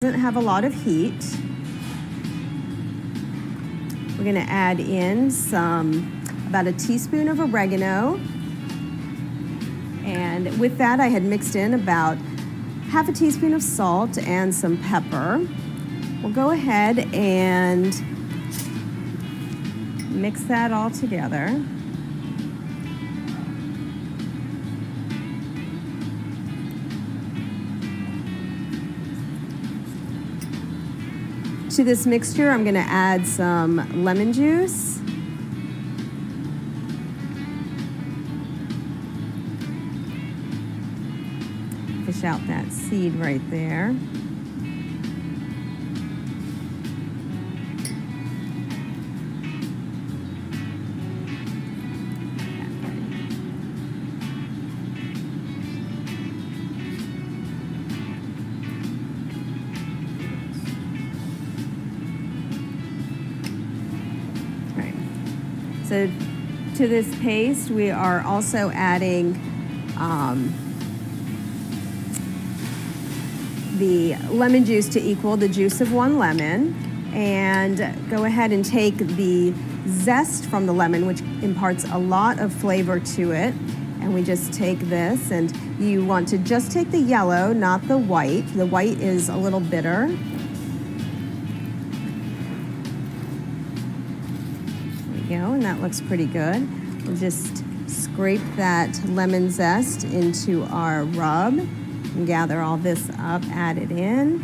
Doesn't have a lot of heat. We're going to add in about a teaspoon of oregano. And with that, I had mixed in about half a teaspoon of salt and some pepper. We'll go ahead and mix that all together. To this mixture, I'm going to add some lemon juice. Fish out that seed right there. So to this paste, we are also adding the lemon juice to equal the juice of 1 lemon. And go ahead and take the zest from the lemon, which imparts a lot of flavor to it. And we just take this, and you want to just take the yellow, not the white. The white is a little bitter. Go, and that looks pretty good. We'll just scrape that lemon zest into our rub and gather all this up, add it in.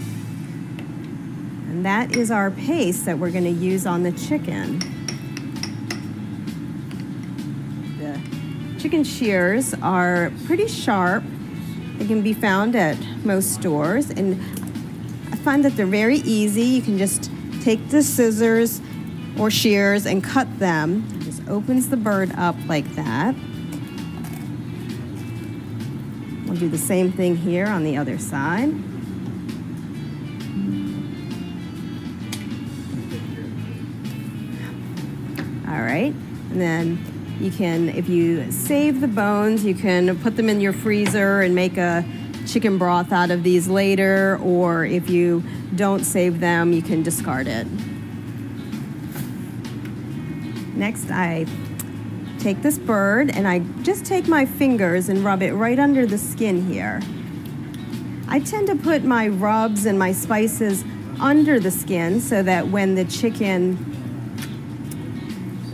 And that is our paste that we're going to use on the chicken. The chicken shears are pretty sharp. They can be found at most stores, and I find that they're very easy. You can just take the scissors or shears and cut them. It just opens the bird up like that. We'll do the same thing here on the other side. All right, and then you can, if you save the bones, you can put them in your freezer and make a chicken broth out of these later, or if you don't save them, you can discard it. Next, I take this bird and I just take my fingers and rub it right under the skin here. I tend to put my rubs and my spices under the skin so that when the chicken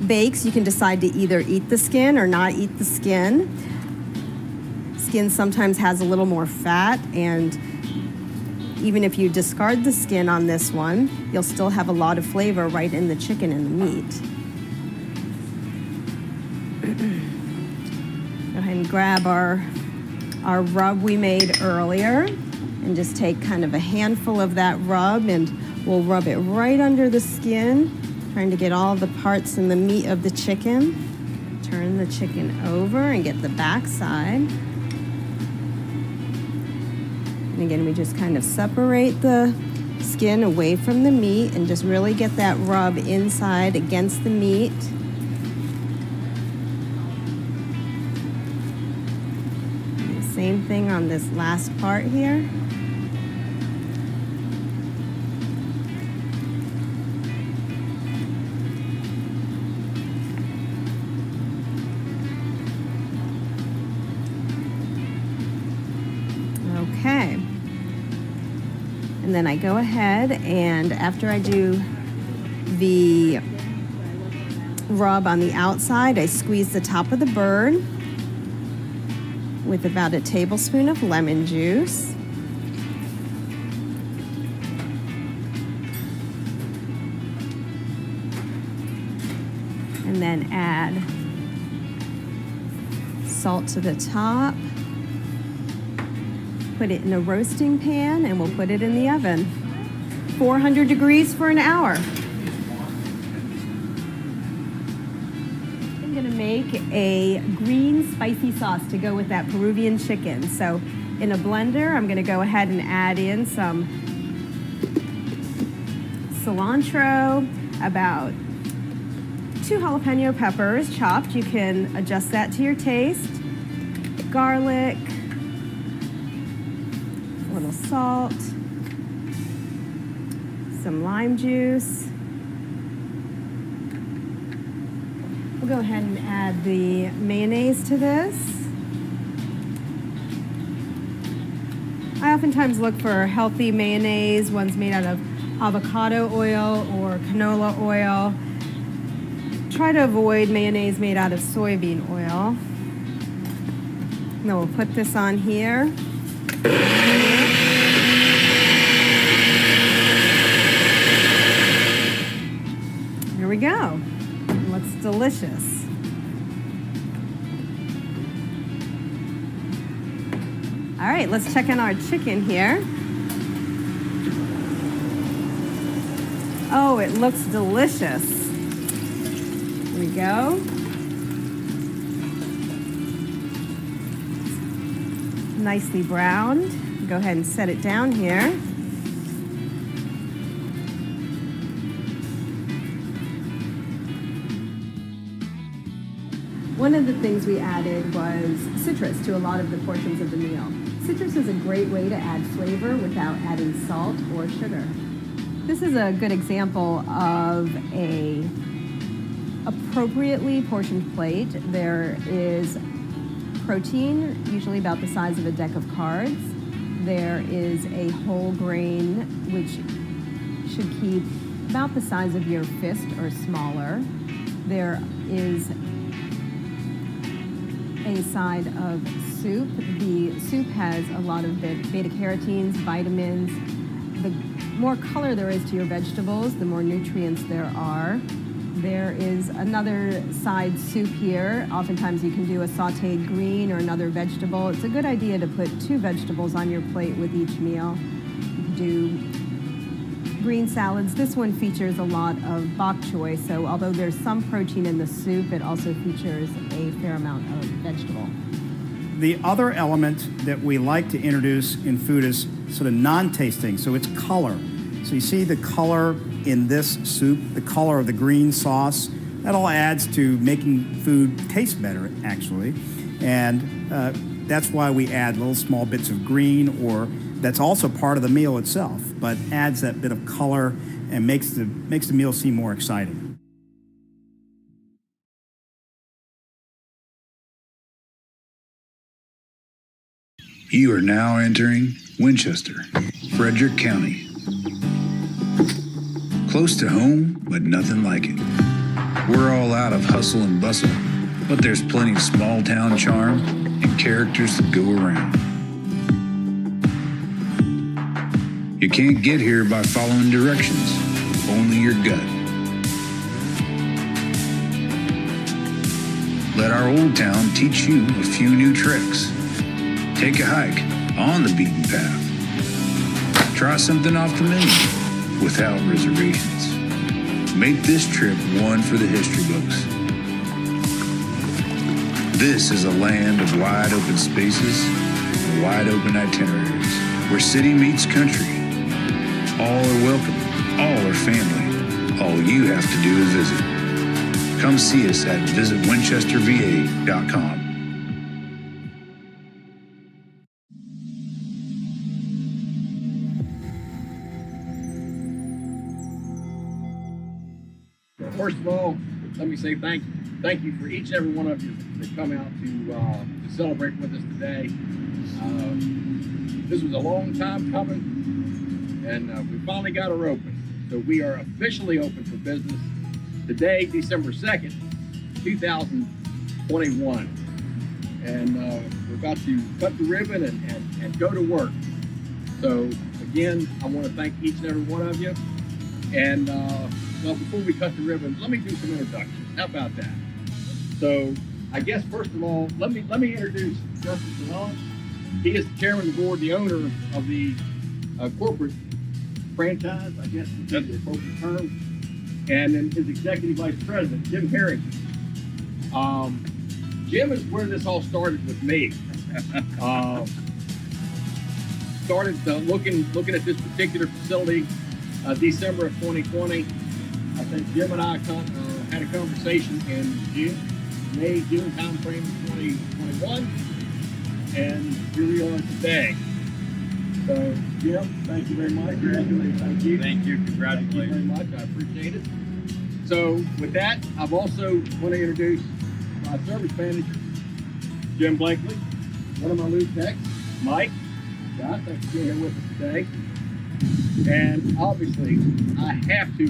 bakes, you can decide to either eat the skin or not eat the skin. Skin sometimes has a little more fat, and even if you discard the skin on this one, you'll still have a lot of flavor right in the chicken and the meat. Go ahead and grab our rub we made earlier and just take kind of a handful of that rub, and we'll rub it right under the skin, trying to get all the parts and the meat of the chicken. Turn the chicken over and get the back side. And again, we just kind of separate the skin away from the meat and just really get that rub inside against the meat. Same thing on this last part here. Okay. And then I go ahead, and after I do the rub on the outside, I squeeze the top of the bird with about a tablespoon of lemon juice. And then add salt to the top. Put it in a roasting pan, and we'll put it in the oven. 400 degrees for an hour. Make a green spicy sauce to go with that Peruvian chicken. So in a blender, I'm going to go ahead and add in some cilantro, about 2 jalapeno peppers chopped. You can adjust that to your taste. Garlic, a little salt, some lime juice. We'll go ahead and add the mayonnaise to this. I oftentimes look for healthy mayonnaise, ones made out of avocado oil or canola oil. Try to avoid mayonnaise made out of soybean oil. Then we'll put this on here. Here we go. Looks delicious. All right, let's check in our chicken here. Oh, it looks delicious. Here we go. Nicely browned. Go ahead and set it down here. One of the things we added was citrus to a lot of the portions of the meal. Citrus is a great way to add flavor without adding salt or sugar. This is a good example of a appropriately portioned plate. There is protein, usually about the size of a deck of cards. There is a whole grain, which should keep about the size of your fist or smaller. There is a side of soup. The soup has a lot of beta-carotenes, vitamins. The more color there is to your vegetables, the more nutrients there are. There is another side soup here. Oftentimes you can do a sauteed green or another vegetable. It's a good idea to put 2 vegetables on your plate with each meal. You can do green salads. This one features a lot of bok choy, so although there's some protein in the soup, it also features a fair amount of vegetable. The other element that we like to introduce in food is sort of non-tasting, so it's color. So you see the color in this soup, the color of the green sauce, that all adds to making food taste better, actually. And that's why we add little small bits of green, or that's also part of the meal itself, but adds that bit of color and makes the meal seem more exciting. You are now entering Winchester, Frederick County. Close to home, but nothing like it. We're all out of hustle and bustle, but there's plenty of small town charm and characters to go around. You can't get here by following directions, only your gut. Let our old town teach you a few new tricks. Take a hike on the beaten path. Try something off the menu without reservations. Make this trip one for the history books. This is a land of wide open spaces, and wide open itineraries, where city meets country. All are welcome, all are family. All you have to do is visit. Come see us at visitwinchesterva.com. First of all, let me say thank you for each and every one of you that come out to celebrate with us today. This was a long time coming, and we finally got her open. So we are officially open for business today, December 2nd, 2021. And we're about to cut the ribbon and go to work. So again, I want to thank each and every one of you. And well, before we cut the ribbon, let me do some introductions. How about that? So, I guess first of all, let me introduce Justin Salon. He is the chairman of the board, the owner of the corporate franchise, I guess that's the appropriate term, and then his executive vice president, Jim Harrington. Jim is where this all started with me. Started looking at this particular facility December of 2020. I think Jim and I had a conversation in June timeframe of 2021, and here we are today. So, Jim, thank you very much. Congratulations. Thank you. Thank you. Thank you Congratulations. very much. I appreciate it. So, with that, I've also want to introduce my service manager, Jim Blakely, one of my lead techs, Mike. Scott, thanks for being here with us today. And obviously, I have to.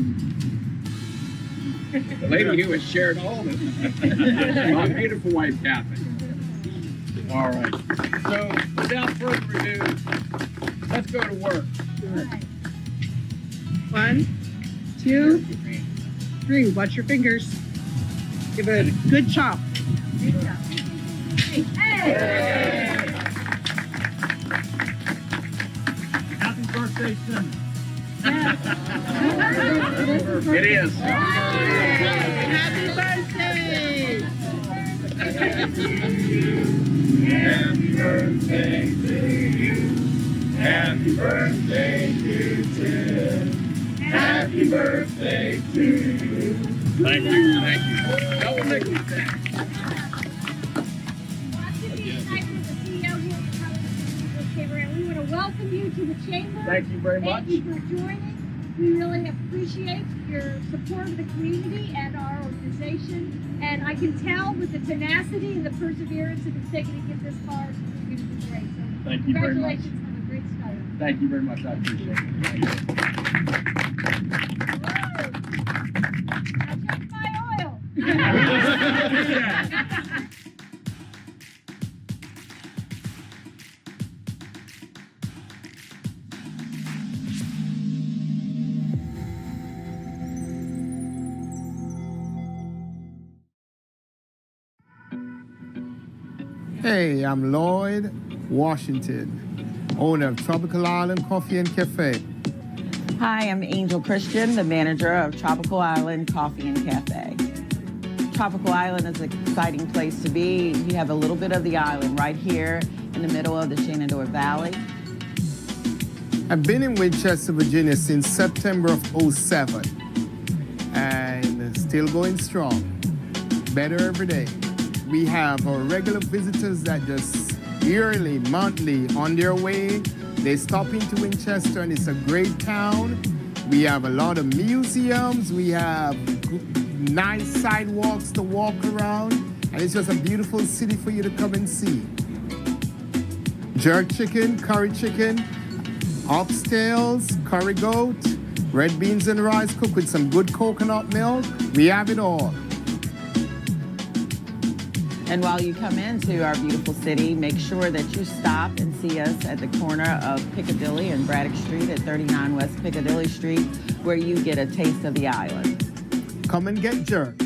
The lady who has shared all this, my beautiful wife, Kathy. All right. So, without further ado, let's go to work. 1, 2, 3. Watch your fingers. Give it a good chop. Happy birthday, son. It is. Happy birthday! Happy birthday to you. Happy birthday to Tim. Happy birthday to you. Thank you. Thank you. That will make me sad. We want to welcome you to the chamber. Thank you very much. Thank you for joining. We really appreciate your support of the community and our organization. And I can tell with the tenacity and the perseverance that it's taken to get this far, you're going to be great. So Thank you very much. congratulations on a great start. Thank you very much. I appreciate it. Thank you. Now check my oil. Hey, I'm Lloyd Washington, owner of Tropical Island Coffee and Cafe. Hi, I'm Angel Christian, the manager of Tropical Island Coffee and Cafe. Tropical Island is an exciting place to be. You have a little bit of the island right here in the middle of the Shenandoah Valley. I've been in Winchester, Virginia since September of '07 and still going strong. Better every day. We have our regular visitors that just yearly, monthly on their way. They stop into Winchester and it's a great town. We have a lot of museums. We have nice sidewalks to walk around. And it's just a beautiful city for you to come and see. Jerk chicken, curry chicken, oxtails, curry goat, red beans and rice cooked with some good coconut milk. We have it all. And while you come into our beautiful city, make sure that you stop and see us at the corner of Piccadilly and Braddock Street at 39 West Piccadilly Street, where you get a taste of the island. Come and get jerk.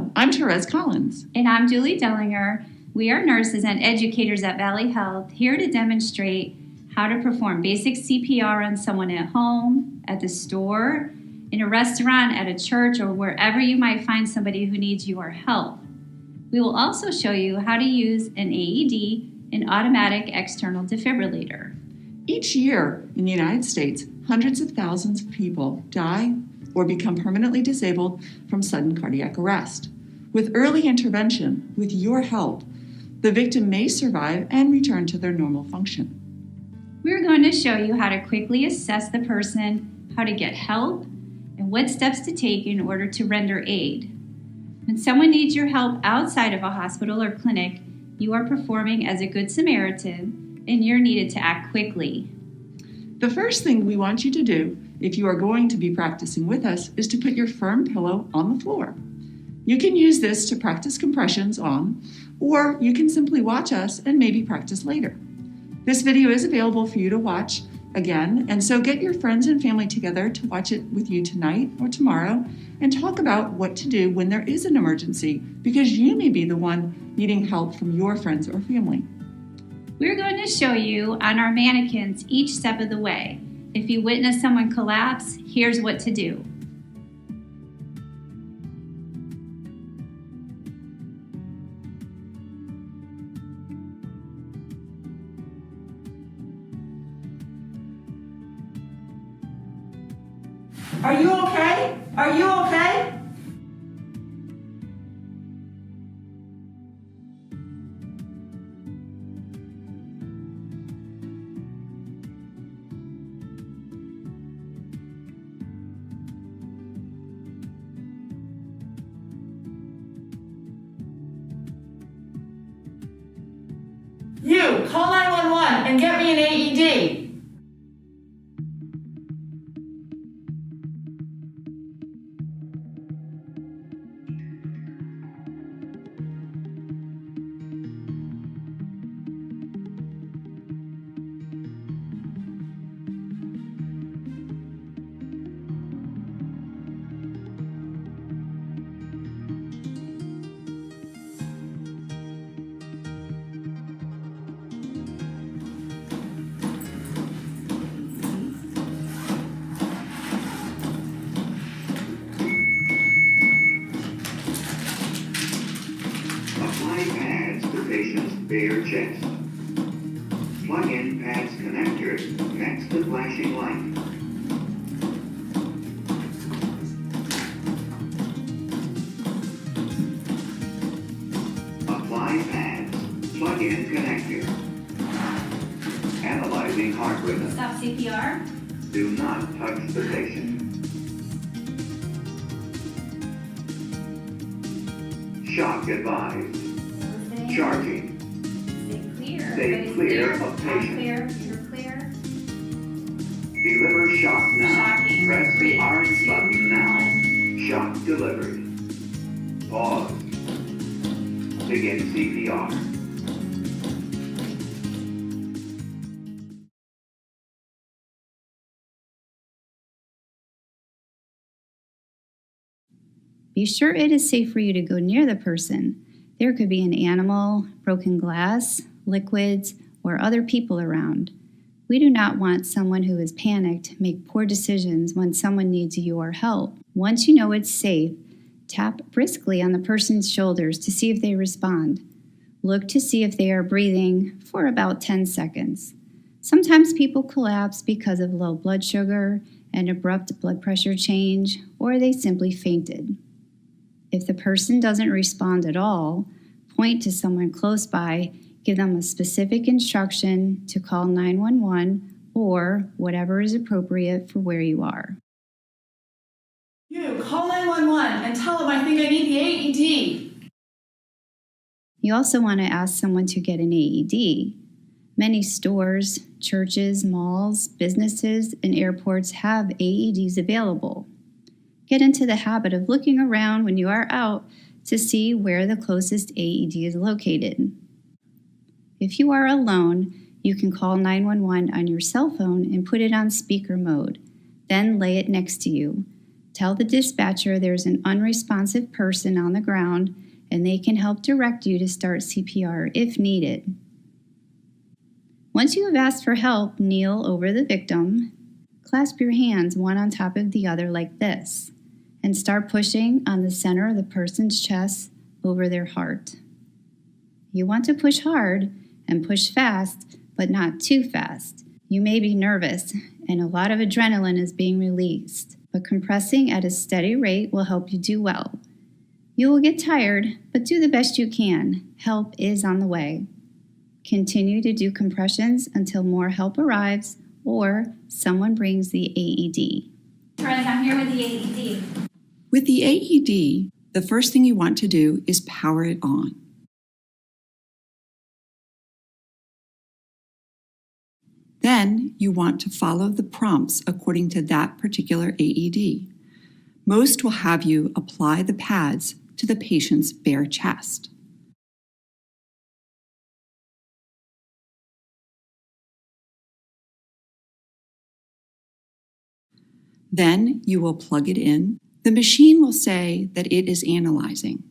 Hello, I'm Therese Collins. And I'm Julie Dellinger. We are nurses and educators at Valley Health, here to demonstrate how to perform basic CPR on someone at home, at the store, in a restaurant, at a church, or wherever you might find somebody who needs your help. We will also show you how to use an AED, an automatic external defibrillator. Each year in the United States, hundreds of thousands of people die or become permanently disabled from sudden cardiac arrest. With early intervention, with your help, the victim may survive and return to their normal function. We're going to show you how to quickly assess the person, how to get help, and what steps to take in order to render aid. When someone needs your help outside of a hospital or clinic, you are performing as a Good Samaritan, and you're needed to act quickly. The first thing we want you to do, if you are going to be practicing with us, is to put your firm pillow on the floor. You can use this to practice compressions on, or you can simply watch us and maybe practice later. This video is available for you to watch again, and so get your friends and family together to watch it with you tonight or tomorrow and talk about what to do when there is an emergency, because you may be the one needing help from your friends or family. We're going to show you on our mannequins each step of the way. If you witness someone collapse, here's what to do. Are you okay? Are you okay? You, call 911 and get me an AED. Apply pads to patient's bare chest. Plug in pads connector next to flashing light. Apply pads. Plug in connector. Analyzing heart rhythm. Stop CPR. Do not touch the patient. Shock advised. Charging. Stay clear of patient. You're clear. Deliver shock now. Shocking. Press the 3, orange 2, button now. 1. Shock delivered. Pause. Begin CPR. Be sure it is safe for you to go near the person. There could be an animal, broken glass, liquids, or other people around. We do not want someone who is panicked make poor decisions when someone needs your help. Once you know it's safe, tap briskly on the person's shoulders to see if they respond. Look to see if they are breathing for about 10 seconds. Sometimes people collapse because of low blood sugar, an abrupt blood pressure change, or they simply fainted. If the person doesn't respond at all, point to someone close by, give them a specific instruction to call 911 or whatever is appropriate for where you are. You, call 911 and tell them I think I need the AED. You also want to ask someone to get an AED. Many stores, churches, malls, businesses, and airports have AEDs available. Get into the habit of looking around when you are out to see where the closest AED is located. If you are alone, you can call 911 on your cell phone and put it on speaker mode. Then lay it next to you. Tell the dispatcher there's an unresponsive person on the ground and they can help direct you to start CPR if needed. Once you have asked for help, kneel over the victim, clasp your hands one on top of the other like this, and start pushing on the center of the person's chest over their heart. You want to push hard and push fast, but not too fast. You may be nervous and a lot of adrenaline is being released, but compressing at a steady rate will help you do well. You will get tired, but do the best you can. Help is on the way. Continue to do compressions until more help arrives or someone brings the AED. Charlie, I'm here with the AED. With the AED, the first thing you want to do is power it on. Then you want to follow the prompts according to that particular AED. Most will have you apply the pads to the patient's bare chest. Then you will plug it in. The machine will say that it is analyzing.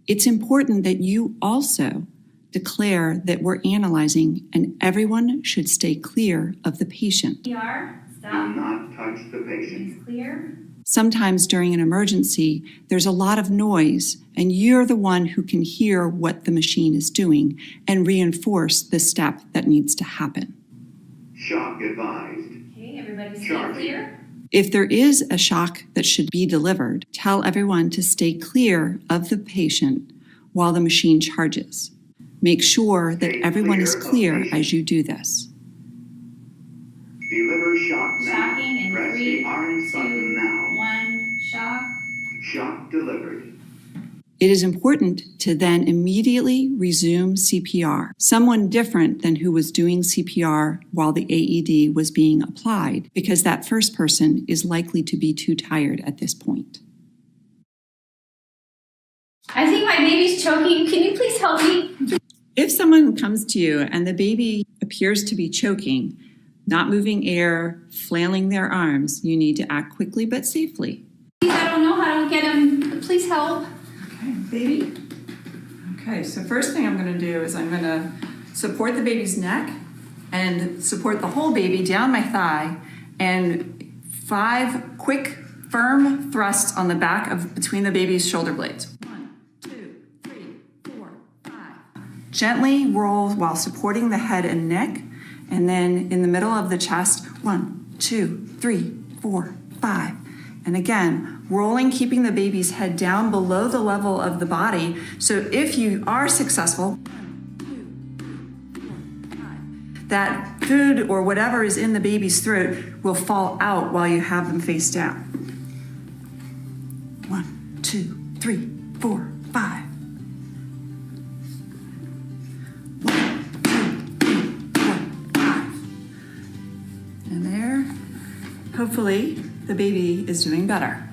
It's important that you also declare that we're analyzing and everyone should stay clear of the patient. CPR, Do stop. not touch the patient. It's clear. Sometimes during an emergency, there's a lot of noise and you're the one who can hear what the machine is doing and reinforce the step that needs to happen. Shock advised. Okay, everybody stay Charge. clear. If there is a shock that should be delivered, tell everyone to stay clear of the patient while the machine charges. Make sure that everyone is clear as you do this. Deliver shock now. Shocking in Press 3, the orange 2, button now. 1, shock. Shock delivered. It is important to then immediately resume CPR. Someone different than who was doing CPR while the AED was being applied, because that first person is likely to be too tired at this point. I think my baby's choking. Can you please help me? If someone comes to you and the baby appears to be choking, not moving air, flailing their arms, you need to act quickly but safely. I don't know how to get him. Please help. Okay, baby. Okay, so first thing I'm going to do is I'm going to support the baby's neck and support the whole baby down my thigh and 5 quick, firm thrusts on the back of between the baby's shoulder blades. 1, 2, 3, 4, 5. Gently roll while supporting the head and neck, and then in the middle of the chest, 1, 2, 3, 4, 5. And again, rolling, keeping the baby's head down below the level of the body. So if you are successful, 1, 2, 3, 4, 5, that food or whatever is in the baby's throat will fall out while you have them face down. 1, 2, 3, 4, 5. 1, 2, 3, 4, 5. And there, hopefully, the baby is doing better.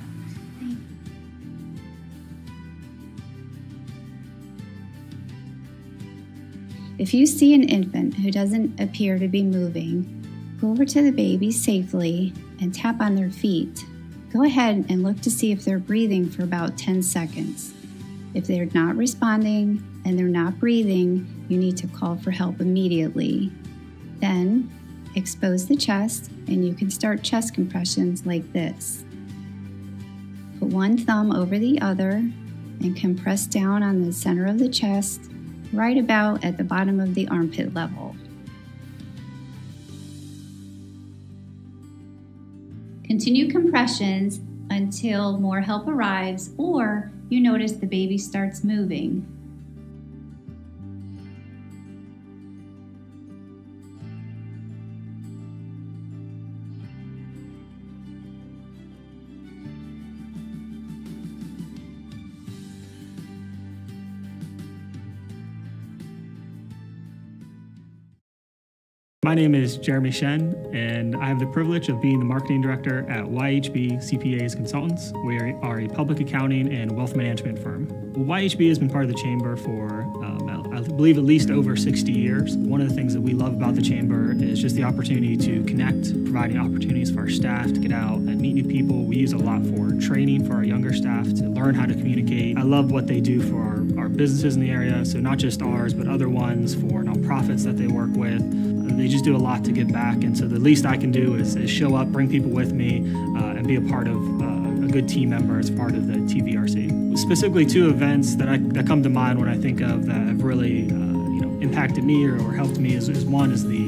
If you see an infant who doesn't appear to be moving, go over to the baby safely and tap on their feet. Go ahead and look to see if they're breathing for about 10 seconds. If they're not responding and they're not breathing, you need to call for help immediately. Then, expose the chest and you can start chest compressions like this. Put one thumb over the other and compress down on the center of the chest, right about at the bottom of the armpit level. Continue compressions until more help arrives or you notice the baby starts moving. My name is Jeremy Shen, and I have the privilege of being the marketing director at YHB CPAs Consultants. We are a public accounting and wealth management firm. YHB has been part of the chamber for, I believe, at least over 60 years. One of the things that we love about the chamber is just the opportunity to connect, providing opportunities for our staff to get out and meet new people. We use a lot for training for our younger staff to learn how to communicate. I love what they do for our businesses in the area, so not just ours, but other ones, for nonprofits that they work with. They just do a lot to give back, and so the least I can do is show up, bring people with me, and be a part of a good team member as part of the TVRC. Specifically, two events that come to mind when I think of that have really impacted me or helped me is one is the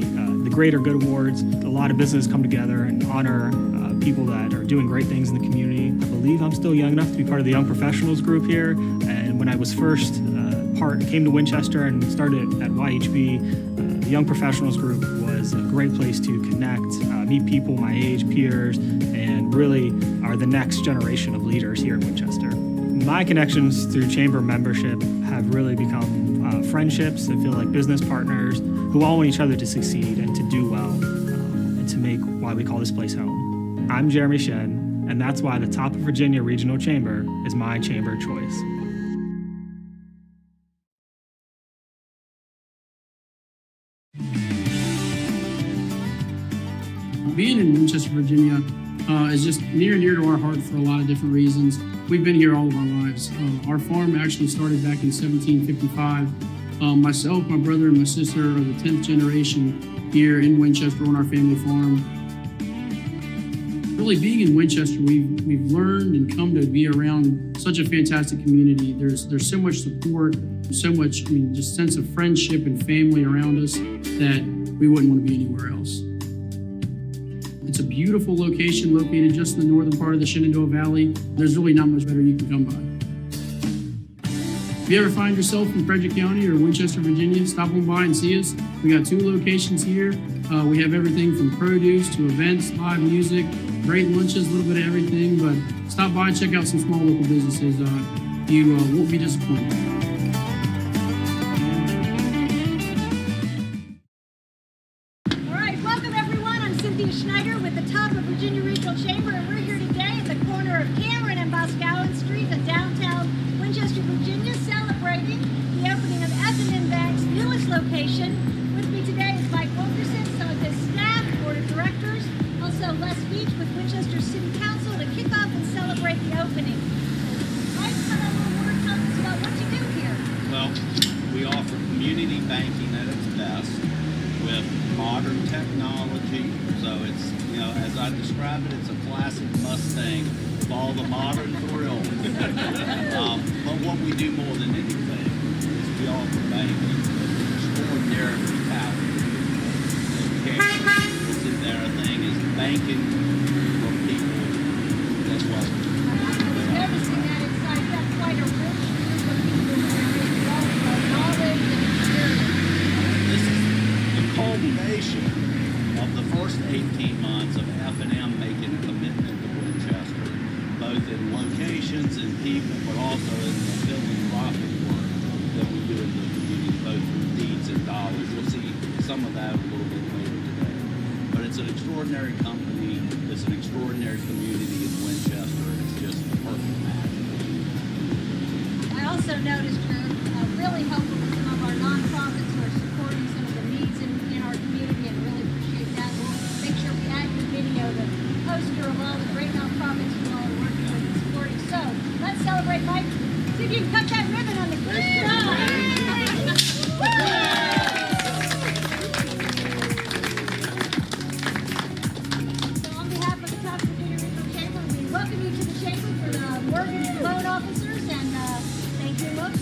Greater Good Awards. A lot of businesses come together and honor people that are doing great things in the community. I believe I'm still young enough to be part of the Young Professionals group here, and when I was first came to Winchester and started at YHB, the Young Professionals group was a great place to connect, meet people my age, peers, and really are the next generation of leaders here in Winchester. My connections through chamber membership have really become friendships that feel like business partners who all want each other to succeed and to do well, and to make why we call this place home. I'm Jeremy Shen, and that's why the Top of Virginia Regional Chamber is my chamber choice. Being in Winchester, Virginia is just near and dear to our heart for a lot of different reasons. We've been here all of our lives. Our farm actually started back in 1755. Myself, my brother, and my sister are the 10th generation here in Winchester on our family farm. Really being in Winchester, we've learned and come to be around such a fantastic community. There's so much support, so much, just sense of friendship and family around us that we wouldn't want to be anywhere else. It's a beautiful location located just in the northern part of the Shenandoah Valley. There's really not much better you can come by. If you ever find yourself in Frederick County or Winchester, Virginia, stop on by and see us. We got 2 locations here. We have everything from produce to events, live music, great lunches, a little bit of everything. But stop by and check out some small local businesses. You won't be disappointed. Schneider with the Top of Virginia Regional Chamber, and we're here today at the corner of Cameron and Boscawen Street in downtown Winchester, Virginia, celebrating the opening of F&M Bank's newest location. With me today is Mike Wilkerson, some of his staff, board of directors, also Les Beach with Winchester City Council to kick off and celebrate the opening. Mike, tell us a little more about what you do here. Well, we offer community banking at its best with modern technology. So it's, as I describe it, it's a classic Mustang with all the modern thrills. But what we do more than anything is we offer banking with extraordinarily talented people. What's in there, a thing is banking for people. That's what we do. Noticing that inside, you have quite a rich group of people with knowledge and experience. This is the culmination of the first 18 months of F&M making a commitment to Winchester, both in locations and people, but also in the philanthropic work that we do in the community, both through deeds and dollars. You'll see some of that a little bit later today. But it's an extraordinary company, it's an extraordinary community in Winchester, and it's just a perfect match. I also noticed you're really helpful with some of our nonprofits who are supporting some of the needs in our community, and really appreciate that. We'll make sure we add the video, the poster of all the great nonprofits you all are working with and supporting. So let's celebrate, Mike. See if you can cut that ribbon on the first try. So on behalf of the Top Virginia Regional Chamber, we welcome you to the chamber for the mortgage loan officers, and thank you and welcome.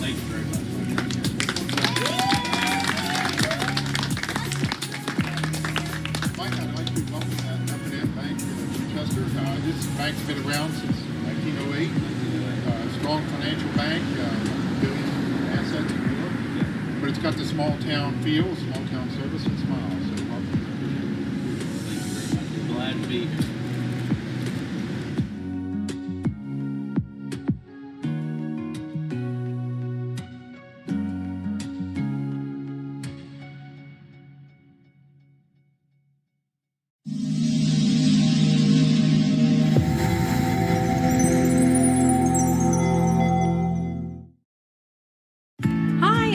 Thank you very much. Mike, I'd like to welcome F&M Bank in Winchester. This bank's been around since 1908. Strong financial bank, billions in assets in New York. But it's got the small town feel, small town service, and smile. So welcome. Thank you very much. We're glad to be here.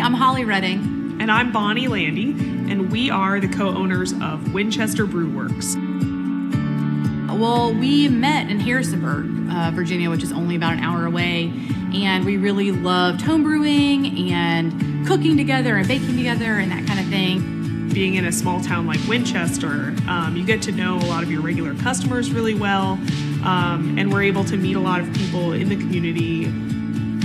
I'm Holly Redding. And I'm Bonnie Landy, and we are the co-owners of Winchester Brew Works. Well, we met in Harrisonburg, Virginia, which is only about an hour away, and we really loved homebrewing and cooking together and baking together and that kind of thing. Being in a small town like Winchester, you get to know a lot of your regular customers really well, and we're able to meet a lot of people in the community.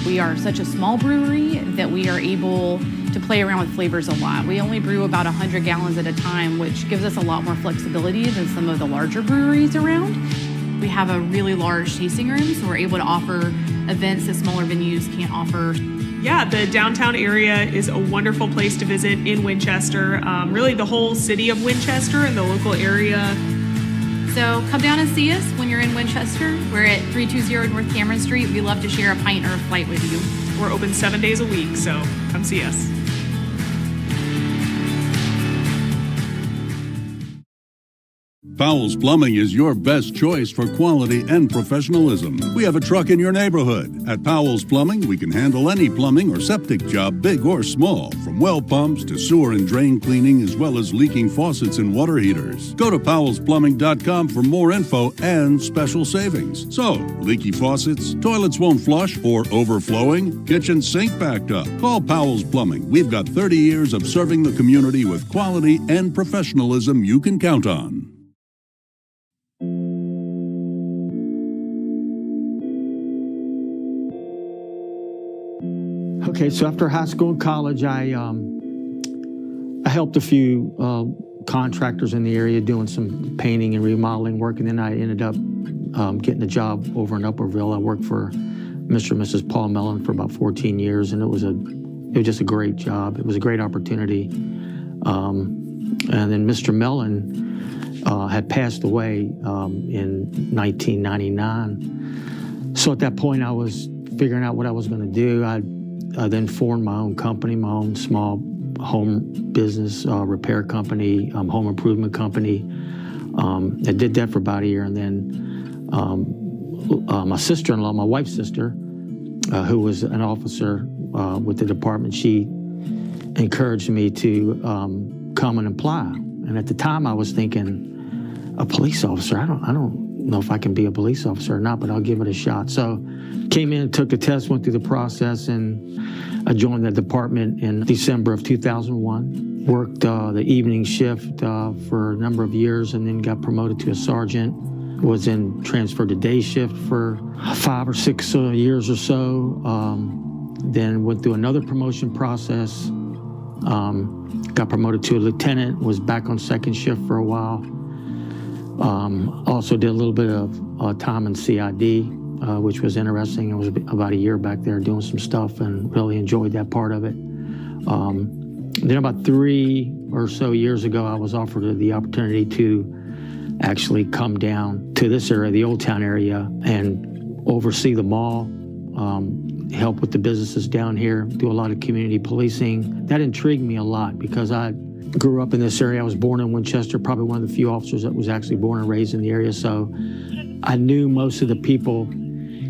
We are such a small brewery that we are able to play around with flavors a lot. We only brew about 100 gallons at a time, which gives us a lot more flexibility than some of the larger breweries around. We have a really large tasting room, so we're able to offer events that smaller venues can't offer. Yeah, the downtown area is a wonderful place to visit in Winchester. Really the whole city of Winchester and the local area. So come down and see us when you're in Winchester. We're at 320 North Cameron Street. We love to share a pint or a flight with you. We're open 7 days a week, so come see us. Powell's Plumbing is your best choice for quality and professionalism. We have a truck in your neighborhood. At Powell's Plumbing, we can handle any plumbing or septic job, big or small, from well pumps to sewer and drain cleaning, as well as leaking faucets and water heaters. Go to powellsplumbing.com for more info and special savings. So, leaky faucets, toilets won't flush, or overflowing, kitchen sink backed up. Call Powell's Plumbing. We've got 30 years of serving the community with quality and professionalism you can count on. Okay, so after high school and college, I helped a few contractors in the area doing some painting and remodeling work, and then I ended up getting a job over in Upperville. I worked for Mr. and Mrs. Paul Mellon for about 14 years, and it was just a great job. It was a great opportunity. And then Mr. Mellon had passed away in 1999. So at that point, I was figuring out what I was going to do. I then formed my own company, my own small home business, repair company, home improvement company. I did that for about a year, and then my sister-in-law, my wife's sister, who was an officer with the department, she encouraged me to come and apply. And at the time, I was thinking, a police officer? I don't know if I can be a police officer or not, but I'll give it a shot. So came in, took the test, went through the process, and I joined the department in December of 2001. Worked the evening shift for a number of years, and then got promoted to a sergeant. Was then transferred to day shift for 5 or 6 years or so. Then went through another promotion process. Got promoted to a lieutenant, was back on second shift for a while. Also did a little bit of time in CID, which was interesting. I was about a year back there doing some stuff and really enjoyed that part of it. Then about 3 or so years ago, I was offered the opportunity to actually come down to this area, the Old Town area, and oversee the mall, help with the businesses down here, do a lot of community policing. That intrigued me a lot because I grew up in this area. I was born in Winchester, probably one of the few officers that was actually born and raised in the area. So I knew most of the people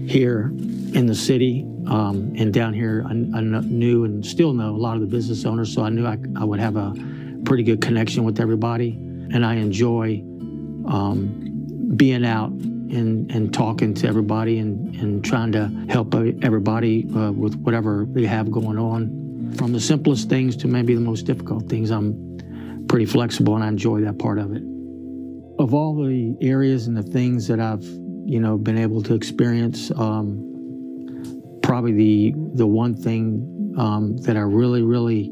here in the city, and down here, I knew and still know a lot of the business owners. So I knew I would have a pretty good connection with everybody. And I enjoy being out and talking to everybody and trying to help everybody with whatever they have going on. From the simplest things to maybe the most difficult things, I'm pretty flexible, and I enjoy that part of it. Of all the areas and the things that I've, been able to experience, probably the one thing that I really, really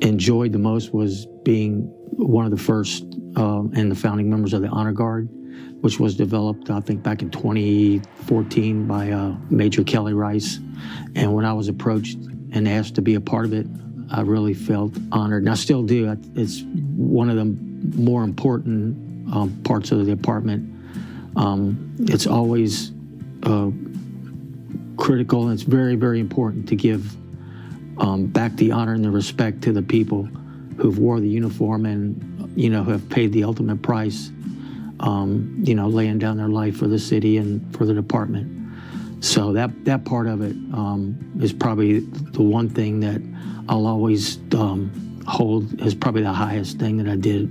enjoyed the most was being one of the first and the founding members of the Honor Guard, which was developed, I think, back in 2014 by Major Kelly Rice. And when I was approached and asked to be a part of it, I really felt honored, and I still do. It's one of the more important parts of the department. It's always critical, and it's very, very important to give back the honor and the respect to the people who've wore the uniform and, who have paid the ultimate price, laying down their life for the city and for the department. So that part of it is probably the one thing that I'll always hold as probably the highest thing that I did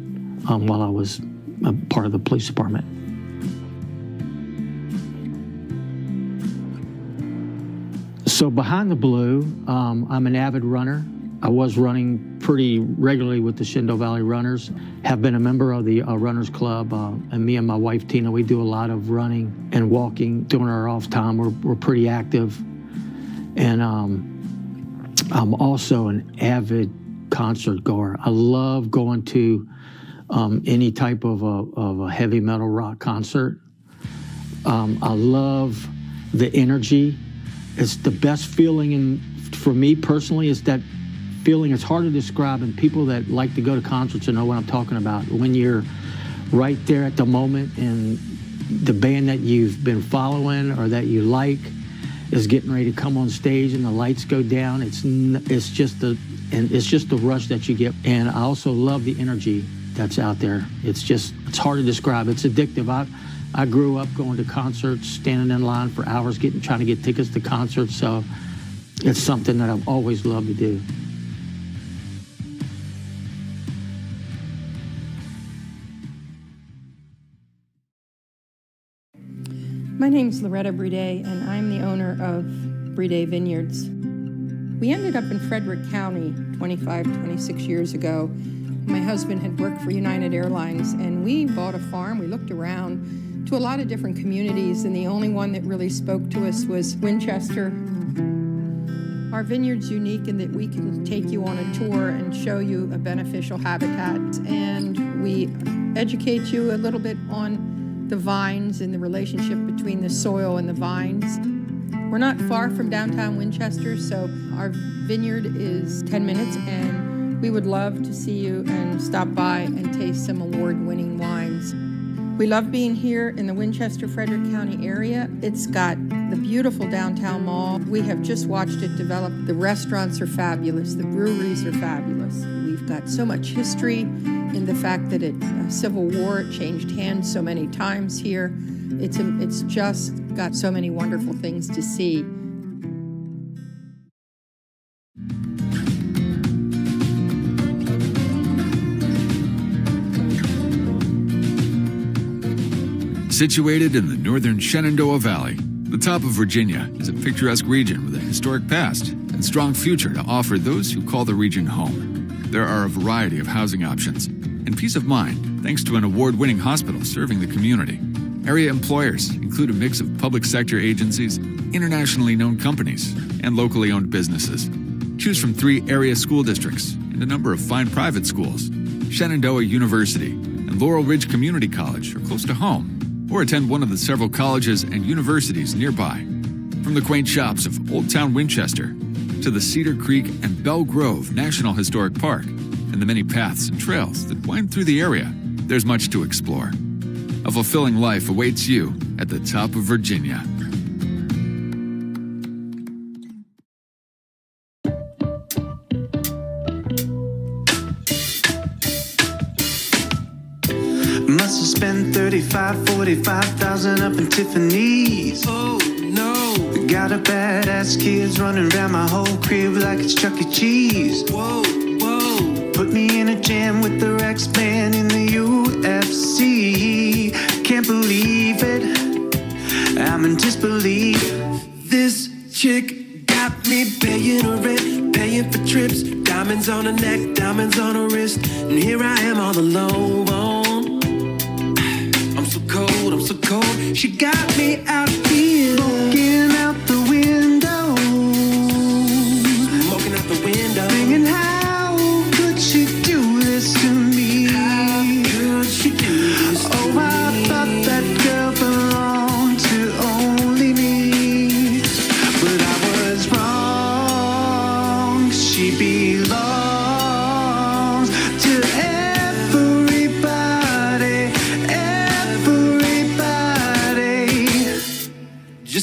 while I was a part of the police department. So behind the blue, I'm an avid runner. I was running pretty regularly with the Shenandoah Valley Runners, have been a member of the Runners Club, and me and my wife, Tina, we do a lot of running and walking during our off time. We're pretty active. And I'm also an avid concert goer. I love going to any type of a heavy metal rock concert. I love the energy. It's the best feeling, for me personally, is that feeling. It's hard to describe, and people that like to go to concerts and know what I'm talking about. When you're right there at the moment and the band that you've been following or that you like is getting ready to come on stage and the lights go down, it's just the rush that you get. And I also love the energy that's out there. It's hard to describe. It's addictive. I grew up going to concerts, standing in line for hours, trying to get tickets to concerts. So it's something that I've always loved to do. My name's Loretta Brede, and I'm the owner of Brede Vineyards. We ended up in Frederick County 26 years ago. My husband had worked for United Airlines, and we bought a farm. We looked around to a lot of different communities, and the only one that really spoke to us was Winchester. Our vineyard's unique in that we can take you on a tour and show you a beneficial habitat, and we educate you a little bit on the vines and the relationship between the soil and the vines. We're not far from downtown Winchester, so our vineyard is 10 minutes, and we would love to see you and stop by and taste some award-winning wines. We love being here in the Winchester-Frederick County area. It's got the beautiful downtown mall. We have just watched it develop. The restaurants are fabulous. The breweries are fabulous. We've got so much history in the fact that Civil War changed hands so many times here. It's just got so many wonderful things to see. Situated in the northern Shenandoah Valley, the top of Virginia is a picturesque region with a historic past and strong future to offer those who call the region home. There are a variety of housing options and peace of mind thanks to an award-winning hospital serving the community. Area employers include a mix of public sector agencies, internationally known companies, and locally owned businesses. Choose from 3 area school districts and a number of fine private schools. Shenandoah University and Laurel Ridge Community College are close to home, or attend one of the several colleges and universities nearby. From the quaint shops of Old Town Winchester to the Cedar Creek and Belle Grove National Historic Park and the many paths and trails that wind through the area, there's much to explore. A fulfilling life awaits you at the top of Virginia. Must have spent 45,000 up in Tiffany's. Oh no. Got a badass kids running around my whole crib like it's Chuck E. Cheese. Whoa, whoa. Put me in a jam with the Rex band in the UFC. Can't believe it. I'm in disbelief. This chick got me paying her rent, paying for trips, diamonds on her neck, diamonds on her wrist, and here I am all alone. I'm so cold, she got me out here, looking out the window, smoking out the window, thinking how could she do this to me? How could she do this to me? Oh, I thought that girl belonged to only me, but I was wrong. She belongs to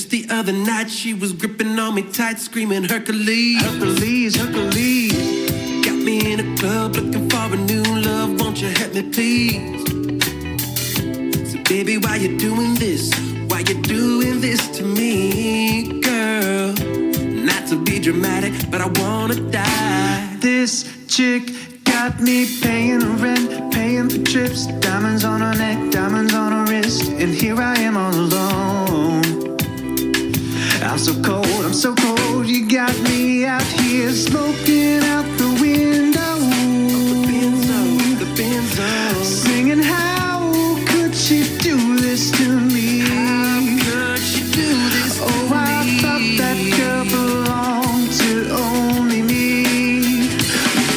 the other night, she was gripping on me tight, screaming Hercules, Hercules, Hercules. Got me in a club looking for a new love, won't you help me please? So baby, why you doing this? Why why you doing this to me, girl? Not to be dramatic, but I wanna die. This chick got me paying rent, paying for trips, diamonds on her neck, diamonds on her wrist, and here I am all alone. I'm so cold, you got me out here smoking out the window. The benzo, singing, how could she do this to me? How could she do this to me? Oh, I thought that girl belonged to only me,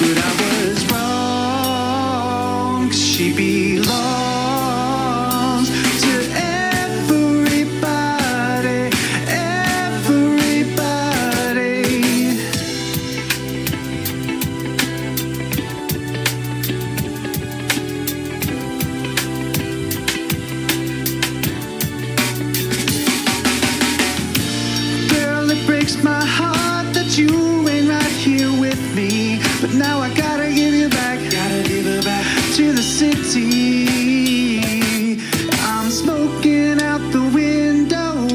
but I was wrong, 'cause she belongs to everybody, everybody. Girl, it breaks my heart that you ain't right here with me, but now I gotta give you back to the city. I'm smoking out the window,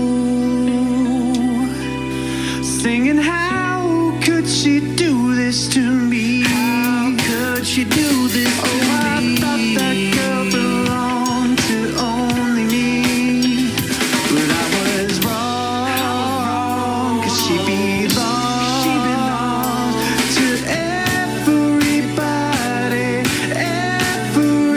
singing, how could she do this to me? How could she do this to me? Oh, I thought that girl belonged to only me, but I was wrong, 'cause she belongs to everybody, everybody.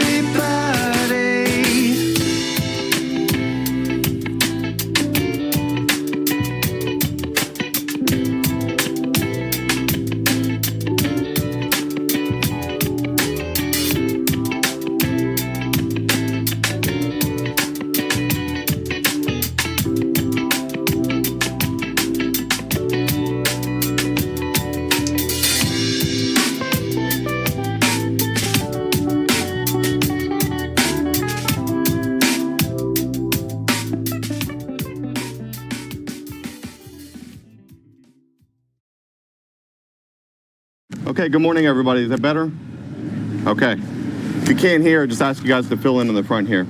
Okay, good morning, everybody. Is that better? Okay. If you can't hear, just ask you guys to fill in the front here.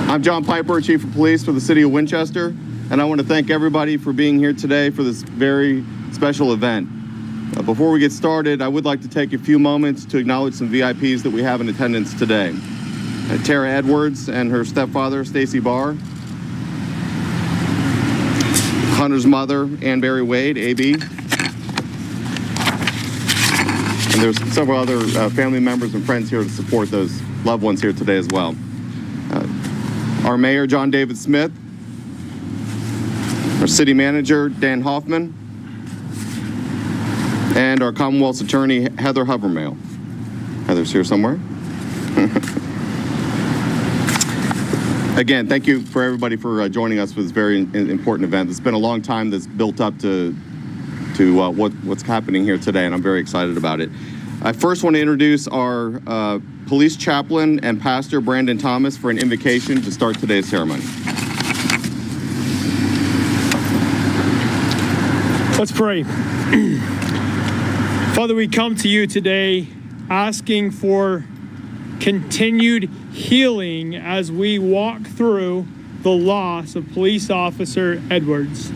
I'm John Piper, Chief of Police for the City of Winchester, and I want to thank everybody for being here today for this very special event. Before we get started, I would like to take a few moments to acknowledge some VIPs that we have in attendance today. Tara Edwards and her stepfather, Stacy Barr. Hunter's mother, Ann Barry Wade, AB. And there's several other family members and friends here to support those loved ones here today as well. Our mayor, John David Smith. Our city manager, Dan Hoffman. And our Commonwealth's attorney, Heather Habermail. Heather's here somewhere. Again, thank you for everybody for joining us for this very important event. It's been a long time that's built up to what's happening here today, and I'm very excited about it. I first want to introduce our police chaplain and pastor, Brandon Thomas, for an invocation to start today's ceremony. Let's pray. Father, we come to you today asking for continued healing as we walk through the loss of police officer Edwards.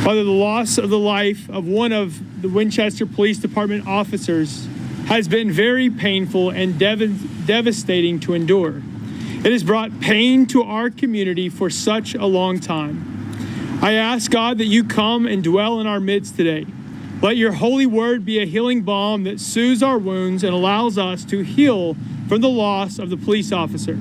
Father, the loss of the life of one of the Winchester Police Department officers has been very painful and devastating to endure. It has brought pain to our community for such a long time. I ask, God, that you come and dwell in our midst today. Let your holy word be a healing balm that soothes our wounds and allows us to heal from the loss of the police officer.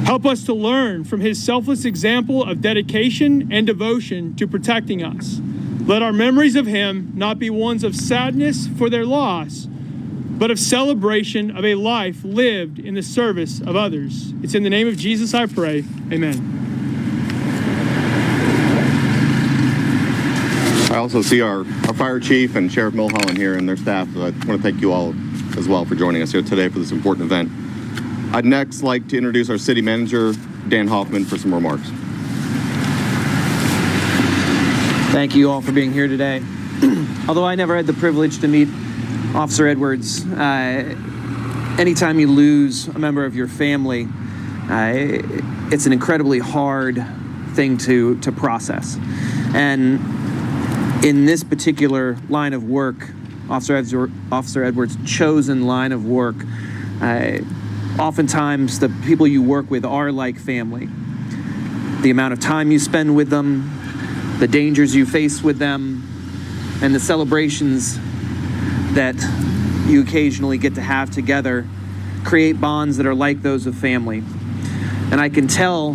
Help us to learn from his selfless example of dedication and devotion to protecting us. Let our memories of him not be ones of sadness for their loss, but of celebration of a life lived in the service of others. It's in the name of Jesus I pray. Amen. I also see our fire chief and Sheriff Milholland here and their staff. So I want to thank you all as well for joining us here today for this important event. I'd next like to introduce our city manager, Dan Hoffman, for some remarks. Thank you all for being here today. Although I never had the privilege to meet Officer Edwards, anytime you lose a member of your family, it's an incredibly hard thing to process. And in this particular line of work, Officer Edwards' chosen line of work, oftentimes the people you work with are like family. The amount of time you spend with them, the dangers you face with them, and the celebrations that you occasionally get to have together create bonds that are like those of family. And I can tell,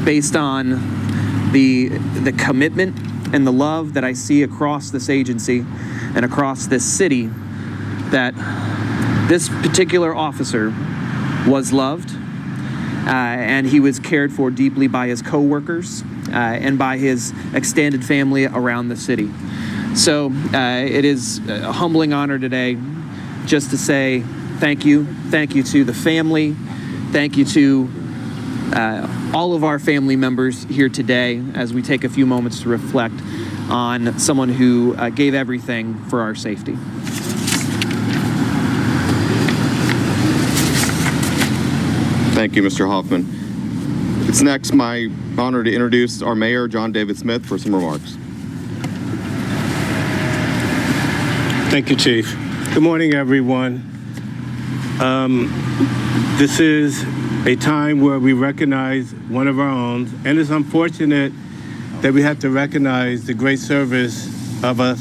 based on the commitment and the love that I see across this agency and across this city, that this particular officer was loved, and he was cared for deeply by his coworkers and by his extended family around the city. So it is a humbling honor today just to say thank you. Thank you to the family. Thank you to all of our family members here today as we take a few moments to reflect on someone who gave everything for our safety. Thank you, Mr. Hoffman. It's next my honor to introduce our mayor, John David Smith, for some remarks. Thank you, Chief. Good morning, everyone. This is a time where we recognize one of our own, and it's unfortunate that we have to recognize the great service of our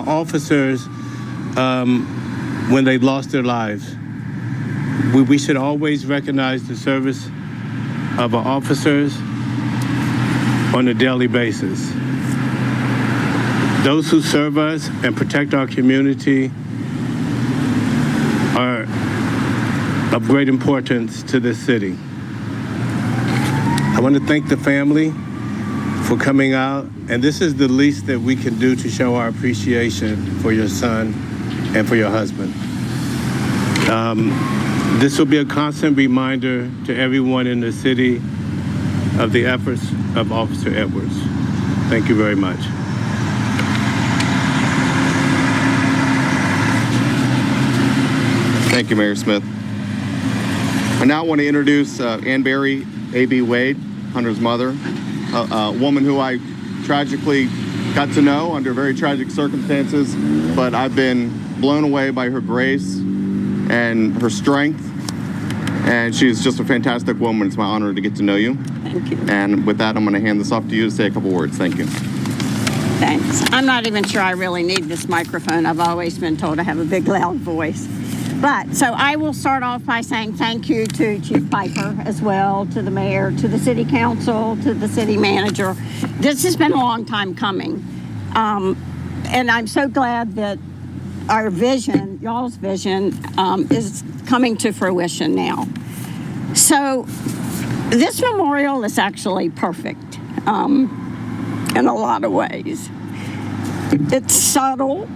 officers when they lost their lives. We should always recognize the service of our officers on a daily basis. Those who serve us and protect our community are of great importance to this city. I want to thank the family for coming out, and this is the least that we can do to show our appreciation for your son and for your husband. This will be a constant reminder to everyone in the city of the efforts of Officer Edwards. Thank you very much. Thank you, Mayor Smith. I now want to introduce Ann Barry, A.B. Wade, Hunter's mother, a woman who I tragically got to know under very tragic circumstances, but I've been blown away by her grace and her strength, and she's just a fantastic woman. It's my honor to get to know you. Thank you. And with that, I'm going to hand this off to you to say a couple words. Thank you. Thanks. I'm not even sure I really need this microphone. I've always been told I have a big, loud voice. But so I will start off by saying thank you to Chief Piper as well, to the mayor, to the city council, to the city manager. This has been a long time coming. And I'm so glad that our vision, y'all's vision, is coming to fruition now. So this memorial is actually perfect in a lot of ways. It's subtle.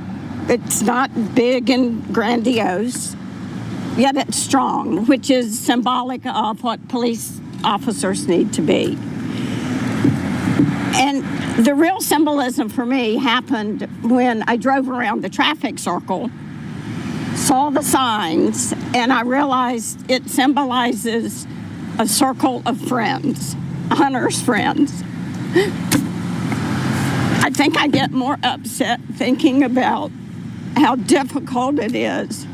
It's not big and grandiose, yet it's strong, which is symbolic of what police officers need to be. And the real symbolism for me happened when I drove around the traffic circle, saw the signs, and I realized it symbolizes a circle of friends, Hunter's friends. I think I get more upset thinking about how difficult it is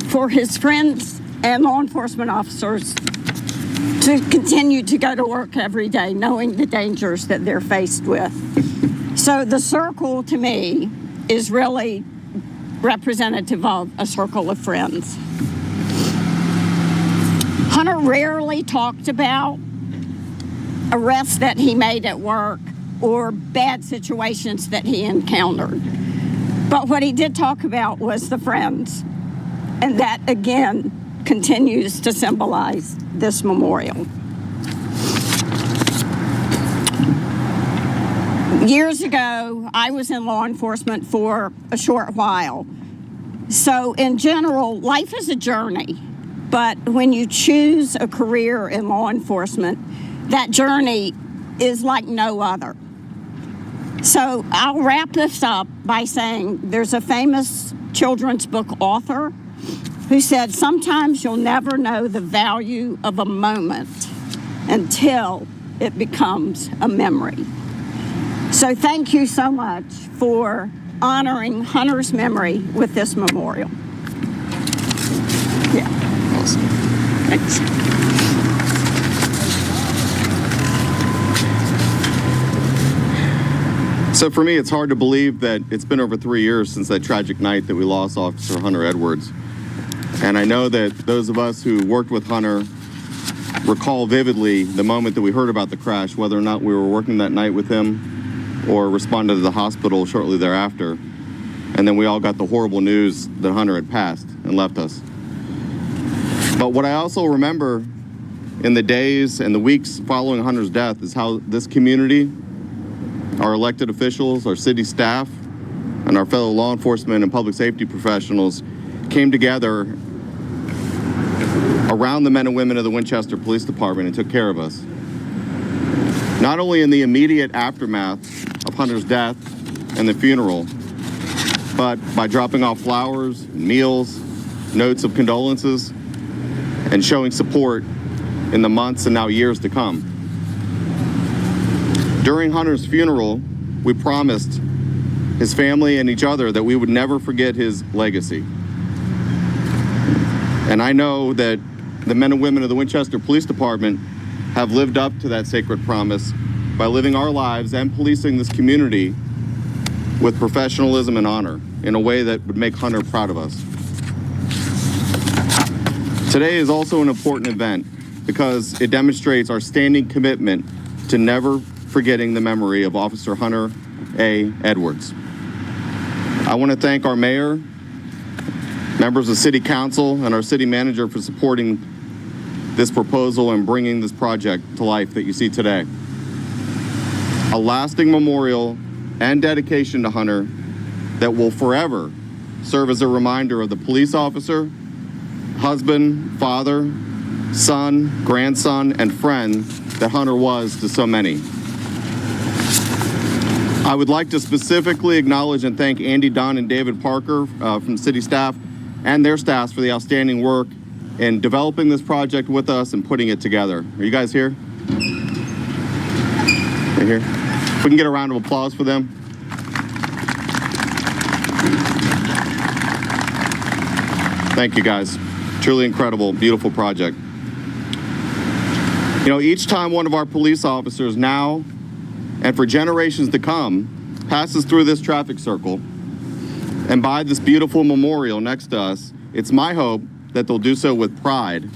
for his friends and law enforcement officers to continue to go to work every day knowing the dangers that they're faced with. So the circle to me is really representative of a circle of friends. Hunter rarely talked about arrests that he made at work or bad situations that he encountered. But what he did talk about was the friends. And that, again, continues to symbolize this memorial. Years ago, I was in law enforcement for a short while. So in general, life is a journey. But when you choose a career in law enforcement, that journey is like no other. So I'll wrap this up by saying there's a famous children's book author who said, "Sometimes you'll never know the value of a moment until it becomes a memory." So thank you so much for honoring Hunter's memory with this memorial. Yeah. Awesome. Thanks. So for me, it's hard to believe that it's been over 3 years since that tragic night that we lost Officer Hunter Edwards. And I know that those of us who worked with Hunter recall vividly the moment that we heard about the crash, whether or not we were working that night with him or responded to the hospital shortly thereafter. And then we all got the horrible news that Hunter had passed and left us. But what I also remember in the days and the weeks following Hunter's death is how this community, our elected officials, our city staff, and our fellow law enforcement and public safety professionals came together around the men and women of the Winchester Police Department and took care of us. Not only in the immediate aftermath of Hunter's death and the funeral, but by dropping off flowers, meals, notes of condolences, and showing support in the months and now years to come. During Hunter's funeral, we promised his family and each other that we would never forget his legacy. And I know that the men and women of the Winchester Police Department have lived up to that sacred promise by living our lives and policing this community with professionalism and honor in a way that would make Hunter proud of us. Today is also an important event because it demonstrates our standing commitment to never forgetting the memory of Officer Hunter A. Edwards. I want to thank our mayor, members of City Council, and our city manager for supporting this proposal and bringing this project to life that you see today. A lasting memorial and dedication to Hunter that will forever serve as a reminder of the police officer, husband, father, son, grandson, and friend that Hunter was to so many. I would like to specifically acknowledge and thank Andy Dunn and David Parker from city staff and their staffs for the outstanding work in developing this project with us and putting it together. Are you guys here? Right here. If we can get a round of applause for them. Thank you guys. Truly incredible, beautiful project. You know, each time one of our police officers now and for generations to come passes through this traffic circle and by this beautiful memorial next to us, it's my hope that they'll do so with pride,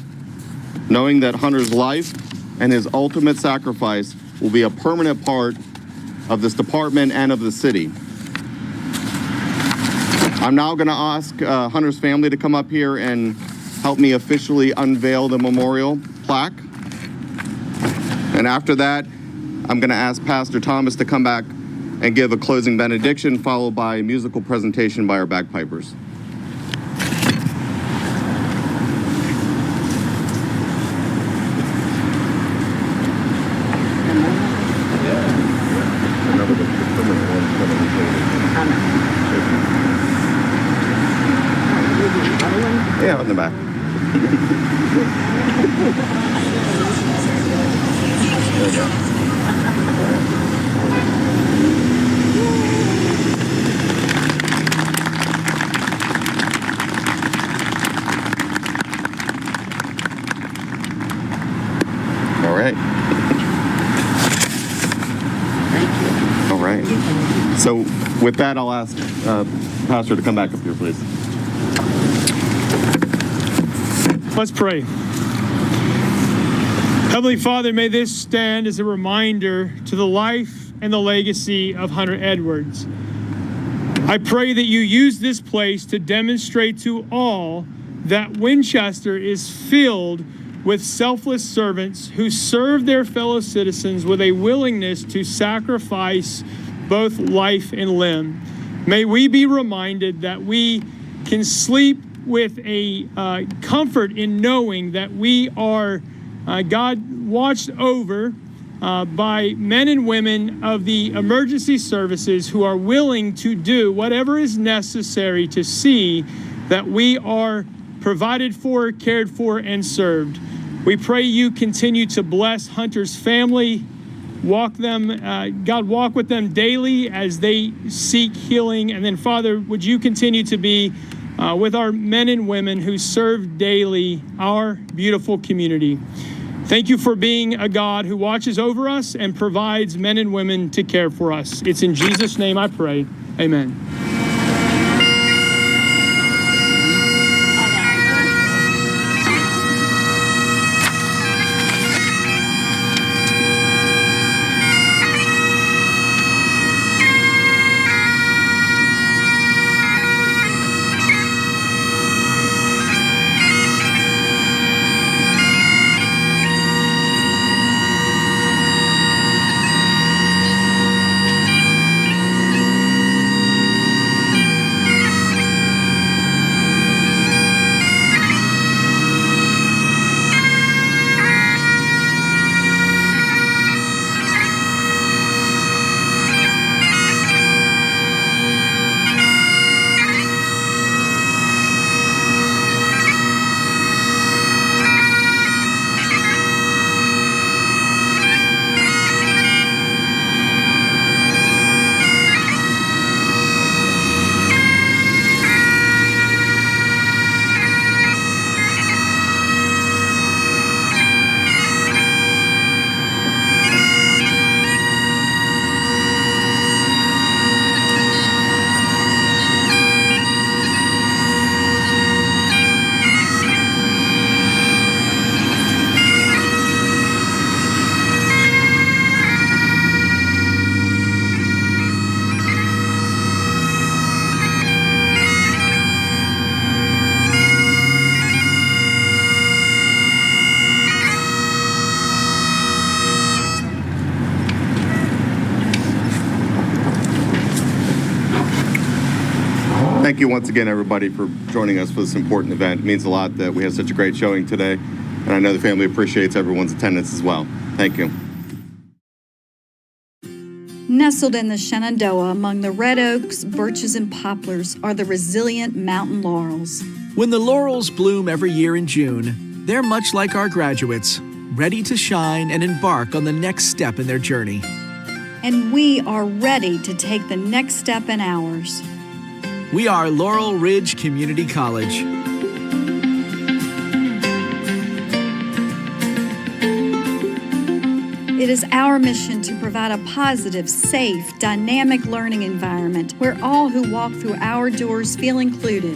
knowing that Hunter's life and his ultimate sacrifice will be a permanent part of this department and of the city. I'm now going to ask Hunter's family to come up here and help me officially unveil the memorial plaque. And after that, I'm going to ask Pastor Thomas to come back and give a closing benediction, followed by a musical presentation by our bagpipers. Yeah, in the back. There we go. All right. All right. So with that, I'll ask Pastor to come back up here, please. Let's pray. Heavenly Father, may this stand as a reminder to the life and the legacy of Hunter Edwards. I pray that you use this place to demonstrate to all that Winchester is filled with selfless servants who serve their fellow citizens with a willingness to sacrifice both life and limb. May we be reminded that we can sleep with a comfort in knowing that we are God watched over by men and women of the emergency services who are willing to do whatever is necessary to see that we are provided for, cared for, and served. We pray you continue to bless Hunter's family. Walk with them daily as they seek healing. And then, Father, would you continue to be with our men and women who serve daily our beautiful community. Thank you for being a God who watches over us and provides men and women to care for us. It's in Jesus' name I pray. Amen. Thank you once again, everybody, for joining us for this important event. It means a lot that we have such a great showing today, and I know the family appreciates everyone's attendance as well. Thank you. Nestled in the Shenandoah among the red oaks, birches, and poplars are the resilient mountain laurels. When the laurels bloom every year in June, they're much like our graduates, ready to shine and embark on the next step in their journey. And we are ready to take the next step in ours. We are Laurel Ridge Community College. It is our mission to provide a positive, safe, dynamic learning environment where all who walk through our doors feel included.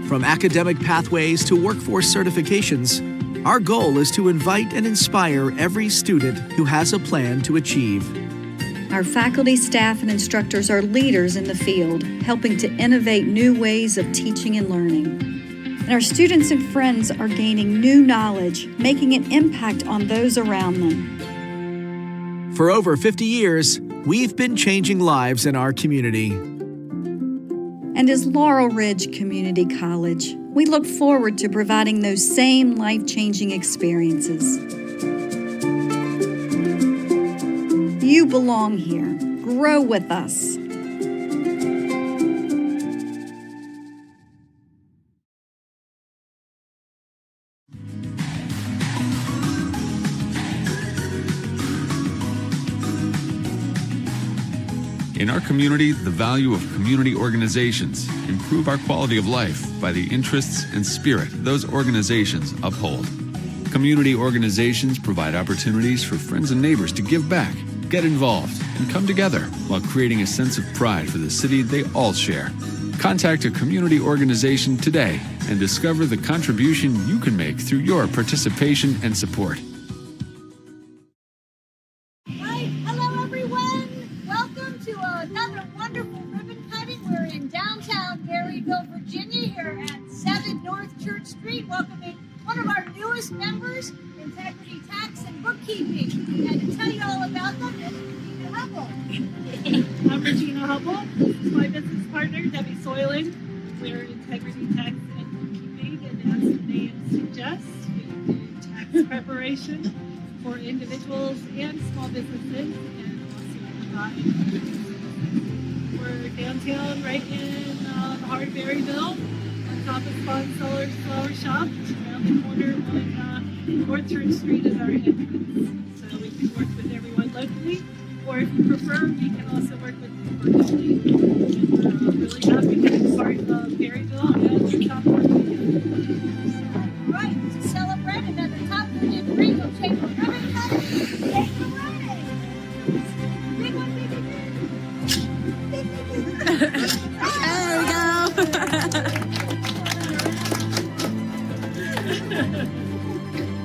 From academic pathways to workforce certifications, our goal is to invite and inspire every student who has a plan to achieve. Our faculty, staff, and instructors are leaders in the field, helping to innovate new ways of teaching and learning. And our students and friends are gaining new knowledge, making an impact on those around them. For over 50 years, we've been changing lives in our community. And as Laurel Ridge Community College, we look forward to providing those same life-changing experiences. You belong here. Grow with us. In our community, the value of community organizations improve our quality of life by the interests and spirit those organizations uphold. Community organizations provide opportunities for friends and neighbors to give back, get involved, and come together while creating a sense of pride for the city they all share. Contact a community organization today and discover the contribution you can make through your participation and support. Hi, hello everyone. Welcome to another wonderful ribbon cutting. We're in downtown Maryville, Virginia, here at 7 North Church Street, welcoming one of our newest members, Integrity Tax and Bookkeeping. And to tell you all about them is Regina Hubble. I'm Regina Hubble. This is my business partner, Debbie Soiling. We're Integrity Tax and Bookkeeping, and as the name suggests, we do tax preparation for individuals and small businesses, and also provide businesses. We're downtown, right in the heart of Maryville, On top of Spawn Flower Shop, around the corner on Orchard Street is our entrance. So we can work with everyone locally, or if you prefer, we can also work with you virtually. And we're really happy to be part of Perryville and the top work together. Right, to celebrate another top Virginia Regional Chamber ribbon cutting, take it away. Big one, big one, big one. There we go.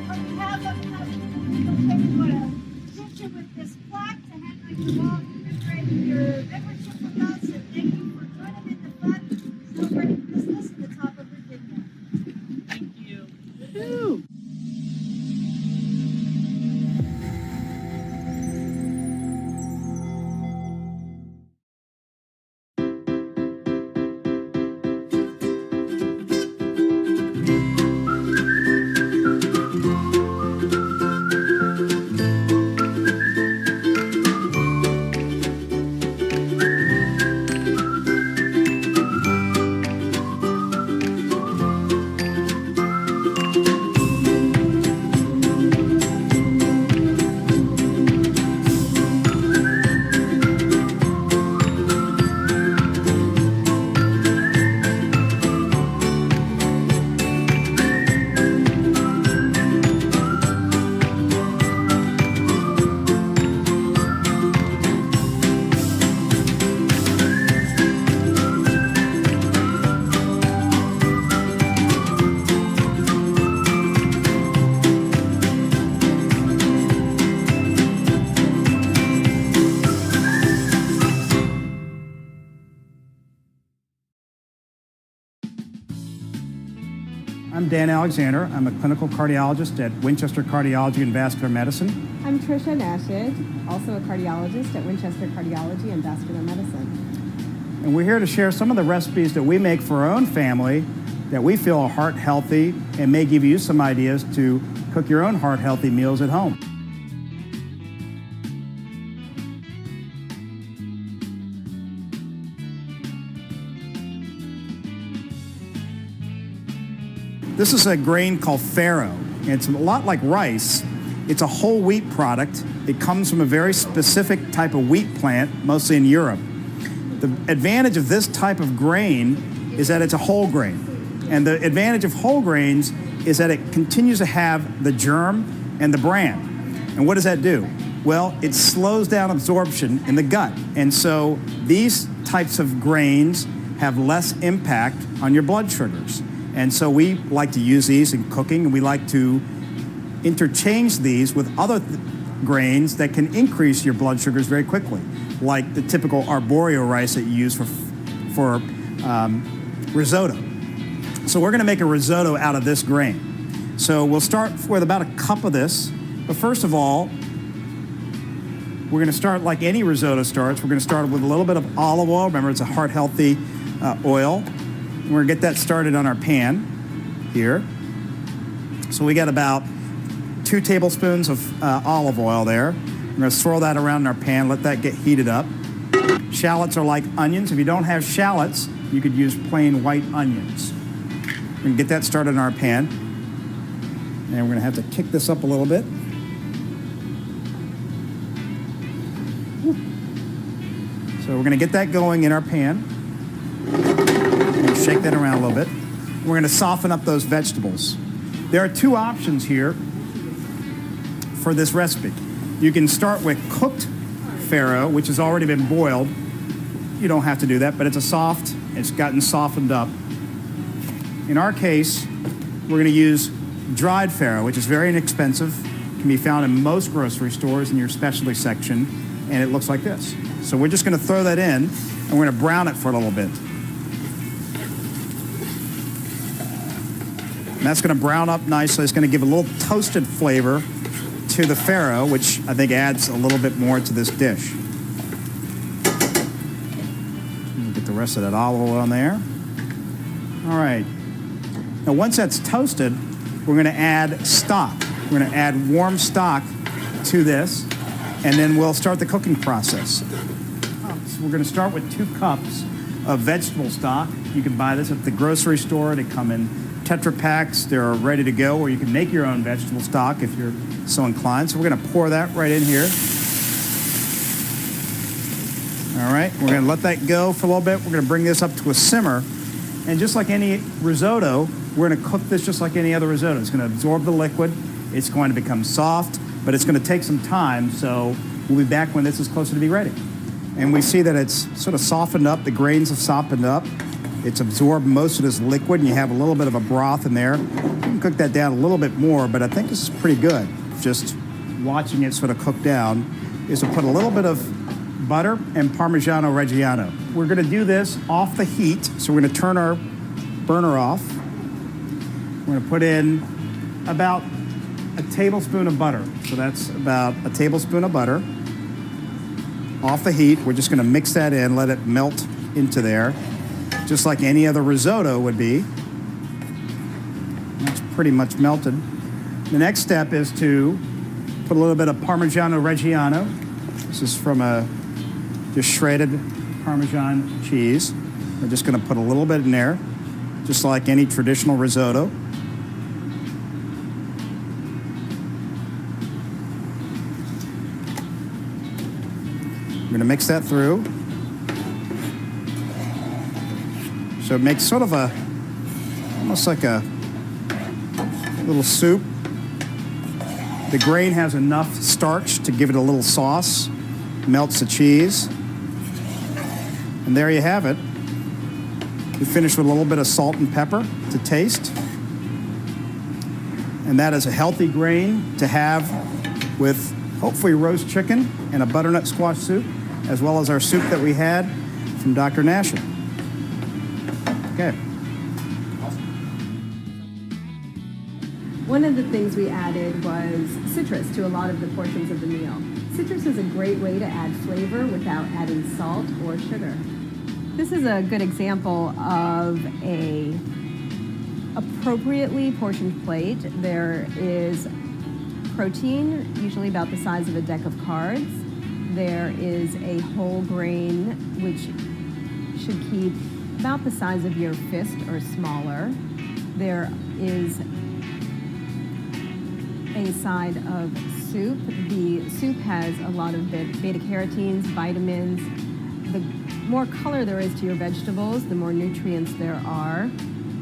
On behalf of the Regional Chamber, we want to hit you with this plaque to hand out your wall, commemorating your membership with us, and thank you for joining in the fun, celebrating business in the top of Virginia. Thank you. Woo. I'm Dan Alexander. I'm a clinical cardiologist at Winchester Cardiology and Vascular Medicine. I'm Tricia Nashid, also a cardiologist at Winchester Cardiology and Vascular Medicine. And we're here to share some of the recipes that we make for our own family that we feel are heart healthy and may give you some ideas to cook your own heart healthy meals at home. This is a grain called farro. It's a lot like rice. It's a whole wheat product. It comes from a very specific type of wheat plant, mostly in Europe. The advantage of this type of grain is that it's a whole grain. And the advantage of whole grains is that it continues to have the germ and the bran. And what does that do? Well, it slows down absorption in the gut. And so these types of grains have less impact on your blood sugars. And so we like to use these in cooking, and we like to interchange these with other grains that can increase your blood sugars very quickly, like the typical arborio rice that you use for risotto. So we're going to make a risotto out of this grain. So we'll start with about a cup of this. But first of all, we're going to start like any risotto starts. We're going to start with a little bit of olive oil. Remember, it's a heart-healthy oil. We're going to get that started on our pan here. So we got about 2 tablespoons of olive oil there. We're going to swirl that around in our pan, let that get heated up. Shallots are like onions. If you don't have shallots, you could use plain white onions. We're going to get that started in our pan. And we're going to have to kick this up a little bit. So we're going to get that going in our pan. Shake that around a little bit. We're going to soften up those vegetables. There are 2 options here for this recipe. You can start with cooked farro, which has already been boiled. You don't have to do that, but it's gotten softened up. In our case, we're going to use dried farro, which is very inexpensive, can be found in most grocery stores in your specialty section, and it looks like this. So we're just going to throw that in, and we're going to brown it for a little bit. And that's going to brown up nicely. It's going to give a little toasted flavor to the farro, which I think adds a little bit more to this dish. Get the rest of that olive oil on there. All right. Now, once that's toasted, we're going to add stock. We're going to add warm stock to this, and then we'll start the cooking process. So we're going to start with 2 cups of vegetable stock. You can buy this at the grocery store. They come in Tetra Packs. They're ready to go, or you can make your own vegetable stock if you're so inclined. So we're going to pour that right in here. All right, we're going to let that go for a little bit. We're going to bring this up to a simmer. And just like any risotto, we're going to cook this just like any other risotto. It's going to absorb the liquid. It's going to become soft, but it's going to take some time. So we'll be back when this is closer to be ready. And we see that it's sort of softened up. The grains have softened up. It's absorbed most of this liquid, and you have a little bit of a broth in there. You can cook that down a little bit more, but I think this is pretty good. Just watching it sort of cook down is to put a little bit of butter and Parmigiano Reggiano. We're going to do this off the heat, so we're going to turn our burner off. We're going to put in about a tablespoon of butter. So that's about a tablespoon of butter. Off the heat, we're just going to mix that in, let it melt into there, just like any other risotto would be. That's pretty much melted. The next step is to put a little bit of Parmigiano Reggiano. This is from just shredded Parmesan cheese. We're just going to put a little bit in there, just like any traditional risotto. We're going to mix that through. So it makes sort of almost like a little soup. The grain has enough starch to give it a little sauce. Melts the cheese. And there you have it. We finish with a little bit of salt and pepper to taste. And that is a healthy grain to have with hopefully roast chicken and a butternut squash soup, as well as our soup that we had from Dr. Nashon. Okay. One of the things we added was citrus to a lot of the portions of the meal. Citrus is a great way to add flavor without adding salt or sugar. This is a good example of a appropriately portioned plate. There is protein, usually about the size of a deck of cards. There is a whole grain, which should keep about the size of your fist or smaller. There is a side of soup. The soup has a lot of beta-carotenes, vitamins. The more color there is to your vegetables, the more nutrients there are.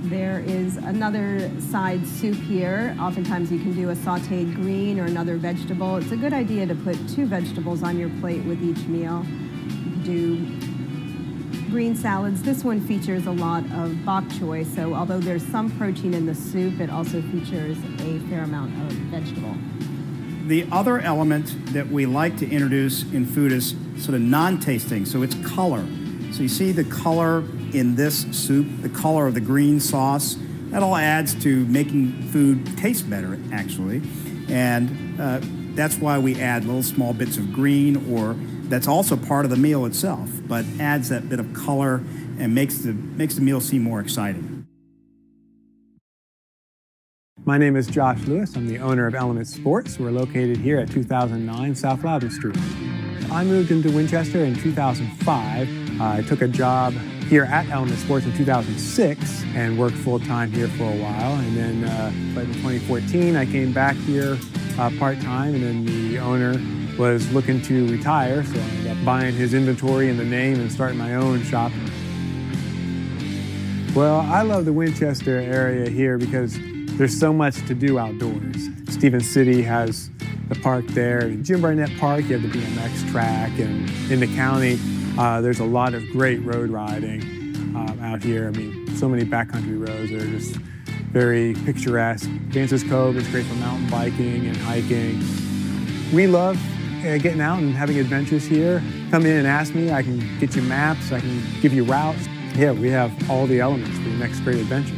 There is another side soup here. Oftentimes you can do a sauteed green or another vegetable. It's a good idea to put 2 vegetables on your plate with each meal. You can do green salads. This one features a lot of bok choy, so although there's some protein in the soup, it also features a fair amount of vegetable. The other element that we like to introduce in food is sort of non-tasting, so it's color. So you see the color in this soup, the color of the green sauce. That all adds to making food taste better, actually. And that's why we add little small bits of green, or that's also part of the meal itself, but adds that bit of color and makes the meal seem more exciting. My name is Josh Lewis. I'm the owner of Element Sports. We're located here at 2009 South Loudon Street. I moved into Winchester in 2005. I took a job here at Element Sports in 2006 and worked full-time here for a while. And then but in 2014, I came back here part-time, and then the owner was looking to retire, so I ended up buying his inventory and the name and starting my own shop. Well, I love the Winchester area here because there's so much to do outdoors. Stevens City has the park there. In Jim Barnett Park, you have the BMX track, and in the county, there's a lot of great road riding out here. I mean, so many backcountry roads that are just very picturesque. Dancer's Cove is great for mountain biking and hiking. We love getting out and having adventures here. Come in and ask me. I can get you maps. I can give you routes. Yeah, we have all the elements for your next great adventure.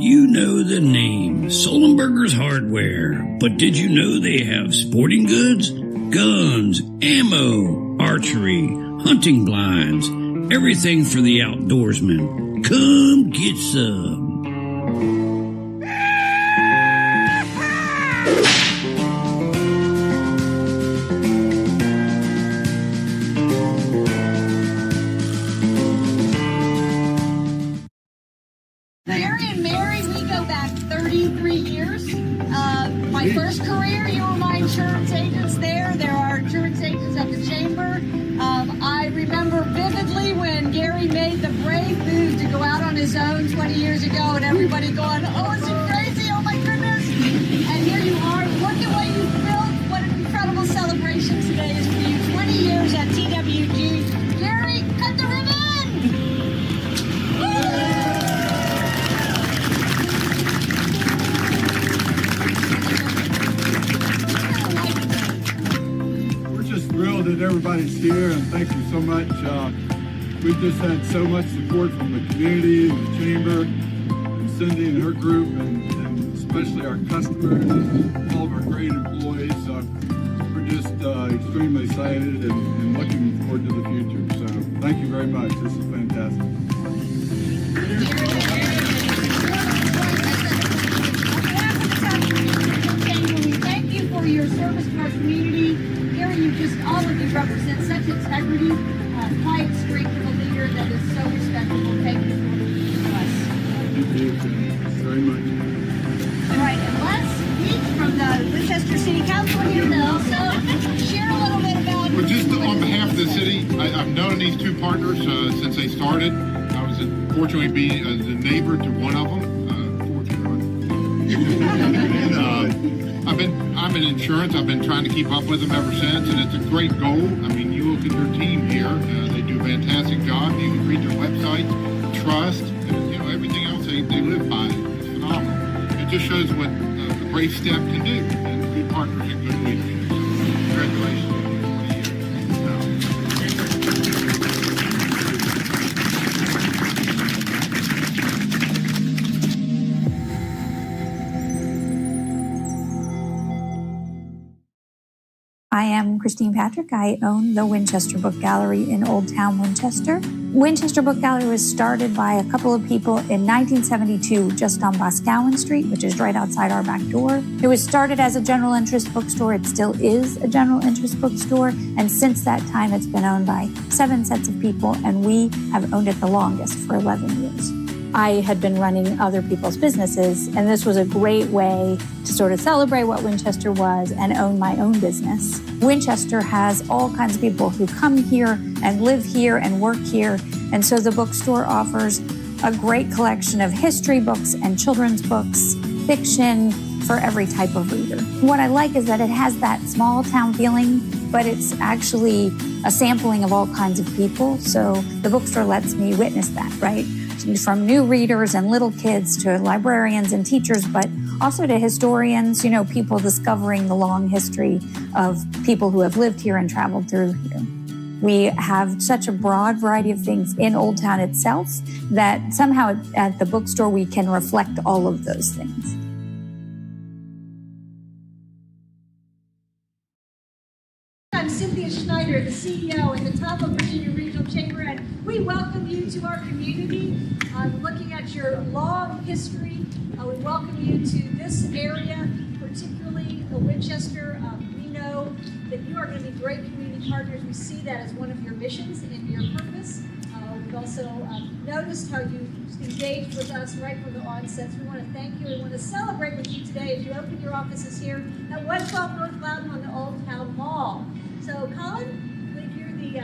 You know the name, Sullenberger's Hardware, but did you know they have sporting goods, guns, ammo, archery, hunting blinds, everything for the outdoorsman? Come get some. brave move to go out on his own 20 years ago and everybody going, oh, is he crazy? Oh my goodness. And here you are. Look at what you've built. What an incredible celebration today is for you. 20 years at TWG. Gary, cut the ribbon. Thrilled that everybody's here, and thank you so much. We've just had so much support from the community, the chamber, and Cindy and her group, and especially our customers and all of our great employees. We're just extremely excited and looking forward to the future. So thank you very much. This is fantastic. Thank you for your service to our community. You just, all of you represent such integrity, quiet strength of a leader that is so respectable. Thank you for us. Thank you very much. All right, and Les Beach from the Winchester City Council here to also share a little bit about... Well, just on behalf of the city, I've known these two partners since they started. I was fortunately being the neighbor to one of them. I'm in insurance. I've been trying to keep up with them ever since, and it's a great goal. I mean, you look at their team here; they do a fantastic job. You can read their website, trust, and everything else they live by. It's phenomenal. It just shows what a brave step can do, and good partners and good leadership. So, congratulations. I am Christine Patrick. I own the Winchester Book Gallery in Old Town Winchester. Winchester Book Gallery was started by a couple of people in 1972 just on Boscawen Street, which is right outside our back door. It was started as a general interest bookstore. It still is a general interest bookstore. And since that time, it's been owned by 7 sets of people, and we have owned it the longest for 11 years. I had been running other people's businesses, and this was a great way to sort of celebrate what Winchester was and own my own business. Winchester has all kinds of people who come here and live here and work here, and so the bookstore offers a great collection of history books and children's books, fiction for every type of reader. What I like is that it has that small town feeling, but it's actually a sampling of all kinds of people, so the bookstore lets me witness that, right? From new readers and little kids to librarians and teachers, but also to historians, people discovering the long history of people who have lived here and traveled through here. We have such a broad variety of things in Old Town itself that somehow at the bookstore we can reflect all of those things. I'm Cynthia Schneider, the CEO and the top of Virginia Regional Chamber, and we welcome you to our community. Looking at your long history, we welcome you to this area, particularly the Winchester. We know that you are going to be great community partners. We see that as one of your missions and your purpose. We've also noticed how you engaged with us right from the onset. So we want to thank you. We want to celebrate with you today as you open your offices here at 112 North Loudon on the Old Town Mall. So, Colin, I think you're the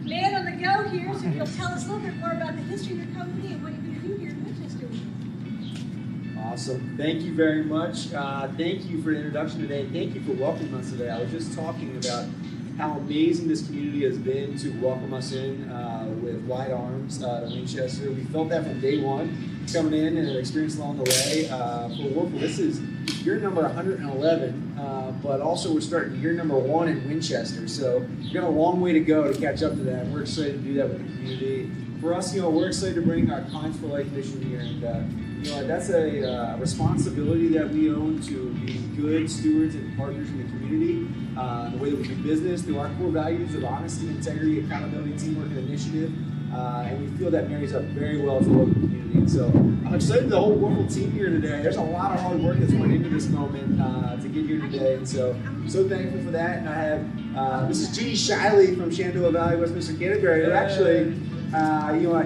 man on the go here, so you'll tell us a little bit more about the history of your company and what you're going to do here in Winchester. Awesome. Thank you very much. Thank you for the introduction today, and thank you for welcoming us today. I was just talking about how amazing this community has been to welcome us in with wide arms to Winchester. We felt that from day one, coming in and an experience along the way. For Warfel, this is year number 111, but also we're starting year number 1 in Winchester. So we've got a long way to go to catch up to that. We're excited to do that with the community. For us, we're excited to bring our Clients for Life mission here, and that's a responsibility that we own to be good stewards and partners in the community. The way that we do business through our core values of honesty, integrity, accountability, teamwork, and initiative. And we feel that marries up very well to the local community. And so I'm excited the whole Warfel team here today. There's a lot of hard work that's went into this moment to get here today. And so I'm so thankful for that. And I have Mrs. Jeannie Shiley from Shenandoah Valley, Westminster, Canterbury, who actually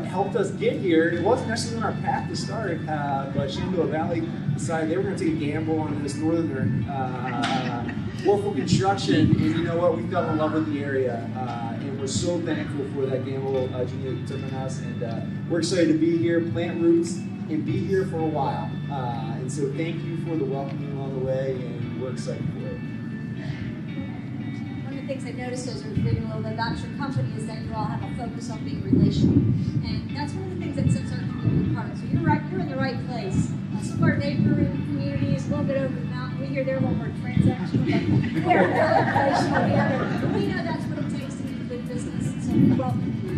helped us get here. It wasn't necessarily on our path to start, but Shenandoah Valley decided they were going to take a gamble on this northern Warfel Construction, and you know what? We fell in love with the area, and we're so thankful for that gamble, Gina, you took on us, and we're excited to be here, plant roots, and be here for a while. And so thank you for the welcoming along the way, and we're excited for it. One of the things I noticed as I was reading a little bit about your company is that you all have a focus on being relational. And that's one of the things that sets our community apart. So you're in the right place. Some of our neighboring communities, a little bit over the mountain, we hear they're a little more transactional, but we're really relational here. We know that's what it takes to do good business, and so we welcome you.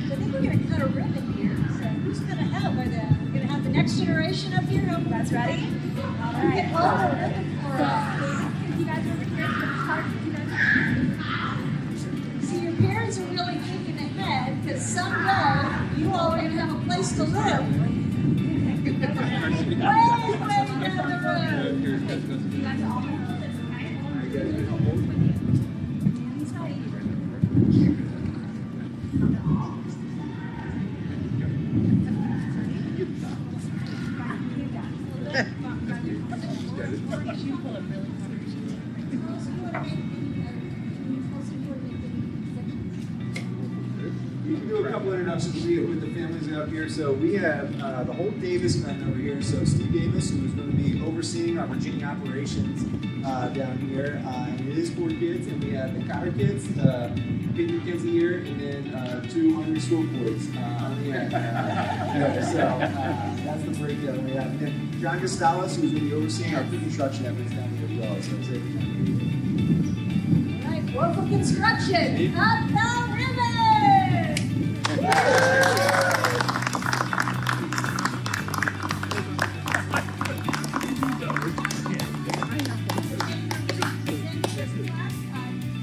So I think we're going to cut a ribbon here. So who's going to help? We're going to have the next generation up here. Hope that's ready. All right. Hold the ribbon for us. You guys over here. See, your parents are really thinking ahead because someday you all are going to have a place to live. Way down the road. You guys all know this, We can do a couple introductions with the families up here. So we have the whole Davis men over here. So Steve Davis, who is going to be overseeing our Virginia operations down here. And it is 4 kids. And we have the Cotter kids, Peter McKenzie here, and then 2 hungry school boys on the end. So that's the breakdown we have. And then John Gustavus, who's going to be overseeing our pre-construction efforts down here as well. So excited to be all right, Warfel Construction, up the ribbon!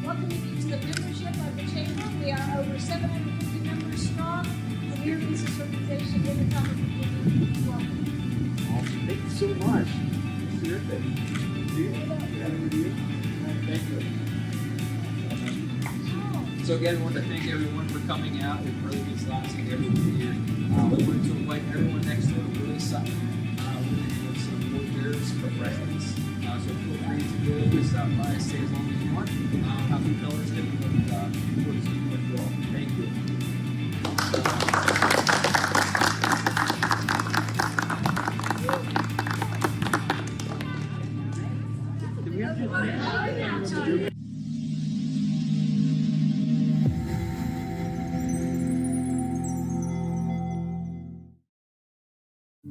Welcoming you to the membership of the Chamber. We are over 750 members strong, and we're a business organization in the top of the community. Welcome. Awesome. Thank you so much. It's terrific. Thank you. So again, I want to thank everyone for coming out. We've heard these last and everyone here. We wanted to invite everyone next door to really stop. We're going to give some more beers for refreshments. So feel free to go stop by, stay as long as you want. Have the colors that we look forward to speaking with you all. Thank you.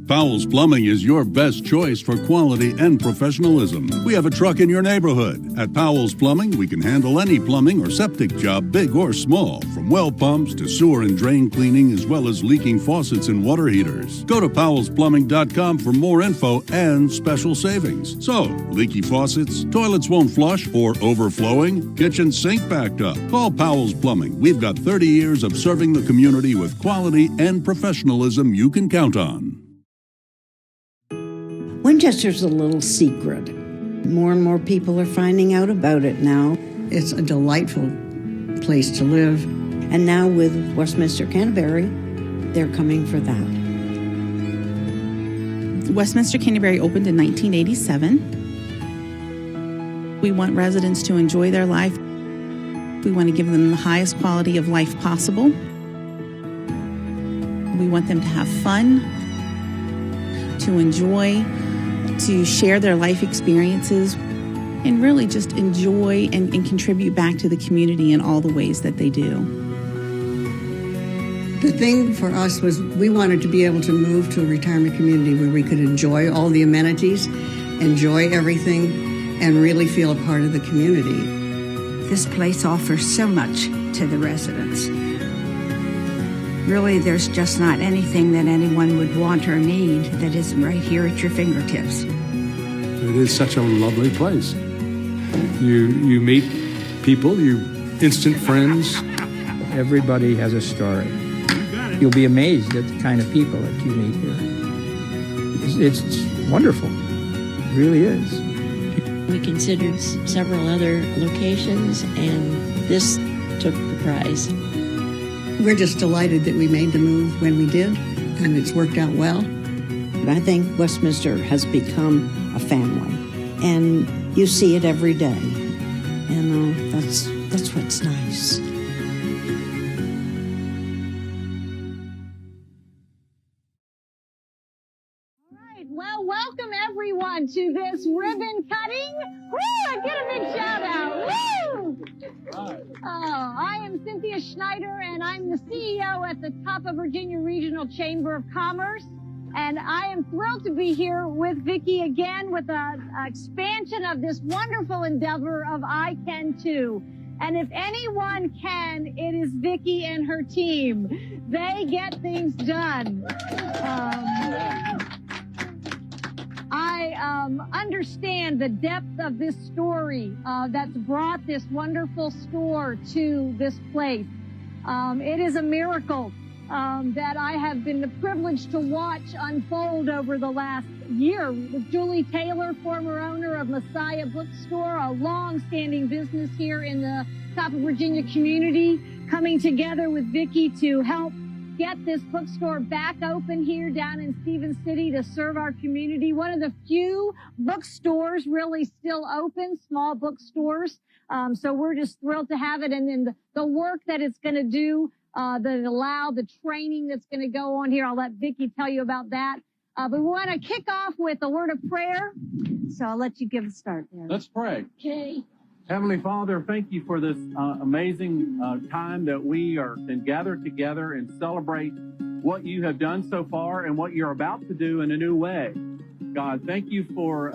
Powell's Plumbing is your best choice for quality and professionalism. We have a truck in your neighborhood. At Powell's Plumbing, we can handle any plumbing or septic job, big or small, from well pumps to sewer and drain cleaning, as well as leaking faucets and water heaters. Go to powellsplumbing.com for more info and special savings. So, leaky faucets, toilets won't flush, or overflowing, kitchen sink backed up. Call Powell's Plumbing. We've got 30 years of serving the community with quality and professionalism you can count on. Winchester's a little secret. More and more people are finding out about it now. It's a delightful place to live. And now with Westminster Canterbury, they're coming for that. Westminster Canterbury opened in 1987. We want residents to enjoy their life. We want to give them the highest quality of life possible. We want them to have fun, to enjoy, to share their life experiences, and really just enjoy and contribute back to the community in all the ways that they do. The thing for us was we wanted to be able to move to a retirement community where we could enjoy all the amenities, enjoy everything, and really feel a part of the community. This place offers so much to the residents. Really, there's just not anything that anyone would want or need that isn't right here at your fingertips. It is such a lovely place. You meet people, you instant friends. Everybody has a story. You'll be amazed at the kind of people that you meet here. It's wonderful. It really is. We considered several other locations, and this took the prize. We're just delighted that we made the move when we did, and it's worked out well. I think Westminster has become a family, and you see it every day. And that's what's nice. Well, welcome everyone to this ribbon cutting. Woo! Get a big shout out. Woo! Oh, I am Cynthia Schneider, and I'm the CEO at the Top of Virginia Regional Chamber of Commerce. And I am thrilled to be here with Vicki again with an expansion of this wonderful endeavor of I Can Too. And if anyone can, it is Vicki and her team. They get things done. I understand the depth of this story that's brought this wonderful store to this place. It is a miracle that I have been privileged to watch unfold over the last year. With Julie Taylor, former owner of Messiah Bookstore, a long-standing business here in the Top of Virginia community, coming together with Vicki to help get this bookstore back open here down in Stevens City to serve our community. One of the few bookstores really still open, small bookstores. So we're just thrilled to have it. And then the work that it's going to do, the training that's going to go on here. I'll let Vicki tell you about that. But we want to kick off with a word of prayer. So I'll let you give a start there. Let's pray. Okay. Heavenly Father, thank you for this amazing time that we can gather together and celebrate what you have done so far and what you're about to do in a new way. God, thank you for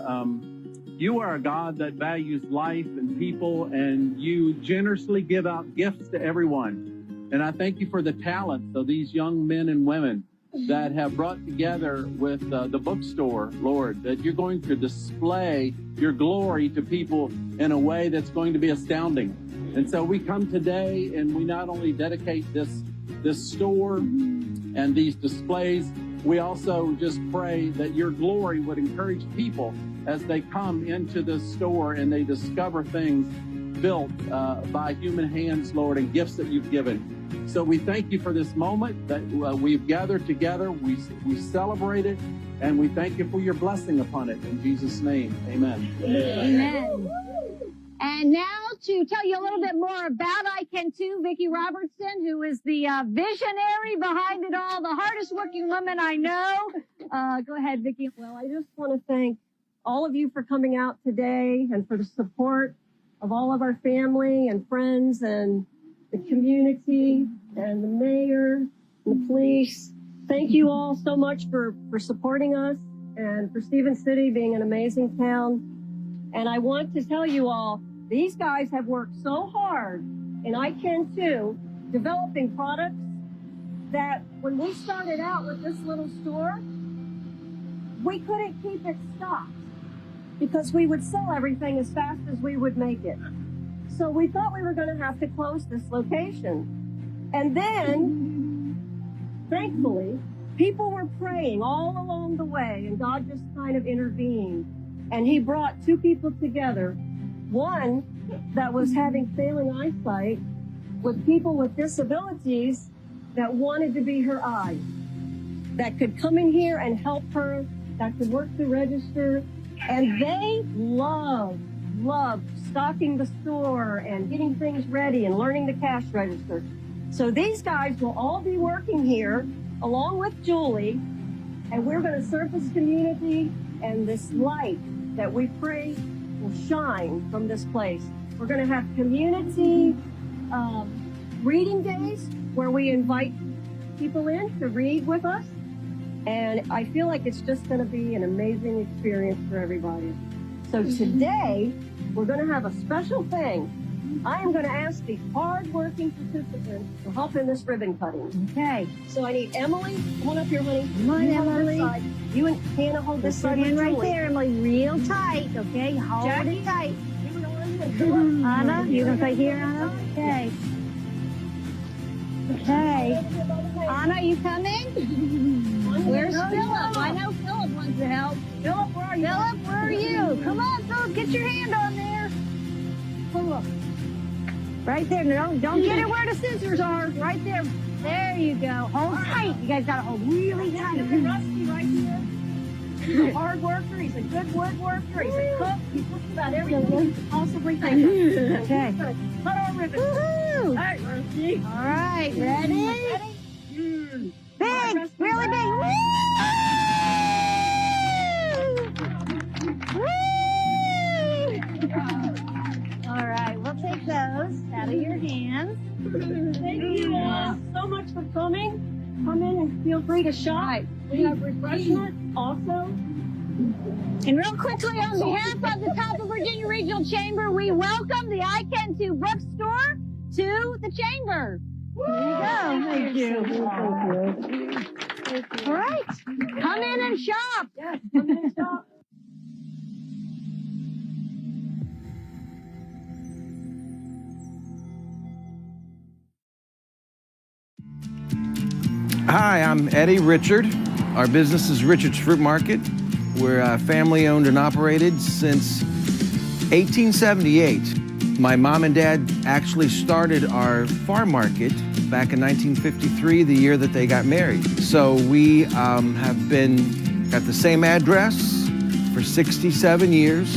you are a God that values life and people, and you generously give out gifts to everyone. And I thank you for the talents of these young men and women that have brought together with the bookstore, Lord, that you're going to display your glory to people in a way that's going to be astounding. And so we come today and we not only dedicate this store and these displays, we also just pray that your glory would encourage people as they come into this store and they discover things built by human hands, Lord, and gifts that you've given. So we thank you for this moment that we've gathered together. We celebrate it, and we thank you for your blessing upon it. In Jesus' name, amen. Amen. And now to tell you a little bit more about I Can Too, Vicki Robertson, who is the visionary behind it all, the hardest working woman I know. Go ahead, Vicki. Well, I just want to thank all of you for coming out today and for the support of all of our family and friends and the community and the mayor and the police. Thank you all so much for supporting us and for Stevens City being an amazing town. And I want to tell you all, these guys have worked so hard, and I Can Too, developing products that when we started out with this little store, we couldn't keep it stocked because we would sell everything as fast as we would make it. So we thought we were going to have to close this location. And then, thankfully, people were praying all along the way, and God just kind of intervened. And he brought two people together, one that was having failing eyesight with people with disabilities that wanted to be her eyes, that could come in here and help her, that could work the register. And they loved stocking the store and getting things ready and learning the cash register. So these guys will all be working here along with Julie, and we're going to serve this community, and this light that we pray will shine from this place. We're going to have community reading days where we invite people in to read with us. And I feel like it's just going to be an amazing experience for everybody. So today, we're going to have a special thing. I am going to ask the hard-working participants to help in this ribbon cutting. Okay. So I need Emily. Come on up here, honey. Come on, Emily. You and Hannah hold this side. Stand right there, Emily. Real tight, okay? Hold Jackie, it tight. Anna, you going to stay here, Anna? Okay. Okay. Anna, you coming? Where's Philip? I know Philip wants to help. Philip, where are you? Philip, where are you? Come on, Philip, get your hand on there. Pull up. Right there. Don't get it where the scissors are. Right there. There you go. Hold tight. You guys got to hold really tight. Rusty right here. He's a hard worker. He's a good woodworker. He's a cook. He's just about everything you could possibly think of. Okay. Cut our ribbons. All right, Rusty. All right, ready? Big, really big. Woo! All right, we'll take those out of your hands. Thank you all so much for coming. Come in and feel free to shop. We have refreshments also. And real quickly, on behalf of the Top of Virginia Regional Chamber, we welcome the I Can Too Bookstore to the Chamber. There you go. Thank you. All right. Come in and shop. Yes, come in and shop. Hi, I'm Eddie Richard. Our business is Richard's Fruit Market. We're family owned and operated since 1878. My mom and dad actually started our farm market back in 1953, the year that they got married. So we have been at the same address for 67 years,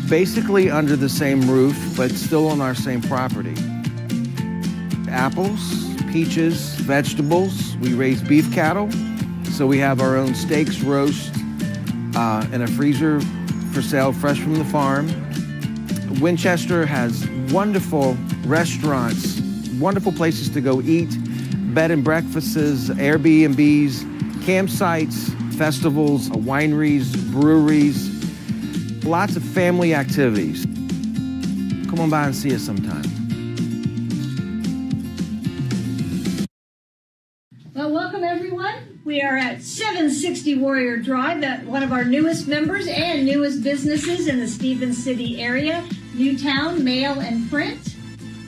basically under the same roof, but still on our same property. Apples, peaches, vegetables. We raise beef cattle, so we have our own steaks, roast, in a freezer for sale, fresh from the farm. Winchester has wonderful restaurants, wonderful places to go eat, bed and breakfasts, Airbnbs, campsites, festivals, wineries, breweries, lots of family activities. Come on by and see us sometime. Well, welcome everyone. We are at 760 Warrior Drive, at one of our newest members and newest businesses in the Stevens City area, Newtown Mail and Print.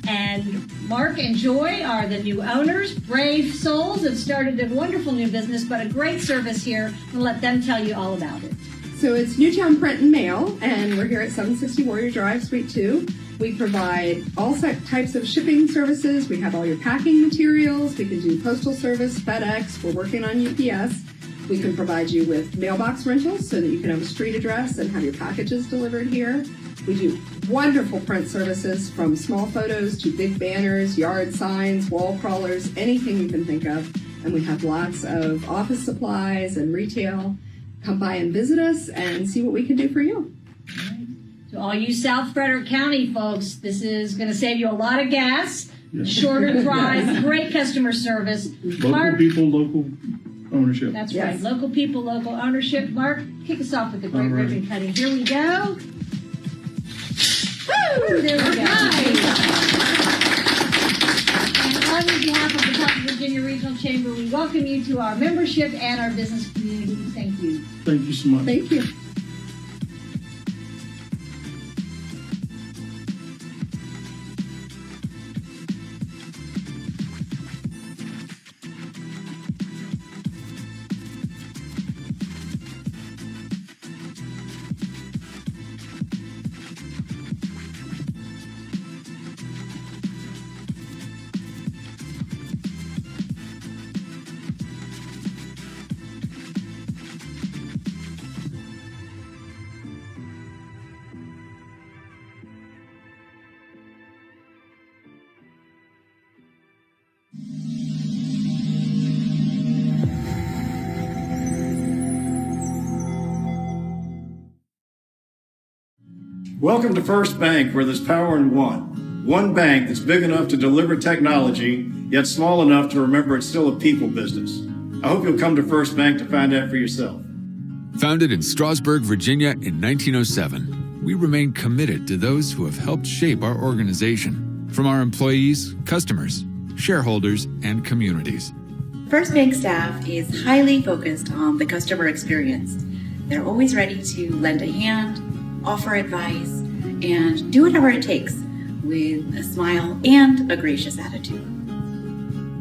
And Mark and Joy are the new owners, brave souls that started a wonderful new business, but a great service here. We'll let them tell you all about it. So it's Newtown Print and Mail, and we're here at 760 Warrior Drive, Suite 2. We provide all types of shipping services. We have all your packing materials. We can do postal service, FedEx. We're working on UPS. We can provide you with mailbox rentals so that you can have a street address and have your packages delivered here. We do wonderful print services, from small photos to big banners, yard signs, wall crawlers, anything you can think of. And we have lots of office supplies and retail. Come by and visit us and see what we can do for you. To all you South Frederick County folks, this is going to save you a lot of gas, shorter drive, great customer service. Local people, local ownership. That's right. Local people, local ownership. Mark, kick us off with the great ribbon cutting. Here we go. Woo! There we go. And on behalf of the Top of Virginia Regional Chamber, we welcome you to our membership and our business community. Thank you. Thank you so much. Thank you. Welcome to First Bank, where there's power in one. One bank that's big enough to deliver technology, yet small enough to remember it's still a people business. I hope you'll come to First Bank to find out for yourself. Founded in Strasburg, Virginia in 1907, we remain committed to those who have helped shape our organization, from our employees, customers, shareholders, and communities. First Bank staff is highly focused on the customer experience. They're always ready to lend a hand, offer advice, and do whatever it takes with a smile and a gracious attitude.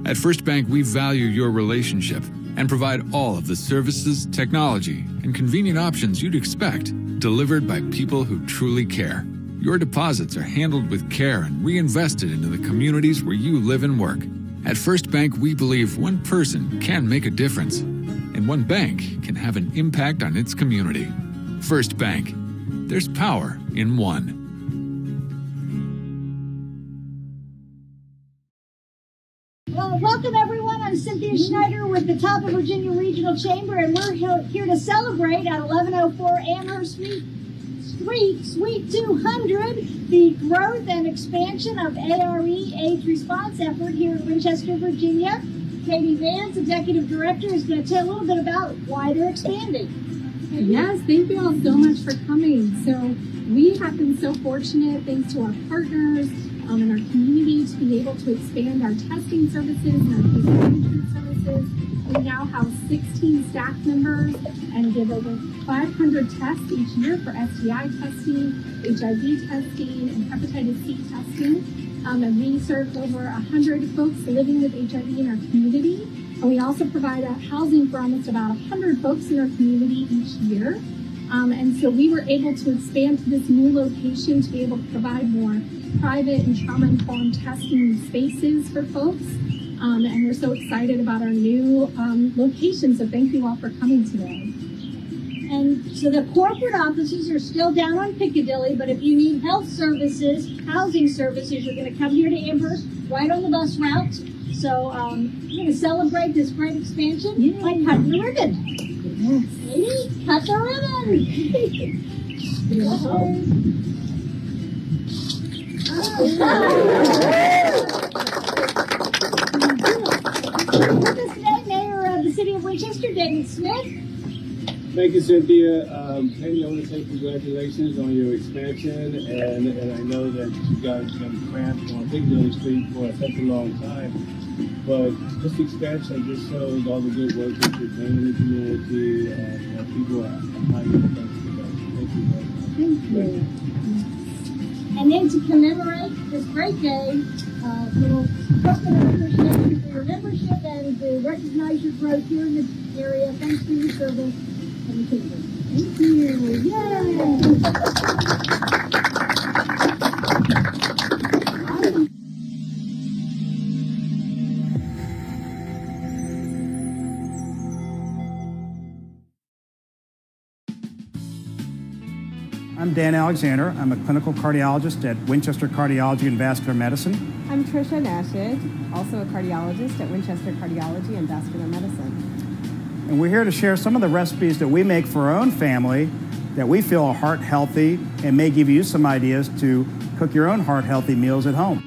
At First Bank, we value your relationship and provide all of the services, technology, and convenient options you'd expect, delivered by people who truly care. Your deposits are handled with care and reinvested into the communities where you live and work. At First Bank, we believe one person can make a difference, and and one bank can have an impact on its community. First Bank. There's power in one. Well, welcome everyone. I'm Cynthia Schneider with the Top of Virginia Regional Chamber, and we're here to celebrate at 1104 Amherst Street, Suite 200, the growth and expansion of ARE AIDS response effort here in Winchester, Virginia. Katie Vance, Executive Director, is going to tell a little bit about why they're expanding. Yes, thank you all so much for coming. So we have been so fortunate, thanks to our partners and our community, to be able to expand our testing services and our case management services. We now have 16 staff members and give over 500 tests each year for STI testing, HIV testing, and hepatitis C testing. And we serve over 100 folks living with HIV in our community. And we also provide housing for almost about 100 folks in our community each year. And so we were able to expand to this new location to be able to provide more private and trauma-informed testing spaces for folks. And we're so excited about our new location. So thank you all for coming today. And so the corporate offices are still down on Piccadilly, but if you need health services, housing services, you're going to come here to Amherst, right on the bus route. So we're going to celebrate this great expansion by cutting the ribbon. Yes. Lady, cut the ribbon. With us today, Mayor of the City of Winchester, David Smith. Thank you, Cynthia. Katie, I want to say congratulations on your expansion, and I know that you guys have been cramped on Piccadilly Street for such a long time, but this expansion just shows all the good work that you're doing in the community, and people are highly thankful for that. Thank you very much. Thank you. And then to commemorate this great day, little token of appreciation for your membership and to recognize your growth here in this area. Thanks for your service. Thank you. Yay! I'm Dan Alexander. I'm a clinical cardiologist at Winchester Cardiology and Vascular Medicine. I'm Tricia Nashid, also a cardiologist at Winchester Cardiology and Vascular Medicine. And we're here to share some of the recipes that we make for our own family that we feel are heart healthy and may give you some ideas to cook your own heart healthy meals at home.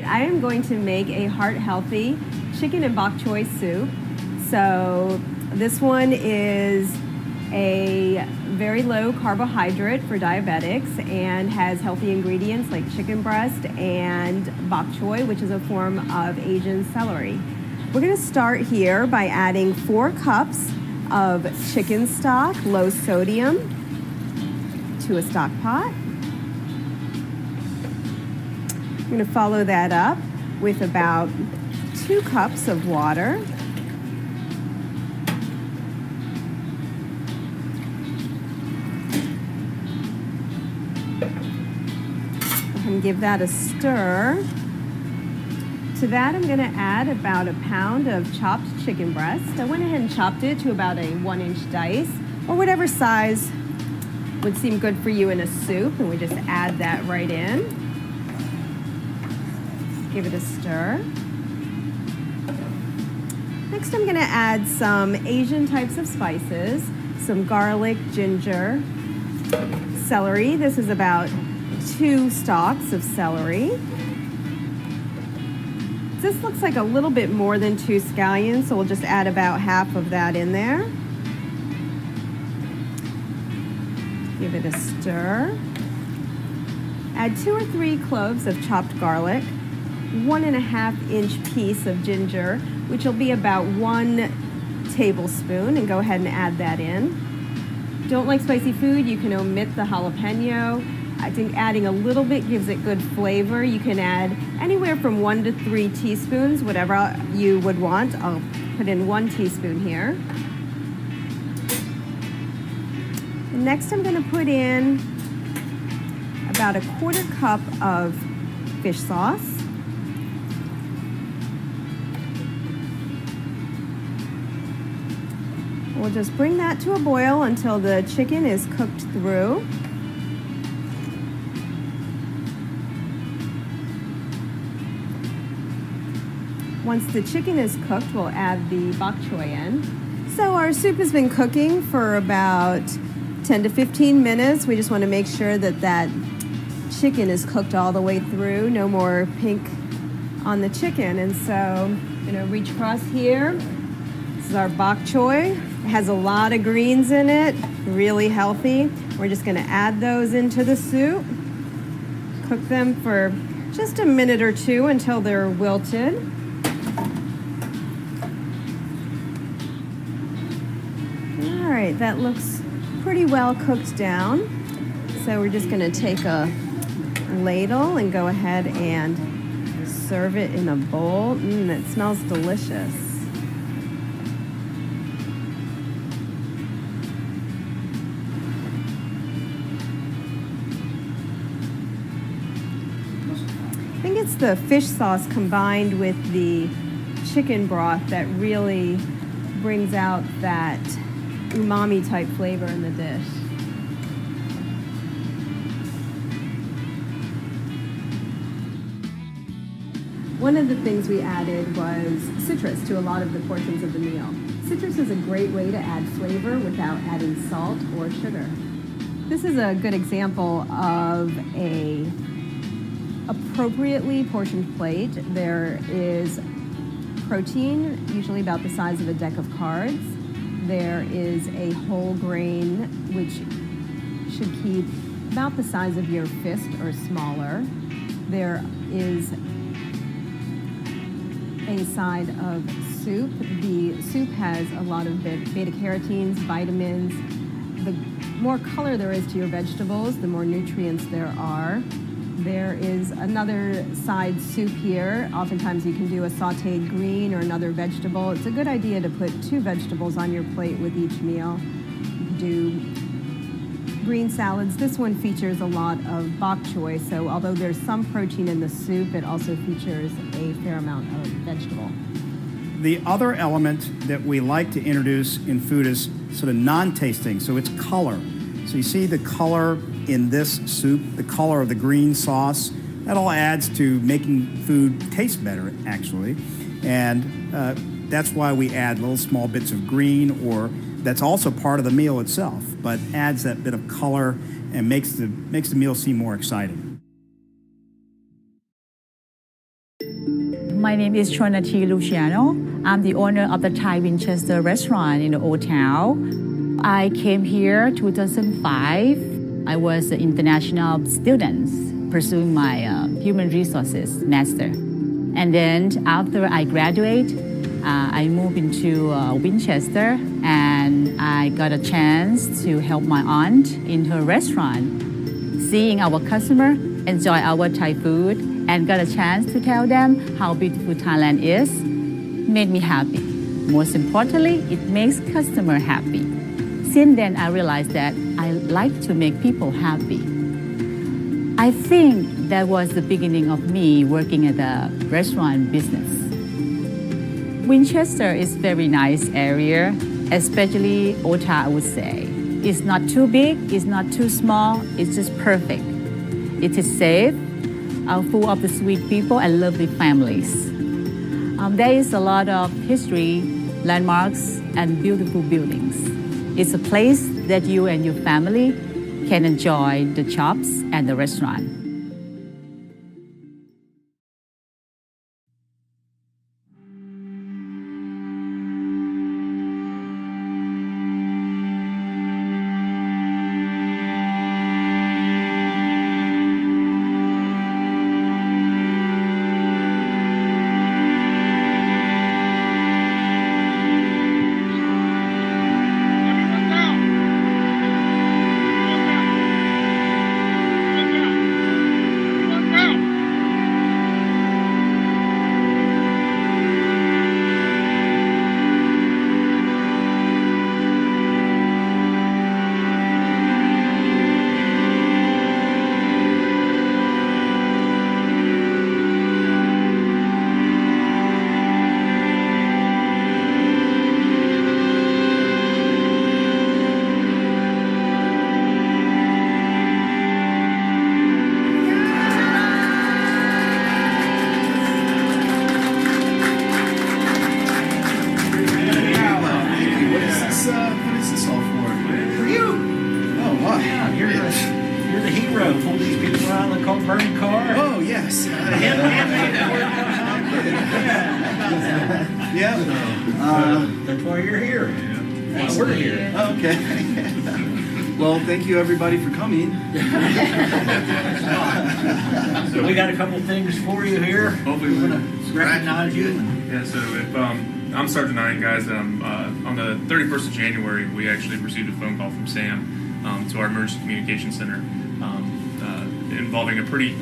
I am going to make a heart-healthy chicken and bok choy soup. So this one is a very low carbohydrate for diabetics and has healthy ingredients like chicken breast and bok choy, which is a form of Asian celery. We're going to start here by adding 4 cups of chicken stock, low sodium, to a stock pot. I'm going to follow that up with about 2 cups of water. And give that a stir. To that, I'm going to add about a pound of chopped chicken breast. I went ahead and chopped it to about a 1-inch dice, or whatever size would seem good for you in a soup, and we just add that right in. Give it a stir. Next, I'm going to add some Asian types of spices, some garlic, ginger, celery. This is about 2 stalks of celery. This looks like a little bit more than 2 scallions, so we'll just add about half of that in there. Give it a stir. Add 2 or 3 cloves of chopped garlic, 1.5-inch piece of ginger, which will be about 1 tablespoon, and go ahead and add that in. Don't like spicy food, you can omit the jalapeno. I think adding a little bit gives it good flavor. You can add anywhere from 1 to 3 teaspoons, whatever you would want. I'll put in 1 teaspoon here. And next I'm going to put in about a 1/4 cup of fish sauce. We'll just bring that to a boil until the chicken is cooked through. Once the chicken is cooked, we'll add the bok choy in. So our soup has been cooking for about 10 to 15 minutes. We just want to make sure that that chicken is cooked all the way through, no more pink on the chicken. And so I'm going to reach across here. This is our bok choy. It has a lot of greens in it, really healthy. We're just going to add those into the soup. Cook them for just a minute or two until they're wilted. All right, that looks pretty well cooked down. So we're just going to take a ladle and go ahead and serve it in a bowl. It smells delicious. I think it's the fish sauce combined with the chicken broth that really brings out that umami type flavor in the dish. One of the things we added was citrus to a lot of the portions of the meal. Citrus is a great way to add flavor without adding salt or sugar. This is a good example of a appropriately portioned plate. There is protein, usually about the size of a deck of cards. There is a whole grain, which should keep about the size of your fist or smaller. There is a side of soup. The soup has a lot of beta-carotenes, vitamins. The more color there is to your vegetables, the more nutrients there are. There is another side soup here. Oftentimes you can do a sauteed green or another vegetable. It's a good idea to put 2 vegetables on your plate with each meal. You can do green salads. This one features a lot of bok choy, so although there's some protein in the soup, it also features a fair amount of vegetable. The other element that we like to introduce in food is sort of non-tasting, so it's color. So you see the color in this soup, the color of the green sauce. That all adds to making food taste better, actually. And that's why we add little small bits of green, or that's also part of the meal itself, but adds that bit of color and makes the meal seem more exciting. My name is Chonati Luciano. I'm the owner of the Thai Winchester restaurant in the Old Town. I came here 2005. I was an international student pursuing my human resources master. And then after I graduate, I moved into Winchester, and I got a chance to help my aunt in her restaurant. Seeing our customer enjoy our Thai food and got a chance to tell them how beautiful Thailand is made me happy. Most importantly, it makes customer happy. Since then, I realized that I like to make people happy. I think that was the beginning of me working at the restaurant business. Winchester is a very nice area, especially Ota, I would say. It's not too big, it's not too small, it's just perfect. It is safe, full of the sweet people and lovely families. There is a lot of history, landmarks, and beautiful buildings. It's a place that you and your family can enjoy the shops and the restaurant. That's why you're here. That's why we're here. Okay. Well, thank you everybody for coming. So we got a couple things for you here. Hopefully we're going to recognize you. Yeah, so if I'm Sergeant 9, guys. On the 31st of January, we actually received a phone call from Sam to our emergency communication center involving a pretty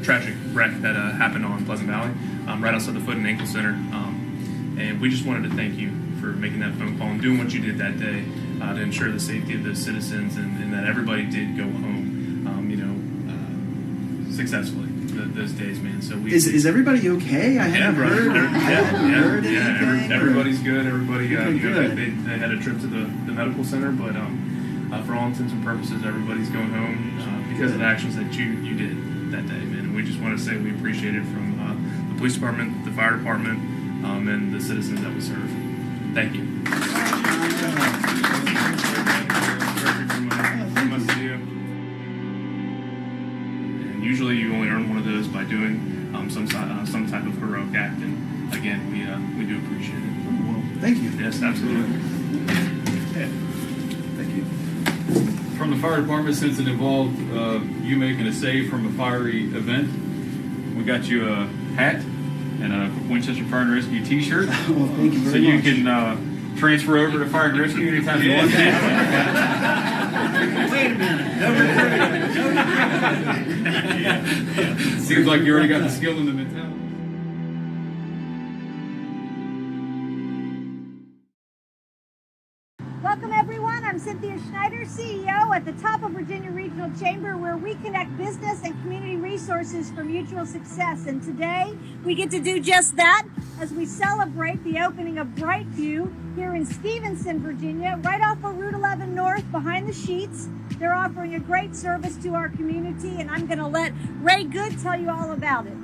tragic wreck that happened on Pleasant Valley, right outside the Foot and Ankle Center. And we just wanted to thank you for making that phone call and doing what you did that day to ensure the safety of those citizens and that everybody did go home, successfully those days, man. So is everybody okay? I haven't heard anything. Everybody's good. Everybody, they had a trip to the medical center, but for all intents and purposes, everybody's going home because of the actions that you did that day, man. And we just want to say we appreciate it from the police department, the fire department, and the citizens that we serve. Thank you. And usually you only earn one of those by doing some type of heroic act, and again, we do appreciate it. Well, thank you. Yes, absolutely. Thank you. From the fire department, since it involved you making a save from a fiery event, we got you a hat and a Winchester Fire and Rescue T-shirt. Well, thank you very much. So you can transfer over to Fire and Rescue anytime you want to. Wait a minute. Seems like you already got the skill and the mentality. Welcome, everyone. I'm Cynthia Schneider, CEO at the top of Virginia Regional Chamber, where we connect business and community resources for mutual success. And today, we get to do just that as we celebrate the opening of Brightview here in Stevenson, Virginia, right off of Route 11 North, behind the sheets. They're offering a great service to our community, and I'm going to let Ray Good tell you all about it.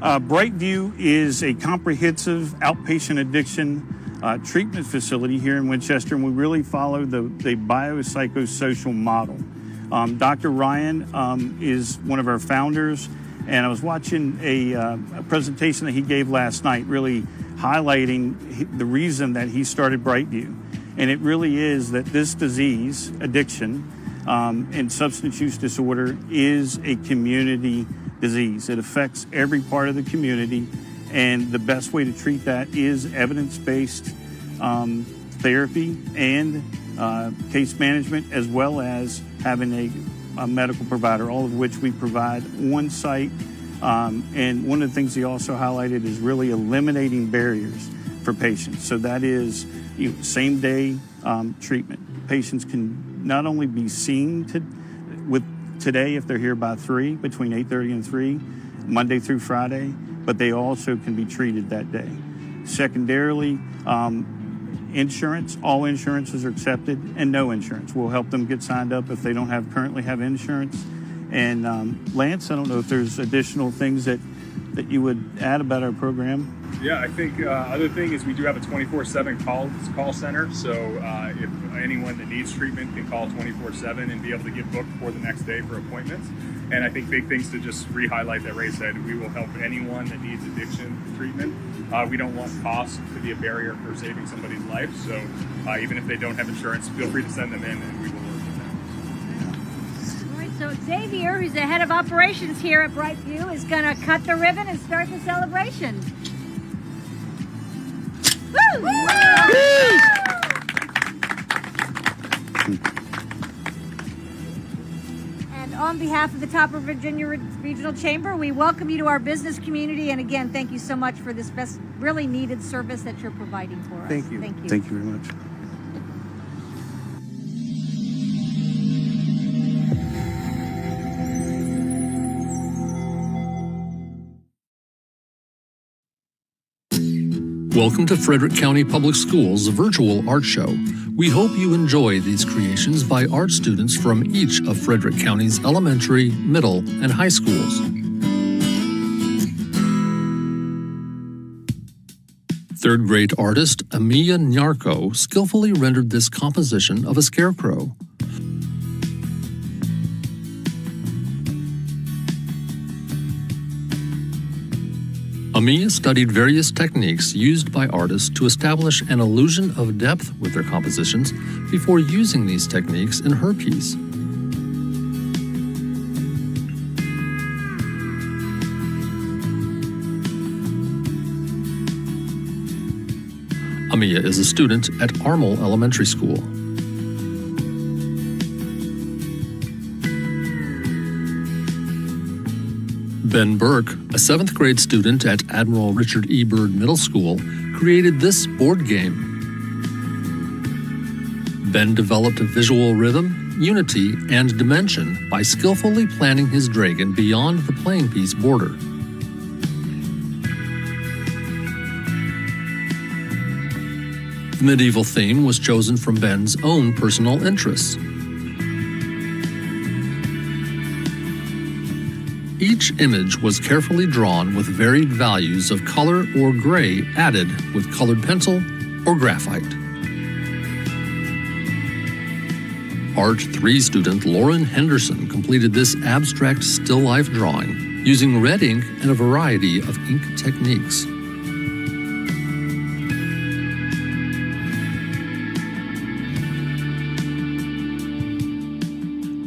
Brightview is a comprehensive outpatient addiction treatment facility here in Winchester, and we really follow the biopsychosocial model. Dr. Ryan is one of our founders, and I was watching a presentation that he gave last night, really highlighting the reason that he started Brightview. And it really is that this disease, addiction, and substance use disorder is a community disease. It affects every part of the community, and the best way to treat that is evidence-based therapy and case management, as well as having a medical provider, all of which we provide on site. And one of the things he also highlighted is really eliminating barriers for patients. So that is same-day treatment. Patients can not only be seen today if they're here by 3, between 8:30 and 3, Monday through Friday, but they also can be treated that day. Secondarily, insurance, all insurances are accepted, and no insurance. We'll help them get signed up if they don't currently have insurance. And Lance, I don't know if there's additional things that you would add about our program. Yeah, I think other thing is we do have a 24/7 call center. So if anyone that needs treatment can call 24/7 and be able to get booked for the next day for appointments. And I think big things to just re-highlight that Ray said, we will help anyone that needs addiction treatment. We don't want cost to be a barrier for saving somebody's life. So even if they don't have insurance, feel free to send them in and we will work with them. All right, so Xavier, who's the head of operations here at Brightview, is going to cut the ribbon and start the celebration. Woo! Woo! On behalf of the top of Virginia Regional Chamber, we welcome you to our business community. And again, thank you so much for this really needed service that you're providing for us. Thank you. Thank you. Thank you very much. Welcome to Frederick County Public Schools' virtual art show. We hope you enjoy these creations by art students from each of Frederick County's elementary, middle, and high schools. Third grade artist Emilia Nyarko skillfully rendered this composition of a scarecrow. Amia studied various techniques used by artists to establish an illusion of depth with their compositions before using these techniques in her piece. Amia is a student at Armel Elementary School. Ben Burke, a 7th grade student at Admiral Richard E. Byrd Middle School, created this board game. Ben developed visual rhythm, unity, and dimension by skillfully planning his dragon beyond the playing piece border. The medieval theme was chosen from Ben's own personal interests. Each image was carefully drawn with varied values of color or gray added with colored pencil or graphite. Art 3 student Lauren Henderson completed this abstract still life drawing using red ink and a variety of ink techniques.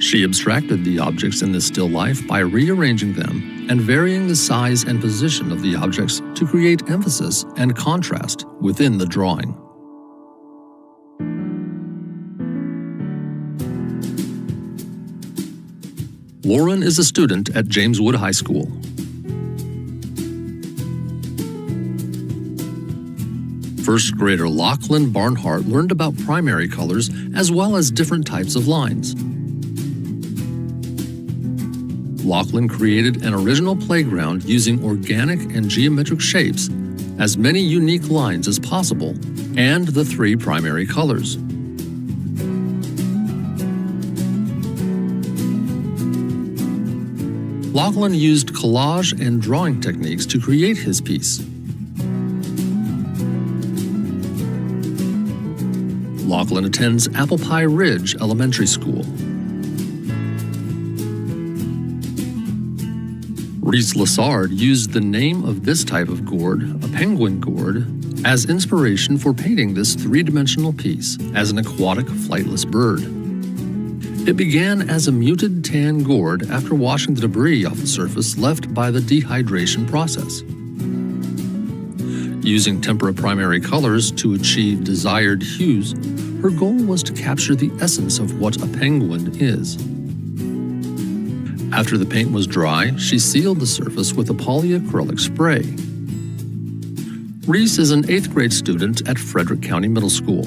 She abstracted the objects in this still life by rearranging them and varying the size and position of the objects to create emphasis and contrast within the drawing. Lauren is a student at James Wood High School. First grader Lachlan Barnhart learned about primary colors as well as different types of lines. Lachlan created an original playground using organic and geometric shapes, as many unique lines as possible, and the 3 primary colors. Lachlan used collage and drawing techniques to create his piece. Lachlan attends Apple Pie Ridge Elementary School. Reese Lassard used the name of this type of gourd, a penguin gourd, as inspiration for painting this 3-dimensional piece as an aquatic flightless bird. It began as a muted tan gourd after washing the debris off the surface left by the dehydration process. Using tempera primary colors to achieve desired hues, her goal was to capture the essence of what a penguin is. After the paint was dry, she sealed the surface with a polyacrylic spray. Reese is an 8th grade student at Frederick County Middle School.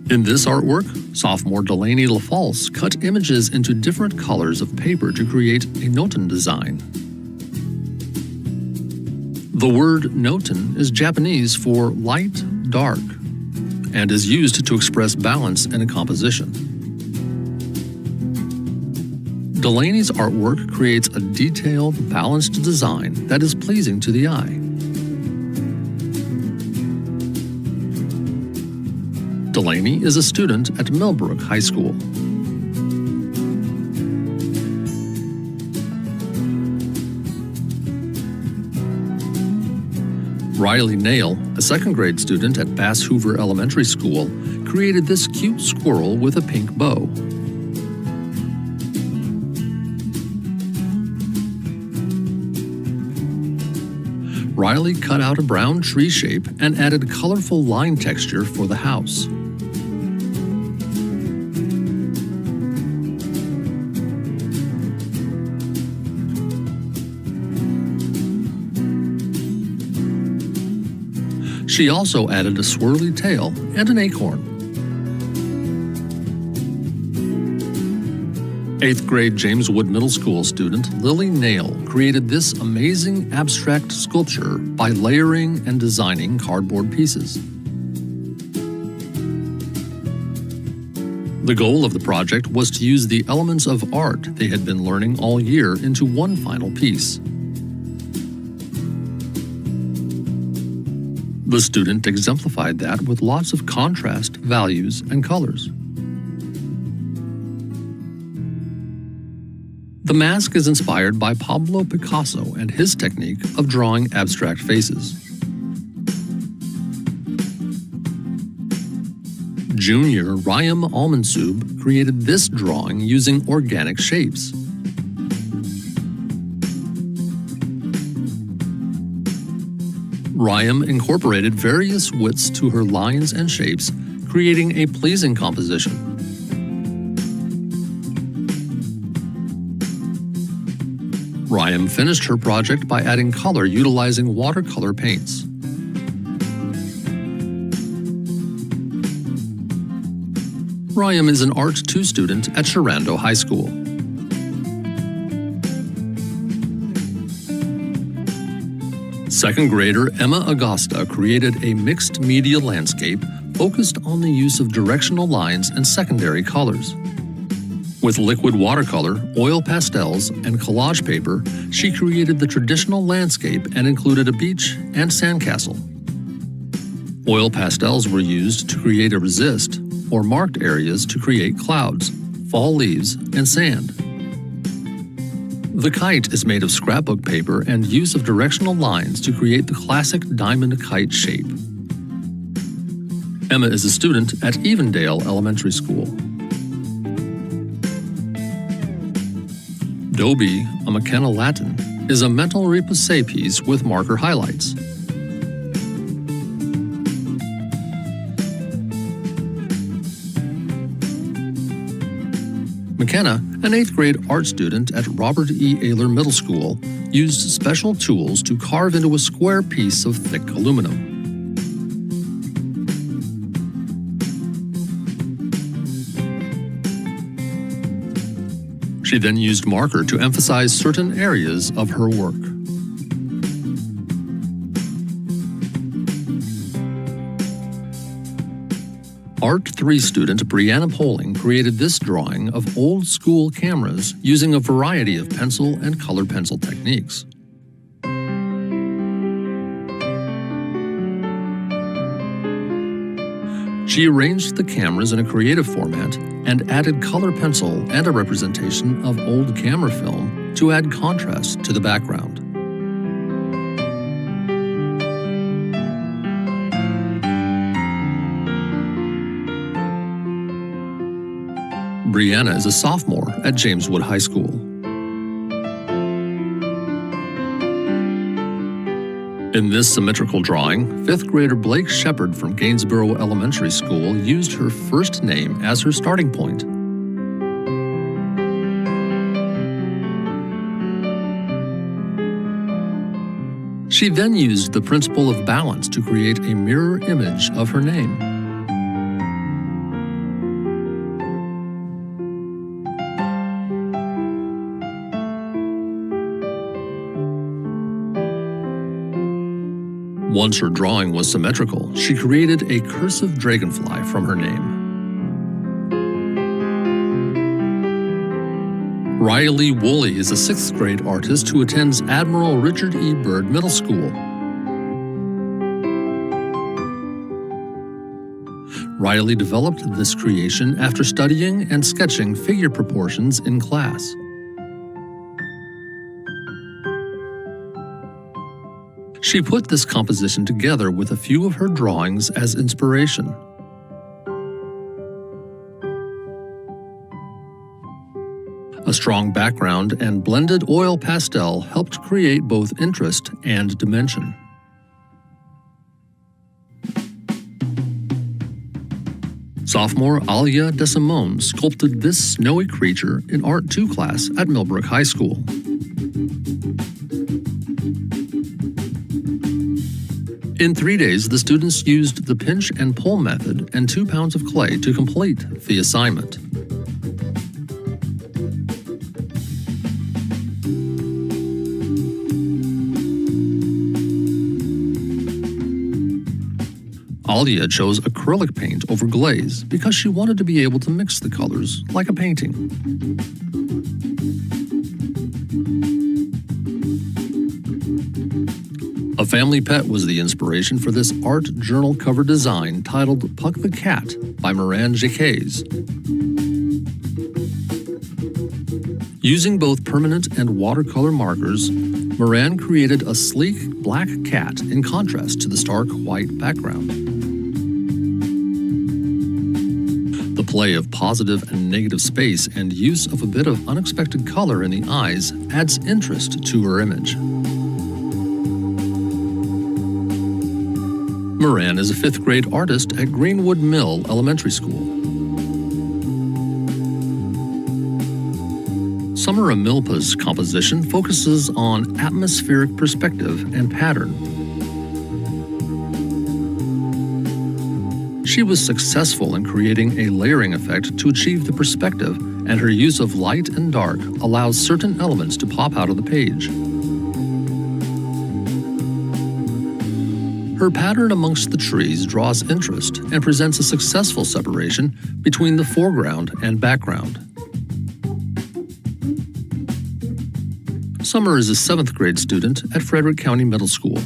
In this artwork, sophomore Delaney LaFalce cut images into different colors of paper to create a noten design. The word noten is Japanese for light, dark, and is used to express balance in a composition. Delaney's artwork creates a detailed, balanced design that is pleasing to the eye. Delaney is a student at Millbrook High School. Riley Nail, a 2nd grade student at Bass Hoover Elementary School, created this cute squirrel with a pink bow. Riley cut out a brown tree shape and added colorful line texture for the house. She also added a swirly tail and an acorn. 8th grade James Wood Middle School student Lily Nail created this amazing abstract sculpture by layering and designing cardboard pieces. The goal of the project was to use the elements of art they had been learning all year into one final piece. The student exemplified that with lots of contrast, values, and colors. The mask is inspired by Pablo Picasso and his technique of drawing abstract faces. Junior Rayam Almansub created this drawing using organic shapes. Rayam incorporated various widths to her lines and shapes, creating a pleasing composition. Rayam finished her project by adding color utilizing watercolor paints. Rayam is an Art 2 student at Sharando High School. Second grader Emma Agosta created a mixed media landscape focused on the use of directional lines and secondary colors. With liquid watercolor, oil pastels, and collage paper, she created the traditional landscape and included a beach and sandcastle. Oil pastels were used to create a resist, or marked areas to create clouds, fall leaves, and sand. The kite is made of scrapbook paper and use of directional lines to create the classic diamond kite shape. Emma is a student at Evendale Elementary School. Dobie, a McKenna Latin, is a mental repoussé piece with marker highlights. McKenna, an 8th grade art student at Robert E. Ayler Middle School, used special tools to carve into a square piece of thick aluminum. She then used marker to emphasize certain areas of her work. Art 3 student Brianna Poling created this drawing of old school cameras using a variety of pencil and colored pencil techniques. She arranged the cameras in a creative format and added color pencil and a representation of old camera film to add contrast to the background. Brianna is a sophomore at Jameswood High School. In this symmetrical drawing, 5th grader Blake Shepard from Gainsborough Elementary School used her first name as her starting point. She then used the principle of balance to create a mirror image of her name. Once her drawing was symmetrical, she created a cursive dragonfly from her name. Riley Woolley is a 6th grade artist who attends Admiral Richard E. Byrd Middle School. Riley developed this creation after studying and sketching figure proportions in class. She put this composition together with a few of her drawings as inspiration. A strong background and blended oil pastel helped create both interest and dimension. Sophomore Alia DeSimone sculpted this snowy creature in Art 2 class at Millbrook High School. In 3 days, the students used the pinch and pull method and 2 pounds of clay to complete the assignment. Alia chose acrylic paint over glaze because she wanted to be able to mix the colors like a painting. A family pet was the inspiration for this art journal cover design titled Puck the Cat by Moran Jacques. Using both permanent and watercolor markers, Moran created a sleek black cat in contrast to the stark white background. The play of positive and negative space and use of a bit of unexpected color in the eyes adds interest to her image. Moran is a 5th grade artist at Greenwood Mill Elementary School. Summer Amilpa's composition focuses on atmospheric perspective and pattern. She was successful in creating a layering effect to achieve the perspective, and her use of light and dark allows certain elements to pop out of the page. Her pattern amongst the trees draws interest and presents a successful separation between the foreground and background. Summer is a 7th grade student at Frederick County Middle School.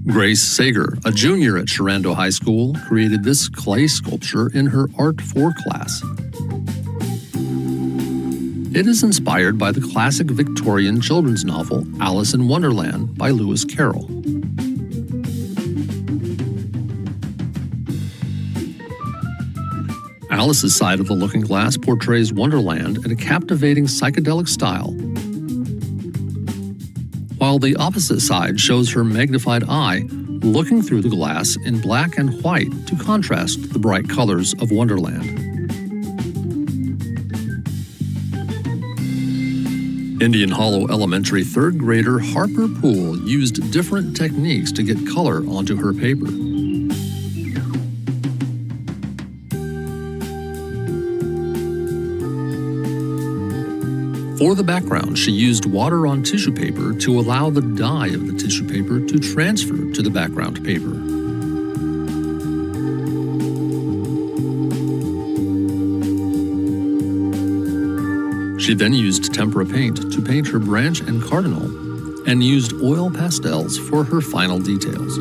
Grace Sager, a junior at Sharando High School, created this clay sculpture in her Art 4 class. It is inspired by the classic Victorian children's novel Alice in Wonderland by Lewis Carroll. Alice's side of the looking glass portrays Wonderland in a captivating psychedelic style, while the opposite side shows her magnified eye looking through the glass in black and white to contrast the bright colors of Wonderland. Indian Hollow Elementary 3rd grader Harper Poole used different techniques to get color onto her paper. For the background, she used water on tissue paper to allow the dye of the tissue paper to transfer to the background paper. She then used tempera paint to paint her branch and cardinal, and used oil pastels for her final details.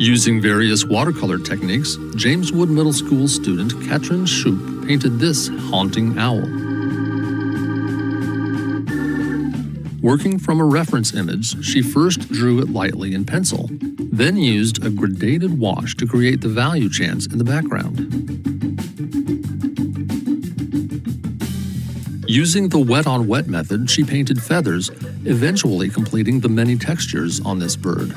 Using various watercolor techniques, James Wood Middle School student Katrin Shoup painted this haunting owl. Working from a reference image, she first drew it lightly in pencil, then used a gradated wash to create the value chants in the background. Using the wet-on-wet method, she painted feathers, eventually completing the many textures on this bird.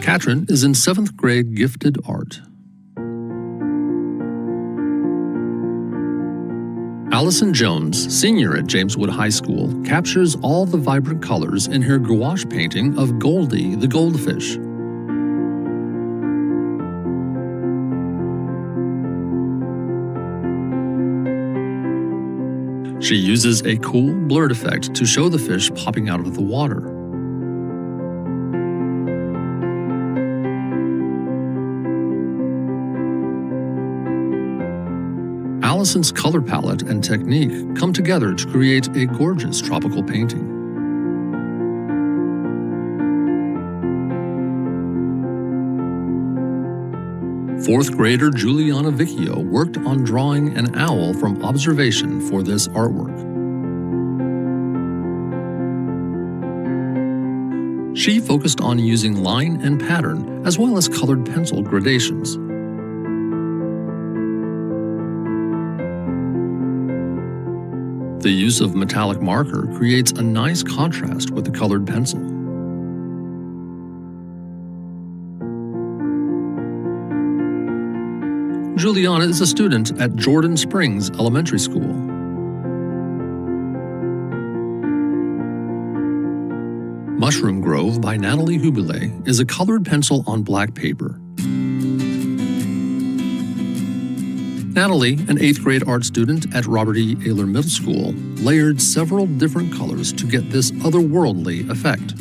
Katrin is in 7th grade gifted art. Allison Jones, senior at James Wood High School, captures all the vibrant colors in her gouache painting of Goldie the goldfish. She uses a cool blurred effect to show the fish popping out of the water. Allison's color palette and technique come together to create a gorgeous tropical painting. Fourth grader Juliana Vicchio worked on drawing an owl from observation for this artwork. She focused on using line and pattern as well as colored pencil gradations. The use of metallic marker creates a nice contrast with the colored pencil. Juliana is a student at Jordan Springs Elementary School. Mushroom Grove by Natalie Hubile is a colored pencil on black paper. Natalie, an 8th grade art student at Robert E. Ayler Middle School, layered several different colors to get this otherworldly effect.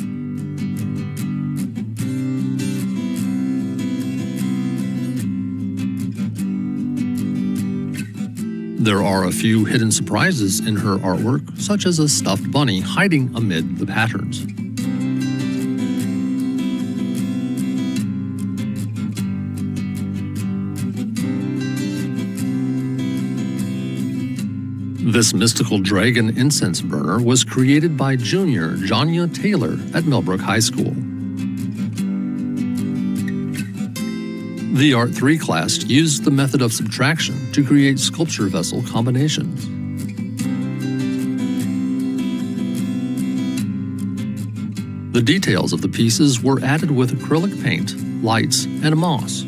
There are a few hidden surprises in her artwork, such as a stuffed bunny hiding amid the patterns. This mystical dragon incense burner was created by junior Janya Taylor at Millbrook High School. The Art 3 class used the method of subtraction to create sculpture vessel combinations. The details of the pieces were added with acrylic paint, lights, and moss.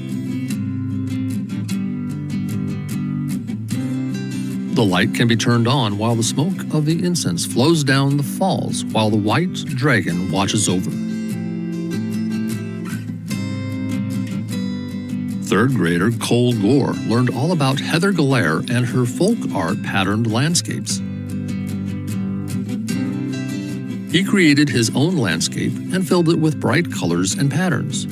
The light can be turned on while the smoke of the incense flows down the falls while the white dragon watches over. Third grader Cole Gore learned all about Heather Galaire and her folk art patterned landscapes. He created his own landscape and filled it with bright colors and patterns.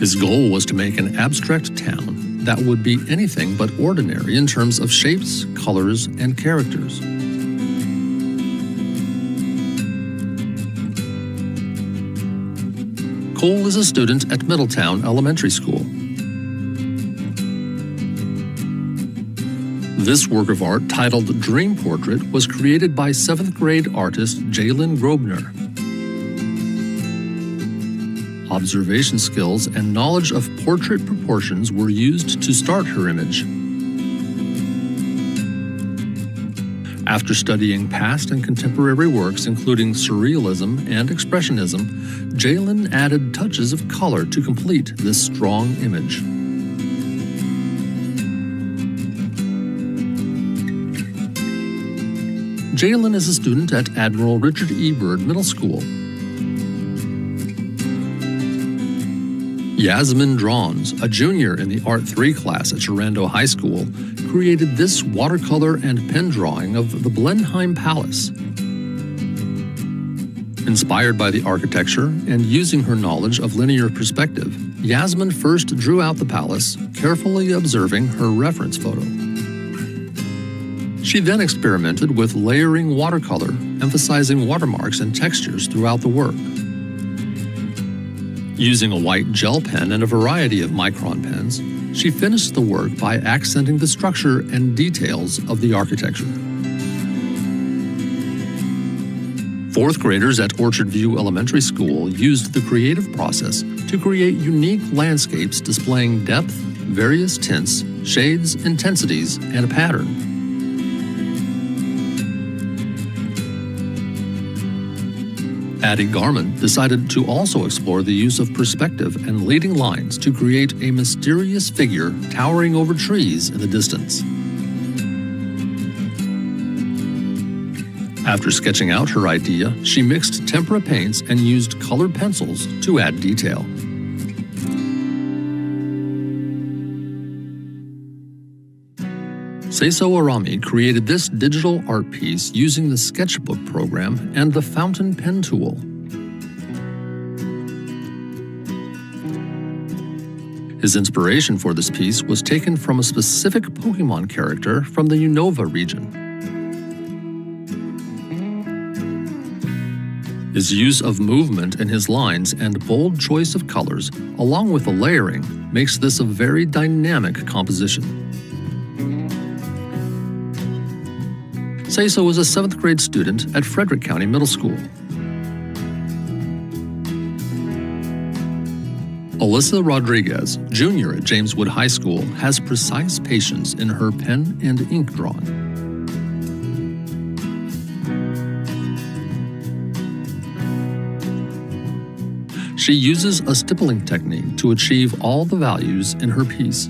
His goal was to make an abstract town that would be anything but ordinary in terms of shapes, colors, and characters. Cole is a student at Middletown Elementary School. This work of art, titled Dream Portrait, was created by 7th grade artist Jalen Grobner. Observation skills and knowledge of portrait proportions were used to start her image. After studying past and contemporary works, including Surrealism and Expressionism, Jalen added touches of color to complete this strong image. Jalen is a student at Admiral Richard E. Byrd Middle School. Yasmin Drons, a junior in the Art 3 class at Sharando High School, created this watercolor and pen drawing of the Blenheim Palace. Inspired by the architecture and using her knowledge of linear perspective, Yasmin first drew out the palace, carefully observing her reference photo. She then experimented with layering watercolor, emphasizing watermarks and textures throughout the work. Using a white gel pen and a variety of micron pens, she finished the work by accenting the structure and details of the architecture. Fourth graders at Orchard View Elementary School used the creative process to create unique landscapes displaying depth, various tints, shades, intensities, and a pattern. Addie Garman decided to also explore the use of perspective and leading lines to create a mysterious figure towering over trees in the distance. After sketching out her idea, she mixed tempera paints and used colored pencils to add detail. Seiso Arami created this digital art piece using the sketchbook program and the fountain pen tool. His inspiration for this piece was taken from a specific Pokemon character from the Unova region. His use of movement in his lines and bold choice of colors, along with the layering, makes this a very dynamic composition. Seiso is a 7th grade student at Frederick County Middle School. Alyssa Rodriguez, junior at Jameswood High School, has precise patience in her pen and ink drawing. She uses a stippling technique to achieve all the values in her piece.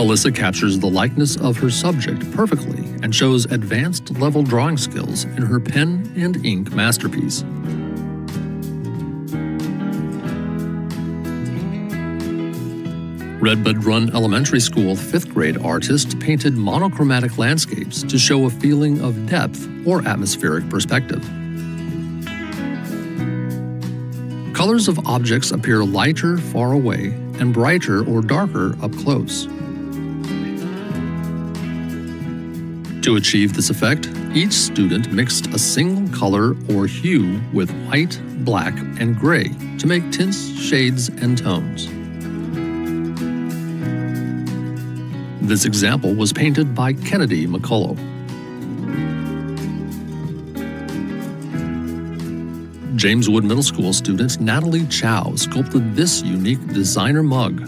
Alyssa captures the likeness of her subject perfectly and shows advanced level drawing skills in her pen and ink masterpiece. Redbud Run Elementary School 5th grade artist painted monochromatic landscapes to show a feeling of depth or atmospheric perspective. Colors of objects appear lighter far away and brighter or darker up close. To achieve this effect, each student mixed a single color or hue with white, black, and gray to make tints, shades, and tones. This example was painted by Kennedy McCullough. Jameswood Middle School student Natalie Chow sculpted this unique designer mug.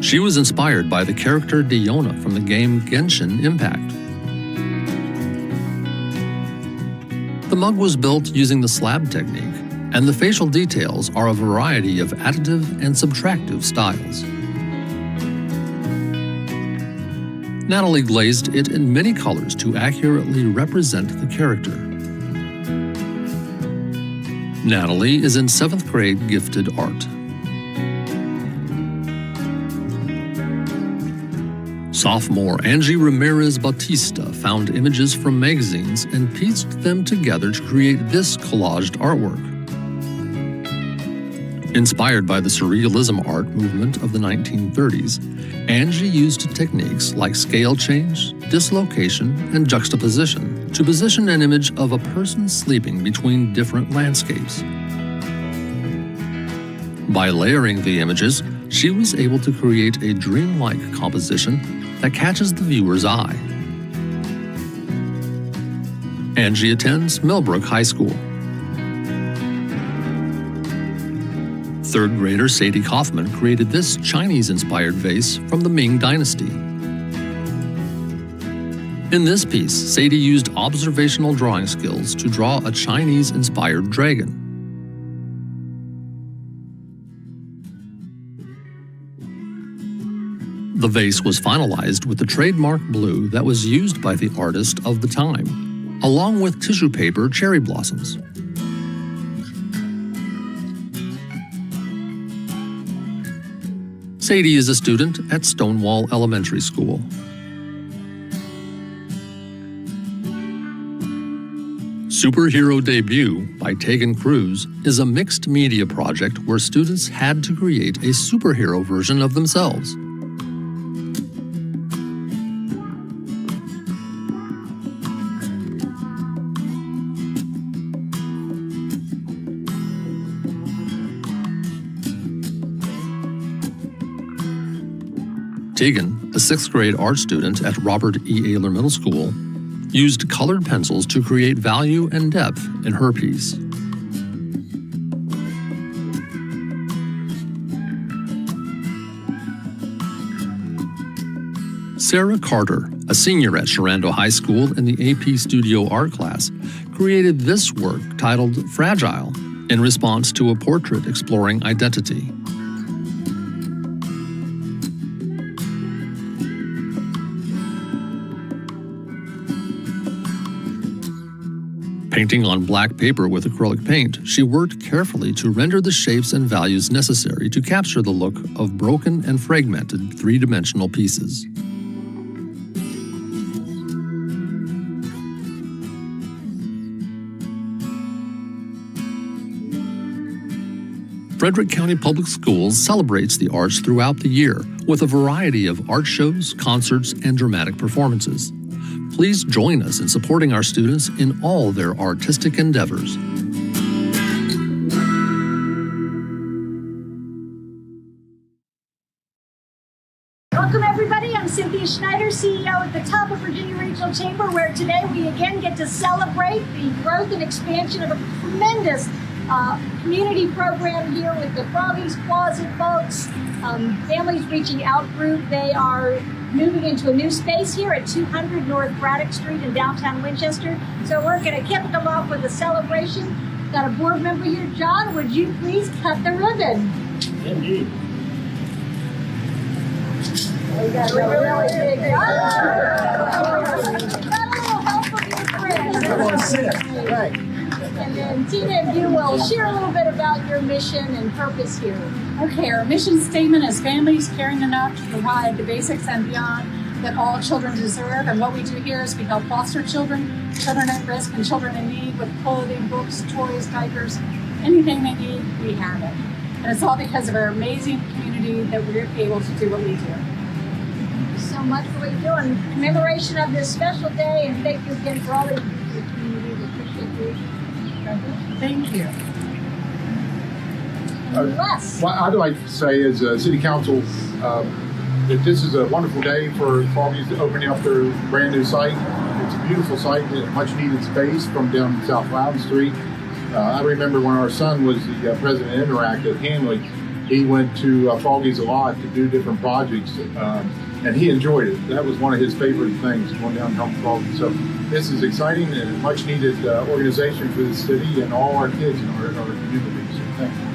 She was inspired by the character Diona from the game Genshin Impact. The mug was built using the slab technique, and the facial details are a variety of additive and subtractive styles. Natalie glazed it in many colors to accurately represent the character. Natalie is in 7th grade gifted art. Sophomore Angie Ramirez Bautista found images from magazines and pieced them together to create this collaged artwork. Inspired by the Surrealism art movement of the 1930s, Angie used techniques like scale change, dislocation, and juxtaposition to position an image of a person sleeping between different landscapes. By layering the images, she was able to create a dreamlike composition that catches the viewer's eye. Angie attends Millbrook High School. 3rd grader Sadie Kaufman created this Chinese-inspired vase from the Ming Dynasty. In this piece, Sadie used observational drawing skills to draw a Chinese-inspired dragon. The vase was finalized with the trademark blue that was used by the artist of the time, along with tissue paper cherry blossoms. Sadie is a student at Stonewall Elementary School. Superhero Debut by Tegan Cruz is a mixed media project where students had to create a superhero version of themselves. Tegan, a 6th grade art student at Robert E. Ayler Middle School, used colored pencils to create value and depth in her piece. Sarah Carter, a senior at Sharando High School in the AP Studio Art class, created this work titled Fragile in response to a portrait exploring identity. Painting on black paper with acrylic paint, she worked carefully to render the shapes and values necessary to capture the look of broken and fragmented three-dimensional pieces. Frederick County Public Schools celebrates the arts throughout the year with a variety of art shows, concerts, and dramatic performances. Please join us in supporting our students in all their artistic endeavors. Welcome everybody, I'm Cynthia Schneider, CEO at the top of Virginia Regional Chamber, where today we again get to celebrate the growth and expansion of a tremendous community program here with the Froggy's Closet folks, Families Reaching Out group. They are moving into a new space here at 200 North Braddock Street in downtown Winchester. So we're going to kick them off with a celebration. Got a board member here. John, would you please cut the ribbon? Indeed. We got a really big got a little help from your friends. Everyone sit. Right. And then Tina, if you will share a little bit about your mission and purpose here. Okay, our mission statement is families caring enough to provide the basics and beyond that all children deserve. And what we do here is we help foster children, children at risk, and children in need with clothing, books, toys, diapers, anything they need, we have it. And it's all because of our amazing community that we're able to do what we do. Thank you so much for what you're doing. In commemoration of this special day, and thank you again for all that you do for the community. We appreciate you. Thank you. Les. What I'd like to say as a city council that this is a wonderful day for Foggy's opening up their brand new site. It's a beautiful site, much needed space from down South Loudon Street. I remember when our son was the president of Interact at Hanley, he went to Foggy's a lot to do different projects, and he enjoyed it. That was one of his favorite things, going down and helping Foggy. So this is exciting and a much needed organization for the city and all our kids in our community. So thank you.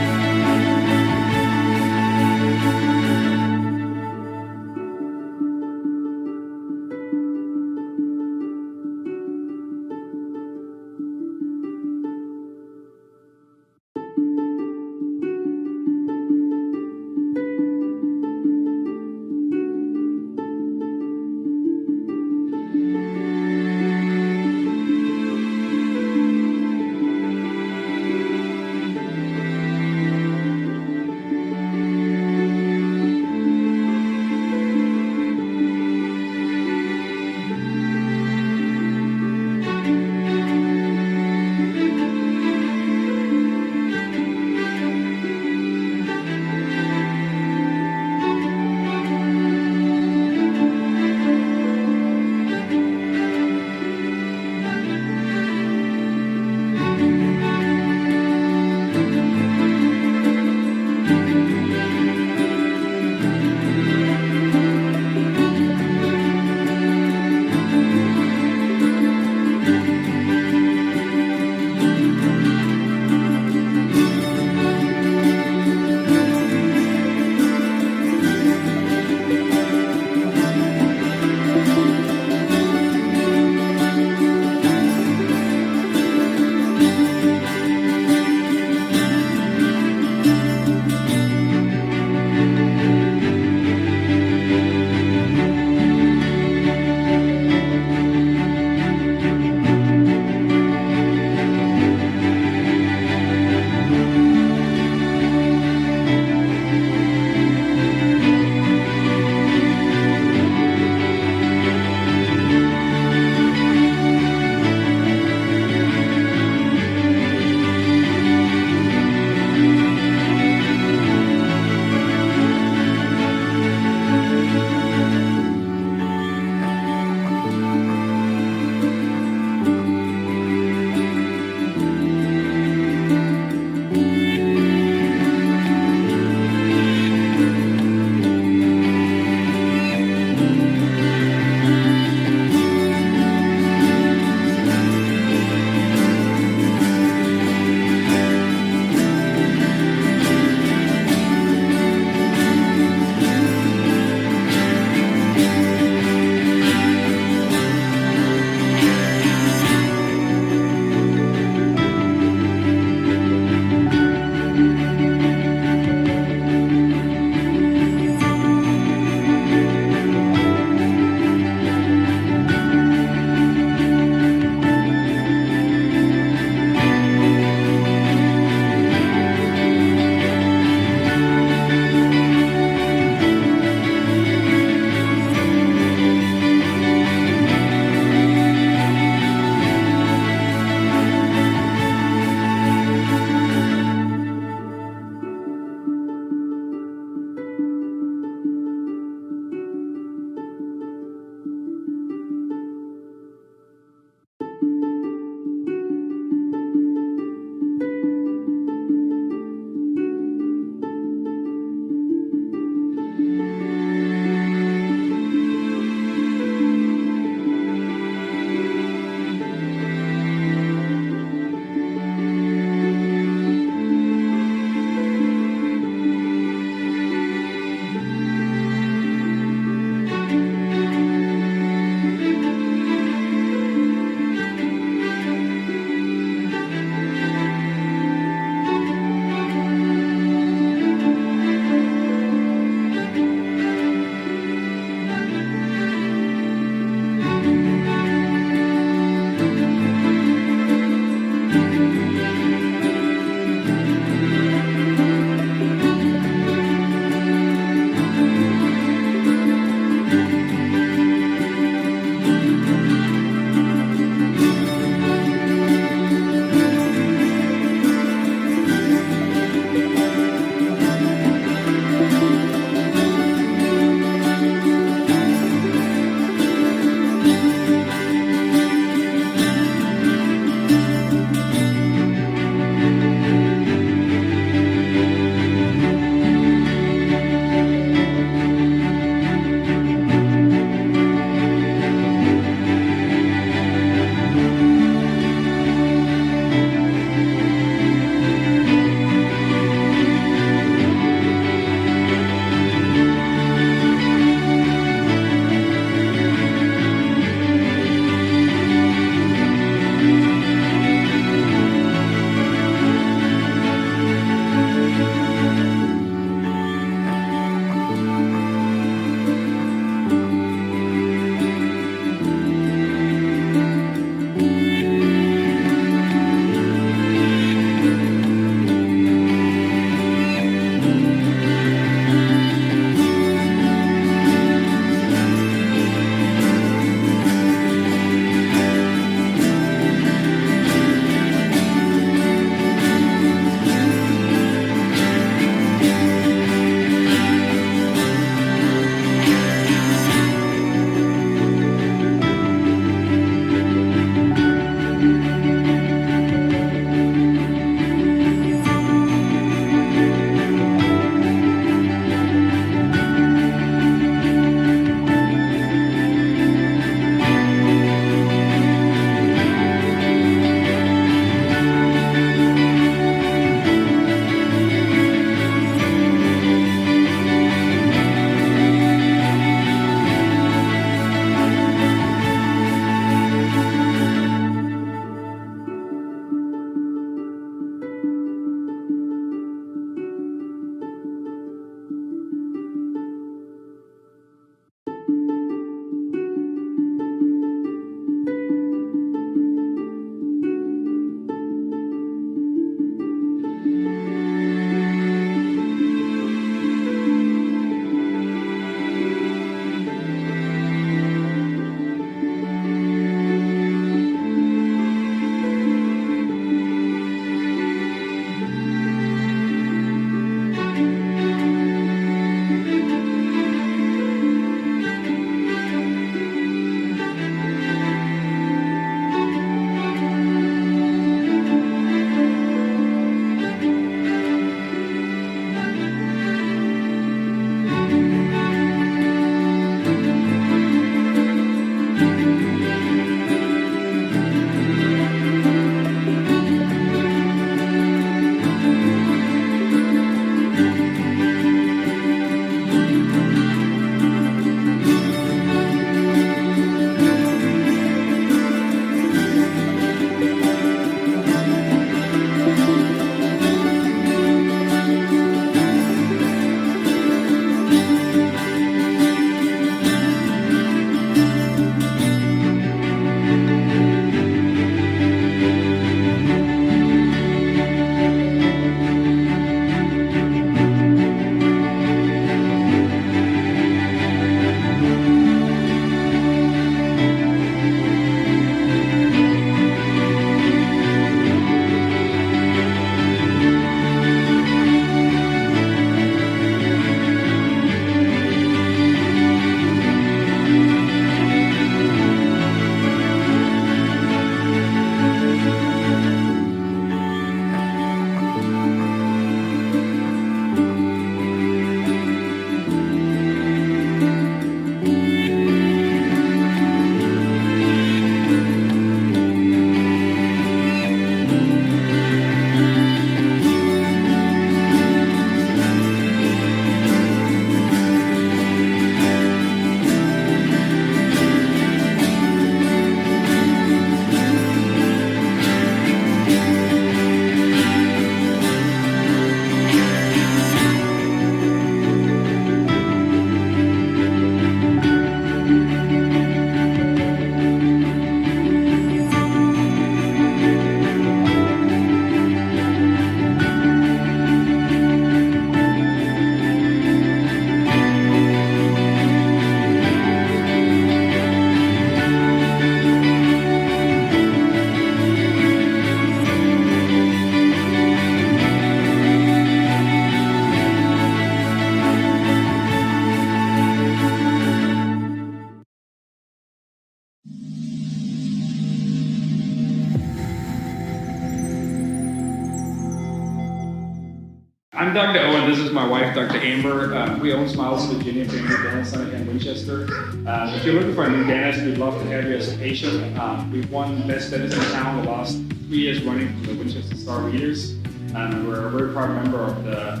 I'm Dr. Owen. This is my wife, Dr. Amber. We own Smiles Virginia Family Dental Center in Winchester. If you're looking for a new dentist, we'd love to have you as a patient. We've won Best Dentist in Town the last 3 years running from the Winchester Star Readers, and we're a very proud member of the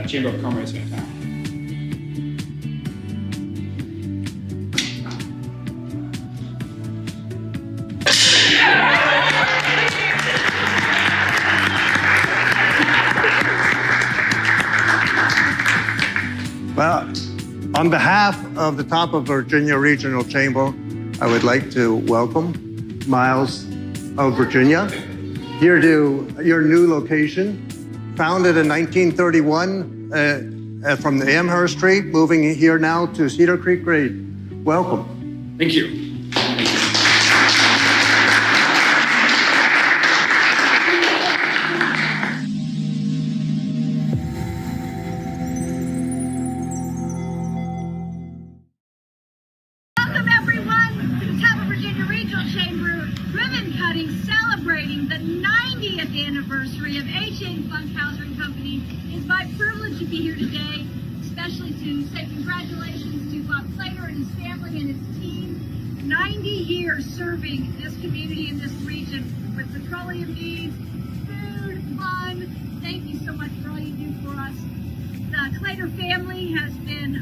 Chamber of Commerce in town. Well, on behalf of the top of Virginia Regional Chamber, I would like to welcome Miles of Virginia here to your new location. Founded in 1931 from the Amherst Street, moving here now to Cedar Creek Grade. Welcome. Thank you. Welcome everyone to the top of Virginia Regional Chamber ribbon cutting celebrating the 90th anniversary of H.A. Funkhauser and Company. It's my privilege to be here today, especially to say congratulations to Bob Clater and his family and his team. 90 years serving this community in this region with petroleum needs, food, fun. Thank you so much for all you do for us. The Clater family has been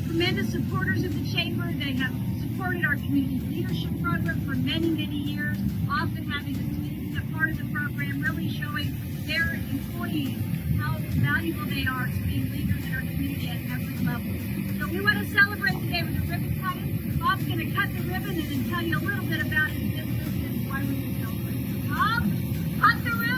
tremendous supporters of the Chamber. They have supported our community leadership program for many, many years, often having a team a part of the program, really showing their employees how valuable they are to being leaders in our community at every level. So we want to celebrate today with a ribbon cutting. Bob's going to cut the ribbon and then tell you a little bit about his business and why we can celebrate. So Bob, cut the ribbon!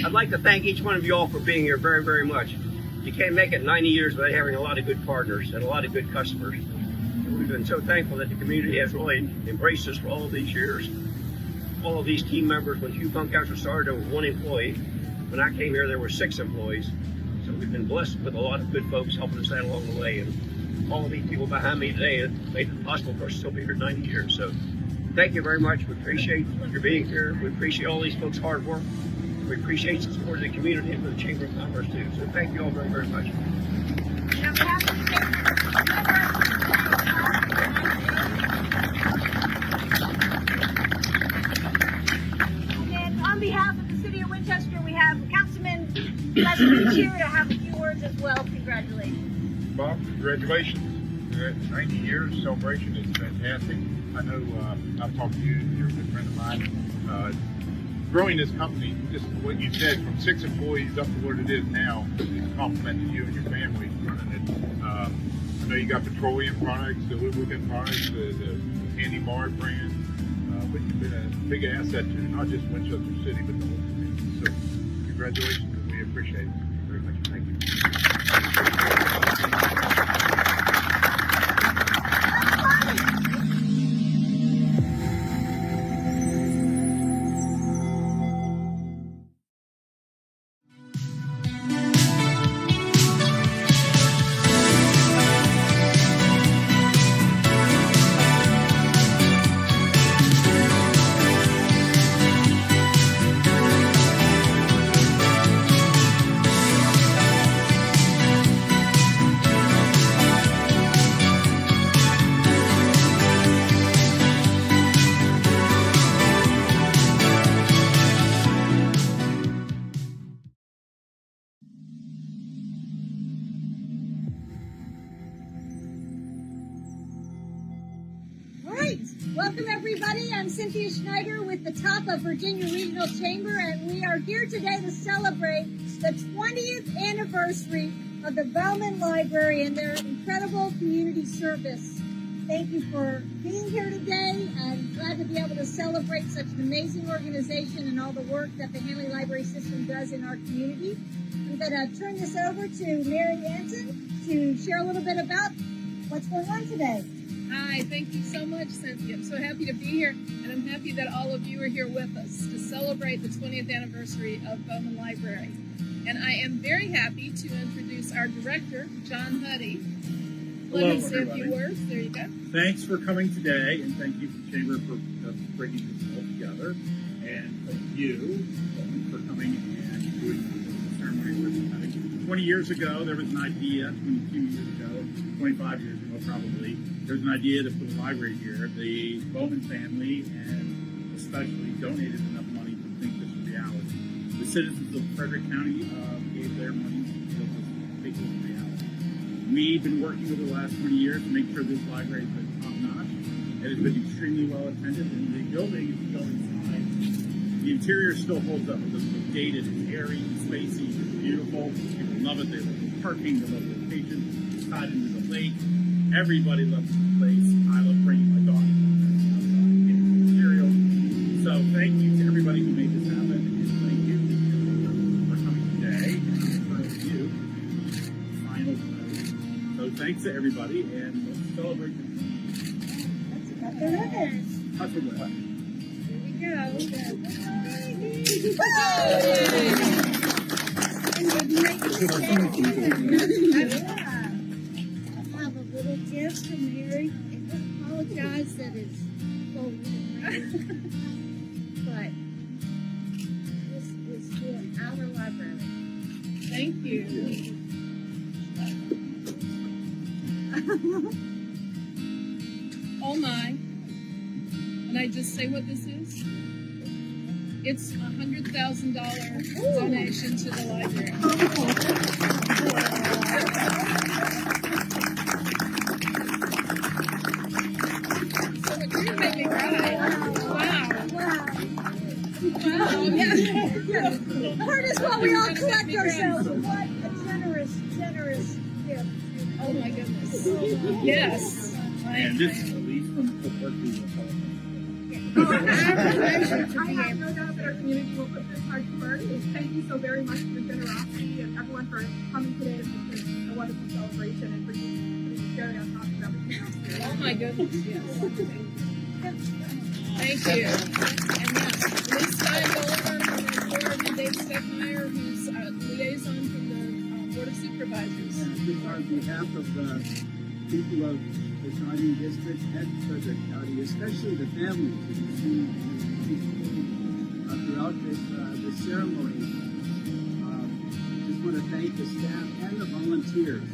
I'd like to thank each one of you all for being here very, very much. You can't make it 90 years without having a lot of good partners and a lot of good customers. And we've been so thankful that the community has really embraced us for all of these years. All of these team members, when Hugh Funkhauser started, there was 1 employee. When I came here, there were 6 employees. So we've been blessed with a lot of good folks helping us out along the way. And all of these people behind me today have made it possible for us to still be here 90 years. So thank you very much. We appreciate your being here. We appreciate all these folks' hard work. We appreciate the support of the community and the Chamber of Commerce too. So thank you all very, very much. And on behalf of the City of Winchester, we have Councilman Leslie here to have a few words as well. Congratulations. Bob, congratulations. 90 years celebration is fantastic. I know I've talked to you, you're a good friend of mine. Growing this company, just what you said, from 6 employees up to what it is now, is a compliment to you and your family running it. I know you got petroleum products, the lubricant products, the Candy Bar brand, but you've been a big asset to not just Winchester City, but the whole community. So congratulations, and we appreciate it very much. Thank you. Welcome everybody. I'm Cynthia Schneider with the top of Virginia Regional Chamber, and we are here today to celebrate the 20th anniversary of the Bowman Library and their incredible community service. Thank you for being here today. I'm glad to be able to celebrate such an amazing organization and all the work that the Hanley Library System does in our community. I'm going to turn this over to Mary Anton to share a little bit about what's going on today. Hi, thank you so much, Cynthia. I'm so happy to be here, and I'm happy that all of you are here with us to celebrate the 20th anniversary of Bowman Library. And I am very happy to introduce our director, John Huddy. Let me say a few words. There you go. Thanks for coming today, and thank you to the Chamber for bringing this all together. And thank you for coming and doing the ceremony with us. 20 years ago, there was an idea, 22 years ago, 25 years ago probably, there was an idea to put a library here. The Bowman family and especially donated enough money to make this a reality. The citizens of Frederick County gave their money to make this a reality. We've been working over the last 20 years to make sure this library has been top-notch. It has been extremely well attended, and the building is still inside. The interior still holds up. It's dated, it's airy, it's spacey, it's beautiful. People love it. They love the parking, they love the location. It's tied into the lake. Everybody loves this place. I love bringing my dog material. So thank you to everybody who made this happen, and thank you for coming today. And for you, final tonight. So thanks to everybody, and let's celebrate this. Cut the ribbons. Cut the ribbon. Here we go. I have a little gift from Mary. I apologize that it's folded, but this is for our library. Thank you. Oh my. And I just say what this is? It's $100,000 donation to the library. So it didn't make me cry. Wow. Yeah. Part is what we all collect ourselves. What a generous gift. Oh my goodness. Yes. And this is Elise from the Berkeley. I have no doubt that our community will put this hard to work. Thank you so very much for your generosity and everyone for coming today to make this a wonderful celebration and for you putting the cherry on top of everything else here. Oh my goodness, yes. Thank you. And Liz Steingold from the board and Dave Steckmeyer, who's liaison from the Board of Supervisors. On behalf of the people of the Shining District and Frederick County, especially the families that you see throughout this ceremony. Just want to thank the staff and the volunteers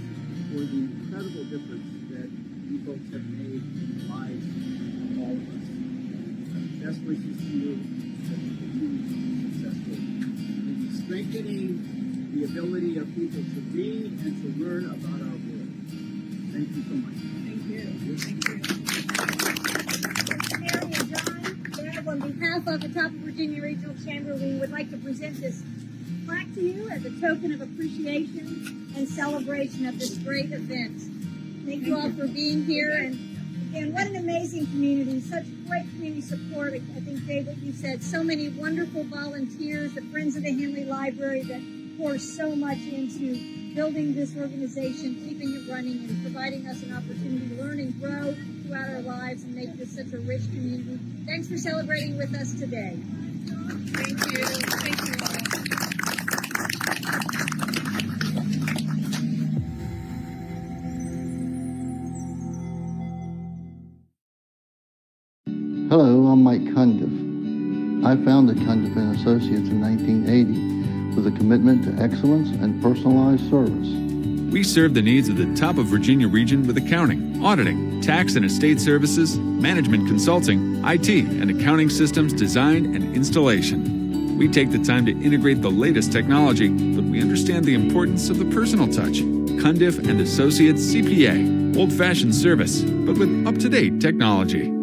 for the incredible difference that you folks have made in the lives of all of us. Best wishes to you that you continue to be successful in strengthening the ability of people to read and to learn about our world. Thank you so much. Mary and John, Deb, on behalf of the Top of Virginia Regional Chamber, we would like to present this plaque to you as a token of appreciation and celebration of this great event. Thank you all for being here, and again, what an amazing community, such great community support. I think, Dave, what you said, so many wonderful volunteers, the Friends of the Henley Library that pour so much into building this organization, keeping it running, and providing us an opportunity to learn and grow throughout our lives and make this such a rich community. Thanks for celebrating with us today. Thank you. Thank you all. Hello, I'm Mike Cundiff. I founded Cundiff & Associates in 1980 with a commitment to excellence and personalized service. We serve the needs of the top of Virginia region with accounting, auditing, tax and estate services, management consulting, IT, and accounting systems design and installation. We take the time to integrate the latest technology, but we understand the importance of the personal touch. Cundiff & Associates CPA, old-fashioned service, but with up-to-date technology.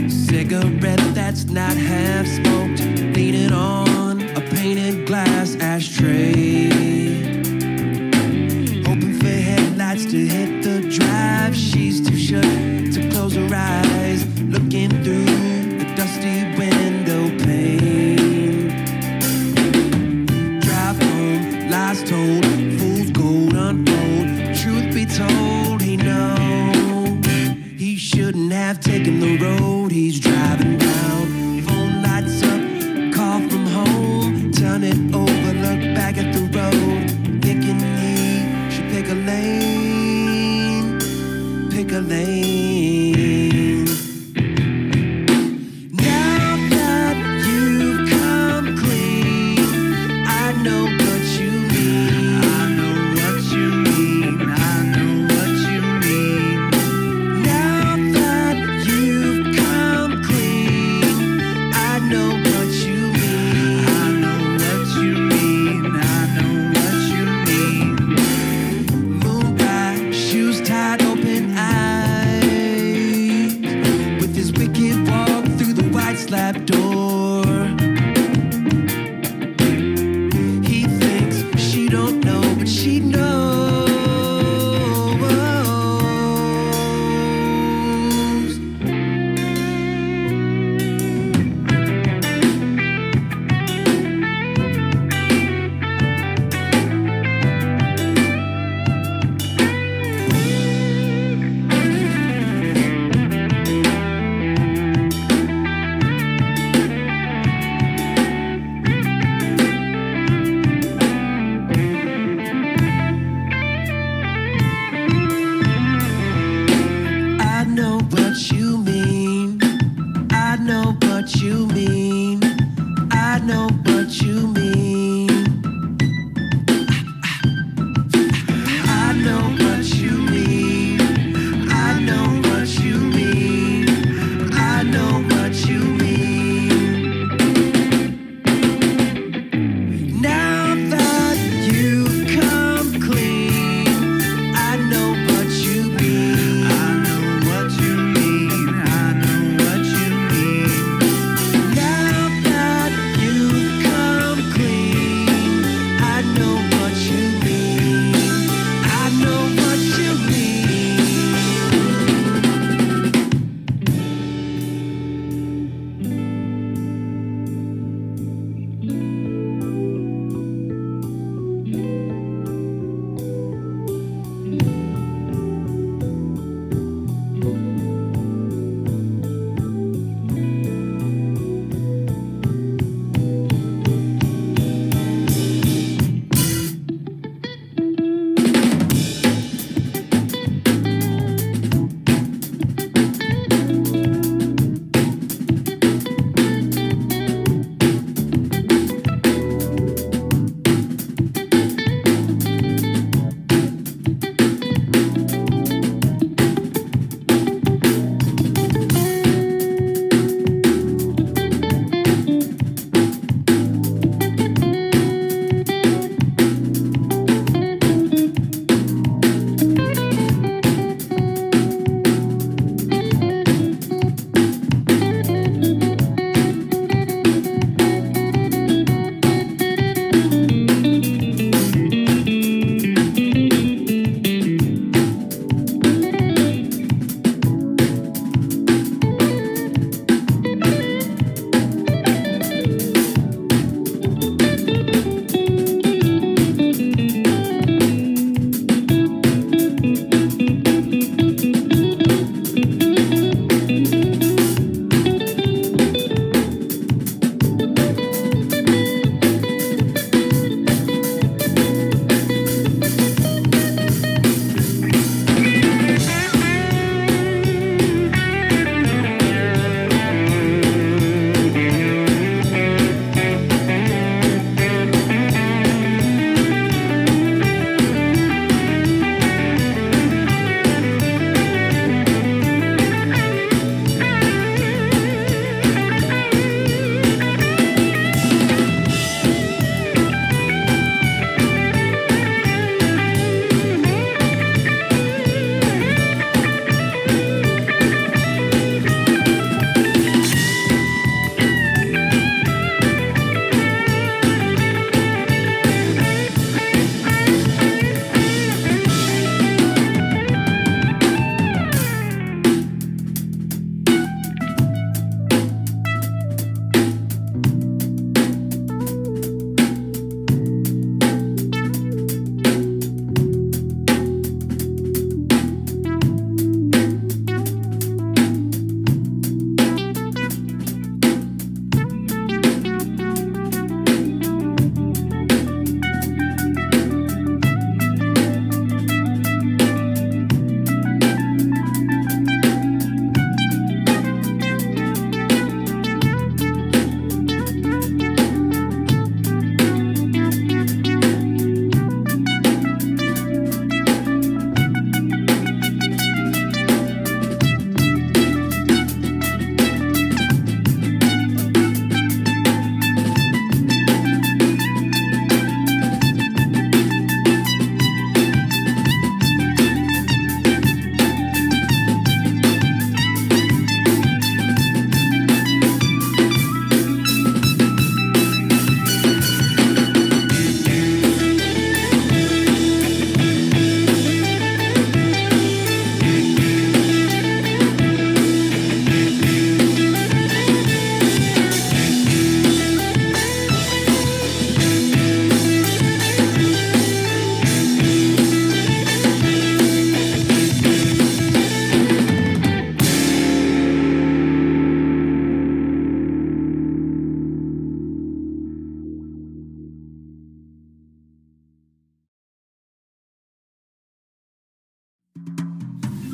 Cigarette that's not half smoked, leaning on lies told, fool's gold unfold. Truth be told, he knows he shouldn't have taken the road he's driving down. Phone lights up, call from home, turn it over, look back at the road, thinking he should pick a lane, pick a lane. Now that you've come clean, I know what you mean.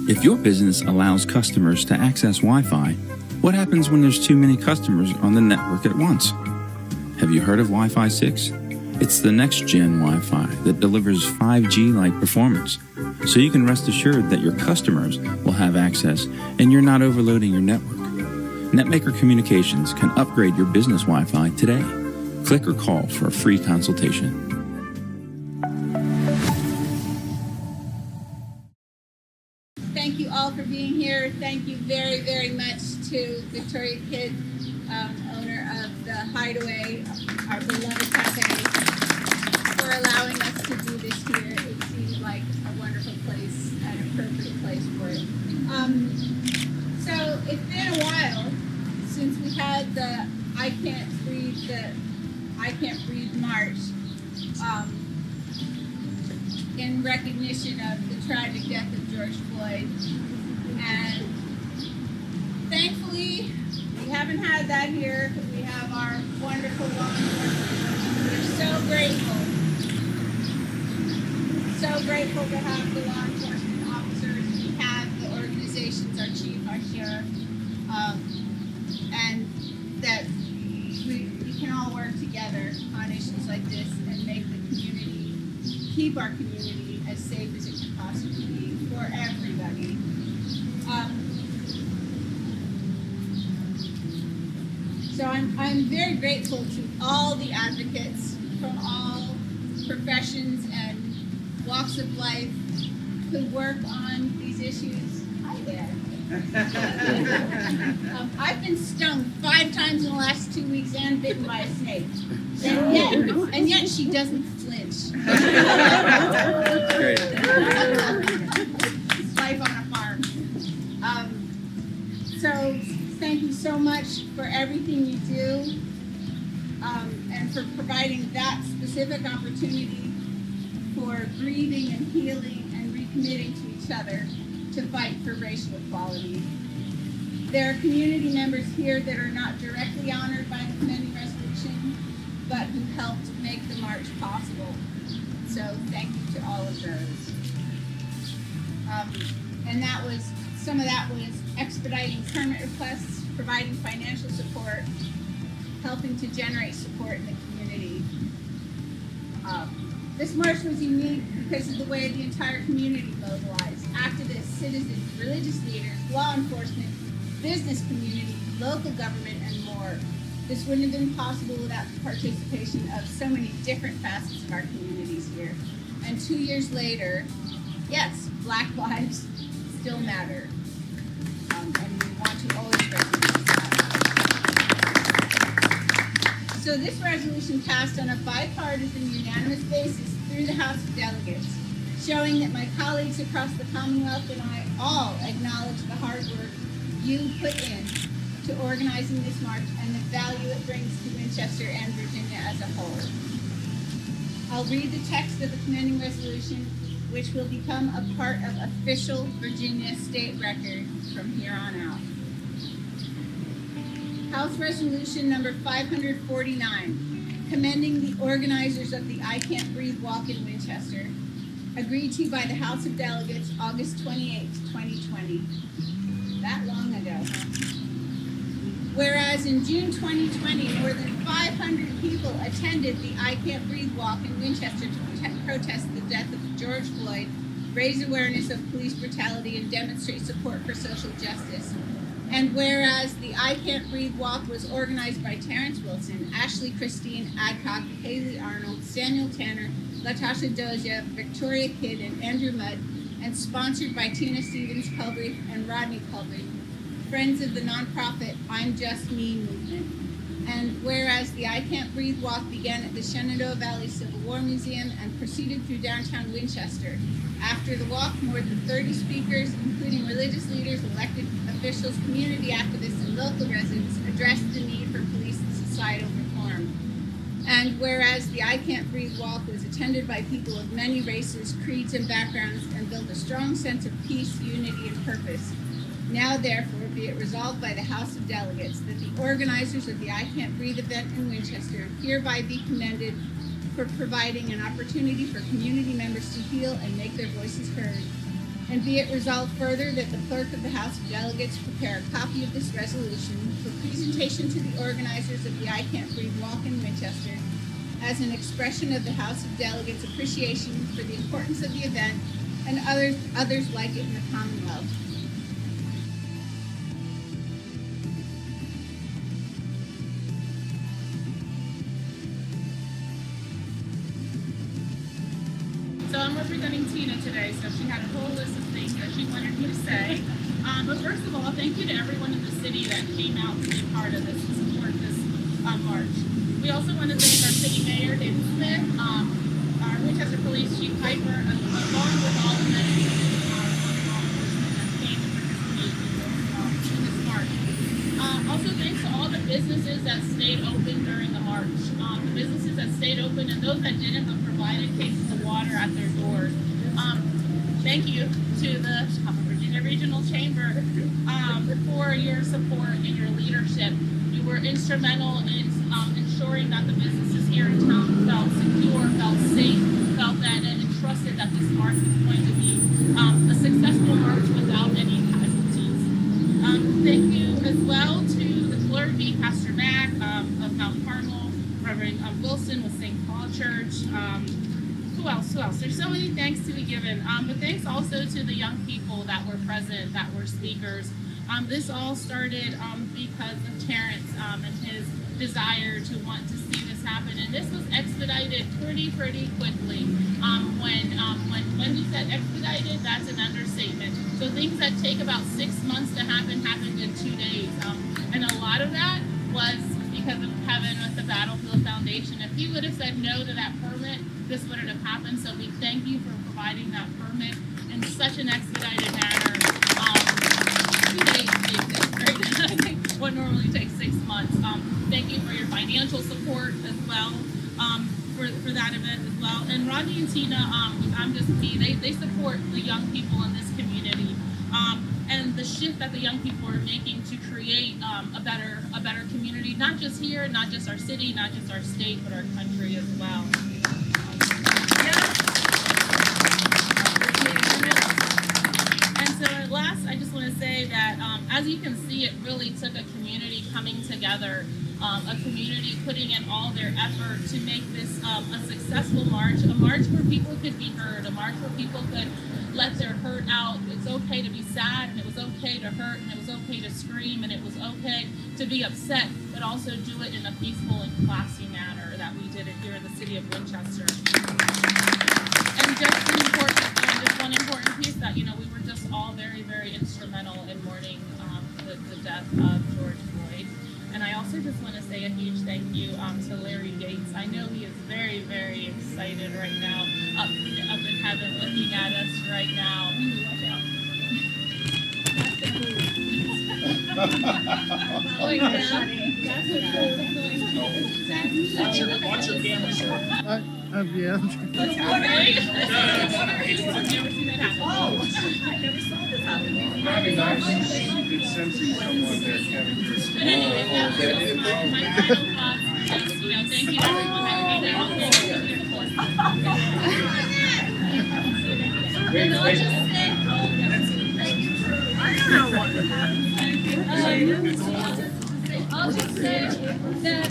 If your business allows customers to access Wi-Fi, what happens when there's too many customers on the network at once? Have you heard of Wi-Fi 6? It's the next-gen Wi-Fi that delivers 5G-like performance, so you can rest assured that your customers will have access and you're not overloading your network. Netmaker Communications can upgrade your business Wi-Fi today. Click or call for a free consultation. Thank you all for being here. Thank you very, very much to Victoria Kidd, owner of the Hideaway, our beloved cafe, for allowing us to do this here. It seems like a wonderful place, an appropriate place for it. So it's been a while since we had the I Can't Breathe March in recognition of the tragic death of George Floyd. And thankfully, we haven't had that here. We have our wonderful law enforcement. We're so grateful. So grateful to have the law enforcement officers. We have the organizations, our chief, our sheriff, and that we can all work together on issues like this and make the community, keep our community as safe as it can possibly be for everybody. So I'm very grateful to all the advocates from all professions and walks of life who work on these issues. Hi there. I've been stung 5 times in the last 2 weeks and bitten by a snake. And yet she doesn't flinch. Great. It's life on a farm. So thank you so much for everything you do, and for providing that specific opportunity for grieving and healing and recommitting to each other to fight for racial equality. There are community members here that are not directly honored by the commending resolution, but who helped make the march possible. So thank you to all of those. And some of that was expediting permit requests, providing financial support, helping to generate support in the community. This march was unique because of the way the entire community mobilized. Activists, citizens, religious leaders, law enforcement, business community, local government, and more. This wouldn't have been possible without the participation of so many different facets of our communities here. And 2 years later, yes, Black lives still matter. And we want to always recognize that. So this resolution passed on a bipartisan, unanimous basis through the House of Delegates, showing that my colleagues across the Commonwealth and I all acknowledge the hard work you put in to organizing this march and the value it brings to Winchester and Virginia as a whole. I'll read the text of the commending resolution, which will become a part of official Virginia state record from here on out. House Resolution number 549, commending the organizers of the I Can't Breathe Walk in Winchester, agreed to by the House of Delegates August 28, 2020. That long ago. Whereas in June 2020, more than 500 people attended the I Can't Breathe Walk in Winchester to protest the death of George Floyd, raise awareness of police brutality, and demonstrate support for social justice. And whereas the I Can't Breathe Walk was organized by Terrence Wilson, Ashley Christine Adcock, Haley Arnold, Samuel Tanner, Latasha Doja, Victoria Kidd, and Andrew Mudd, and sponsored by Tina Stevens Culbreth and Rodney Culbreth, friends of the nonprofit I'm Just Me movement. And whereas the I Can't Breathe Walk began at the Shenandoah Valley Civil War Museum and proceeded through downtown Winchester. After the walk, more than 30 speakers, including religious leaders, elected officials, community activists, and local residents, addressed the need for police and societal reform. And whereas the I Can't Breathe Walk was attended by people of many races, creeds, and backgrounds and built a strong sense of peace, unity, and purpose. Now, therefore, be it resolved by the House of Delegates that the organizers of the I Can't Breathe event in Winchester hereby be commended for providing an opportunity for community members to heal and make their voices heard. And be it resolved further that the clerk of the House of Delegates prepare a copy of this resolution for presentation to the organizers of the I Can't Breathe Walk in Winchester as an expression of the House of Delegates' appreciation for the importance of the event and others like it in the Commonwealth. So I'm representing Tina today, so she had a whole list of things that she wanted me to say. But first of all, thank you to everyone in the city that came out to be part of this and support this march. We also want to thank our city mayor, David Smith, our Winchester Police Chief Piper, along with all the men and women law enforcement that came to participate in this march. Also, thanks to all the businesses that stayed open during the march. The businesses that stayed open and those that didn't but provided cases of water at their doors. Thank you to the Virginia Regional Chamber for your support and your leadership. You were instrumental in ensuring that the businesses here in town felt secure, felt safe, felt that and trusted that this march was going to be a successful march without any casualties. Thank you as well to the clergy, Pastor Mack of Mount Carmel, Reverend Wilson with St. Paul Church. Who else? There's so many thanks to be given. But thanks also to the young people that were present, that were speakers. This all started because of Terrence and his desire to want to see this happen. And this was expedited pretty quickly. When we said expedited, that's an understatement. So things that take about 6 months to happen happened in 2 days. And a lot of that was because of Kevin with the Battlefield Foundation. If he would have said no to that permit, this wouldn't have happened. So we thank you for providing that permit in such an expedited manner. 2 days, right? I think what normally takes 6 months. Thank you for your financial support as well for that event as well. And Rodney and Tina, I'm Just Me, they support the young people in this community. And the shift that the young people are making to create a better community, not just here, not just our city, not just our state, but our country as well. And so at last, I just want to say that as you can see, it really took a community coming together, a community putting in all their effort to make this a successful march, a march where people could be heard, a march where people could let their hurt out. It's okay to be sad, and it was okay to hurt, and it was okay to scream, and it was okay to be upset, but also do it in a peaceful and classy manner that we did it here in the city of Winchester. And just one important piece that, we were just all very instrumental in mourning the death of George Floyd. And I also just want to say a huge thank you to Larry Gates. I know he is very excited right now, up in heaven, looking at us right now. Watch out. Watch your camera, sir. Yeah. That's okay. I've never seen that happen. Oh, I never saw this happen. It's sensing someone there, Kevin. But anyway, that was my final thoughts. Just, thank you everyone that came out. And I'll just say, I'll just say that,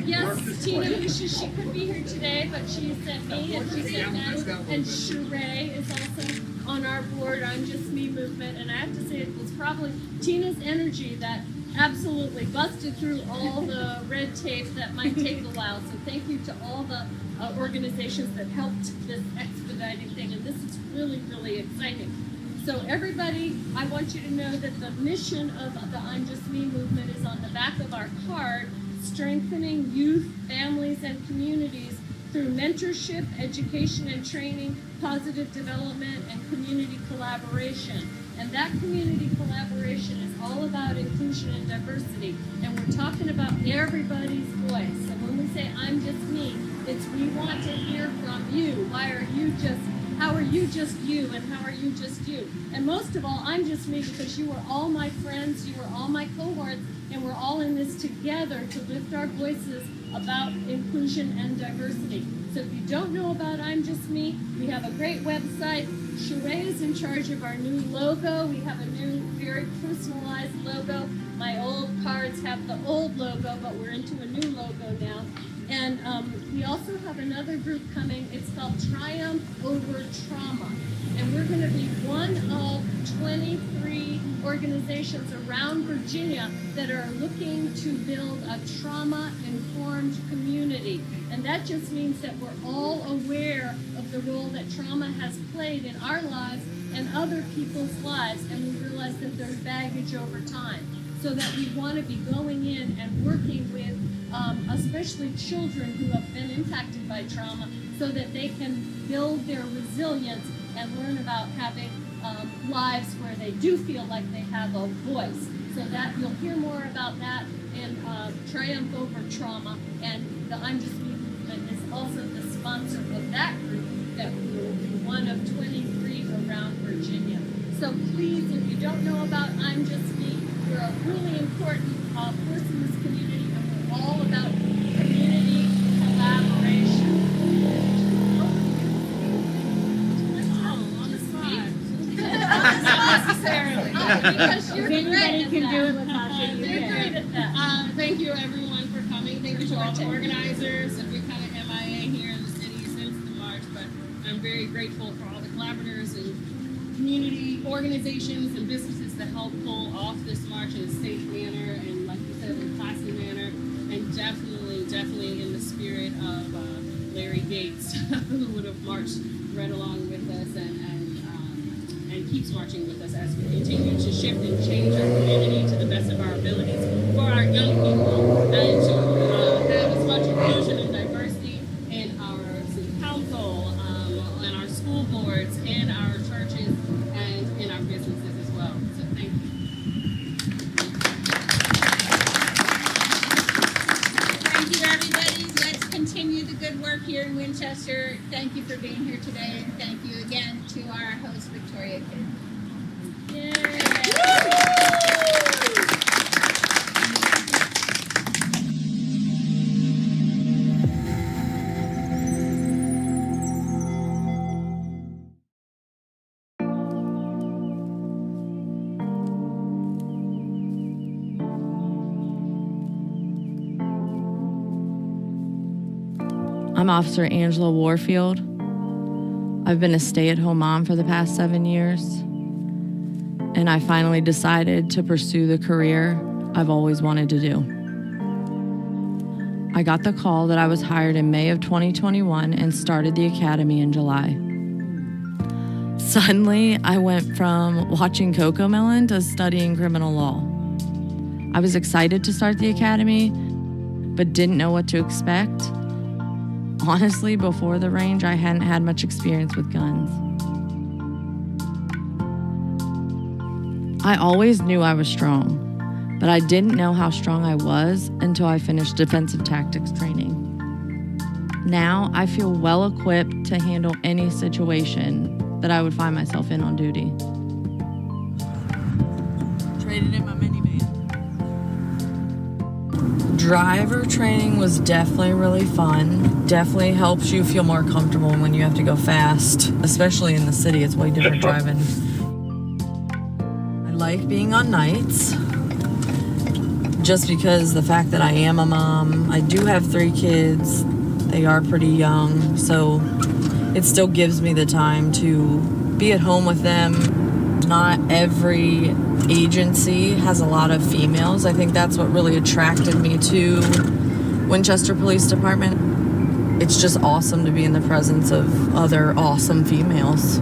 yes, Tina wishes she could be here today, but she sent me and she sent Natalie, and Sheree is also on our board, I'm Just Me movement, and I have to say it was probably Tina's energy that absolutely busted through all the red tape that might take a while. So thank you to all the organizations that helped this expediting thing, and this is really exciting. So everybody, I want you to know that the mission of the I'm Just Me movement is on the back of our card, strengthening youth, families, and communities through mentorship, education and training, positive development, and community collaboration. And that community collaboration is all about inclusion and diversity. And we're talking about everybody's voice. And when we say I'm just me, it's we want to hear from you. How are you just you, and how are you just you? And most of all, I'm just me because you are all my friends, you are all my cohorts, and we're all in this together to lift our voices about inclusion and diversity. So if you don't know about I'm Just Me, we have a great website. Sheree is in charge of our new logo. We have a new, very personalized logo. My old cards have the old logo, but we're into a new logo now. And we also have another group coming. It's called Triumph Over Trauma. And we're going to be one of 23 organizations around Virginia that are looking to build a trauma-informed community. And that just means that we're all aware of the role that trauma has played in our lives and other people's lives. And we realize that there's baggage over time. So that we want to be going in and working with especially children who have been impacted by trauma so that they can build their resilience and learn about having lives where they do feel like they have a voice. So that you'll hear more about that in Triumph Over Trauma. And the I'm Just Me movement is also the sponsor of that group that will be one of 23 around Virginia. So please, if you don't know about I'm Just Me, we're a really important force in this community, and we're all about community collaboration. On the spot. Not necessarily. Because you're Anybody great can at do that. it, Natasha. You're great at that. Thank you everyone for coming. Thank you to all the organizers. We're kind of MIA here in the city since the march, but I'm very grateful for all the collaborators and community organizations and businesses that help pull off this march in a safe manner and, like you said, in a classy manner, and definitely in the spirit of Larry Gates, who would have marched right along with us and keeps marching with us as we continue to shift and change our community to the best of our abilities for our young people and to have as much inclusion and diversity in our city council, and our school boards, and our churches, and in our businesses as well. So thank you. Thank you, everybody. Let's continue the good work here in Winchester. Thank you for being here today, and thank you again to our host, Victoria Kidd. I'm Officer Angela Warfield. I've been a stay-at-home mom for the past 7 years, and I finally decided to pursue the career I've always wanted to do. I got the call that I was hired in May of 2021 and started the academy in July. Suddenly, I went from watching Cocomelon to studying criminal law. I was excited to start the academy, but didn't know what to expect. Honestly, before the range, I hadn't had much experience with guns. I always knew I was strong, but I didn't know how strong I was until I finished defensive tactics training. Now, I feel well equipped to handle any situation that I would find myself in on duty. Traded in my minivan. Driver training was definitely really fun. Definitely helps you feel more comfortable when you have to go fast, especially in the city. It's way different driving. I like being on nights just because the fact that I am a mom. I do have 3 kids. They are pretty young, so it still gives me the time to be at home with them. Not every agency has a lot of females. I think that's what really attracted me to Winchester Police Department. It's just awesome to be in the presence of other awesome females.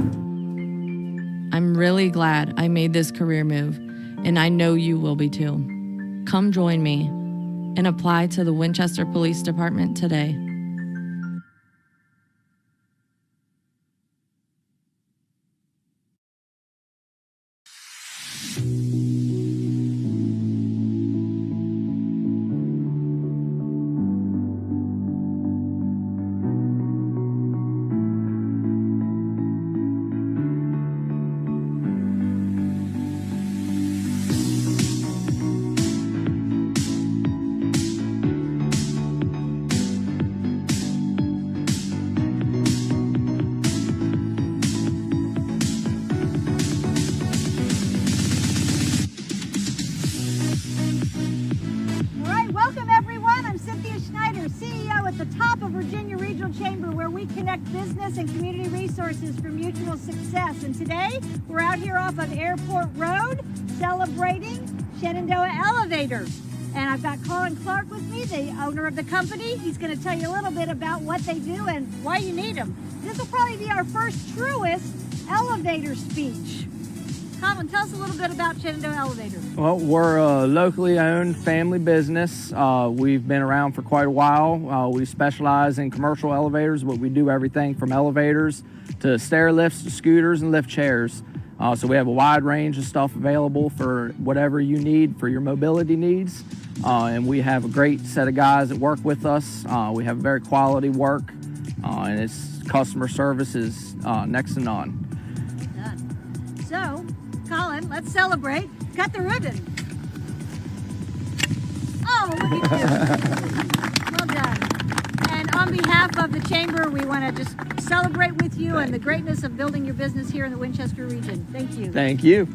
I'm really glad I made this career move, and I know you will be too. Come join me and apply to the Winchester Police Department today. operational success. And today, we're out here off of Airport Road celebrating Shenandoah Elevator. And I've got Colin Clark with me, the owner of the company. He's going to tell you a little bit about what they do and why you need them. This will probably be our first truest elevator speech. Colin, tell us a little bit about Shenandoah Elevator. Well, we're a locally owned family business. We've been around for quite a while. We specialize in commercial elevators, but we do everything from elevators to stair lifts to scooters and lift chairs. So we have a wide range of stuff available for whatever you need for your mobility needs. And we have a great set of guys that work with us. We have very quality work, and its customer service is next to none. Done. So, Colin, let's celebrate. Cut the ribbon. Oh, look at you. Well done. And on behalf of the Chamber, we want to just celebrate with you and the greatness of building your business here in the Winchester region. Thank you. Thank you.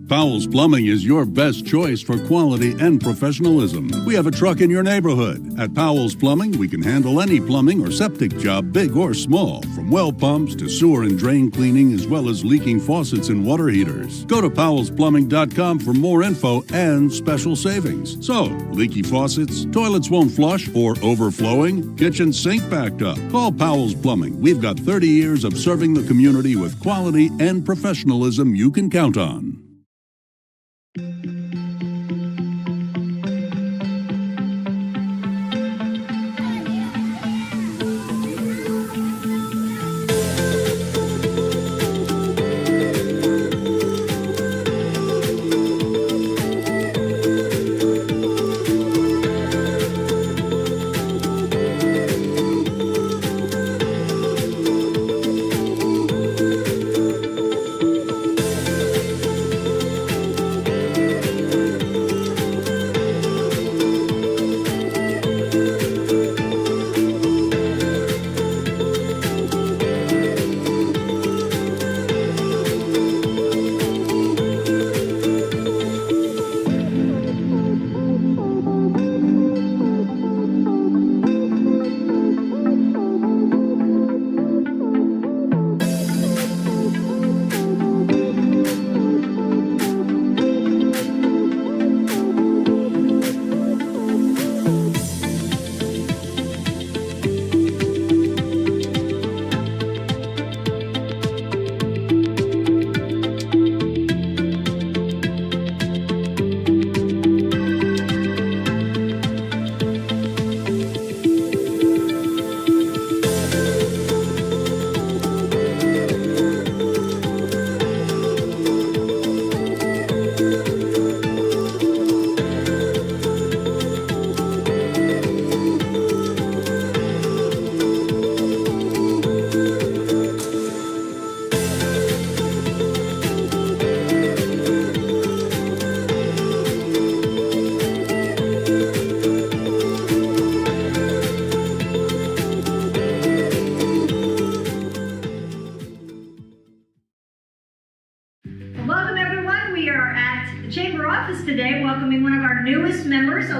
Powell's Plumbing is your best choice for quality and professionalism. We have a truck in your neighborhood. At Powell's Plumbing, we can handle any plumbing or septic job, big or small, from well pumps to sewer and drain cleaning, as well as leaking faucets and water heaters. Go to powellsplumbing.com for more info and special savings. So, leaky faucets, toilets won't flush, or overflowing, kitchen sink backed up. Call Powell's Plumbing. We've got 30 years of serving the community with quality and professionalism you can count on.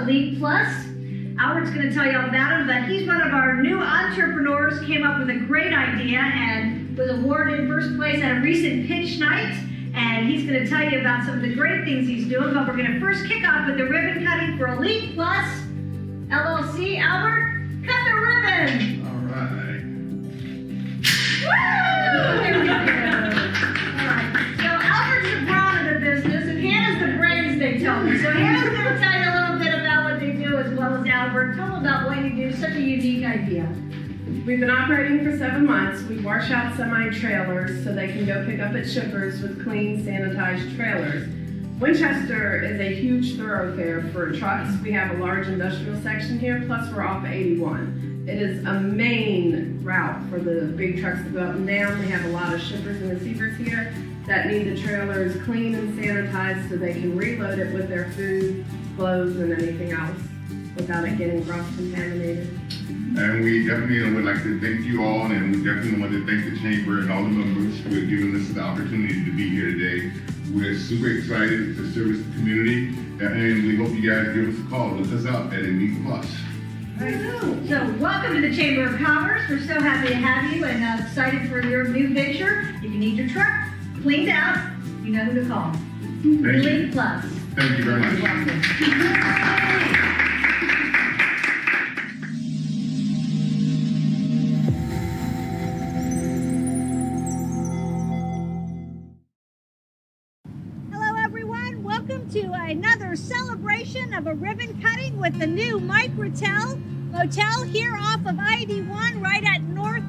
Elite Plus. Howard's going to tell you all about him, but he's one of our new entrepreneurs, came up with a great idea and was awarded first place at a recent pitch night. And he's going to tell you about some of the great things he's doing, but we're going to first kick off with the ribbon cutting for Elite Plus LLC. Albert, cut the ribbon! All right. Woo! There we go. All right. So Albert's the brawn of the business, and Hannah's the brains that told me. So Hannah's going to tell you a little bit about what they do as well as Albert. Tell them about what you do. Such a unique idea. We've been operating for 7 months. We wash out semi-trailers so they can go pick up at shippers with clean, sanitized trailers. Winchester is a huge thoroughfare for trucks. We have a large industrial section here, plus we're off 81. It is a main route for the big trucks to go up and down. We have a lot of shippers and receivers here that need the trailers clean and sanitized so they can reload it with their food, clothes, and anything else without it getting cross-contaminated. And we definitely would like to thank you all, and we definitely want to thank the Chamber and all the members for giving us the opportunity to be here today. We're super excited to service the community, and we hope you guys give us a call. Look us up at Elite Plus. So welcome to the Chamber of Commerce. We're so happy to have you and excited for your new venture. If you need your truck cleaned out, you know who to call. Elite Plus. Thank you very much. You're welcome. To another celebration of a ribbon cutting with the new Microtel Motel here off of I-81 right at North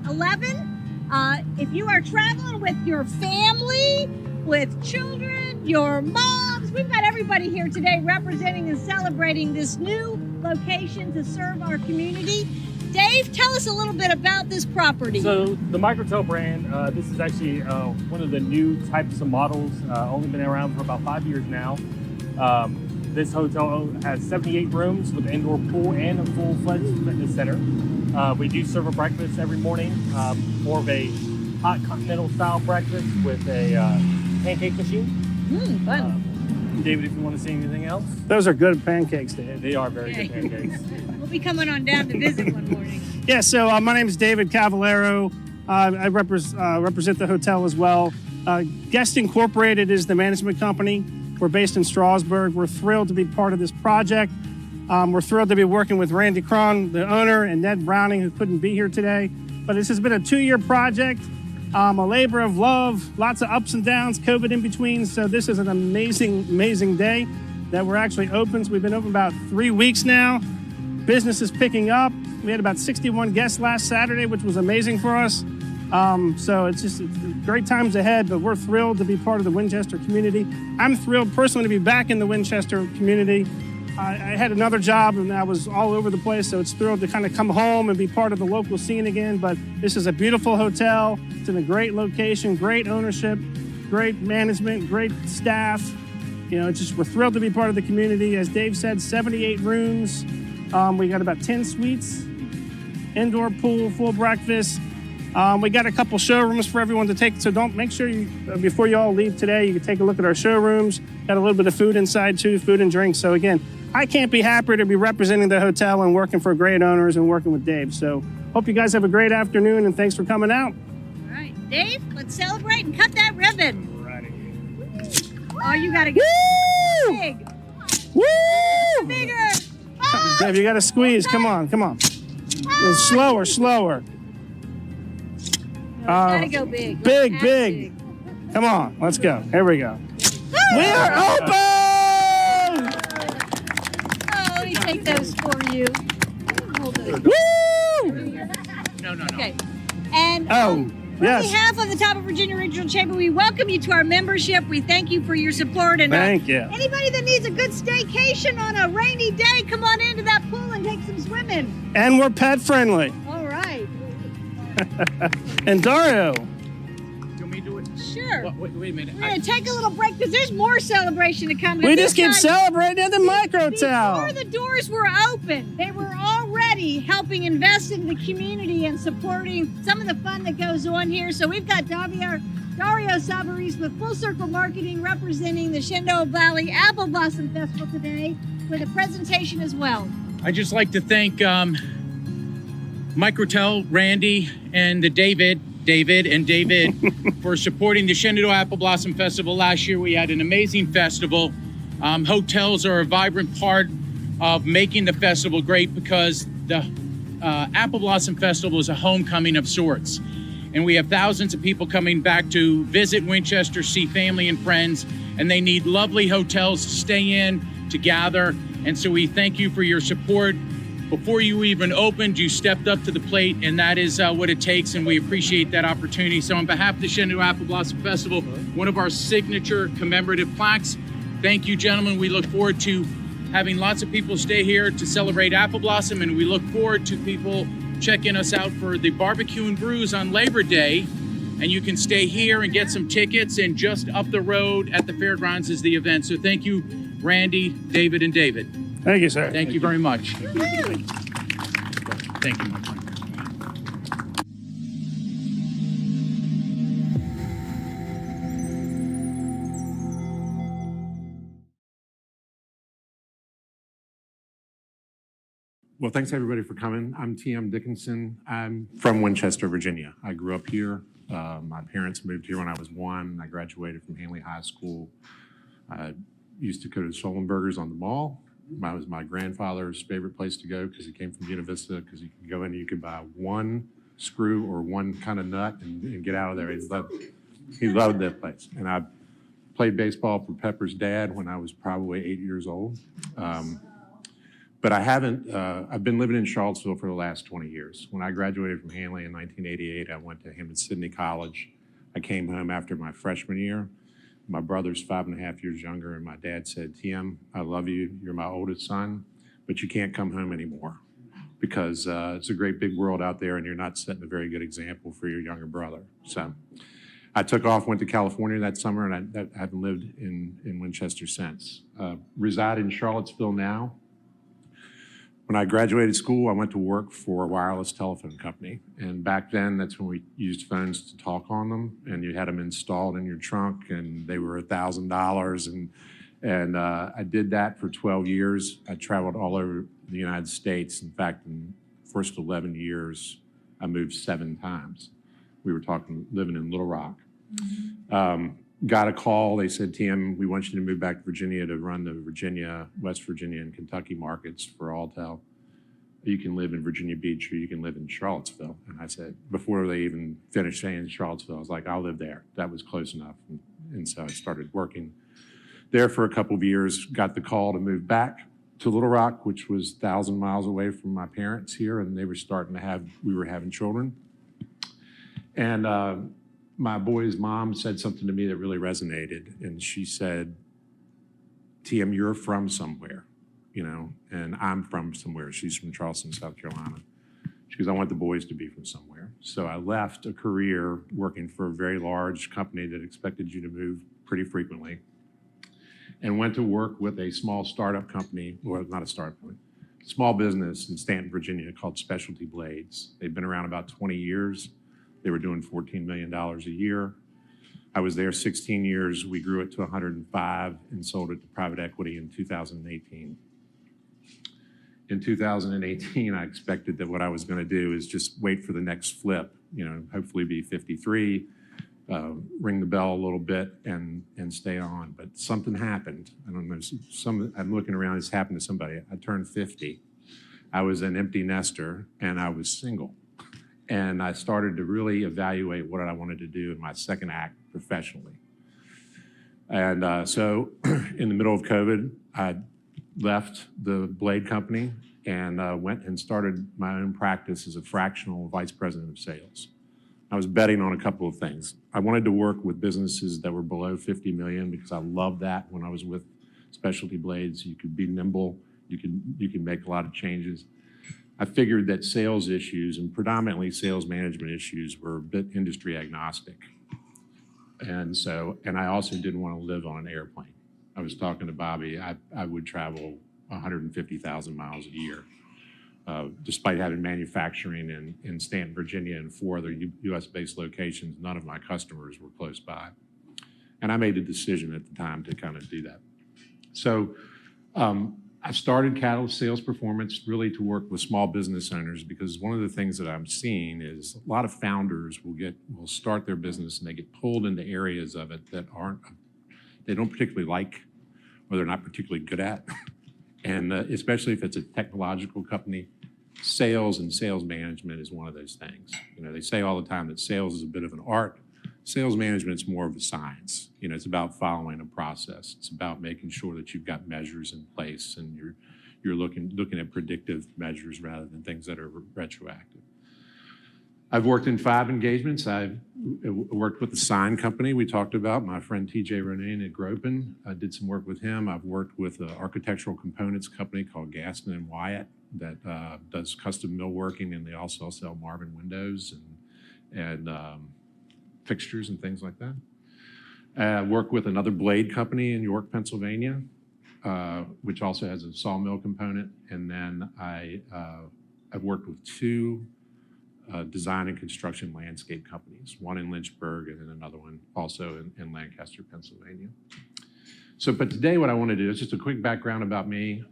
11. If you are traveling with your family, with children, your moms, we've got everybody here today representing and celebrating this new location to serve our community. Dave, tell us a little bit about this property. So the Microtel brand, this is actually one of the new types of models, only been around for about 5 years now. This hotel has 78 rooms with an indoor pool and a full-fledged fitness center. We do serve a breakfast every morning, more of a hot continental style breakfast with a pancake machine. Fun. David, if you want to see anything else. Those are good pancakes, Dave. They are very good pancakes. We'll be coming on down to visit one morning. Yeah, so my name is David Cavallero. I represent the hotel as well. Guest Incorporated is the management company. We're based in Strasbourg. We're thrilled to be part of this project. We're thrilled to be working with Randy Cron, the owner, and Ned Browning, who couldn't be here today. But this has been a 2-year project, a labor of love, lots of ups and downs, COVID in between. So this is an amazing, amazing day that we're actually open. So we've been open about 3 weeks now. Business is picking up. We had about 61 guests last Saturday, which was amazing for us. So it's great times ahead, but we're thrilled to be part of the Winchester community. I'm thrilled personally to be back in the Winchester community. I had another job and I was all over the place, so it's thrilled to kind of come home and be part of the local scene again. But this is a beautiful hotel. It's in a great location, great ownership, great management, great staff. You know, we're thrilled to be part of the community. As Dave said, 78 rooms. We got about 10 suites, indoor pool, full breakfast. We got a couple showrooms for everyone to take, so make sure you, before you all leave today, you can take a look at our showrooms. Got a little bit of food inside too, food and drinks. So again, I can't be happier to be representing the hotel and working for great owners and working with Dave. So hope you guys have a great afternoon and thanks for coming out. All right, Dave, let's celebrate and cut that ribbon. Oh, you gotta get big. Woo! Bigger. Oh! Dave, you gotta squeeze. Come on. Slower. Gotta go big. Big. Come on, let's go. Here we go. We are open! Oh, let me take those for you. Hold those. Woo! No. Okay. And yes. on behalf of the Top of Virginia Regional Chamber, we welcome you to our membership. We thank you for your support. And thank you. Anybody that needs a good staycation on a rainy day, come on into that pool and take some swimming. And we're pet friendly. All right. And Dario. Sure. Wait a minute. We're going to take a little break because there's more celebration to come. We just keep celebrating at the Microtel. Before the doors were open, they were already helping invest in the community and supporting some of the fun that goes on here. So we've got Dario Savarese with Full Circle Marketing representing the Shenandoah Valley Apple Blossom Festival today with a presentation as well. I'd just like to thank Microtel, Randy, and David for supporting the Shenandoah Apple Blossom Festival. Last year we had an amazing festival. Hotels are a vibrant part of making the festival great because the Apple Blossom Festival is a homecoming of sorts. And we have thousands of people coming back to visit Winchester, see family and friends, and they need lovely hotels to stay in, to gather. And so we thank you for your support. Before you even opened, you stepped up to the plate, and that is what it takes, and we appreciate that opportunity. So on behalf of the Shenandoah Apple Blossom Festival, one of our signature commemorative plaques, thank you, gentlemen. We look forward to having lots of people stay here to celebrate Apple Blossom, and we look forward to people checking us out for the barbecue and brews on Labor Day. And you can stay here and get some tickets, and just up the road at the fairgrounds is the event. So thank you, Randy, David, and David. Thank you, sir. Thank you very much. Thank you, my friend. Well, thanks everybody for coming. I'm T.M. Dickinson. I'm from Winchester, Virginia. I grew up here. My parents moved here when I was 1. I graduated from Hanley High School. I used to go to Schoenberger's on the mall. That was my grandfather's favorite place to go because he came from Buena Vista, because you could go in and you could buy one screw or one kind of nut and get out of there. He loved that place. And I played baseball for Pepper's dad when I was probably 8 years old. But I haven't, I've been living in Charlottesville for the last 20 years. When I graduated from Hanley in 1988, I went to Hampton-Sydney College. I came home after my freshman year. My brother's 5.5 years younger, and my dad said, "TM, I love you. You're my oldest son, but you can't come home anymore because it's a great big world out there, and you're not setting a very good example for your younger brother." So I took off, went to California that summer, and I haven't lived in Winchester since. Reside in Charlottesville now. When I graduated school, I went to work for a wireless telephone company. And back then, that's when we used phones to talk on them. And you had them installed in your trunk, and they were $1,000. And I did that for 12 years. I traveled all over the United States. In fact, in the first 11 years, I moved 7 times. We were living in Little Rock. Got a call. They said, "TM, we want you to move back to Virginia to run the Virginia, West Virginia, and Kentucky markets for Alltel. You can live in Virginia Beach or you can live in Charlottesville." And I said, before they even finished saying Charlottesville, I was like, "I'll live there." That was close enough. And so I started working there for a couple of years, got the call to move back to Little Rock, which was 1,000 miles away from my parents here, and they were we were having children. And my boy's mom said something to me that really resonated. And she said, "TM, you're from somewhere, you know, and I'm from somewhere." She's from Charleston, South Carolina. She goes, "I want the boys to be from somewhere." So I left a career working for a very large company that expected you to move pretty frequently, and went to work with a small startup company, well, not a startup company, small business in Stanton, Virginia called Specialty Blades. They've been around about 20 years. They were doing $14 million a year. I was there 16 years. We grew it to 105 and sold it to private equity in 2018. In 2018, I expected that what I was going to do is just wait for the next flip, you know, hopefully be 53, ring the bell a little bit and stay on. But something happened. I don't know, I'm looking around, it's happened to somebody. I turned 50. I was an empty nester and I was single. And I started to really evaluate what I wanted to do in my second act professionally. And so in the middle of COVID, I left the blade company and went and started my own practice as a fractional vice president of sales. I was betting on a couple of things. I wanted to work with businesses that were below 50 million because I loved that when I was with Specialty Blades. You could be nimble, you can make a lot of changes. I figured that sales issues and predominantly sales management issues were a bit industry agnostic. And I also didn't want to live on an airplane. I was talking to Bobby, I would travel 150,000 miles a year. Despite having manufacturing in Stanton, Virginia, and 4 other US-based locations, none of my customers were close by. And I made the decision at the time to kind of do that. So I started Catalyst Sales Performance really to work with small business owners, because one of the things that I'm seeing is a lot of founders will start their business and they get pulled into areas of it that they don't particularly like or they're not particularly good at. And especially if it's a technological company, sales and sales management is one of those things. You know, they say all the time that sales is a bit of an art, Sales management is more of a science. You know, it's about following a process. It's about making sure that you've got measures in place and you're looking at predictive measures rather than things that are retroactive. I've worked in 5 engagements. I've worked with the sign company we talked about, my friend TJ Ronayne at Gropin. I did some work with him. I've worked with an architectural components company called Gassman and Wyatt that does custom millworking, and they also sell Marvin windows and fixtures and things like that. I worked with another blade company in York, Pennsylvania, which also has a sawmill component. And then I've worked with 2 design and construction landscape companies, one in Lynchburg and then another one also in Lancaster, Pennsylvania. So, but today what I want to do is just a quick background about me.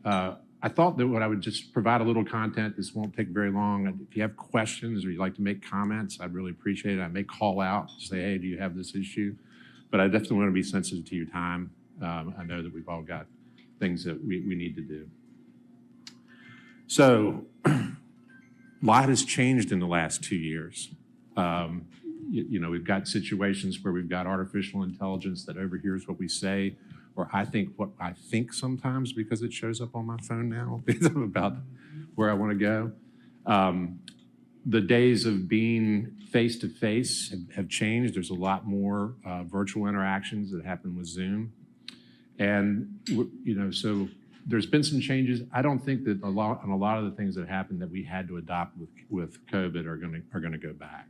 I thought that what I would just provide a little content. This won't take very long. If you have questions or you'd like to make comments, I'd really appreciate it. I may call out, say, hey, do you have this issue? But I definitely want to be sensitive to your time. I know that we've all got things that we need to do. So, a lot has changed in the last 2 years. You know, we've got situations where we've got artificial intelligence that overhears what we say, or I think what I think sometimes because it shows up on my phone now about where I want to go. The days of being face-to-face have changed. There's a lot more virtual interactions that happen with Zoom. And, you know, so there's been some changes. I don't think that a lot of the things that happened that we had to adopt with COVID are going to go back.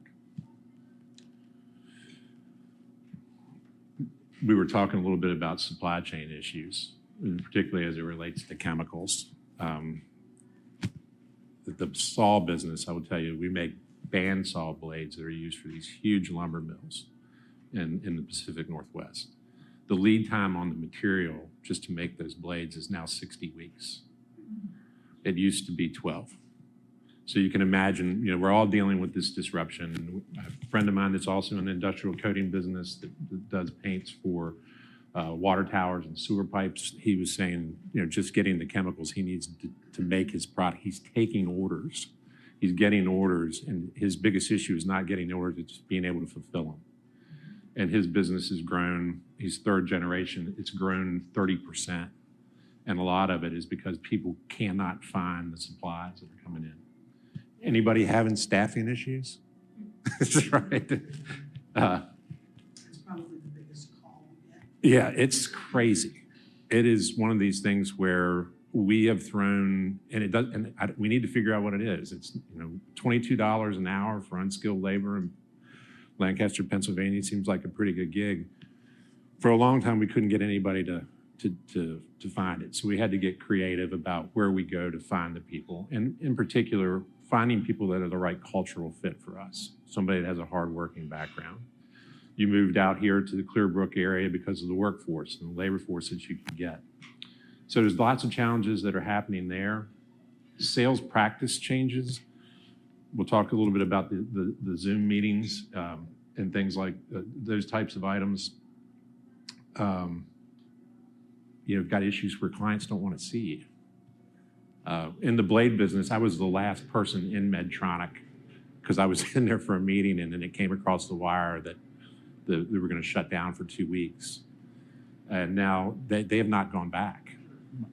We were talking a little bit about supply chain issues, and particularly as it relates to chemicals. The saw business, I will tell you, we make bandsaw blades that are used for these huge lumber mills in the Pacific Northwest. The lead time on the material just to make those blades is now 60 weeks. It used to be 12. So you can imagine, you know, we're all dealing with this disruption. A friend of mine that's also in the industrial coating business that does paints for water towers and sewer pipes, he was saying, you know, just getting the chemicals he needs to make his product. He's taking orders. He's getting orders, and his biggest issue is not getting orders, it's just being able to fulfill them. And his business has grown, he's 3rd generation, it's grown 30%. And a lot of it is because people cannot find the supplies that are coming in. Anybody having staffing issues? That's right. It's probably the biggest call yet. Yeah, it's crazy. It is one of these things where we have thrown, and it does, and we need to figure out what it is. It's, you know, $22 an hour for unskilled labor in Lancaster, Pennsylvania seems like a pretty good gig. For a long time, we couldn't get anybody to find it. So we had to get creative about where we go to find the people. And in particular, finding people that are the right cultural fit for us. Somebody that has a hardworking background. You moved out here to the Clearbrook area because of the workforce and the labor force that you can get. So there's lots of challenges that are happening there. Sales practice changes. We'll talk a little bit about the Zoom meetings and things like those types of items. You know, got issues where clients don't want to see you. In the blade business, I was the last person in Medtronic because I was in there for a meeting, and then it came across the wire that they were going to shut down for 2 weeks. And now they have not gone back.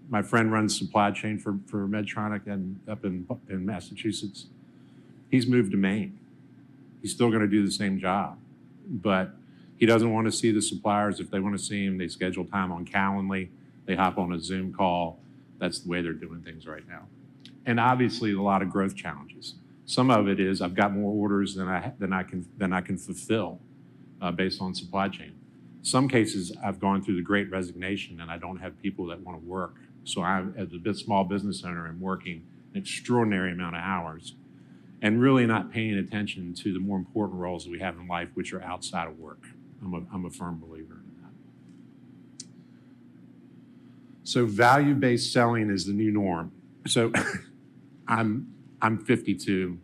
My friend runs supply chain for Medtronic and up in Massachusetts. He's moved to Maine. He's still going to do the same job, but he doesn't want to see the suppliers. If they want to see him, they schedule time on Calendly. They hop on a Zoom call. That's the way they're doing things right now. And obviously a lot of growth challenges. Some of it is I've got more orders than I can fulfill based on supply chain. Some cases I've gone through the Great Resignation and I don't have people that want to work. So I, as a small business owner, am working an extraordinary amount of hours and really not paying attention to the more important roles that we have in life, which are outside of work. I'm a firm believer in that. So value-based selling is the new norm. So I'm 52.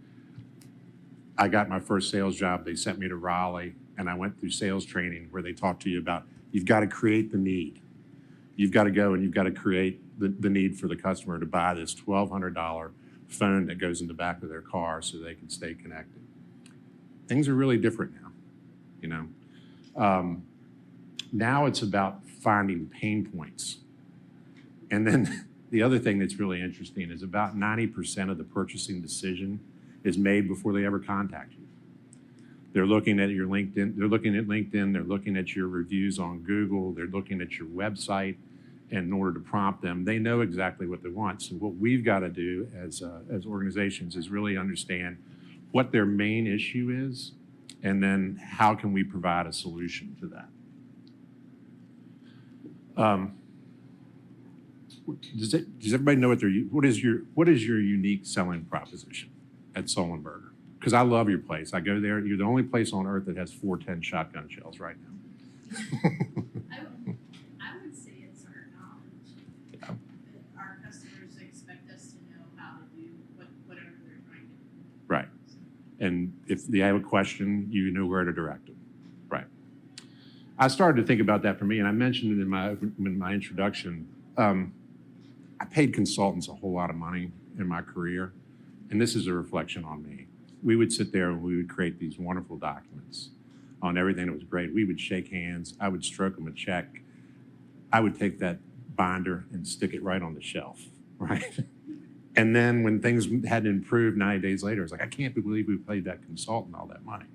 I got my first sales job. They sent me to Raleigh, and I went through sales training where they talk to you about you've got to create the need. You've got to go and you've got to create the need for the customer to buy this $1,200 phone that goes in the back of their car so they can stay connected. Things are really different now, you know. Now it's about finding pain points. And then the other thing that's really interesting is about 90% of the purchasing decision is made before they ever contact you. They're looking at your LinkedIn, they're looking at your reviews on Google, they're looking at your website, and in order to prompt them, they know exactly what they want. So what we've got to do as organizations is really understand what their main issue is, and then how can we provide a solution to that. Does everybody know what is your unique selling proposition at Sullenberger? Because I love your place. I go there. You're the only place on earth that has 410 shotgun shells right now. I would say it's our knowledge. Yeah. Our customers expect us to know how to do whatever they're trying to do. Right. And if they have a question, you know where to direct them. Right. I started to think about that for me, and I mentioned it in my introduction. I paid consultants a whole lot of money in my career, and this is a reflection on me. We would sit there and we would create these wonderful documents on everything that was great. We would shake hands. I would stroke them a check. I would take that binder and stick it right on the shelf, right? And then when things had improved 90 days later, I was like, I can't believe we paid that consultant all that money.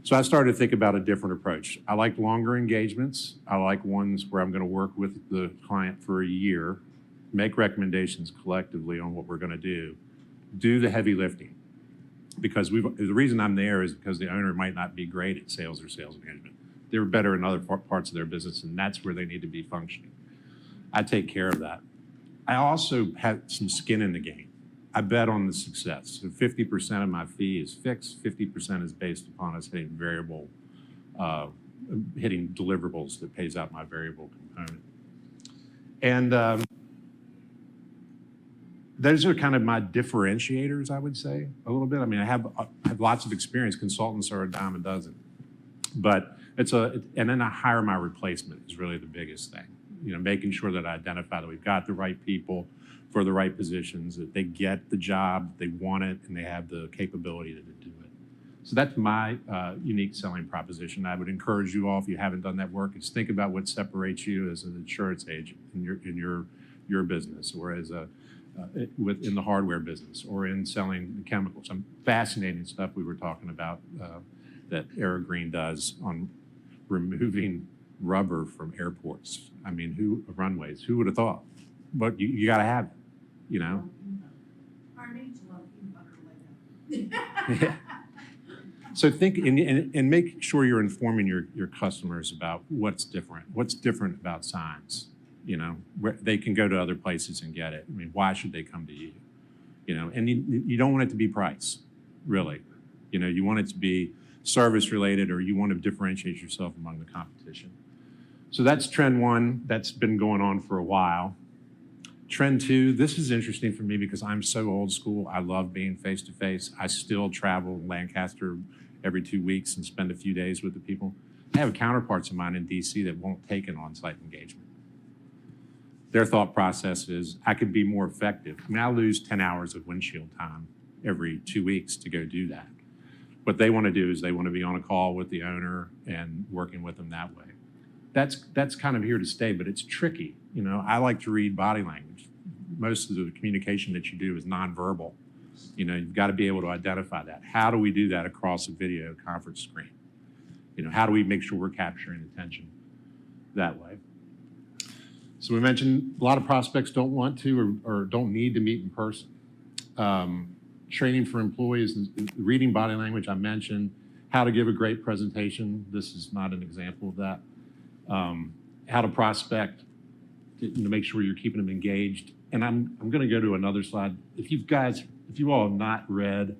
So I started to think about a different approach. I like longer engagements. I like ones where I'm going to work with the client for a year, make recommendations collectively on what we're going to do the heavy lifting. Because the reason I'm there is because the owner might not be great at sales or sales management. They're better in other parts of their business, and that's where they need to be functioning. I take care of that. I also have some skin in the game. I bet on the success. So 50% of my fee is fixed, 50% is based upon us hitting hitting deliverables that pays out my variable component. And those are kind of my differentiators, I would say, a little bit. I mean, I have lots of experience. Consultants are a dime a dozen. But and then I hire my replacement is really the biggest thing. You know, making sure that I identify that we've got the right people for the right positions, that they get the job, they want it, and they have the capability to do it. So that's my unique selling proposition. I would encourage you all, if you haven't done that work, is think about what separates you as an insurance agent in your business, or as in the hardware business, or in selling the chemicals. Some fascinating stuff we were talking about that Eric Green does on removing rubber from airports. I mean, runways, who would have thought? But you got to have it, you know? Our mates love peanut butter like that. Yeah. So think and make sure you're informing your customers about what's different about signs, you know, where they can go to other places and get it. I mean, why should they come to you? You know, and you don't want it to be price, really. You know, you want it to be service related, or you want to differentiate yourself among the competition. So that's trend one. That's been going on for a while. Trend two, this is interesting for me because I'm so old school. I love being face-to-face. I still travel Lancaster every 2 weeks and spend a few days with the people. I have counterparts of mine in DC that won't take an on-site engagement. Their thought process is, I could be more effective. I mean, I lose 10 hours of windshield time every 2 weeks to go do that. What they want to do is they want to be on a call with the owner and working with them that way. That's kind of here to stay, but it's tricky. You know, I like to read body language. Most of the communication that you do is nonverbal. You know, you've got to be able to identify that. How do we do that across a video conference screen? You know, how do we make sure we're capturing attention that way? So we mentioned a lot of prospects don't want to or don't need to meet in person. Training for employees, reading body language, I mentioned. How to give a great presentation. This is not an example of that. How to prospect, to make sure you're keeping them engaged. And I'm going to go to another slide. If you all have not read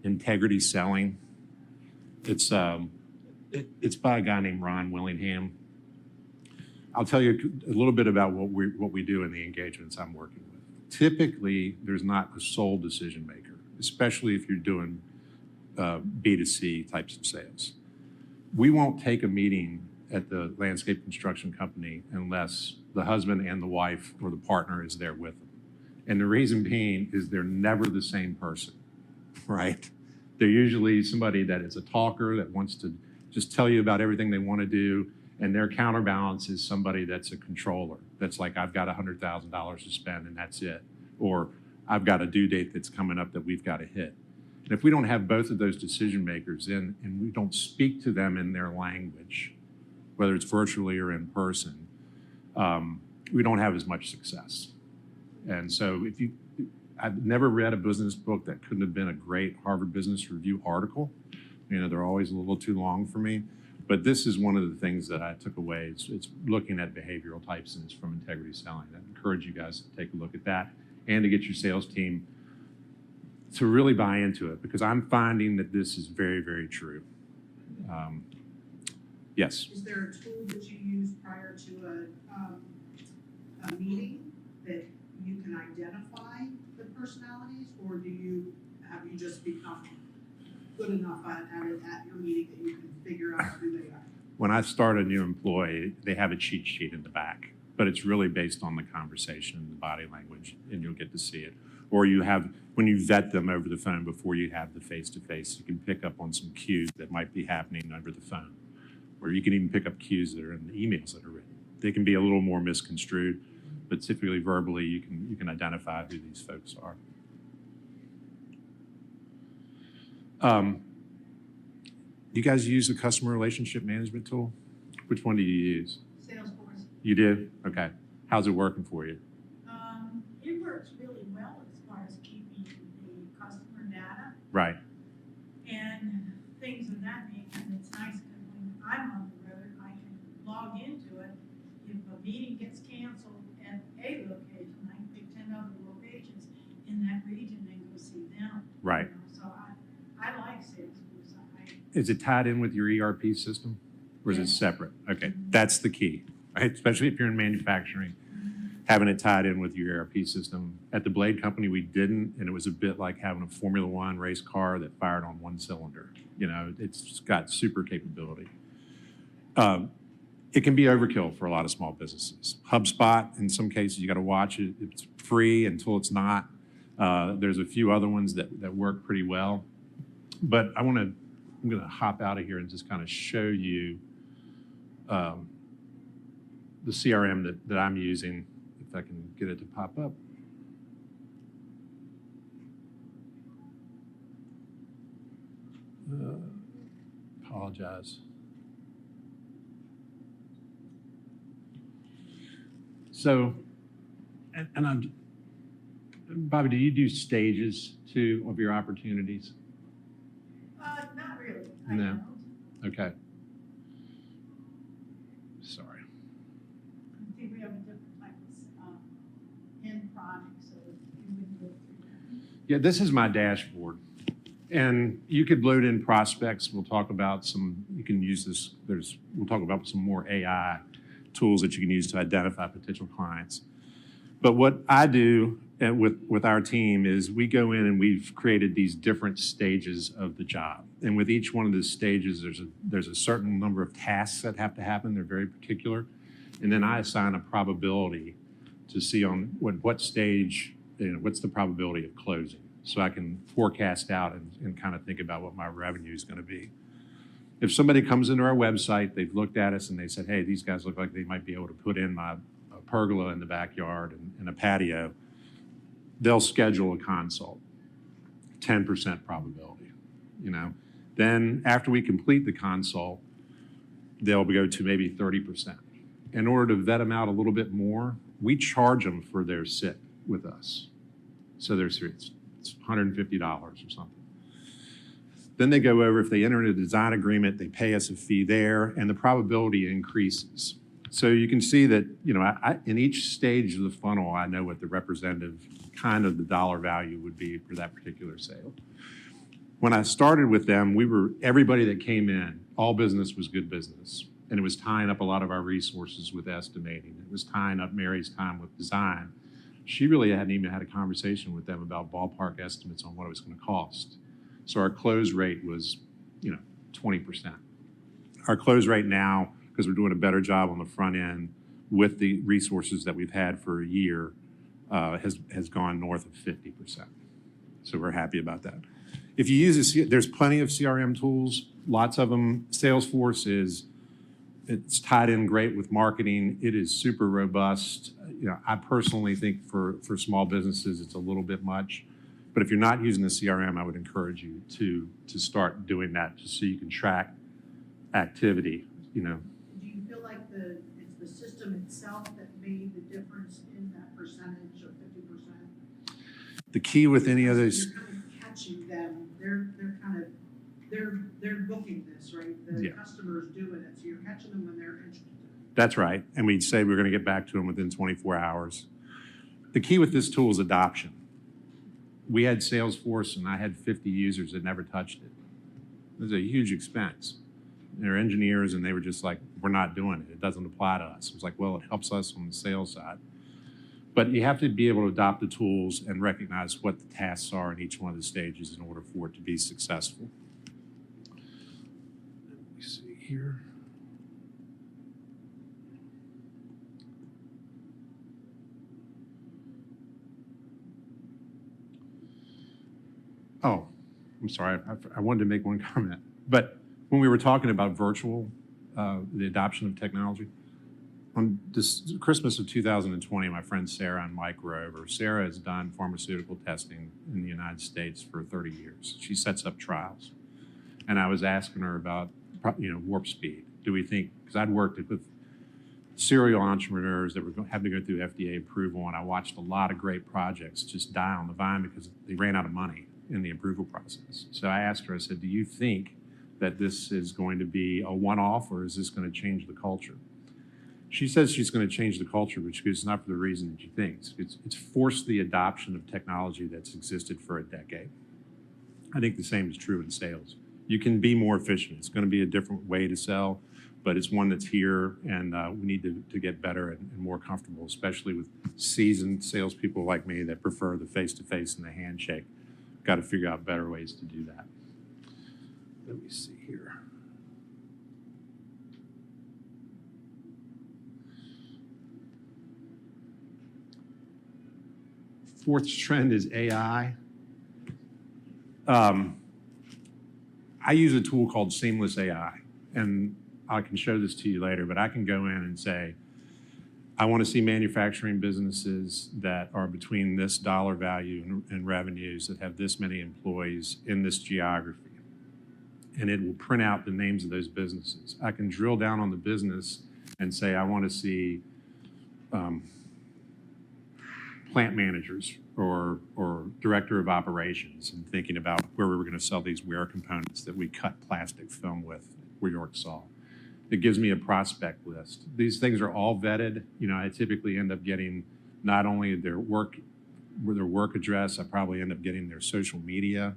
Integrity Selling, it's by a guy named Ron Willingham. I'll tell you a little bit about what we do in the engagements I'm working with. Typically, there's not a sole decision maker, especially if you're doing B2C types of sales. We won't take a meeting at the landscape construction company unless the husband and the wife or the partner is there with them. And the reason being is they're never the same person, right? They're usually somebody that is a talker, that wants to just tell you about everything they want to do, and their counterbalance is somebody that's a controller. That's like, I've got $100,000 to spend and that's it. Or I've got a due date that's coming up that we've got to hit. And if we don't have both of those decision makers in, and we don't speak to them in their language, whether it's virtually or in person, we don't have as much success. And so I've never read a business book that couldn't have been a great Harvard Business Review article. You know, they're always a little too long for me. But this is one of the things that I took away. It's looking at behavioral types and it's from integrity selling. I encourage you guys to take a look at that and to get your sales team to really buy into it, because I'm finding that this is very, very true. Yes. Is there a tool that you use prior to a meeting that you can identify the personalities, or have you just become good enough at it at your meeting that you can figure out who they are? When I start a new employee, they have a cheat sheet in the back, but it's really based on the conversation and the body language, and you'll get to see it. Or you have, when you vet them over the phone before you have the face-to-face, you can pick up on some cues that might be happening over the phone. Or you can even pick up cues that are in the emails that are written. They can be a little more misconstrued, but typically verbally you can identify who these folks are. You guys use the customer relationship management tool? Which one do you use? Salesforce. You do? Okay. How's it working for you? It works really well as far as keeping the customer data Right. and things of that nature. And it's nice because when I'm on the road, I can log into it. If a meeting gets canceled at a location, I can pick 10 other locations in that region and go see them. Right. You know, so I like Salesforce. Is it tied in with your ERP system, or is it separate? Okay, that's the key, right? Especially if you're in manufacturing, having it tied in with your ERP system. At the Blade Company, we didn't, and it was a bit like having a Formula One race car that fired on one cylinder. You know, it's got super capability. It can be overkill for a lot of small businesses. HubSpot, in some cases, you got to watch it. It's free until it's not. There's a few other ones that work pretty well. But I'm going to hop out of here and just kind of show you the CRM that I'm using, if I can get it to pop up. Apologize. So, and I'm, Bobby, do you do stages too of your opportunities? Not really. No. Okay. Sorry. I think we have a different type of end product, so you wouldn't go through that. Yeah, this is my dashboard. And you could load in prospects. We'll talk about some, you can use this, we'll talk about some more AI tools that you can use to identify potential clients. But what I do with our team is we go in and we've created these different stages of the job. And with each one of the stages, there's a certain number of tasks that have to happen. They're very particular. And then I assign a probability to see on what stage, what's the probability of closing. So I can forecast out and kind of think about what my revenue is going to be. If somebody comes into our website, they've looked at us and they said, hey, these guys look like they might be able to put in a pergola in the backyard and a patio, they'll schedule a consult, 10% probability, you know. Then after we complete the consult, they'll go to maybe 30%. In order to vet them out a little bit more, we charge them for their sit with us. So it's $150 or something. Then they go over, if they enter into a design agreement, they pay us a fee there, and the probability increases. So you can see that, you know, in each stage of the funnel, I know what the representative kind of the dollar value would be for that particular sale. When I started with them, everybody that came in, all business was good business. And it was tying up a lot of our resources with estimating. It was tying up Mary's time with design. She really hadn't even had a conversation with them about ballpark estimates on what it was going to cost. So our close rate was, 20%. Our close rate now, because we're doing a better job on the front end with the resources that we've had for a year, has gone north of 50%. So we're happy about that. If you use there's plenty of CRM tools. lots of them. Salesforce it's tied in great with marketing. It is super robust. I personally think for small businesses, it's a little bit much. But if you're not using the CRM, I would encourage you to start doing that just so you can track activity, Do you feel like it's the system itself that made the difference in that percentage of 50%? The key with any of those, You're kind of catching them. They're booking this, right? The Yeah. customer's doing it, so you're catching them when they're interested. that's right. And we'd say we're going to get back to them within 24 hours. The key with this tool is adoption. We had Salesforce and I had 50 users that never touched it. It was a huge expense. They're engineers and they were just like, we're not doing it. It doesn't apply to us. It was like, well, it helps us on the sales side. But you have to be able to adopt the tools and recognize what the tasks are in each one of the stages in order for it to be successful. Let me see here. Oh, I'm sorry. I wanted to make one comment. But when we were talking about virtual, the adoption of technology, on this Christmas of 2020, my friends Sarah and Mike were over. Sarah has done pharmaceutical testing in the United States for 30 years. She sets up trials. And I was asking her about, warp speed. Do we think, because I'd worked with serial entrepreneurs that were having to go through FDA approval, and I watched a lot of great projects just die on the vine because they ran out of money in the approval process. So I asked her, I said, do you think that this is going to be a one-off or is this going to change the culture? She says she's going to change the culture, which is not for the reason that she thinks. It's forced the adoption of technology that's existed for a decade. I think the same is true in sales. You can be more efficient. It's going to be a different way to sell, but it's one that's here, and we need to get better and more comfortable, especially with seasoned salespeople like me that prefer the face-to-face and the handshake. Got to figure out better ways to do that. Let me see here. Fourth trend is AI. I use a tool called Seamless AI, and I can show this to you later, but I can go in and say, I want to see manufacturing businesses that are between this dollar value and revenues that have this many employees in this geography. And it will print out the names of those businesses. I can drill down on the business and say, I want to see plant managers or director of operations, and thinking about where we were going to sell these wear components that we cut plastic film with, where York saw. It gives me a prospect list. These things are all vetted. I typically end up getting not only their work address, I probably end up getting their social media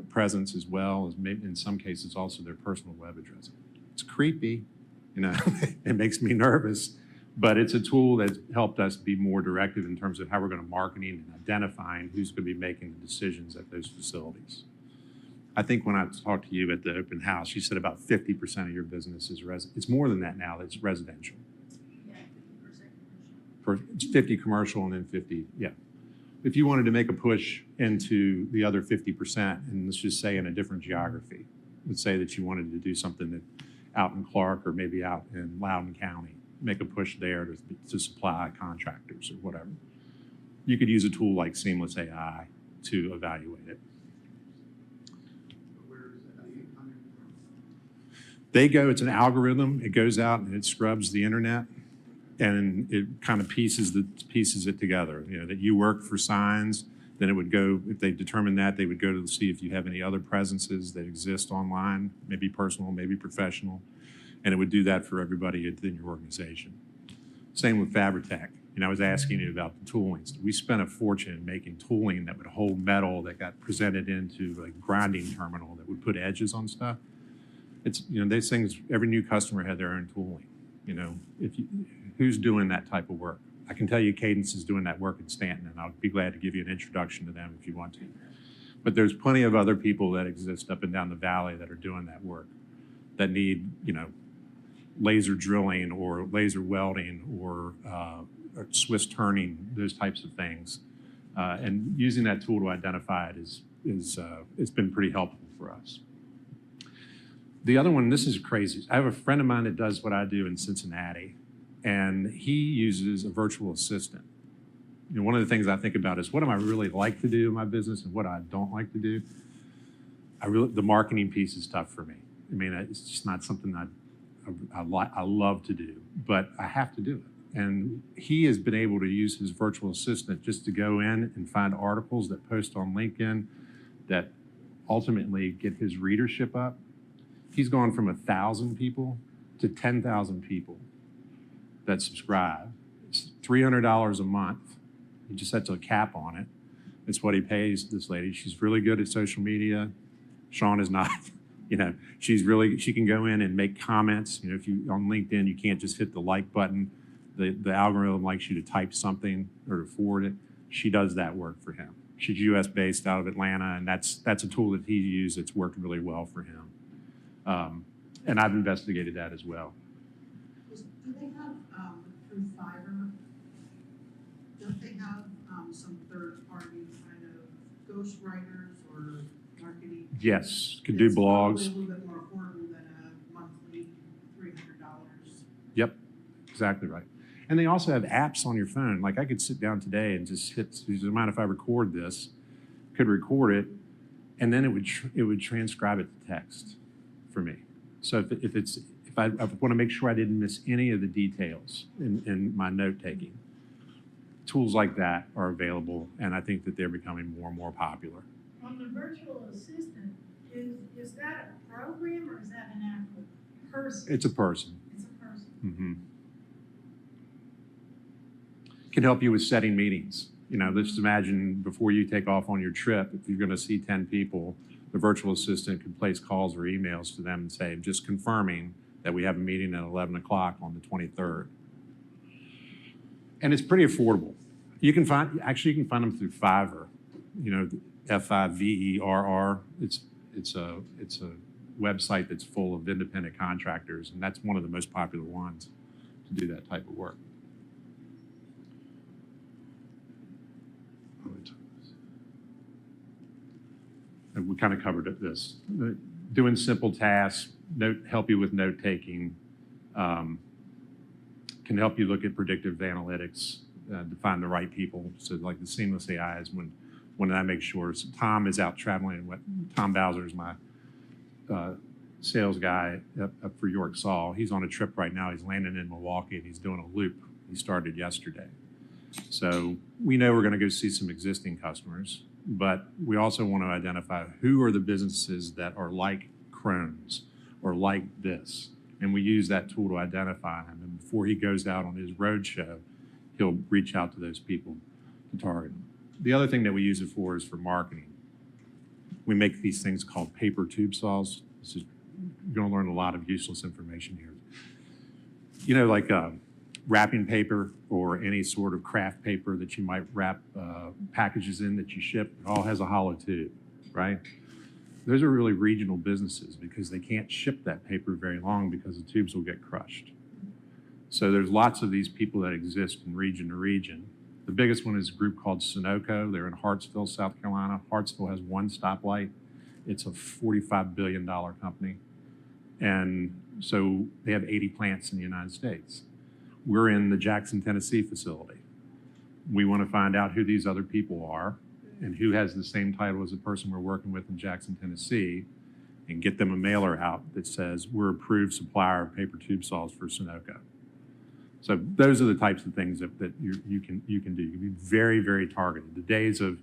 presence as well as maybe in some cases also their personal web address. It's creepy, it makes me nervous, but it's a tool that's helped us be more directive in terms of how we're going to marketing and identifying who's going to be making the decisions at those facilities. I think when I talked to you at the open house, you said about 50% of your business is it's more than that now, it's residential. Yeah, 50% It's 50 commercial and then 50, yeah. If you wanted to make a push into the other 50%, and let's just say in a different geography, let's say that you wanted to do something that out in Clark or maybe out in Loudoun County, make a push there to supply contractors or whatever. You could use a tool like Seamless AI to evaluate it. It's an algorithm. It goes out and it scrubs the internet, and it kind of pieces it together. That you work for signs, then it would go, if they determine that, they would go to see if you have any other presences that exist online, maybe personal, maybe professional, and it would do that for everybody within your organization. Same with Fabritech. I was asking you about the toolings. We spent a fortune making tooling that would hold metal that got presented into a grinding terminal that would put edges on stuff. It's, these things, every new customer had their own tooling. Who's doing that type of work? I can tell you Cadence is doing that work in Stanton, and I'll be glad to give you an introduction to them if you want to. But there's plenty of other people that exist up and down the valley that are doing that work, that need, laser drilling or laser welding or Swiss turning, those types of things. And using that tool to identify it it's been pretty helpful for us. The other one, this is crazy. I have a friend of mine that does what I do in Cincinnati, and he uses a virtual assistant. You know, one of the things I think about is what do I really like to do in my business and what I don't like to do. The marketing piece is tough for me. I mean, it's just not something I love to do, but I have to do it. And he has been able to use his virtual assistant just to go in and find articles that post on LinkedIn that ultimately get his readership up. He's gone from 1,000 people to 10,000 people that subscribe. It's $300 a month. He just sets a cap on it. It's what he pays this lady. She's really good at social media. Sean is not. You know, she can go in and make comments. You know, if you on LinkedIn, you can't just hit the like button. The algorithm likes you to type something or to forward it. She does that work for him. She's US based out of Atlanta, and that's a tool that he used that's worked really well for him. And I've investigated that as well. Do they have, through Fiverr, don't they have some third-party kind of ghostwriters or marketing? Yes, could do blogs. It's probably a little bit more affordable than a monthly $300. Yep, exactly right. And they also have apps on your phone. Like I could sit down today and just hit, does it mind if I record this? Could record it, and then it would transcribe it to text for me. So if I want to make sure I didn't miss any of the details in my note taking, tools like that are available, and I think that they're becoming more and more popular. On the virtual assistant, is that a program or is that an actual person? It's a person. It's a person. Mm-hmm. Can help you with setting meetings. You know, let's imagine before you take off on your trip, if you're going to see 10 people, the virtual assistant can place calls or emails to them and say, just confirming that we have a meeting at 11 o'clock on the 23rd. And it's pretty affordable. You can find them through Fiverr, you know, Fiverr. It's a website that's full of independent contractors, and that's one of the most popular ones to do that type of work. And we kind of covered this. Doing simple tasks, help you with note taking, can help you look at predictive analytics to find the right people. So like the seamless AI is when I make sure. So Tom is out traveling. Tom Bowser is my sales guy up for York Saul. He's on a trip right now. He's landing in Milwaukee and he's doing a loop. He started yesterday. So we know we're going to go see some existing customers, but we also want to identify who are the businesses that are like Crohn's or like this. And we use that tool to identify him. And before he goes out on his road show, he'll reach out to those people to target them. The other thing that we use it for is for marketing. We make these things called paper tube saws. You're going to learn a lot of useless information here. You know, like wrapping paper or any sort of craft paper that you might wrap packages in that you ship, it all has a hollow tube, right? Those are really regional businesses because they can't ship that paper very long because the tubes will get crushed. So there's lots of these people that exist from region to region. The biggest one is a group called Sunoco. They're in Hartsville, South Carolina. Hartsville has one stoplight. It's a $45 billion company. And so they have 80 plants in the United States. We're in the Jackson, Tennessee facility. We want to find out who these other people are and who has the same title as the person we're working with in Jackson, Tennessee, and get them a mailer out that says we're approved supplier of paper tube saws for Sunoco. So those are the types of things that you can do. You can be very, very targeted. The days of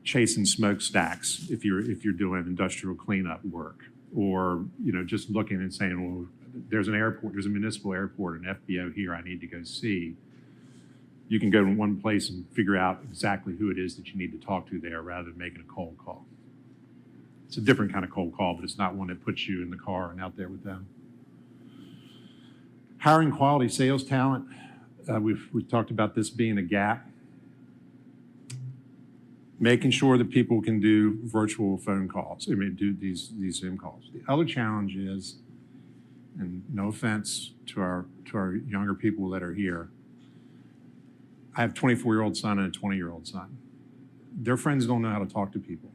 chasing smokestacks if you're doing industrial cleanup work, or just looking and saying, well, there's an airport, there's a municipal airport, an FBO here I need to go see. You can go to one place and figure out exactly who it is that you need to talk to there rather than making a cold call. It's a different kind of cold call, but it's not one that puts you in the car and out there with them. Hiring quality sales talent. We've talked about this being a gap. Making sure that people can do virtual phone calls. Do these Zoom calls. The other challenge is, and no offense to our younger people that are here, I have a 24-year-old son and a 20-year-old son. Their friends don't know how to talk to people.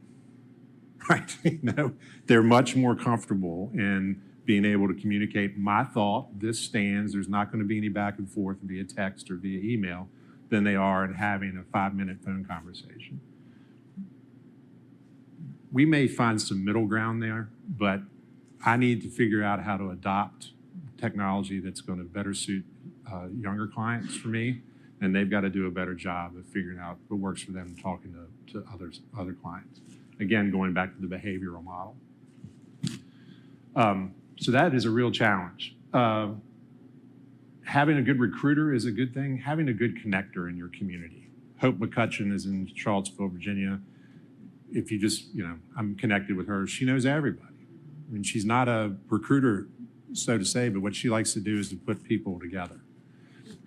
right? You know, they're much more comfortable in being able to communicate my thought, this stands, there's not going to be any back and forth via text or via email, than they are in having a 5-minute phone conversation. We may find some middle ground there, but I need to figure out how to adopt technology that's going to better suit younger clients for me, and they've got to do a better job of figuring out what works for them talking to other clients. Again, going back to the behavioral model. So that is a real challenge. Having a good recruiter is a good thing. Having a good connector in your community. Hope McCutcheon is in Charlottesville, Virginia. If you just, you know, I'm connected with her. She knows everybody. I mean, she's not a recruiter, so to say, but what she likes to do is to put people together.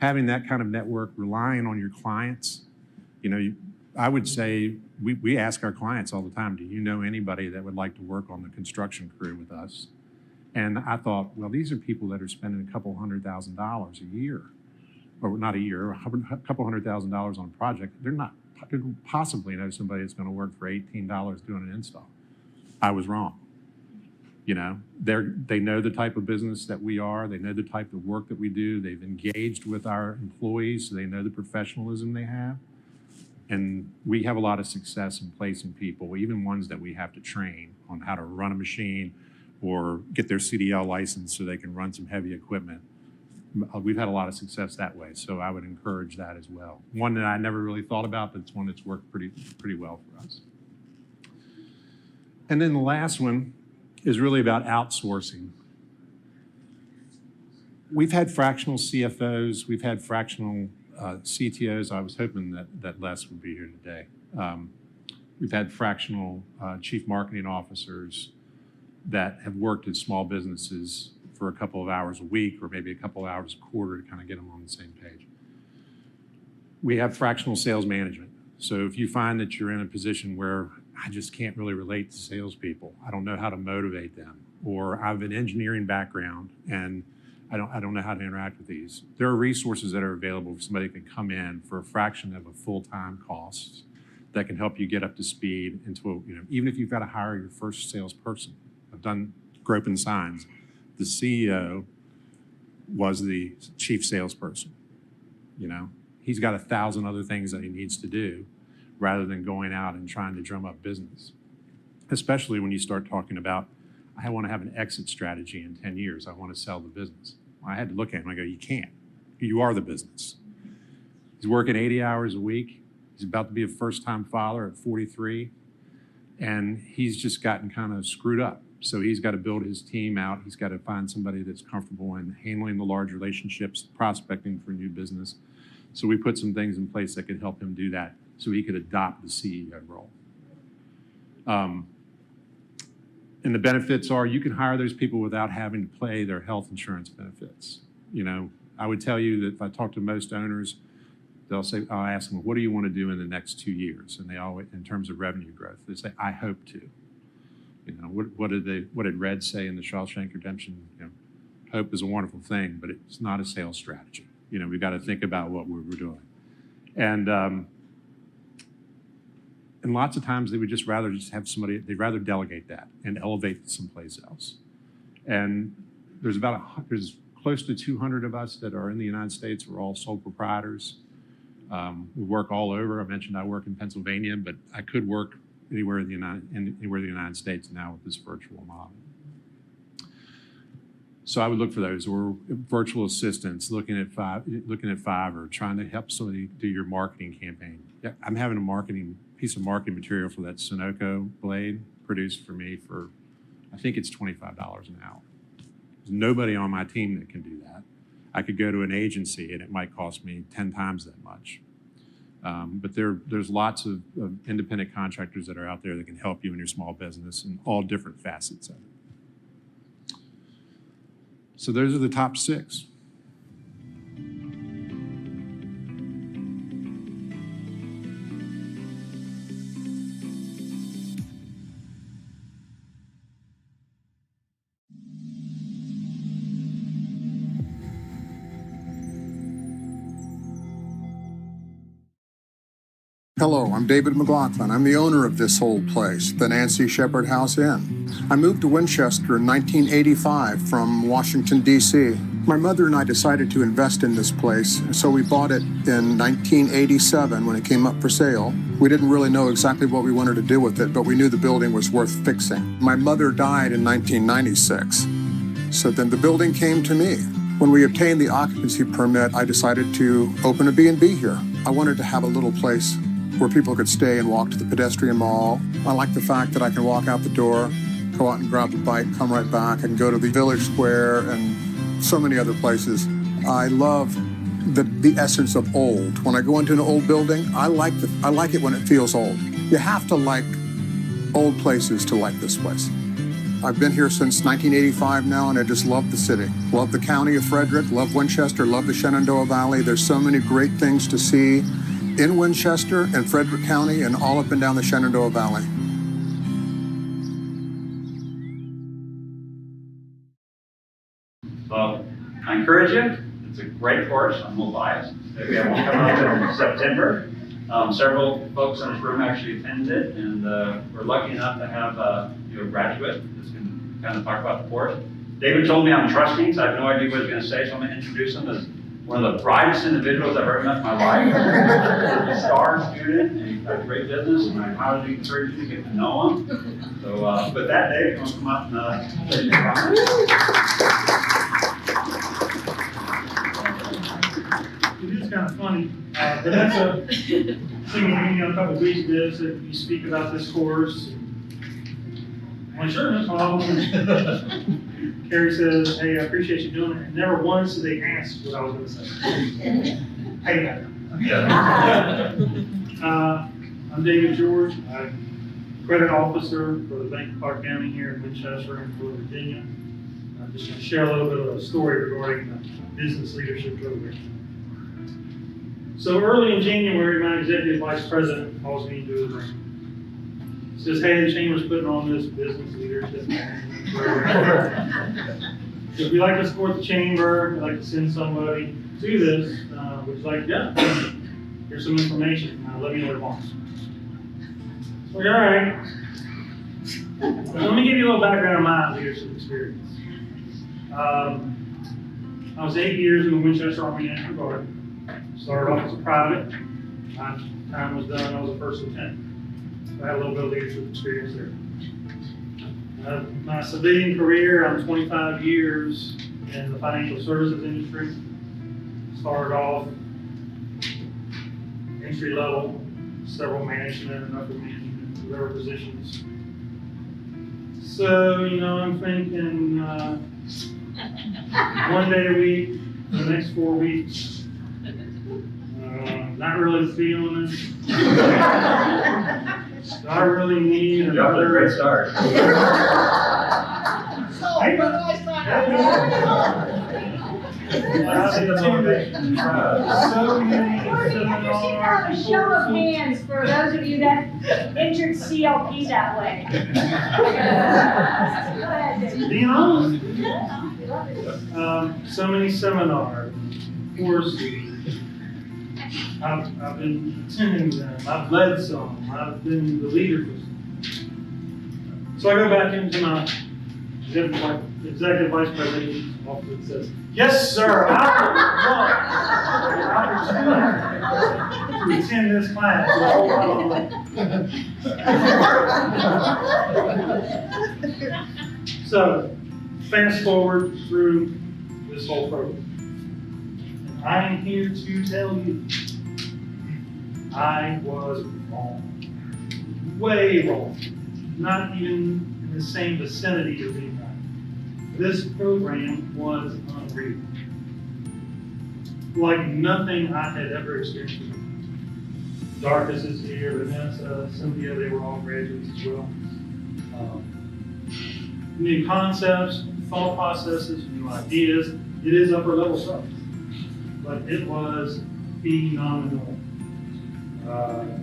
Having that kind of network, relying on your clients, you know, I would say we ask our clients all the time, do you know anybody that would like to work on the construction crew with us? And I thought, well, these are people that are spending a couple $100,000 a year, or not a year, a couple $100,000 on a project. They couldn't possibly know somebody that's going to work for $18 doing an install. I was wrong. You know, they know the type of business that we are. They know the type of work that we do. They've engaged with our employees, so they know the professionalism they have. And we have a lot of success in placing people, even ones that we have to train on how to run a machine or get their CDL license so they can run some heavy equipment. We've had a lot of success that way, so I would encourage that as well. One that I never really thought about, but it's one that's worked pretty well for us. And then the last one is really about outsourcing. We've had fractional CFOs, we've had fractional CTOs. I was hoping that Les would be here today. We've had fractional chief marketing officers that have worked in small businesses for a couple of hours a week or maybe a couple of hours a quarter to kind of get them on the same page. We have fractional sales management. So if you find that you're in a position where I just can't really relate to salespeople, I don't know how to motivate them, or I have an engineering background and I don't know how to interact with these. There are resources that are available for somebody who can come in for a fraction of a full-time cost that can help you get up to speed into, you know, even if you've got to hire your first salesperson. I've done Gropin Signs. The CEO was the chief salesperson. You know, he's got 1,000 other things that he needs to do rather than going out and trying to drum up business. Especially when you start talking about, I want to have an exit strategy in 10 years. I want to sell the business. Well, I had to look at him. I go, you can't. You are the business. He's working 80 hours a week. He's about to be a first-time father at 43. And he's just gotten kind of screwed up. So he's got to build his team out. He's got to find somebody that's comfortable in handling the large relationships, prospecting for new business. So we put some things in place that could help him do that so he could adopt the CEO role. And the benefits are you can hire those people without having to pay their health insurance benefits. You know, I would tell you that if I talk to most owners, they'll say, I'll ask them, what do you want to do in the next 2 years? And they always, in terms of revenue growth, they say, I hope to. You know, what did Red say in the Shawshank Redemption? You know, hope is a wonderful thing, but it's not a sales strategy. You know, we've got to think about what we're doing. And lots of times they would just rather have somebody, they'd rather delegate that and elevate someplace else. And there's there's close to 200 of us that are in the United States. We're all sole proprietors. We work all over. I mentioned I work in Pennsylvania, but I could work anywhere in the United States now with this virtual model. So I would look for those, or virtual assistants, looking at Fiverr, trying to help somebody do your marketing campaign. Yeah, I'm having a piece of marketing material for that Sunoco blade produced for me for, I think it's $25 an hour. There's nobody on my team that can do that. I could go to an agency and it might cost me 10 times that much. But there's lots of independent contractors that are out there that can help you in your small business in all different facets of it. So those are the top 6. Hello, I'm David McLaughlin. I'm the owner of this old place, the Nancy Shepherd House Inn. I moved to Winchester in 1985 from Washington, D.C. My mother and I decided to invest in this place, so we bought it in 1987 when it came up for sale. We didn't really know exactly what we wanted to do with it, but we knew the building was worth fixing. My mother died in 1996, so then the building came to me. When we obtained the occupancy permit, I decided to open a B&B here. I wanted to have a little place where people could stay and walk to the pedestrian mall. I like the fact that I can walk out the door, go out and grab a bite, come right back, and go to the Village Square and so many other places. I love the essence of old. When I go into an old building, I like it when it feels old. You have to like old places to like this place. I've been here since 1985 now, and I just love the city. Love the county of Frederick, love Winchester, love the Shenandoah Valley. There's so many great things to see in Winchester and Frederick County and all up and down the Shenandoah Valley. Well, I encourage you. It's a great course. I'm a little biased. We have one coming up in September. Several folks in this room actually attended it, and we're lucky enough to have a graduate that's going to kind of talk about the course. David told me I'm trusting, so I have no idea what he's going to say, so I'm going to introduce him as one of the brightest individuals I've ever met in my life. He's a star student, and he's got great business, and I highly encourage you to get to know him. So with that, Dave, you want to come up and say your comments? It is kind of funny. Vanessa seen me a couple of weeks ago, said you speak about this course. Well, sure, no problem. Carrie says, hey, I appreciate you doing it. And never once did they ask what I was going to say. Hey, I'm David George. I'm credit officer for the Bank of Clark County here in Winchester and for Virginia. I'm just going to share a little bit of a story regarding the business leadership program. So early in January, my executive vice president calls me into his room. He says, hey, the chamber's putting on this business leadership management program. If we like to support the chamber, we'd like to send somebody to this, which is like, yeah, here's some information. Let me know what it wants. So, all right. Let me give you a little background on my leadership experience. I was 8 years in the Winchester Army National Guard. Started off as a private. My time was done, I was a first lieutenant. So I had a little bit of leadership experience there. My civilian career, I'm 25 years in the financial services industry. Started off entry level, several management and upper management, whatever positions. So, I'm thinking one day a week, for the next 4 weeks. Not really feeling it. I really need another. Great start. So, where do I start? So many a show of hands for those of you that entered CLP that way. Go ahead, David. Being honest. So many seminars, courses. I've been attending them, I've led some, I've been the leader for some. So I go back into my executive vice president's office and says, yes, sir, I would love to attend this class. So fast forward through this whole program. I am here to tell you I was wrong. Way wrong. Not even in the same vicinity of being right. This program was unreal. Like nothing I had ever experienced before. Darkus is here, Vanessa, Cynthia, they were all graduates as well. New concepts, thought processes, new ideas. It is upper level stuff. But it was phenomenal.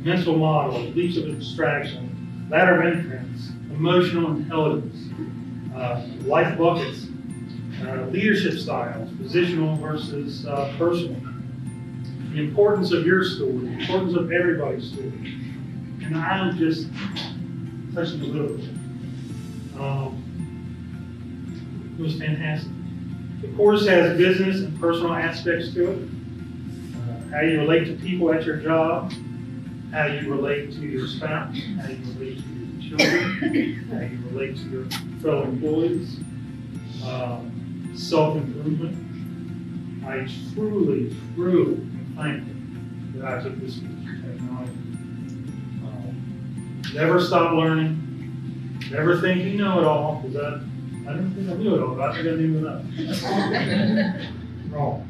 Mental models, leaps of abstraction, ladder of inference, emotional intelligence, life buckets, leadership styles, positional versus personal, the importance of your story, the importance of everybody's story. And I'm just touching a little bit. It was fantastic. The course has business and personal aspects to it. How you relate to people at your job, how you relate to your spouse, how you relate to your children, how you relate to your fellow employees, self-improvement. I truly, truly am thankful that I took this course in technology. Never stop learning. Never think you know it all, because I don't think I knew it all, but I think I knew enough. Wrong.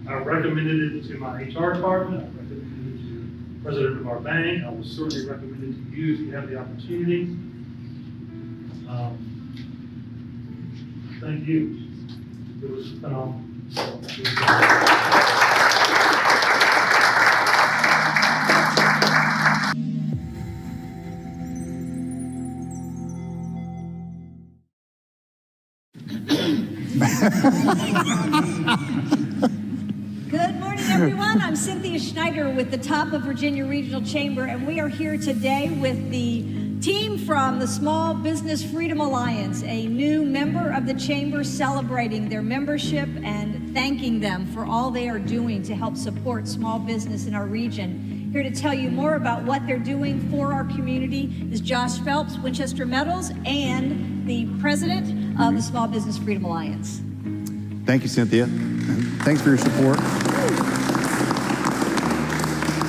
I recommended it to my HR department. I recommended it to the president of our bank. I will certainly recommend it to you if you have the opportunity. Thank you. It was phenomenal. Good morning, everyone. I'm Cynthia Schneider with the Top of Virginia Regional Chamber, and we are here today with the team from the Small Business Freedom Alliance, a new member of the Chamber celebrating their membership and thanking them for all they are doing to help support small business in our region. Here to tell you more about what they're doing for our community is Josh Phelps, Winchester Metals, and the president of the Small Business Freedom Alliance. Thank you, Cynthia. Thanks for your support.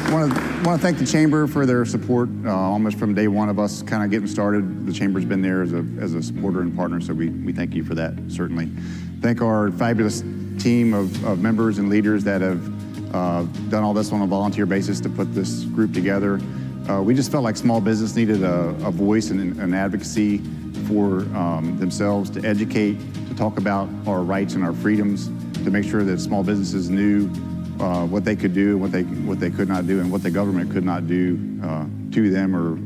I want to thank the Chamber for their support almost from day one of us kind of getting started. The Chamber's been there as a supporter and partner, so we thank you for that, certainly. Thank our fabulous team of members and leaders that have done all this on a volunteer basis to put this group together. We just felt like small business needed a voice and an advocacy for themselves to educate, to talk about our rights and our freedoms, to make sure that small businesses knew what they could do, what they could not do, and what the government could not do to them or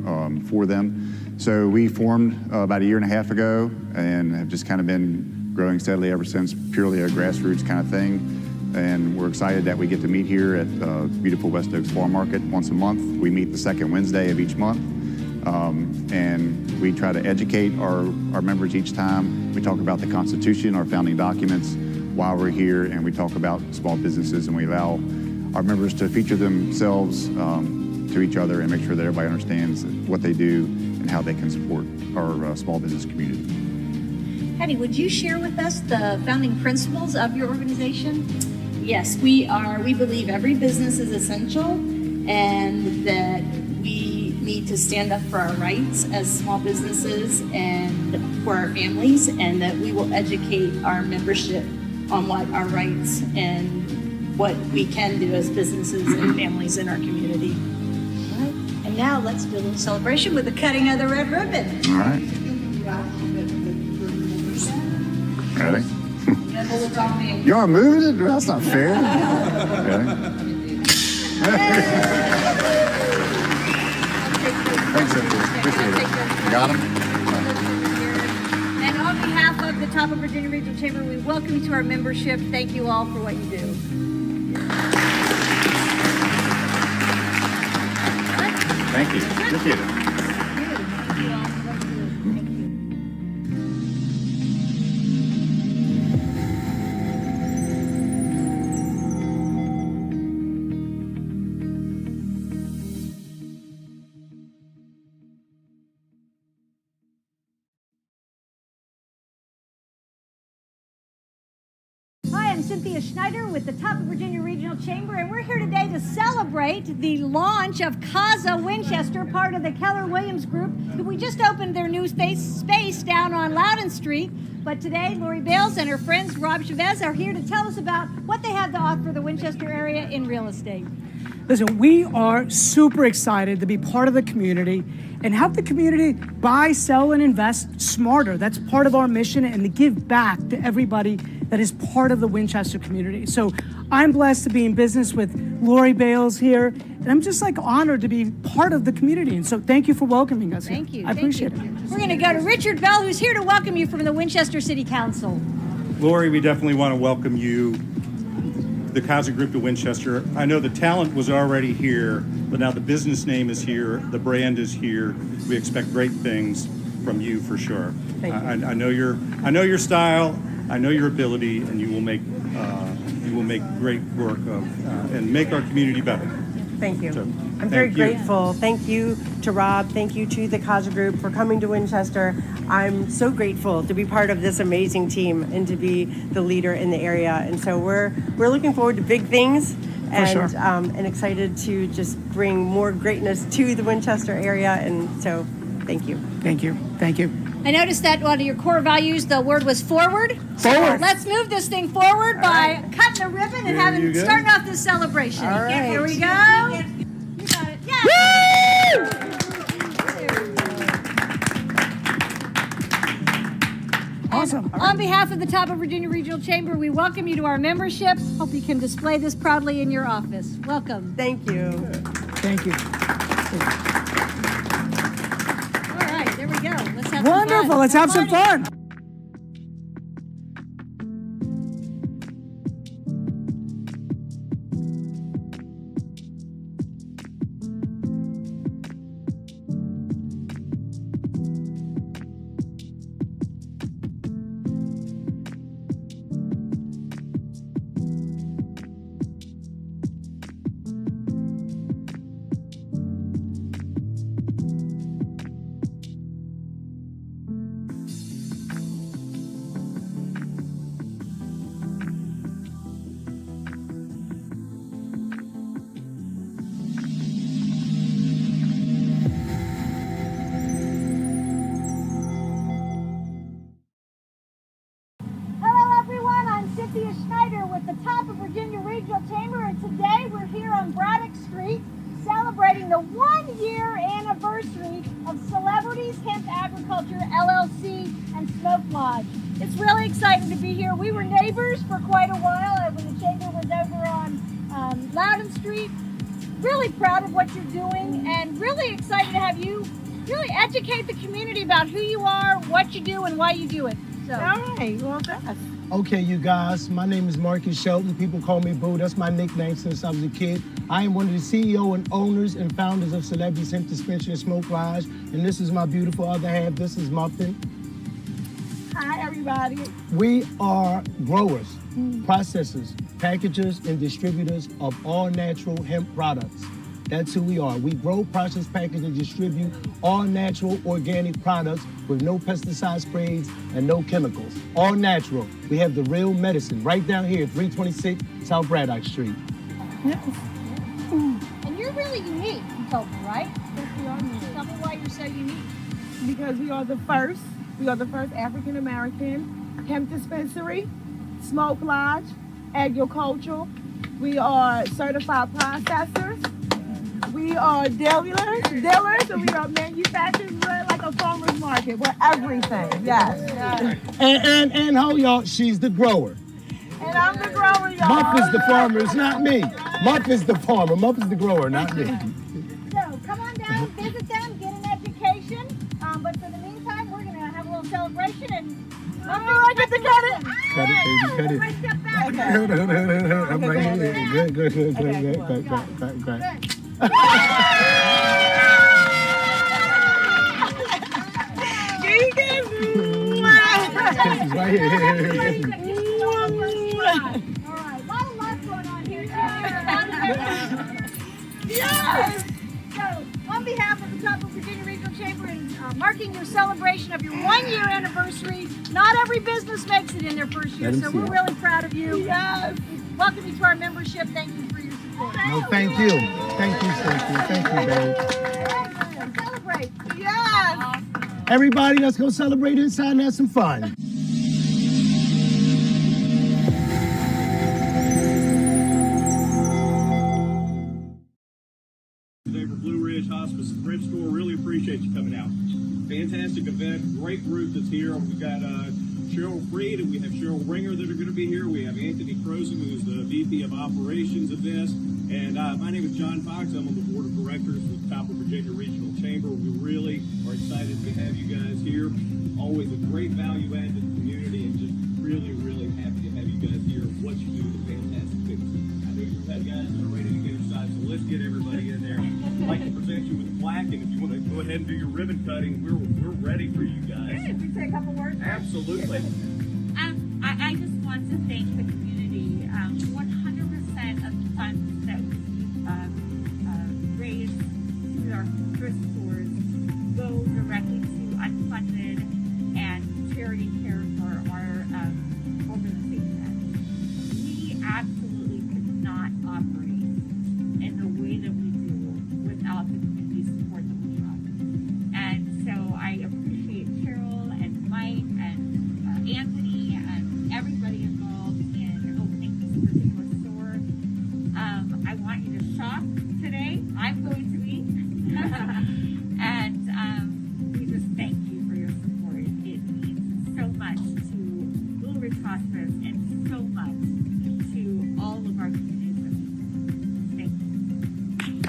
for them. So we formed about a year and a half ago and have just kind of been growing steadily ever since, purely a grassroots kind of thing. And we're excited that we get to meet here at beautiful West Oaks Farm Market once a month. We meet the second Wednesday of each month. And we try to educate our members each time. We talk about the Constitution, our founding documents while we're here, and we talk about small businesses, and we allow our members to feature themselves to each other and make sure that everybody understands what they do and how they can support our small business community. Patty, would you share with us the founding principles of your organization? Yes, we believe every business is essential and that we need to stand up for our rights as small businesses and for our families, and that we will educate our membership on what our rights and what we can do as businesses and families in our community. All right. And now let's do a little celebration with the cutting of the red ribbon. All right. Ready? Y'all moving it? That's not fair. Okay. Thanks, Cynthia. Appreciate it. Got them? And on behalf of the Top of Virginia Regional Chamber, we welcome you to our membership. Thank you all for what you do. Thank you. Appreciate it. I'm Cynthia Schneider with the Top of Virginia Regional Chamber, and we're here today to celebrate the launch of Casa Winchester, part of the Keller Williams Group. We just opened their new space down on Loudon Street, but today Lori Bales and her friends Rob Chavez are here to tell us about what they have to offer the Winchester area in real estate. Listen, we are super excited to be part of the community and help the community buy, sell, and invest smarter. That's part of our mission, and to give back to everybody that is part of the Winchester community. So I'm blessed to be in business with Lori Bales here, and I'm just honored to be part of the community. And so thank you for welcoming us. Thank you. I appreciate it. We're going to go to Richard Bell, who's here to welcome you from the Winchester City Council. Lori, we definitely want to welcome you the Casa Group to Winchester. I know the talent was already here, but now the business name is here, the brand is here. We expect great things from you for sure. Thank you. I know your style, I know your ability, and you will make great work of and make our community better. Thank you. So, I'm very thank you. grateful. Thank you to Rob. Thank you to the Casa Group for coming to Winchester. I'm so grateful to be part of this amazing team and to be the leader in the area. And so we're looking forward to big things and and excited to just bring more greatness to the Winchester area. And so thank you. Thank you. Thank you. I noticed that one of your core values, the word was forward. So let's move this thing forward by cutting the ribbon and starting off this celebration. All right. Here we go. You got it. Yeah. Awesome. On behalf of the Top of Virginia Regional Chamber, we welcome you to our membership. Hope you can display this proudly in your office. Welcome. Thank you. Thank you. All right, there we go. Let's have Wonderful. some fun. Let's have some fun. Hello, everyone. I'm Cynthia Schneider with the Top of Virginia Regional Chamber, and today we're here on Braddock Street celebrating the 1-year anniversary of Celebrities Hemp Agriculture LLC and Smoke Lodge. It's really exciting to be here. We were neighbors for quite a while when the chamber was over on Loudon Street. Really proud of what you're doing and really excited to have you really educate the community about who you are, what you do, and why you do it. So. All right. Well done. Okay, you guys, my name is Marcus Shelton. People call me Boo. That's my nickname since I was a kid. I am one of the CEO and owners and founders of Celebrities Hemp Dispensary and Smoke Lodge. And this is my beautiful other half. This is Muffin. Hi, everybody. We are growers, processors, packagers, and distributors of all natural hemp products. That's who we are. We grow, process, package, and distribute all natural organic products with no pesticide sprays and no chemicals. All natural. We have the real medicine right down here, 326 South Braddock Street. And you're really unique, you told me, right? Yes, we are unique. Tell me why you're so unique. Because we are the first African American hemp dispensary, smoke lodge, agricultural. We are certified processors. We are dealers, and we are manufacturers. We're like a farmer's market. We're everything. Yes. And how y'all, she's the grower. And I'm the grower, y'all. Muff is the farmer, it's not me. Muff is the farmer, Muff is the grower, not me. So come on down, visit them, get an education. But for the meantime, we're going to have a little celebration and I get to cut it. Cut it, baby, cut it. Right step back. I'm right here. Good. Kisses right here. All right, a lot of love going on here. Yes. So, on behalf of the Top of Virginia Regional Chamber and marking your celebration of your 1-year anniversary, not every business makes it in their first year, so we're really proud of you. Yes. Welcome you to our membership. Thank you for your support. No, thank you. Thank you, Cynthia. Thank you, babe. Celebrate. Yes. Everybody, let's go celebrate inside and have some fun. Today for Blue Ridge Hospice Thrift Store. Really appreciate you coming out. Fantastic event, great group that's here. We've got Cheryl Freed and we have Cheryl Ringer that are going to be here. We have Anthony Croson, who's the VP of Operations of this. And my name is John Fox. I'm on the board of directors with Top of Virginia Regional Chamber. We really are excited to have you guys here. Always a great value add to the community and just really, really happy to have you guys hear what you do, the fantastic things. I know you've had guys that are ready to get inside, so let's get everybody in there. I'd like to present you with a plaque, and if you want to go ahead and do your ribbon cutting, we're ready for you guys. If we say a couple words. Absolutely. I just want to thank the community. 100% of the funds that we raise through our thrift stores go directly to unfunded and charity care for our organization. We absolutely could not operate in the way that we do without the community support that we have. And so I appreciate Cheryl and Mike and Anthony and everybody involved in opening this particular store. I want you to shop today. I'm going to be. And we just thank you for your support. It means so much to Blue Ridge Hospice and so much to all of our communities. Thank you.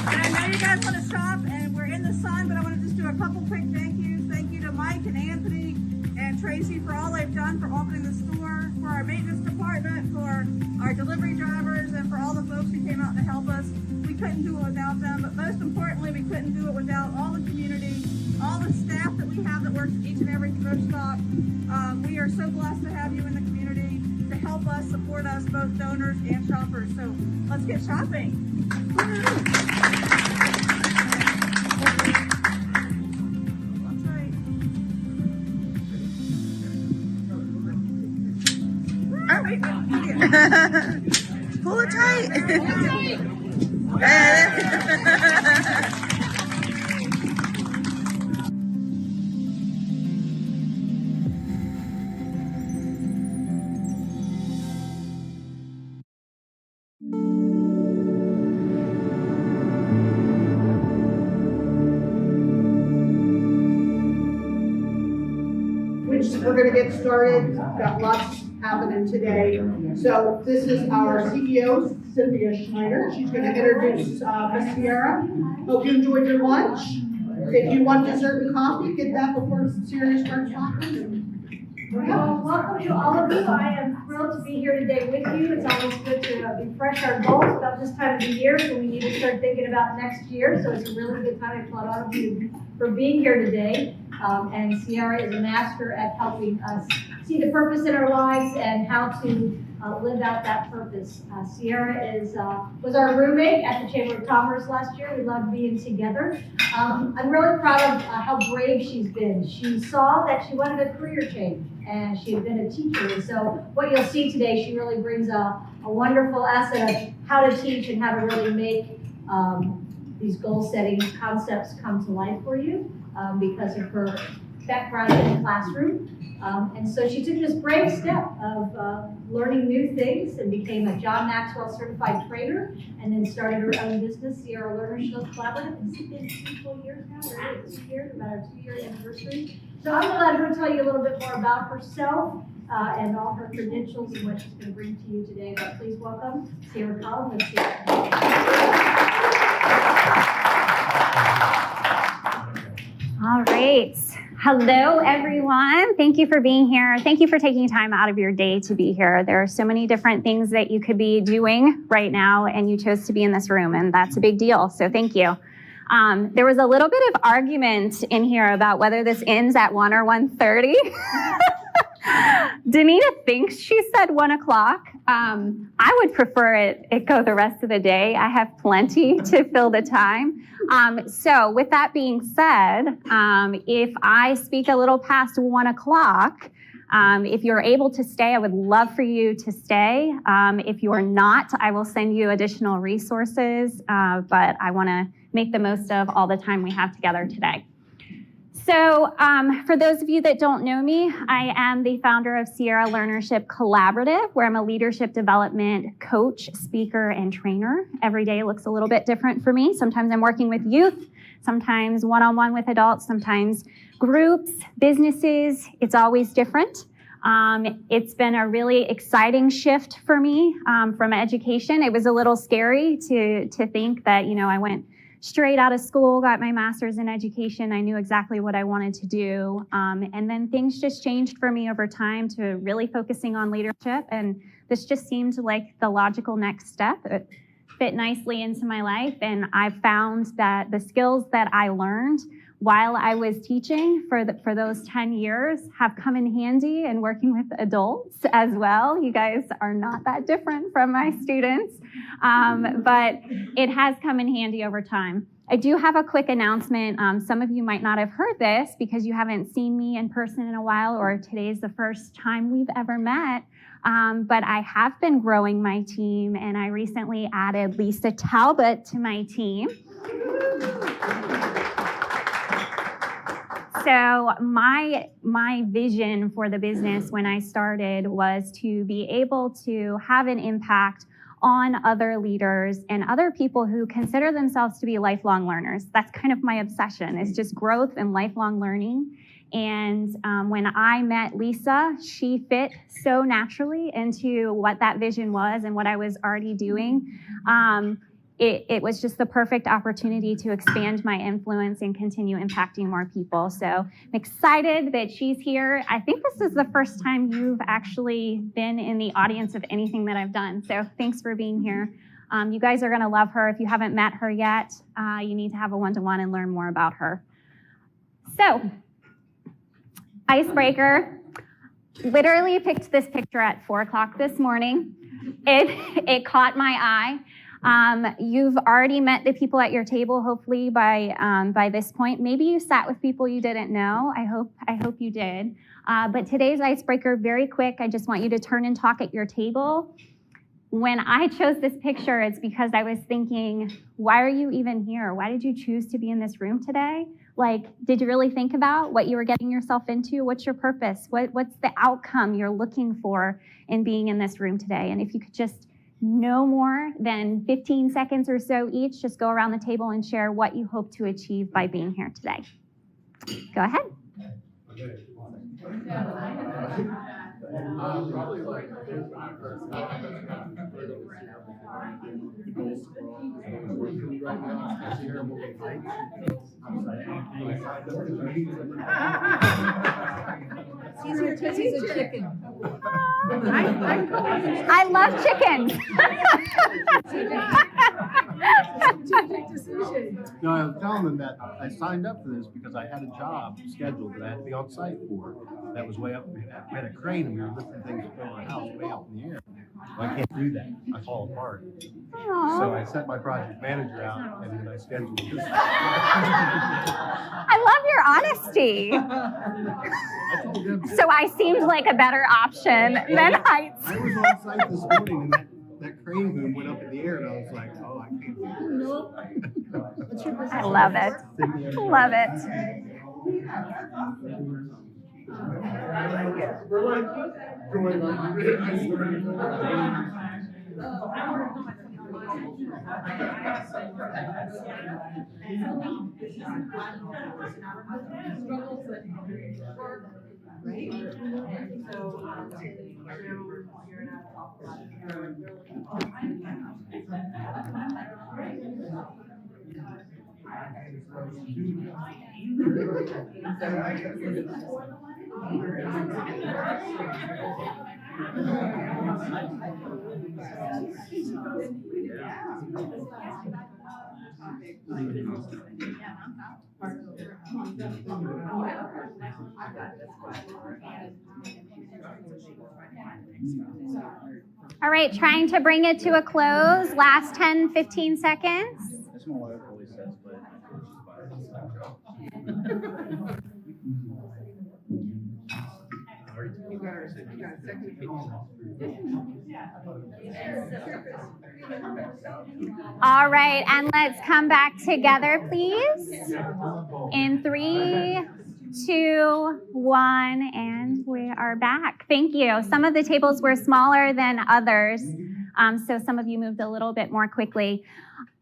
And I know you guys want to shop and we're in the sun, but I want to just do a couple quick thank yous. Thank you to Mike and Anthony and Tracy for all they've done for opening the store, for our maintenance department, for our delivery drivers, and for all the folks who came out to help us. We couldn't do it without them, but most importantly, we couldn't do it without all the community, all the staff that we have that works at each and every thrift stop. We are so blessed to have you in the community to help us, support us, both donors and shoppers. So let's get shopping. Pull it tight. We're going to get started. Got lots happening today. So this is our CEO, Cynthia Schneider. She's going to introduce Miss Sierra. Hope you enjoyed your lunch. If you want dessert and coffee, get that before Sierra starts talking. Well, welcome to all of you. I am thrilled to be here today with you. It's always good to refresh our goals about this time of the year when we need to start thinking about next year. So it's a really good time. I applaud all of you for being here today. And Sierra is a master at helping us see the purpose in our lives and how to live out that purpose. Sierra was our roommate at the Chamber of Commerce last year. We loved being together. I'm really proud of how brave she's been. She saw that she wanted a career change, and she had been a teacher. And so what you'll see today, she really brings a wonderful asset of how to teach and how to really make these goal-setting concepts come to life for you because of her background in the classroom. And so she took this brave step of learning new things and became a John Maxwell certified trainer, and then started her own business, Sierra Learnership Collaborative. It's been 2 full years now, or 2 years, about our 2-year anniversary. So I'm gonna let her tell you a little bit more about herself and all her credentials and what she's gonna bring to you today. But please welcome Sierra Collins. All right. Hello, everyone. Thank you for being here. Thank you for taking time out of your day to be here. There are so many different things that you could be doing right now, and you chose to be in this room, and that's a big deal. So thank you. There was a little bit of argument in here about whether this ends at 1 or 1:30. Danita thinks she said 1 o'clock. I would prefer it go the rest of the day. I have plenty to fill the time. So with that being said, if I speak a little past 1 o'clock, if you're able to stay, I would love for you to stay. If you're not, I will send you additional resources, but I want to make the most of all the time we have together today. So for those of you that don't know me, I am the founder of Sierra Learnership Collaborative, where I'm a leadership development coach, speaker, and trainer. Every day looks a little bit different for me. Sometimes I'm working with youth, sometimes one-on-one with adults, sometimes groups, businesses. It's always different. It's been a really exciting shift for me from education. It was a little scary to think that, I went straight out of school, got my master's in education. I knew exactly what I wanted to do. And then things just changed for me over time to really focusing on leadership. And this just seemed like the logical next step. It fit nicely into my life. And I found that the skills that I learned while I was teaching for those 10 years have come in handy in working with adults as well. You guys are not that different from my students, but it has come in handy over time. I do have a quick announcement. Some of you might not have heard this because you haven't seen me in person in a while, or today's the first time we've ever met. But I have been growing my team, and I recently added Lisa Talbot to my team. So my vision for the business when I started was to be able to have an impact on other leaders and other people who consider themselves to be lifelong learners. That's kind of my obsession, is just growth and lifelong learning. And when I met Lisa, she fit so naturally into what that vision was and what I was already doing. It was just the perfect opportunity to expand my influence and continue impacting more people. So I'm excited that she's here. I think this is the first time you've actually been in the audience of anything that I've done. So thanks for being here. You guys are gonna love her. If you haven't met her yet, you need to have a one-to-one and learn more about her. So, icebreaker. Literally picked this picture at 4 o'clock this morning. It caught my eye. You've already met the people at your table, hopefully by this point. Maybe you sat with people you didn't know. I hope you did. But today's icebreaker, very quick. I just want you to turn and talk at your table. When I chose this picture, it's because I was thinking, why are you even here? Why did you choose to be in this room today? Like, did you really think about what you were getting yourself into? What's your purpose? What's the outcome you're looking for in being in this room today? And if you could just no more than 15 seconds or so each, just go around the table and share what you hope to achieve by being here today. Go ahead. Probably like my first right now, especially here in Wilmington Heights. It's easier because he's a chicken. I love chickens. No, I was telling them that I signed up for this because I had a job scheduled that I had to be on site for. That was way up. We had a crane and we were lifting things from our house way up in the air. Well, I can't do that. I fall apart. Aww. So I sent my project manager out and then I scheduled this. I love your honesty. So I seemed like a better option than Heights. I was on site this morning and that crane boom went up in the air and I was like, oh, I can't do this. I love it. Love it. We're like going on All right, trying to bring it to a close. Last 10, 15 seconds. All right, and let's come back together, please. In 3, 2, 1, and we are back. Thank you. Some of the tables were smaller than others, so some of you moved a little bit more quickly.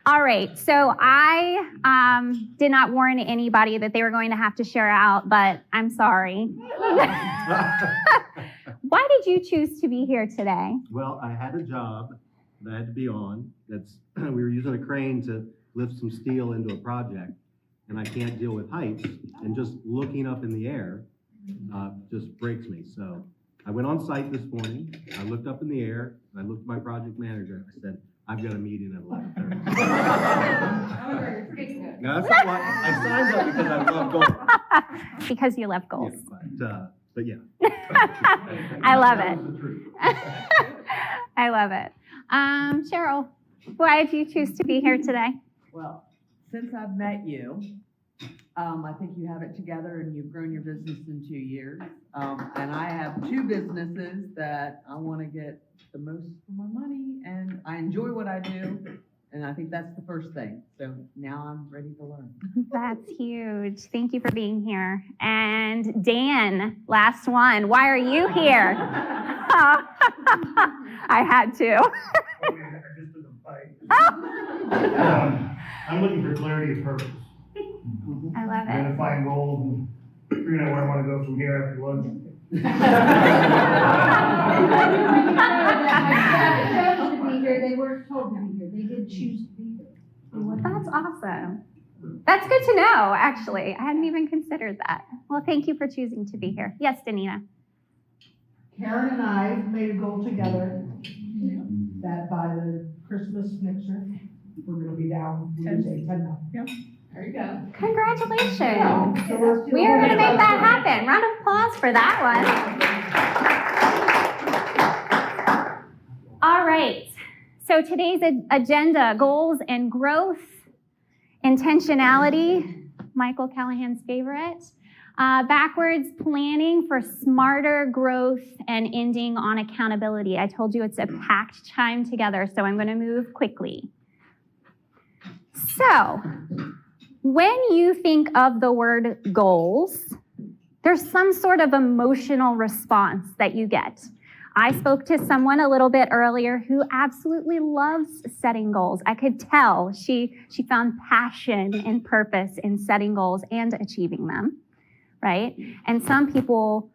All right, so I did not warn anybody that they were going to have to share out, but I'm sorry. Why did you choose to be here today? Well, I had a job that I had to be on. We were using a crane to lift some steel into a project, and I can't deal with heights, and just looking up in the air just breaks me. So I went on site this morning, I looked up in the air, and I looked at my project manager, I said, I've got a meeting at 11:30. Now, that's not why I signed up, because I love goals. Because you love goals. Yeah, but yeah. I love it. I love it. Cheryl, why did you choose to be here today? Well, since I've met you, I think you have it together and you've grown your business in 2 years. And I have 2 businesses that I want to get the most for my money, and I enjoy what I do. And I think that's the first thing. So now I'm ready to learn. That's huge. Thank you for being here. And Dan, last one. Why are you here? I had to. I'm looking for clarity of purpose. I love it. Identifying goals and figuring out where I want to go from here after lunch. They weren't told to be here. They did choose to be here. That's awesome. That's good to know, actually. I hadn't even considered that. Well, thank you for choosing to be here. Yes, Danita. Karen and I made a goal together that by the Christmas mixer, we're going to be down, we would say 10. Yep. There you go. Congratulations. Yeah. We are going to make that happen. Round of applause for that one. All right. So today's agenda, goals and growth, intentionality, Michael Callahan's favorite, backwards planning for smarter growth, and ending on accountability. I told you it's a packed time together, so I'm going to move quickly. So when you think of the word goals, there's some sort of emotional response that you get. I spoke to someone a little bit earlier who absolutely loves setting goals. I could tell she found passion and purpose in setting goals and achieving them, right? And some people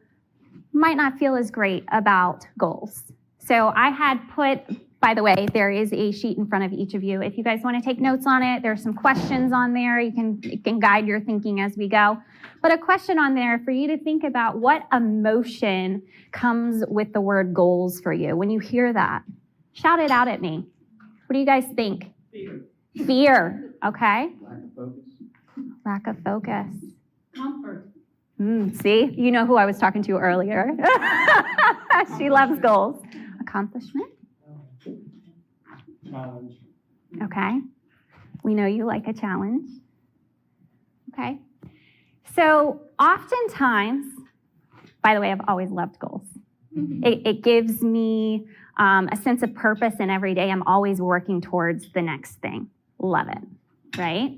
might not feel as great about goals. So I had put, by the way, there is a sheet in front of each of you. If you guys want to take notes on it, there's some questions on there. You can guide your thinking as we go. But a question on there for you to think about: what emotion comes with the word goals for you when you hear that? Shout it out at me. What do you guys think? Fear. Fear, okay. Lack of focus. Lack of focus. Comfort. See, you know who I was talking to earlier. She loves goals. Accomplishment. Challenge. Okay. We know you like a challenge. Okay. So oftentimes, by the way, I've always loved goals. It gives me a sense of purpose, and every day I'm always working towards the next thing. Love it, right?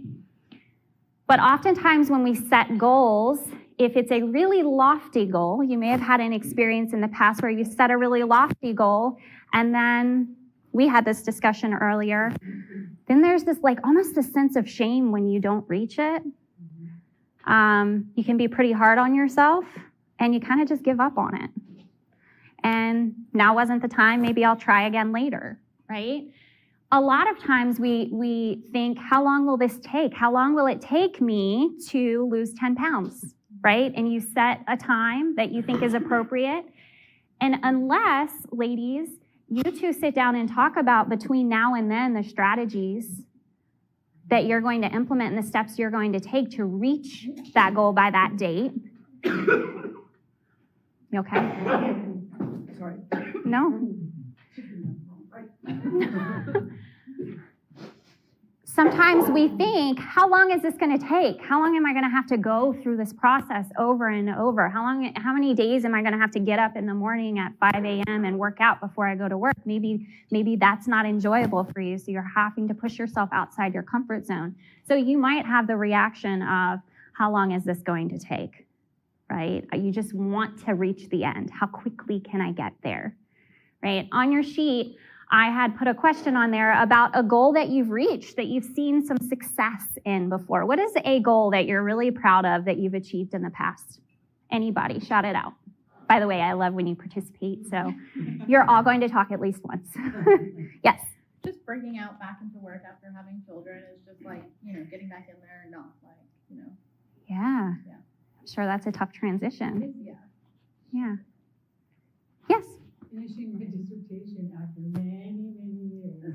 But oftentimes when we set goals, if it's a really lofty goal, you may have had an experience in the past where you set a really lofty goal, and then we had this discussion earlier, then there's this almost a sense of shame when you don't reach it. You can be pretty hard on yourself, and you kind of just give up on it. And now wasn't the time, maybe I'll try again later, right? A lot of times we think, how long will this take? How long will it take me to lose 10 pounds, right? And you set a time that you think is appropriate. And unless, ladies, you two sit down and talk about between now and then the strategies that you're going to implement and the steps you're going to take to reach that goal by that date. You okay? Sorry. No. Sometimes we think, how long is this going to take? How long am I going to have to go through this process over and over? How many days am I going to have to get up in the morning at 5 a.m. and work out before I go to work? Maybe that's not enjoyable for you, so you're having to push yourself outside your comfort zone. So you might have the reaction of, how long is this going to take, right? You just want to reach the end. How quickly can I get there, right? On your sheet, I had put a question on there about a goal that you've reached, that you've seen some success in before. What is a goal that you're really proud of that you've achieved in the past? Anybody, shout it out. By the way, I love when you participate, so you're all going to talk at least once. Yes? just breaking out back into work after having children is just like, getting back in there and not like, Yeah. Yeah. I'm sure that's a tough transition. Yeah. Yeah. Yes. Finishing my dissertation after many, many years.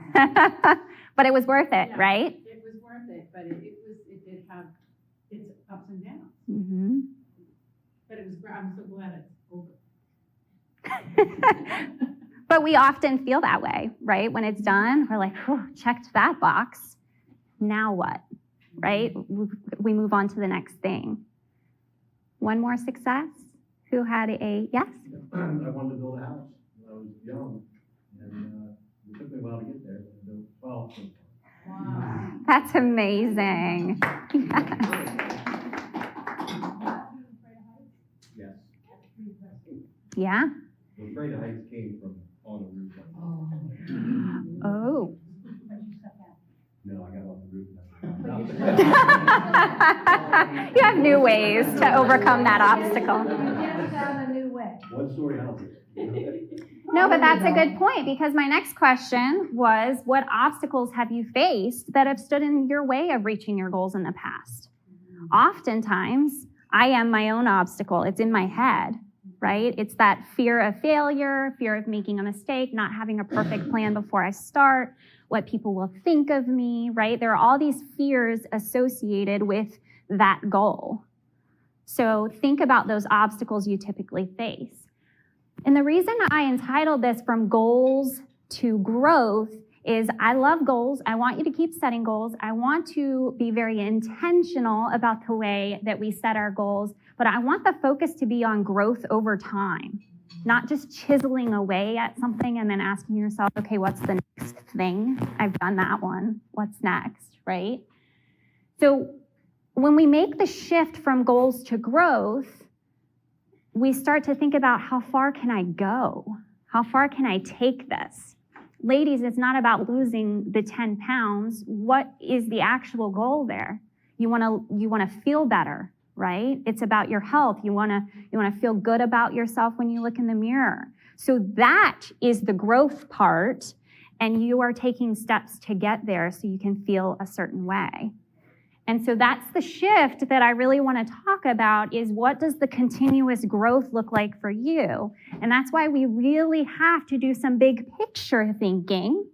But it was worth it, Yeah, right? It was worth it, but it did have its ups and downs. Mm-hmm. But it was, I'm so glad it's over. But we often feel that way, right? When it's done, we're like, whew, checked that box. Now what, right? We move on to the next thing. One more success? Who had a yes? I wanted to build a house when I was young, and it took me a while to get there, but I built 12 so far. Wow. That's amazing. Yes. Yeah? The afraid of heights came from on the roof. Oh. No, I got off the roof. You have new ways to overcome that obstacle. Just found a new way. One-story houses. No, but that's a good point, because my next question was, what obstacles have you faced that have stood in your way of reaching your goals in the past? Oftentimes, I am my own obstacle. It's in my head, right? It's that fear of failure, fear of making a mistake, not having a perfect plan before I start, what people will think of me, right? There are all these fears associated with that goal. So think about those obstacles you typically face. And the reason I entitled this From Goals to Growth is I love goals. I want you to keep setting goals. I want to be very intentional about the way that we set our goals, but I want the focus to be on growth over time, not just chiseling away at something and then asking yourself, okay, what's the next thing? I've done that one. What's next, right? So when we make the shift from goals to growth, we start to think about, how far can I go? How far can I take this? Ladies, it's not about losing the 10 pounds. What is the actual goal there? You want to feel better, right? It's about your health. You want to feel good about yourself when you look in the mirror. So that is the growth part, and you are taking steps to get there so you can feel a certain way. And so that's the shift that I really want to talk about, is what does the continuous growth look like for you? And that's why we really have to do some big picture thinking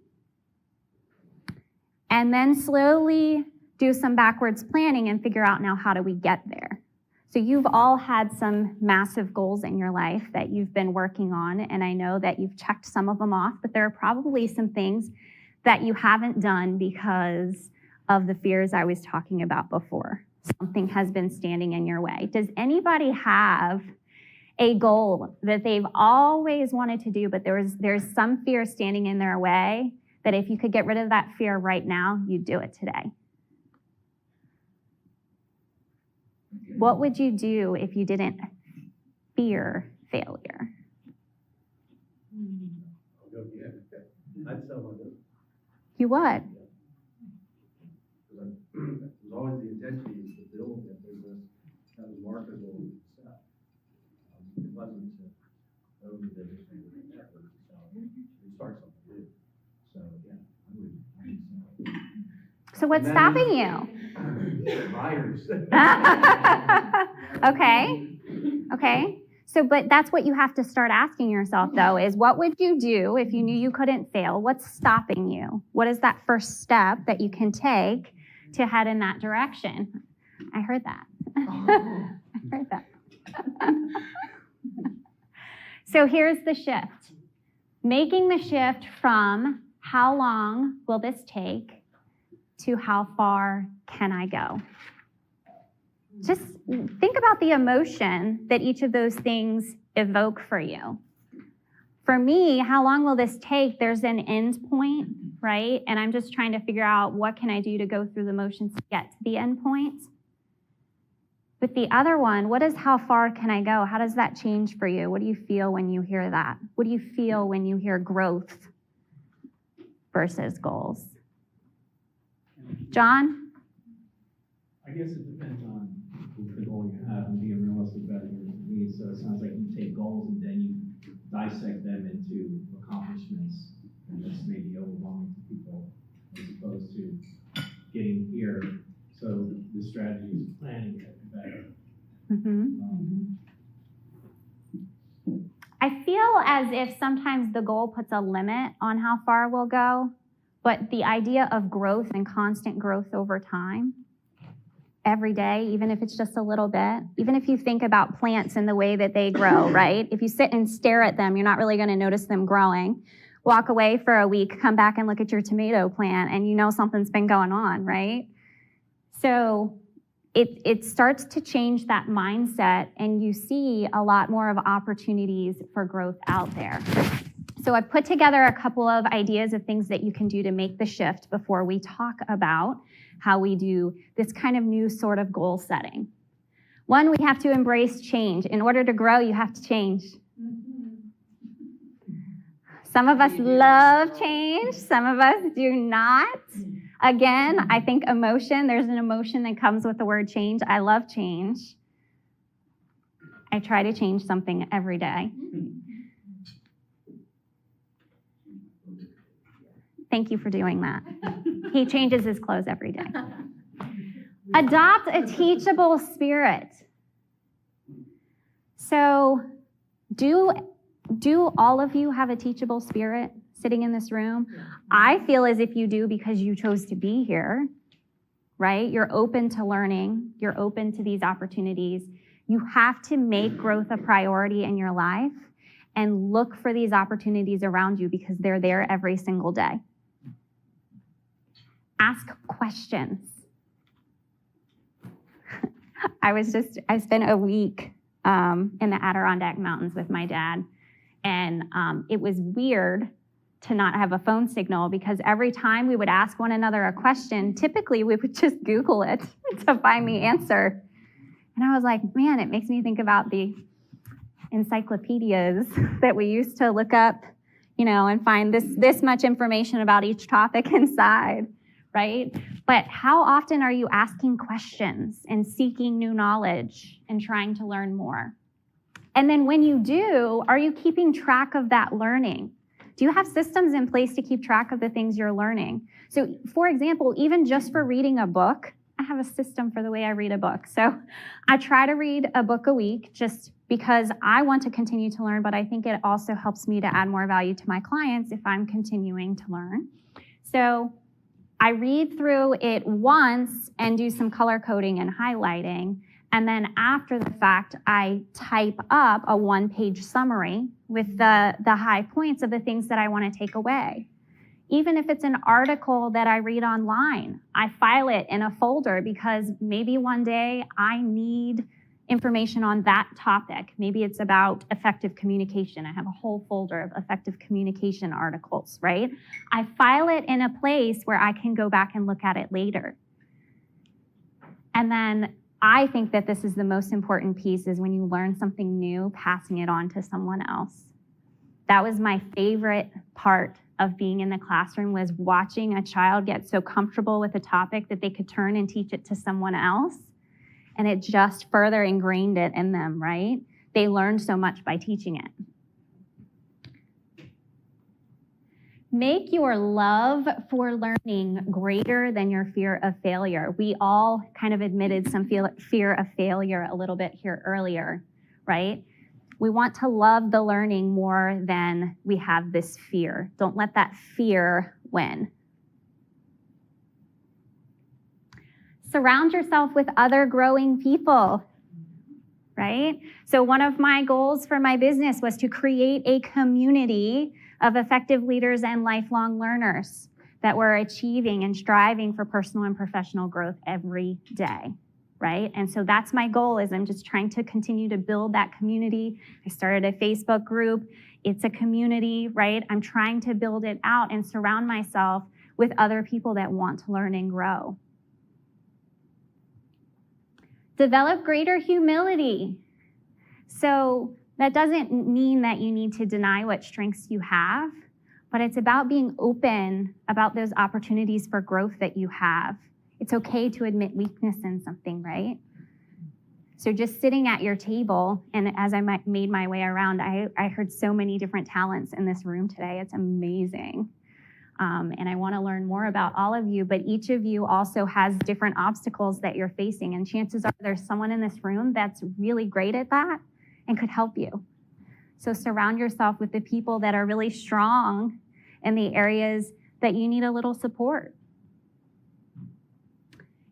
and then slowly do some backwards planning and figure out, now how do we get there? So you've all had some massive goals in your life that you've been working on, and I know that you've checked some of them off, but there are probably some things that you haven't done because of the fears I was talking about before. Something has been standing in your way. Does anybody have a goal that they've always wanted to do, but there's some fear standing in their way, that if you could get rid of that fear right now, you'd do it today? What would you do if you didn't fear failure? I'd sell my business. You would? It was always the intention is to build a business that was marketable and sell. It wasn't to own the business and effort to sell it. You start something new. So yeah, I would sell. So what's stopping you? Buyers. Okay. So, but that's what you have to start asking yourself, though, is what would you do if you knew you couldn't fail? What's stopping you? What is that first step that you can take to head in that direction? I heard that. I heard that. So here's the shift. Making the shift from how long will this take to how far can I go? Just think about the emotion that each of those things evoke for you. For me, how long will this take? There's an end point, right? And I'm just trying to figure out, what can I do to go through the motions to get to the end point? With the other one, what is how far can I go? How does that change for you? What do you feel when you hear that? What do you feel when you hear growth versus goals? John? I guess it depends on the goal you have and being realistic about your needs. So it sounds like you take goals and then you dissect them into accomplishments and this may be overwhelming to people as opposed to getting here. So the strategy is planning it better. I feel as if sometimes the goal puts a limit on how far we'll go, but the idea of growth and constant growth over time, every day, even if it's just a little bit, even if you think about plants and the way that they grow, right? If you sit and stare at them, you're not really going to notice them growing. Walk away for a week, come back and look at your tomato plant, and you know something's been going on, right? So it starts to change that mindset, and you see a lot more of opportunities for growth out there. So I've put together a couple of ideas of things that you can do to make the shift before we talk about how we do this kind of new sort of goal setting. One, we have to embrace change. In order to grow, you have to change. Some of us love change, some of us do not. Again, I think emotion, there's an emotion that comes with the word change. I love change. I try to change something every day. Thank you for doing that. He changes his clothes every day. Adopt a teachable spirit. So, do all of you have a teachable spirit sitting in this room? I feel as if you do because you chose to be here, right? You're open to learning. You're open to these opportunities. You have to make growth a priority in your life and look for these opportunities around you because they're there every single day. Ask questions. I spent a week in the Adirondack Mountains with my dad, and it was weird to not have a phone signal because every time we would ask one another a question, typically we would just Google it to find the answer. And I was like, man, it makes me think about the encyclopedias that we used to look up, and find this much information about each topic inside. Right? But how often are you asking questions and seeking new knowledge and trying to learn more? And then when you do, are you keeping track of that learning? Do you have systems in place to keep track of the things you're learning? So, for example, even just for reading a book, I have a system for the way I read a book. So I try to read a book a week just because I want to continue to learn, but I think it also helps me to add more value to my clients if I'm continuing to learn. So I read through it once and do some color coding and highlighting. And then after the fact, I type up a one-page summary with the high points of the things that I want to take away. Even if it's an article that I read online, I file it in a folder because maybe one day I need information on that topic. Maybe it's about effective communication. I have a whole folder of effective communication articles, right? I file it in a place where I can go back and look at it later. And then I think that this is the most important piece is when you learn something new, passing it on to someone else. That was my favorite part of being in the classroom was watching a child get so comfortable with a topic that they could turn and teach it to someone else. And it just further ingrained it in them, right? They learned so much by teaching it. Make your love for learning greater than your fear of failure. We all kind of admitted some fear of failure a little bit here earlier, right? We want to love the learning more than we have this fear. Don't let that fear win. Surround yourself with other growing people, right? So one of my goals for my business was to create a community of effective leaders and lifelong learners that were achieving and striving for personal and professional growth every day, right? And so that's my goal is I'm just trying to continue to build that community. I started a Facebook group. It's a community, right? I'm trying to build it out and surround myself with other people that want to learn and grow. Develop greater humility. So that doesn't mean that you need to deny what strengths you have, but it's about being open about those opportunities for growth that you have. It's okay to admit weakness in something, right? So just sitting at your table, and as I made my way around, I heard so many different talents in this room today. It's amazing. And I want to learn more about all of you, but each of you also has different obstacles that you're facing. And chances are there's someone in this room that's really great at that and could help you. So surround yourself with the people that are really strong in the areas that you need a little support.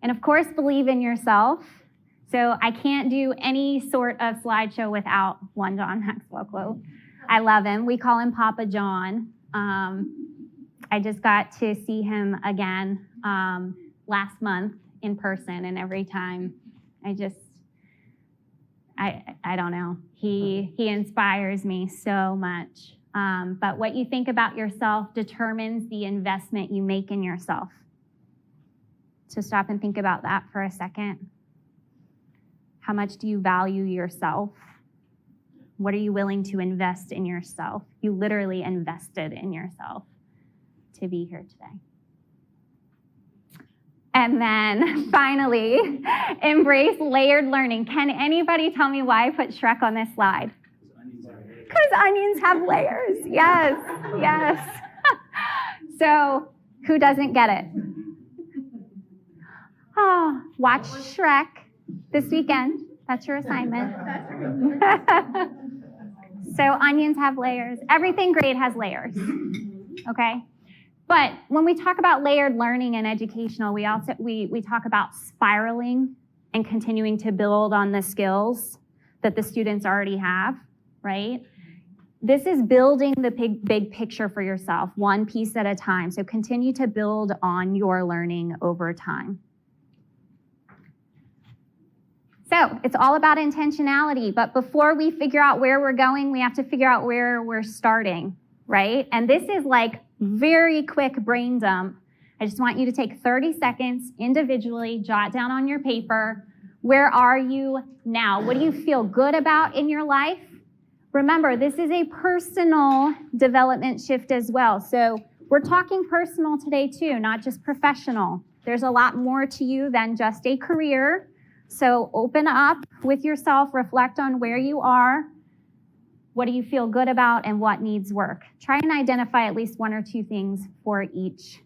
And of course, believe in yourself. So I can't do any sort of slideshow without one John Maxwell quote. I love him. We call him Papa John. I just got to see him again last month in person, and every time I don't know. He inspires me so much. But what you think about yourself determines the investment you make in yourself. So stop and think about that for a second. How much do you value yourself? What are you willing to invest in yourself? You literally invested in yourself to be here today. And then finally, embrace layered learning. Can anybody tell me why I put Shrek on this slide? Because onions have layers. Yes, yes. So who doesn't get it? Oh, watch Shrek this weekend. That's your assignment. So onions have layers. Everything great has layers. Okay? But when we talk about layered learning and educational, we talk about spiraling and continuing to build on the skills that the students already have, right? This is building the big picture for yourself, one piece at a time. So continue to build on your learning over time. So it's all about intentionality, but before we figure out where we're going, we have to figure out where we're starting, right? And this is like very quick brain dump. I just want you to take 30 seconds individually, jot down on your paper, where are you now? What do you feel good about in your life? Remember, this is a personal development shift as well. So we're talking personal today too, not just professional. There's a lot more to you than just a career. So open up with yourself, reflect on where you are, what do you feel good about, and what needs work. Try and identify at least one or two things for each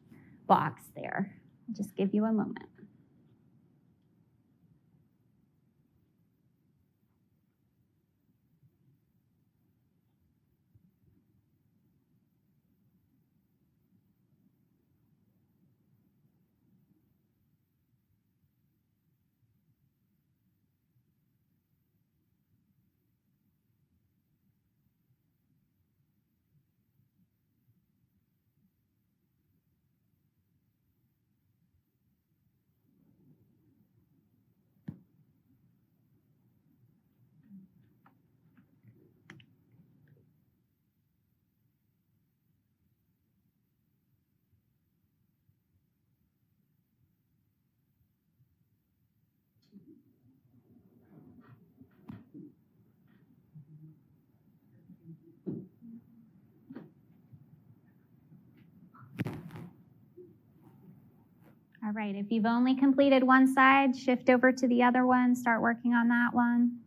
box there. I'll just give you a moment. All right, if you've only completed one side, shift over to the other one, start working on that one.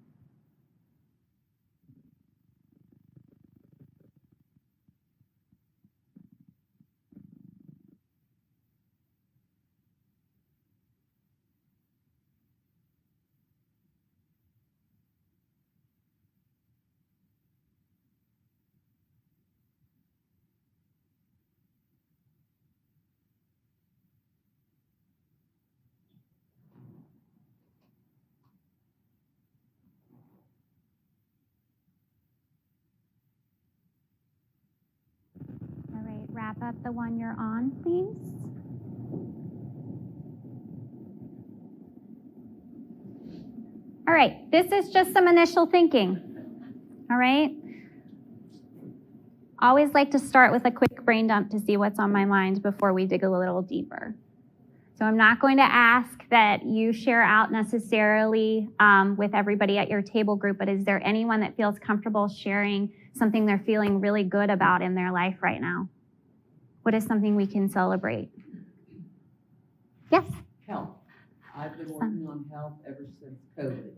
All right, wrap up the one you're on, please. All right, this is just some initial thinking. All right? Always like to start with a quick brain dump to see what's on my mind before we dig a little deeper. So I'm not going to ask that you share out necessarily with everybody at your table group, but is there anyone that feels comfortable sharing something they're feeling really good about in their life right now? What is something we can celebrate? Yes? Health. I've been working on health ever since COVID.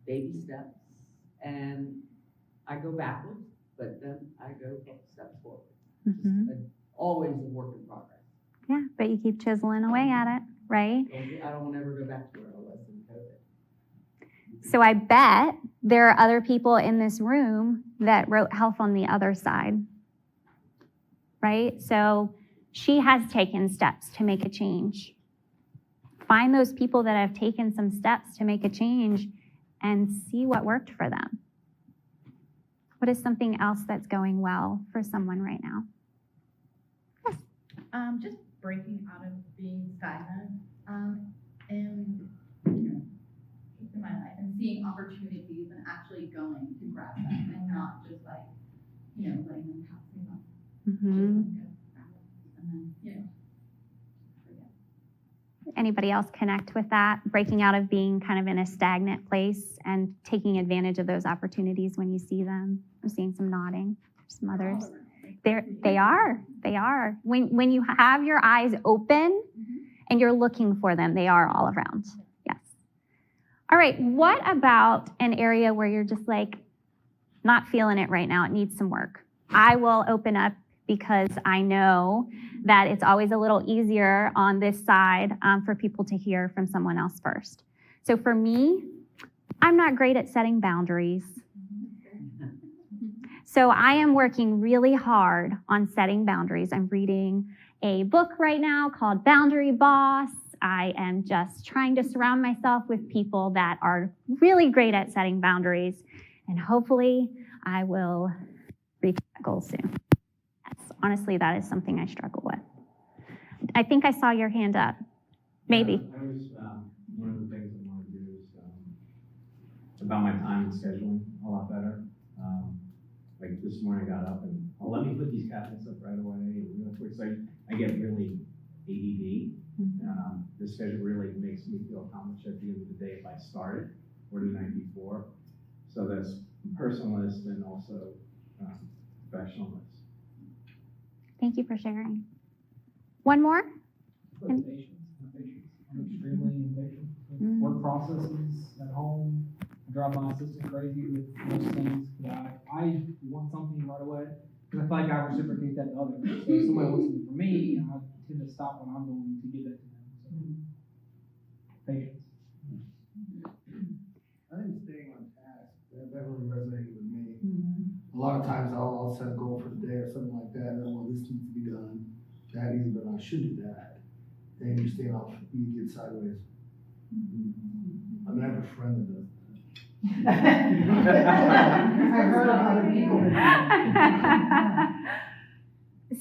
baby steps, and I go backwards, but then I go a couple steps forward. Always a work in progress. Yeah, but you keep chiseling away at it, right? I don't want to ever go back to where I was in COVID. So I bet there are other people in this room that wrote health on the other side, right? So she has taken steps to make a change. Find those people that have taken some steps to make a change and see what worked for them. What is something else that's going well for someone right now? Just breaking out of being stagnant, and in my life, and seeing opportunities and actually going to grab them, and not just like, letting them pass me by. Mm-hmm. And then, forget. Anybody else connect with that? Breaking out of being kind of in a stagnant place and taking advantage of those opportunities when you see them. I'm seeing some nodding, some others. They are. When you have your eyes open and you're looking for them, they are all around. Yes. All right, what about an area where you're just like not feeling it right now? It needs some work. I will open up because I know that it's always a little easier on this side for people to hear from someone else first. So for me, I'm not great at setting boundaries. So I am working really hard on setting boundaries. I'm reading a book right now called Boundary Boss. I am just trying to surround myself with people that are really great at setting boundaries, and hopefully I will reach that goal soon. Honestly, that is something I struggle with. I think I saw your hand up. Maybe. I was, one of the things I want to do is about my time and scheduling a lot better. Like this morning I got up and, let me put these cabinets up right away. Real quick. So I get really ADD. The schedule really makes me feel accomplished at the end of the day if I started or the night before. So that's personalist and also professionalist. Thank you for sharing. One more? I'm extremely impatient. Work processes at home. I drive my assistant crazy with most things. I want something right away because I feel like I reciprocate that to others. So if somebody wants something from me, I tend to stop when I'm going to give it to them. So patience. I think staying on task, that really resonated with me. A lot of times I'll set a goal for the day or something like that, and then, this needs to be done that easy, but I should do that. Then you're staying off, you get sideways. I mean, I have a friend that does that. I heard of other people that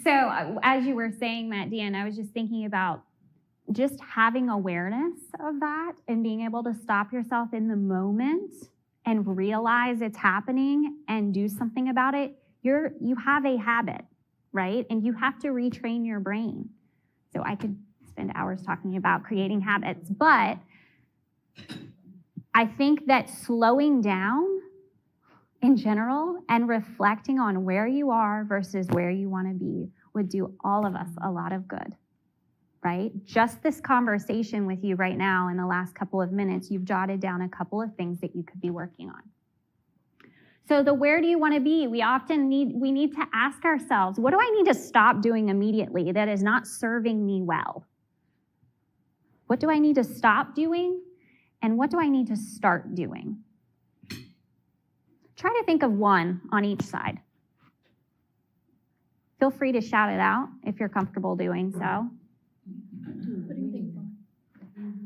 So as you were saying that, Dan, I was just thinking about just having awareness of that and being able to stop yourself in the moment and realize it's happening and do something about it. You have a habit, right? And you have to retrain your brain. So I could spend hours talking about creating habits, but I think that slowing down in general and reflecting on where you are versus where you want to be would do all of us a lot of good, right? Just this conversation with you right now in the last couple of minutes, you've jotted down a couple of things that you could be working on. So the where do you want to be? We need to ask ourselves, what do I need to stop doing immediately that is not serving me well? What do I need to stop doing? And what do I need to start doing? Try to think of one on each side. Feel free to shout it out if you're comfortable doing so. What do you think?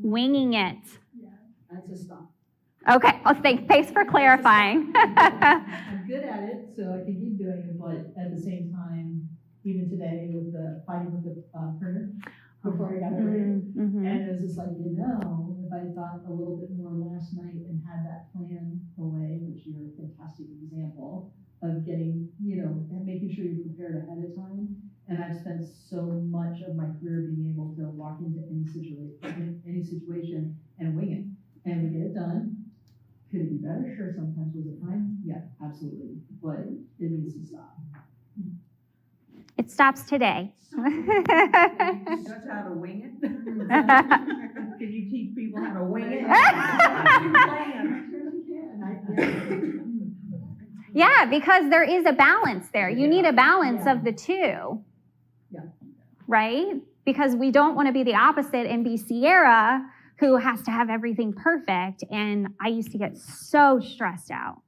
Winging it. Yeah, that's a stop. Okay, thanks for clarifying. I'm good at it, so I can keep doing it, but at the same time, even today with the fighting with the printer, before I got over here, and it was just like, if I thought a little bit more last night and had that plan away, which you're a fantastic example of getting, making sure you're prepared ahead of time. And I've spent so much of my career being able to walk into any situation and wing it, and we get it done. Could it be better? Sure. Sometimes was it fine? Yeah, absolutely. But it needs to stop. It stops today. That's how to wing it. Can you teach people how to wing it? Yeah, because there is a balance there. You need a balance of the two. Yeah. Right? Because we don't want to be the opposite and be Sierra, who has to have everything perfect. And I used to get so stressed out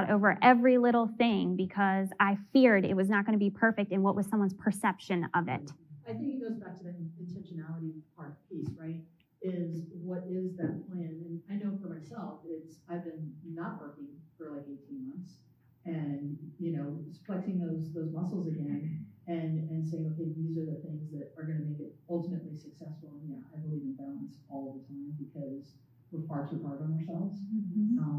over every little thing because I feared it was not going to be perfect and what was someone's perception of it. I think it goes back to the intentionality piece, right? Is what is that plan? And I know for myself, I've been not working for like 18 months and, flexing those muscles again and saying, okay, these are the things that are going to make it ultimately successful. And yeah, I believe in balance all the time because we're far too hard on ourselves.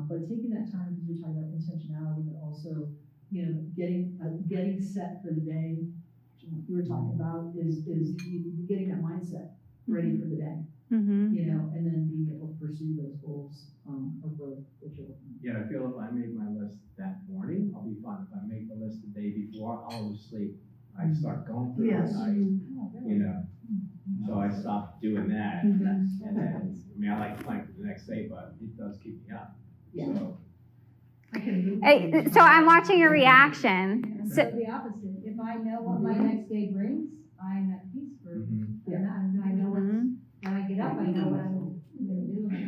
But taking that time, because we're talking about intentionality, but also, getting set for the day, you were talking about is getting that mindset ready for the day, and then being able to pursue those goals of growth that you're looking at. Yeah, I feel if I make my list that morning, I'll be fine. If I make the list the day before, I'll lose sleep. I start going through it, so I stopped doing that. And then, I like to plan for the next day, but it does keep me up. Yeah. So I'm watching your reaction. So the opposite. If I know what my next day brings, I'm at peace for and I know when I get up, I know what I'm going to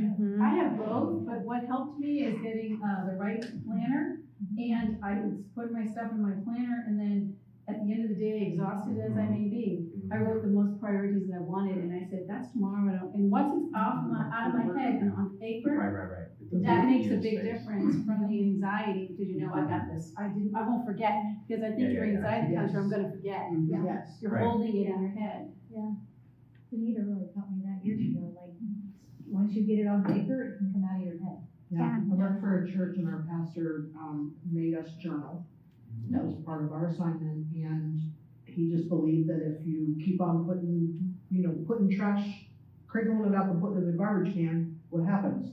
do. I have both, but what helped me is getting the right planner, and I would put my stuff in my planner, and then at the end of the day, exhausted as I may be, I wrote the most priorities that I wanted, and I said, that's tomorrow. And once it's out of my head and on paper, that makes a big difference from the anxiety, because I got this. I won't forget, because I think your anxiety comes from, I'm going to forget. Yes. You're holding it in your head. Yeah. Anita really taught me that years ago. Like, once you get it on paper, it can come out of your head. Yeah. I worked for a church and our pastor made us journal. That was part of our assignment, and he just believed that if you keep on putting trash, crinkling it up and putting it in the garbage can, what happens?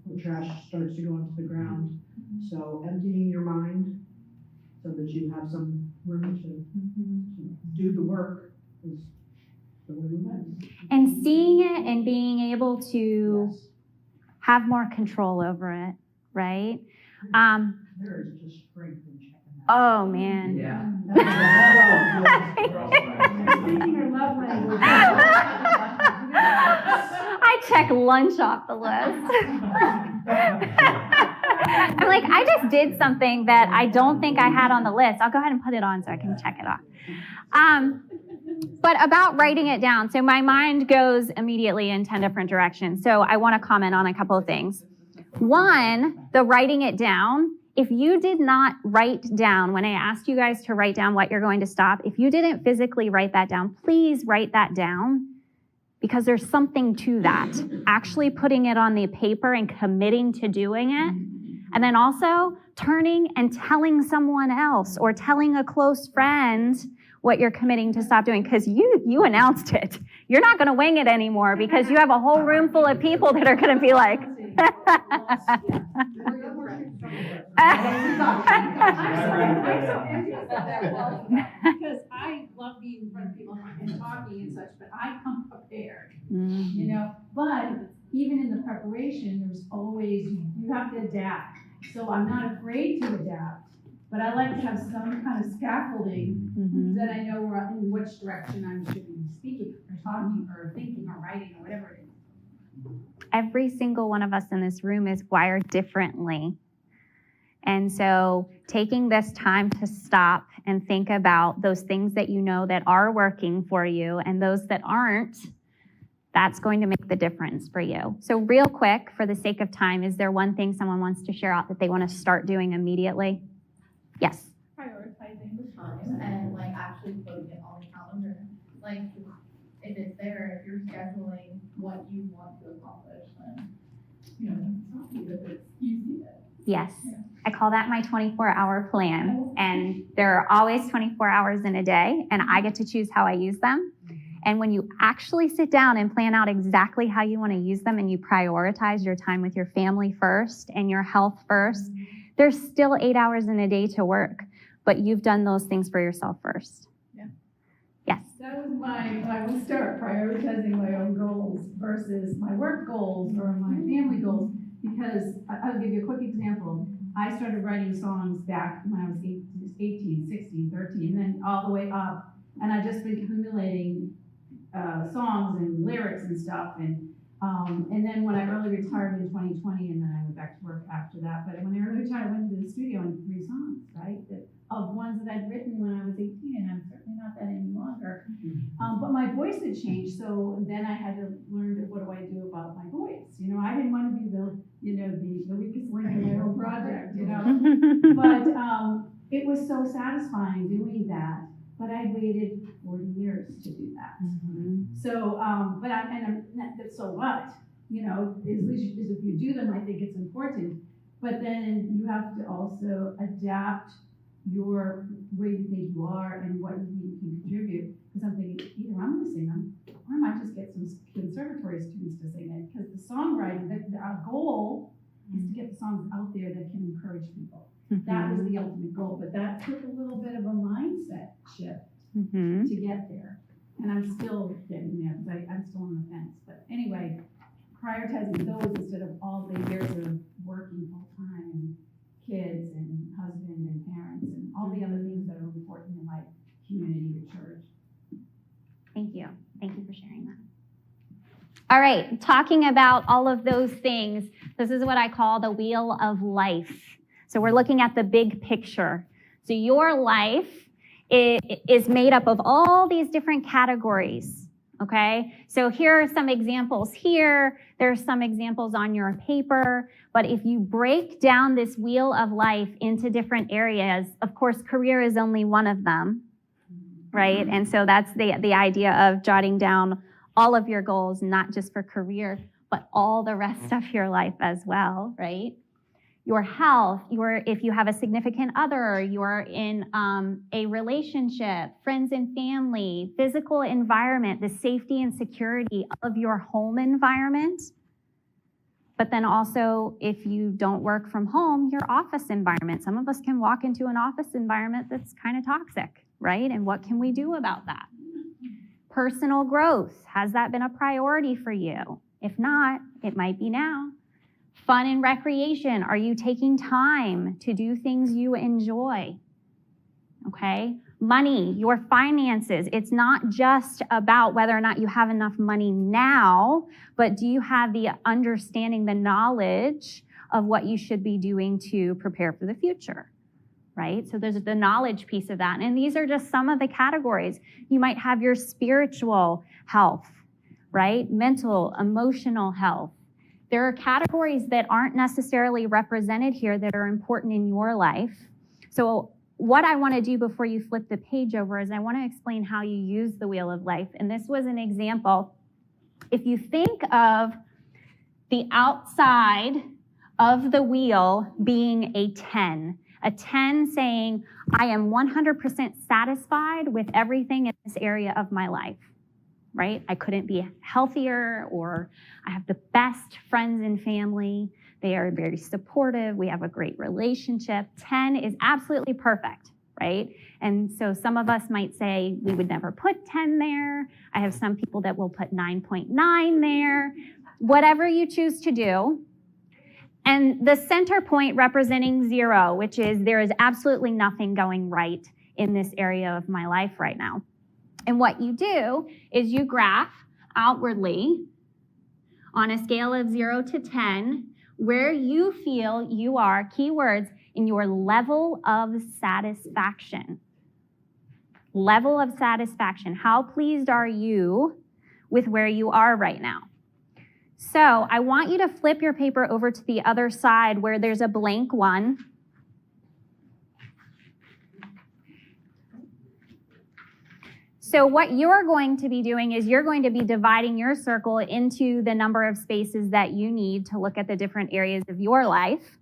The trash starts to go into the ground. So emptying your mind so that you have some room to do the work is the way we went. And seeing it and being able to have more control over it, right? There is just strength in checking that. Oh, man. Yeah. I check lunch off the list. I'm like, I just did something that I don't think I had on the list. I'll go ahead and put it on so I can check it off. But about writing it down. So my mind goes immediately in 10 different directions. So I want to comment on a couple of things. One, the writing it down. If you did not write down, when I asked you guys to write down what you're going to stop, if you didn't physically write that down, please write that down, because there's something to that. Actually putting it on the paper and committing to doing it. And then also turning and telling someone else or telling a close friend what you're committing to stop doing, because you announced it. You're not going to wing it anymore, because you have a whole room full of people that are going to be like, because I love being in front of people and talking and such, but I come prepared, But even in the preparation, there's always, you have to adapt. So I'm not afraid to adapt, but I like to have some kind of scaffolding that I know in which direction I should be speaking or talking or thinking or writing or whatever it is. Every single one of us in this room is wired differently. And so taking this time to stop and think about those things that you know that are working for you and those that aren't, that's going to make the difference for you. So real quick, for the sake of time, is there one thing someone wants to share out that they want to start doing immediately? Yes. Prioritizing the time and actually putting it on the calendar. If it's there, if you're scheduling what you want to accomplish, then it's not good, you see it. Yes. I call that my 24-hour plan. And there are always 24 hours in a day, and I get to choose how I use them. And when you actually sit down and plan out exactly how you want to use them and you prioritize your time with your family first and your health first, there's still 8 hours in a day to work, but you've done those things for yourself first. Yeah. Yes. That was I would start prioritizing my own goals versus my work goals or my family goals, because I'll give you a quick example. I started writing songs back when I was 18, 16, 13, and then all the way up. And I've just been accumulating songs and lyrics and stuff. And then when I early retired in 2020, and then I went back to work after that. But when I early retired, I went to the studio and 3 songs, right? Of ones that I'd written when I was 18, and I'm certainly not that any longer. But my voice had changed, so then I had to learn what do I do about my voice. You know, I didn't want to be the weakest link in my own project, you know. But it was so satisfying doing that. But I waited 40 years to do that. So, so what? You know, at least if you do them, I think it's important. But then you have to also adapt your where you think you are and what you think you can contribute. Because I'm thinking, either I'm going to sing them, or I might just get some conservatory students to sing it. Because the songwriting, our goal is to get the songs out there that can encourage people. That was the ultimate goal, but that took a little bit of a mindset shift to get there. And I'm still getting there because I'm still on the fence. But anyway, prioritizing those instead of all the years of working full time and kids and husband and parents and all the other things that are important in life, community, the church. Thank you. Thank you for sharing that. All right, talking about all of those things, this is what I call the wheel of life. So we're looking at the big picture. So your life is made up of all these different categories, okay? So here are some examples here. There's some examples on your paper. But if you break down this wheel of life into different areas, of course, career is only one of them, right? And so that's the idea of jotting down all of your goals, not just for career, but all the rest of your life as well, right? Your health, if you have a significant other, you're in a relationship, friends and family, physical environment, the safety and security of your home environment. But then also, if you don't work from home, your office environment. Some of us can walk into an office environment that's kind of toxic, right? And what can we do about that? Personal growth, has that been a priority for you? If not, it might be now. Fun and recreation, are you taking time to do things you enjoy? Okay? Money, your finances, it's not just about whether or not you have enough money now, but do you have the understanding, the knowledge of what you should be doing to prepare for the future? Right? So there's the knowledge piece of that. And these are just some of the categories. You might have your spiritual health, right? Mental, emotional health. There are categories that aren't necessarily represented here that are important in your life. So what I want to do before you flip the page over is I want to explain how you use the wheel of life. And this was an example. If you think of the outside of the wheel being a 10 saying, I am 100% satisfied with everything in this area of my life, right? I couldn't be healthier, or I have the best friends and family. They are very supportive. We have a great relationship. 10 is absolutely perfect, right? And so some of us might say we would never put 10 there. I have some people that will put 9.9 there. Whatever you choose to do. And the center point representing 0, which is there is absolutely nothing going right in this area of my life right now. And what you do is you graph outwardly on a scale of 0 to 10 where you feel you are, keywords, in your level of satisfaction. Level of satisfaction. How pleased are you with where you are right now? So I want you to flip your paper over to the other side where there's a blank one. So what you're going to be doing is you're going to be dividing your circle into the number of spaces that you need to look at the different areas of your life.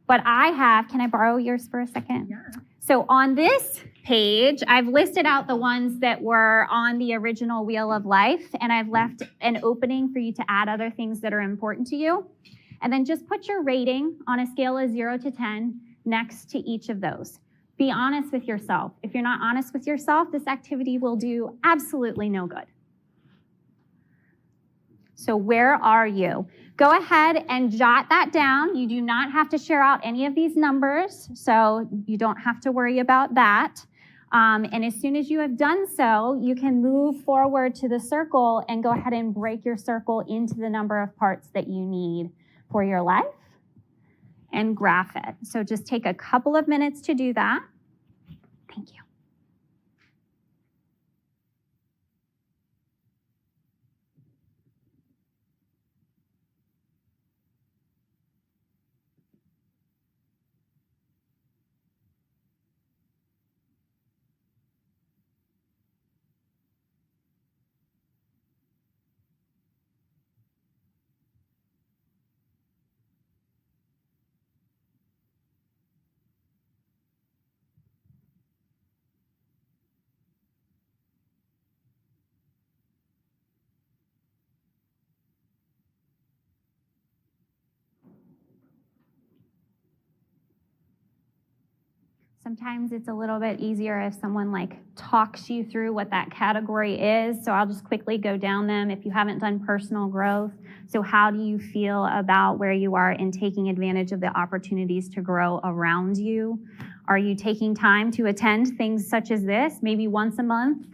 But can I borrow yours for a second? Yeah. So on this page, I've listed out the ones that were on the original Wheel of Life, and I've left an opening for you to add other things that are important to you. And then just put your rating on a scale of 0 to 10 next to each of those. Be honest with yourself. If you're not honest with yourself, this activity will do absolutely no good. So where are you? Go ahead and jot that down. You do not have to share out any of these numbers, so you don't have to worry about that. And as soon as you have done so, you can move forward to the circle and go ahead and break your circle into the number of parts that you need for your life and graph it. So just take a couple of minutes to do that. Thank you. Sometimes it's a little bit easier if someone talks you through what that category is. So I'll just quickly go down them if you haven't done personal growth. So how do you feel about where you are in taking advantage of the opportunities to grow around you? Are you taking time to attend things such as this, maybe once a month?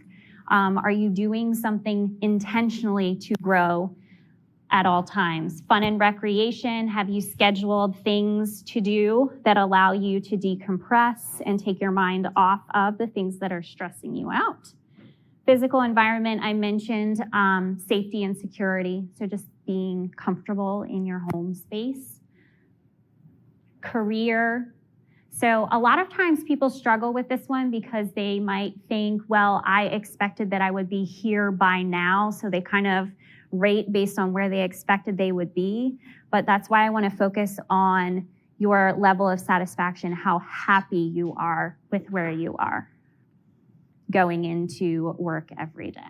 Are you doing something intentionally to grow at all times? Fun and recreation, have you scheduled things to do that allow you to decompress and take your mind off of the things that are stressing you out? Physical environment, I mentioned safety and security, so just being comfortable in your home space. Career, so a lot of times people struggle with this one because they might think, well, I expected that I would be here by now, so they kind of rate based on where they expected they would be. But that's why I want to focus on your level of satisfaction, how happy you are with where you are going into work every day.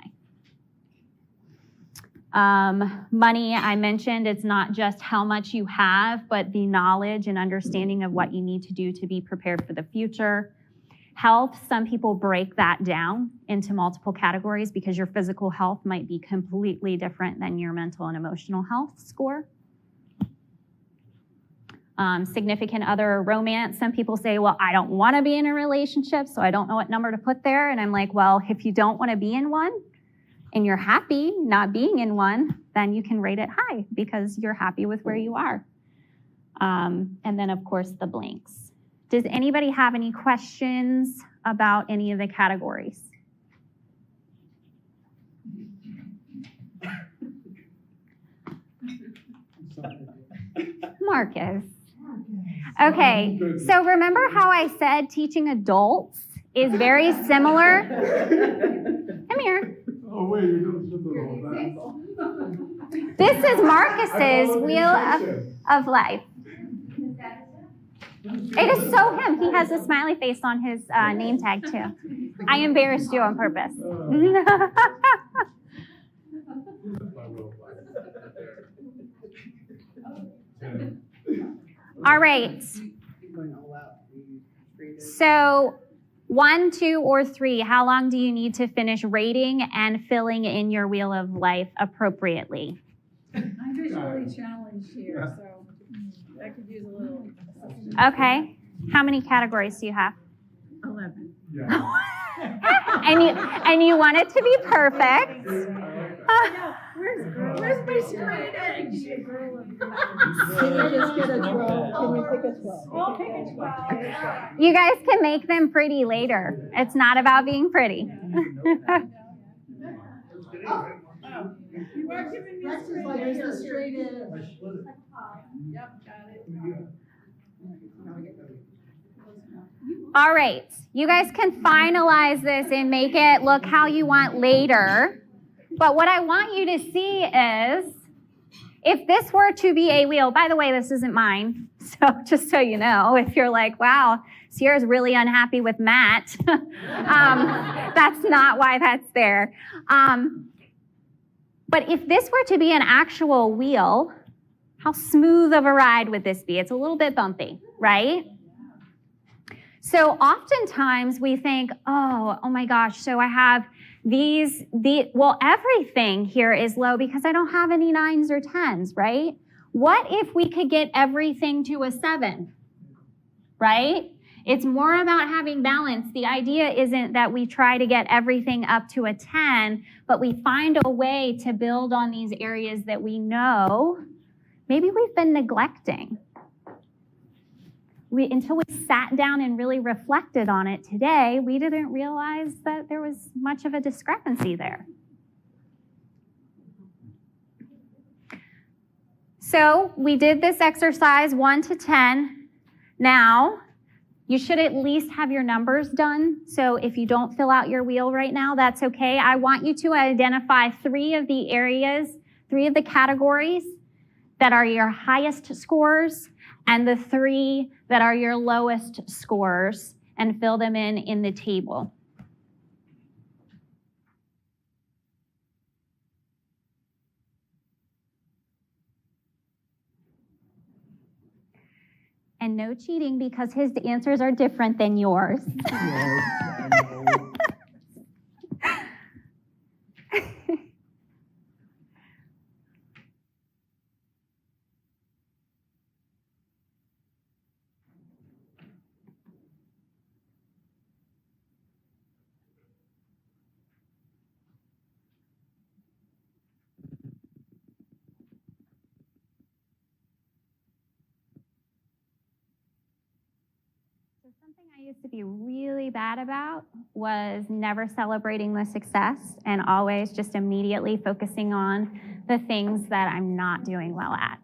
Money, I mentioned, it's not just how much you have, but the knowledge and understanding of what you need to do to be prepared for the future. Health, some people break that down into multiple categories because your physical health might be completely different than your mental and emotional health score. Significant other, romance, some people say, well, I don't want to be in a relationship, so I don't know what number to put there. And I'm like, well, if you don't want to be in one and you're happy not being in one, then you can rate it high because you're happy with where you are. And then, of course, the blanks. Does anybody have any questions about any of the categories? Marcus. Okay, so remember how I said teaching adults is very similar? Come here. Oh, wait, you're going to put the whole thing. This is Marcus's wheel of life. It is so him. He has a smiley face on his name tag, too. I embarrassed you on purpose. All right. So 1, 2, or 3, how long do you need to finish rating and filling in your wheel of life appropriately? I'm visually challenged here, so I could use a little assistance. Okay. How many categories do you have? 11. Yeah. and you want it to be perfect. Where's my straight edge? Can we just get a 12? Can we pick a 12? We'll pick a 12. You guys can make them pretty later. It's not about being pretty. You are giving me There's the straight edge. Yep, got it. All right, you guys can finalize this and make it look how you want later. But what I want you to see is, if this were to be a wheel, by the way, this isn't mine, so just so you know, if you're like, wow, Sierra's really unhappy with Matt, that's not why that's there. But if this were to be an actual wheel, how smooth of a ride would this be? It's a little bit bumpy, right? So oftentimes we think, oh my gosh, so I have Everything here is low because I don't have any 9s or 10s, right? What if we could get everything to a 7, right? It's more about having balance. The idea isn't that we try to get everything up to a 10, but we find a way to build on these areas that we know maybe we've been neglecting. Until we sat down and really reflected on it today, we didn't realize that there was much of a discrepancy there. So we did this exercise 1 to 10. Now, you should at least have your numbers done. So if you don't fill out your wheel right now, that's okay. I want you to identify 3 of the areas, 3 of the categories that are your highest scores and the 3 that are your lowest scores, and fill them in the table. And no cheating because his answers are different than yours. Something I used to be really bad about was never celebrating the success and always just immediately focusing on the things that I'm not doing well at,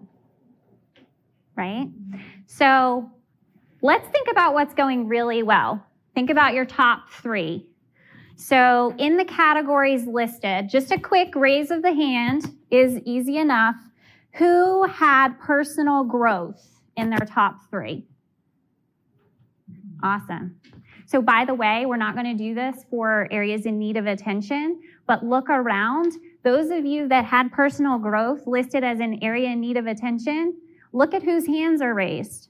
right? So let's think about what's going really well. Think about your top 3. So in the categories listed, just a quick raise of the hand is easy enough. Who had personal growth in their top 3? Awesome. So by the way, we're not going to do this for areas in need of attention, but look around. Those of you that had personal growth listed as an area in need of attention, look at whose hands are raised.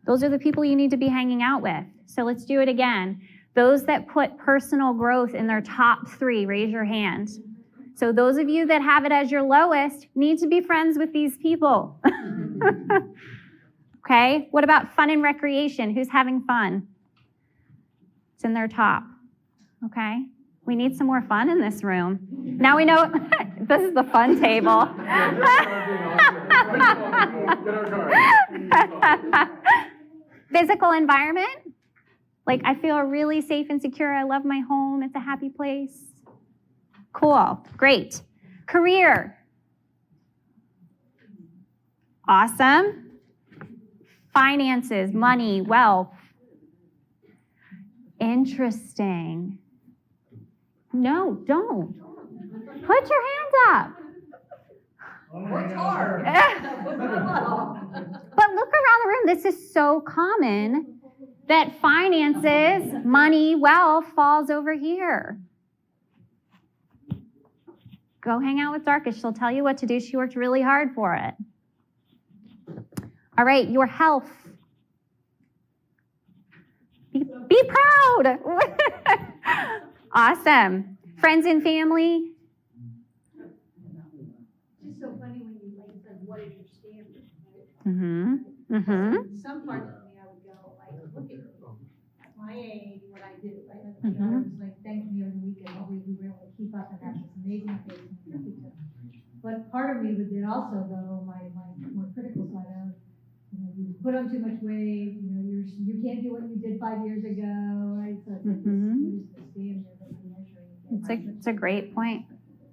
Those are the people you need to be hanging out with. So let's do it again. Those that put personal growth in their top 3, raise your hand. So those of you that have it as your lowest need to be friends with these people. Okay, what about fun and recreation? Who's having fun? It's in their top. Okay, we need some more fun in this room. Now we know this is the fun table. Physical environment. Like, I feel really safe and secure. I love my home. It's a happy place. Cool, great. Career. Awesome. Finances, money, wealth. Interesting. No, don't. Put your hands up. Work hard. But look around the room. This is so common that finances, money, wealth falls over here. Go hang out with Darkish. She'll tell you what to do. She worked really hard for it. All right, your health. Be proud. Awesome. Friends and family. It's just so funny when you like said, what is your standard? Some parts of me I would go like, look at my age, what I do. Right? Like, I was like, thank me every weekend. We were able to keep up and have this amazing face. But part of me would then also go my more critical side of, you put on too much weight, you can't do what you did 5 years ago, right? So it's like, what is the standard that you're measuring? It's a great point.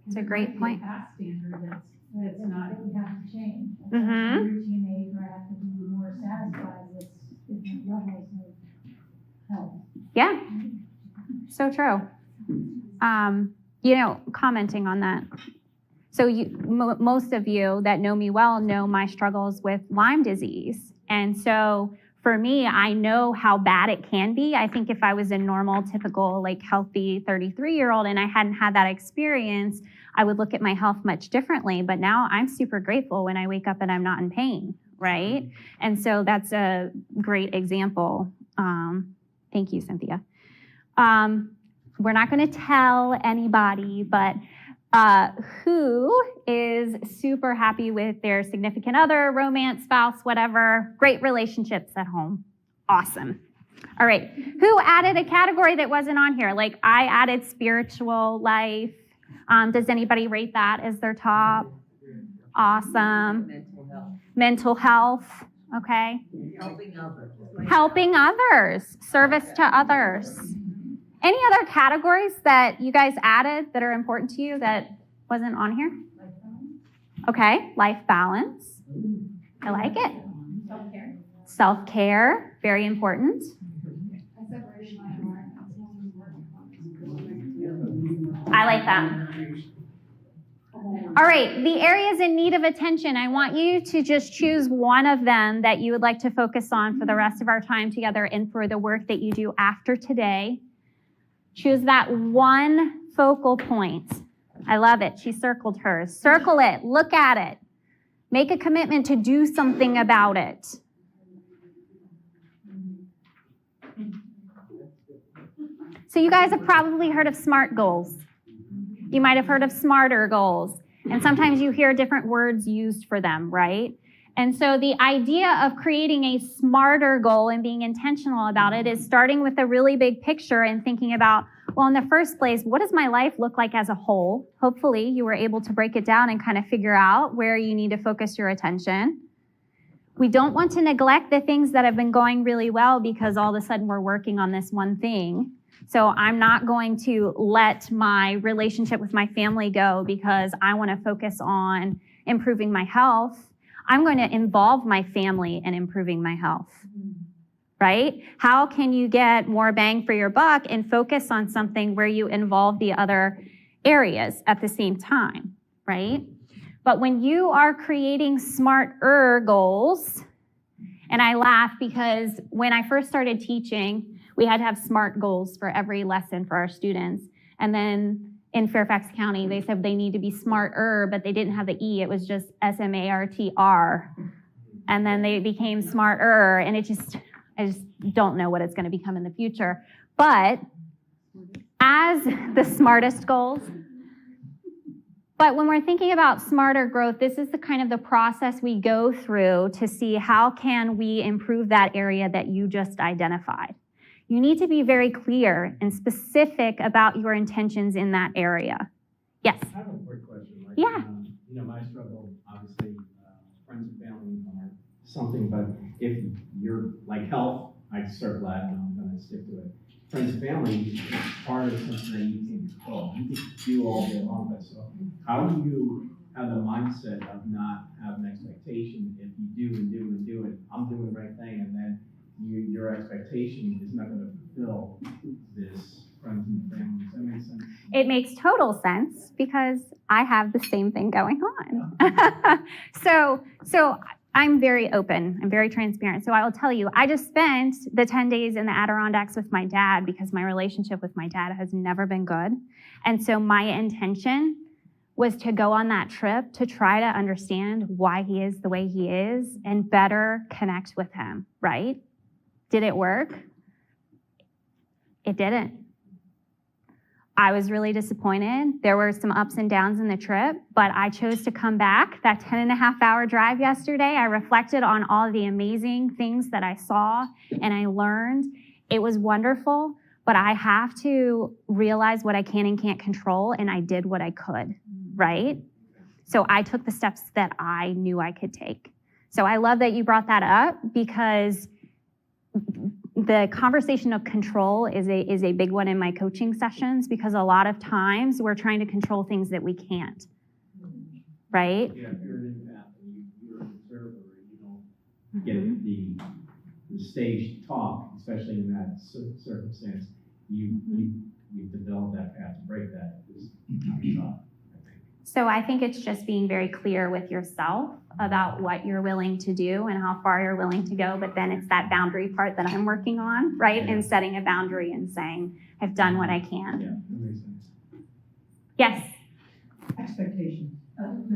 It's a great point. Past standard that's not. That we have to change. I'm reaching an age where I have to be more satisfied with different levels of health. Yeah, so true. Commenting on that. So most of you that know me well know my struggles with Lyme disease. And so for me, I know how bad it can be. I think if I was a normal, typical, healthy 33-year-old and I hadn't had that experience, I would look at my health much differently. But now I'm super grateful when I wake up and I'm not in pain, right? And so that's a great example. Thank you, Cynthia. we're not going to tell anybody, but who is super happy with their significant other, romance, spouse, whatever, great relationships at home? Awesome. All right, who added a category that wasn't on here? Like I added spiritual life. Does anybody rate that as their top? Awesome. Mental health. Okay. Helping others. Helping others. Service to others. Any other categories that you guys added that are important to you that wasn't on here? Okay, life balance. I like it. Self-care. Self-care, very important. I like that. All right, the areas in need of attention. I want you to just choose one of them that you would like to focus on for the rest of our time together and for the work that you do after today. Choose that one focal point. I love it. She circled hers. Circle it. Look at it. Make a commitment to do something about it. So you guys have probably heard of SMART goals. You might have heard of SMARTer goals. And sometimes you hear different words used for them, right? And so the idea of creating a smarter goal and being intentional about it is starting with a really big picture and thinking about, well, in the first place, what does my life look like as a whole? Hopefully you were able to break it down and kind of figure out where you need to focus your attention. We don't want to neglect the things that have been going really well because all of a sudden we're working on this one thing. So I'm not going to let my relationship with my family go because I want to focus on improving my health. I'm going to involve my family in improving my health, right? How can you get more bang for your buck and focus on something where you involve the other areas at the same time, right? But when you are creating smarter goals, and I laugh because when I first started teaching, we had to have SMART goals for every lesson for our students. And then in Fairfax County, they said they need to be smarter, but they didn't have the E. It was just SMARTR. And then they became smarter, and I just don't know what it's going to become in the future. But as the smartest goals, but when we're thinking about smarter growth, this is the kind of the process we go through to see how can we improve that area that you just identified. You need to be very clear and specific about your intentions in that area. Yes? I have a quick question. Like, Yeah. My struggle, obviously, friends and family are something, but if you're like health, I circle that and I'm going to stick to it. Friends and family is part of something that you can control. You can do all day long, but so how do you have the mindset of not having expectation if you do and do and do it? I'm doing the right thing, and then your expectation is not going to fulfill this friends and family. Does that make sense? It makes total sense because I have the same thing going on. So I'm very open. I'm very transparent. So I will tell you, I just spent the 10 days in the Adirondacks with my dad because my relationship with my dad has never been good. And so my intention was to go on that trip to try to understand why he is the way he is and better connect with him, right? Did it work? It didn't. I was really disappointed. There were some ups and downs in the trip, but I chose to come back. That 10.5-hour drive yesterday, I reflected on all the amazing things that I saw and I learned. It was wonderful, but I have to realize what I can and can't control, and I did what I could, right? So I took the steps that I knew I could take. So I love that you brought that up because the conversation of control is a big one in my coaching sessions because a lot of times we're trying to control things that we can't, right? Yeah, if you're an empath and you're an observer, you don't get the stage to talk, especially in that circumstance. You've developed that path to break that. So I think it's just being very clear with yourself about what you're willing to do and how far you're willing to go, but then it's that boundary part that I'm working on, right? And setting a boundary and saying, I've done what I can. Yeah, that makes sense. Yes? Expectations. That's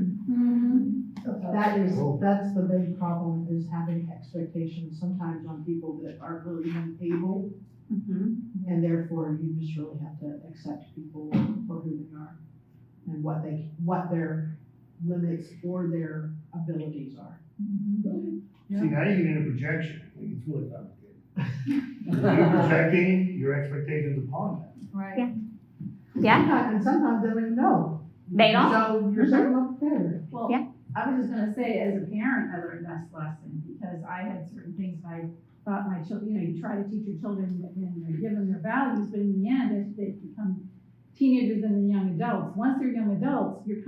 the big problem, is having expectations sometimes on people that aren't really even able And therefore, you just really have to accept people for who they are and what their limits or their abilities are. See, now you get into projection, it's really complicated. You're projecting your expectations upon them. Right. Yeah. And sometimes they don't even know. They don't. So you're setting up failure. Well, Yeah. I was just gonna say, as a parent, I learned this lesson because I had certain things I thought my children, you try to teach your children and give them their values, but in the end, as they become teenagers and then young adults, once they're young adults, your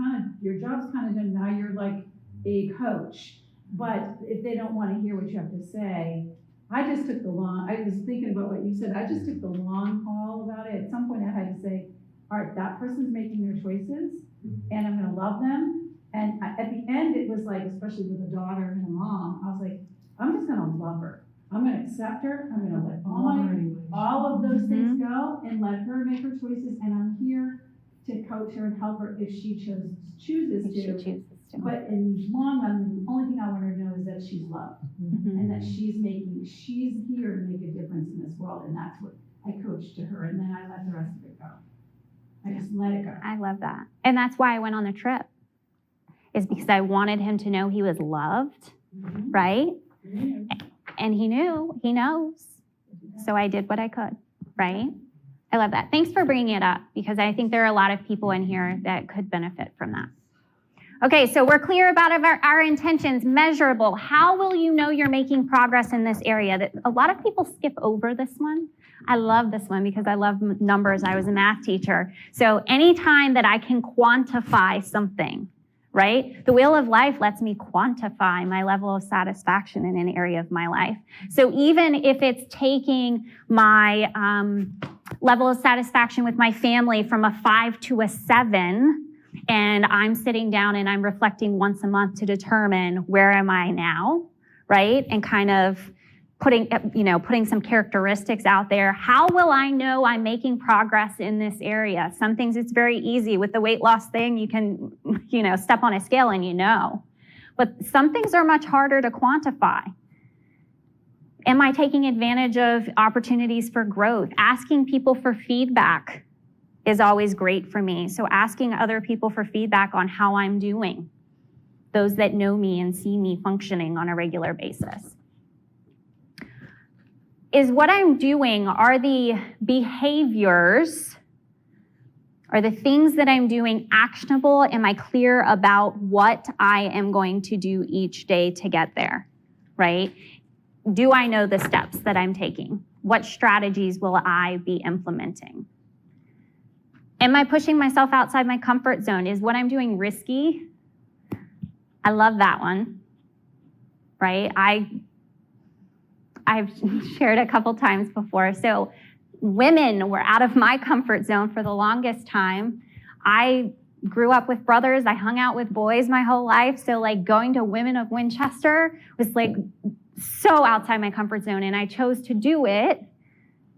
job's kind of done. Now you're like a coach. But if they don't want to hear what you have to say, I was thinking about what you said. I just took the long haul about it. At some point I had to say, all right, that person's making their choices and I'm going to love them. And at the end, it was like, especially with a daughter and a mom, I was like, I'm just going to love her. I'm going to accept her. I'm going to let all of those things go and let her make her choices. And I'm here to coach her and help her if she chooses to. But in the long run, the only thing I want her to know is that she's loved and that she's here to make a difference in this world. And that's what I coached to her. And then I let the rest of it go. I just let it go. I love that. And that's why I went on the trip, is because I wanted him to know he was loved, right? And he knows. So I did what I could, right? I love that. Thanks for bringing it up, because I think there are a lot of people in here that could benefit from that. Okay, so we're clear about our intentions, measurable. How will you know you're making progress in this area? A lot of people skip over this one. I love this one because I love numbers. I was a math teacher. So anytime that I can quantify something, right? The Wheel of Life lets me quantify my level of satisfaction in an area of my life. So even if it's taking my level of satisfaction with my family from a 5 to a 7, and I'm sitting down and I'm reflecting once a month to determine where am I now, right? And kind of putting some characteristics out there. How will I know I'm making progress in this area? Some things it's very easy. With the weight loss thing, you can, step on a scale and But some things are much harder to quantify. Am I taking advantage of opportunities for growth? Asking people for feedback is always great for me. So asking other people for feedback on how I'm doing, those that know me and see me functioning on a regular basis. Is what I'm doing, are the behaviors, are the things that I'm doing actionable? Am I clear about what I am going to do each day to get there, right? Do I know the steps that I'm taking? What strategies will I be implementing? Am I pushing myself outside my comfort zone? Is what I'm doing risky? I love that one, right? I've shared a couple times before. So women were out of my comfort zone for the longest time. I grew up with brothers. I hung out with boys my whole life. So going to Women of Winchester was so outside my comfort zone. And I chose to do it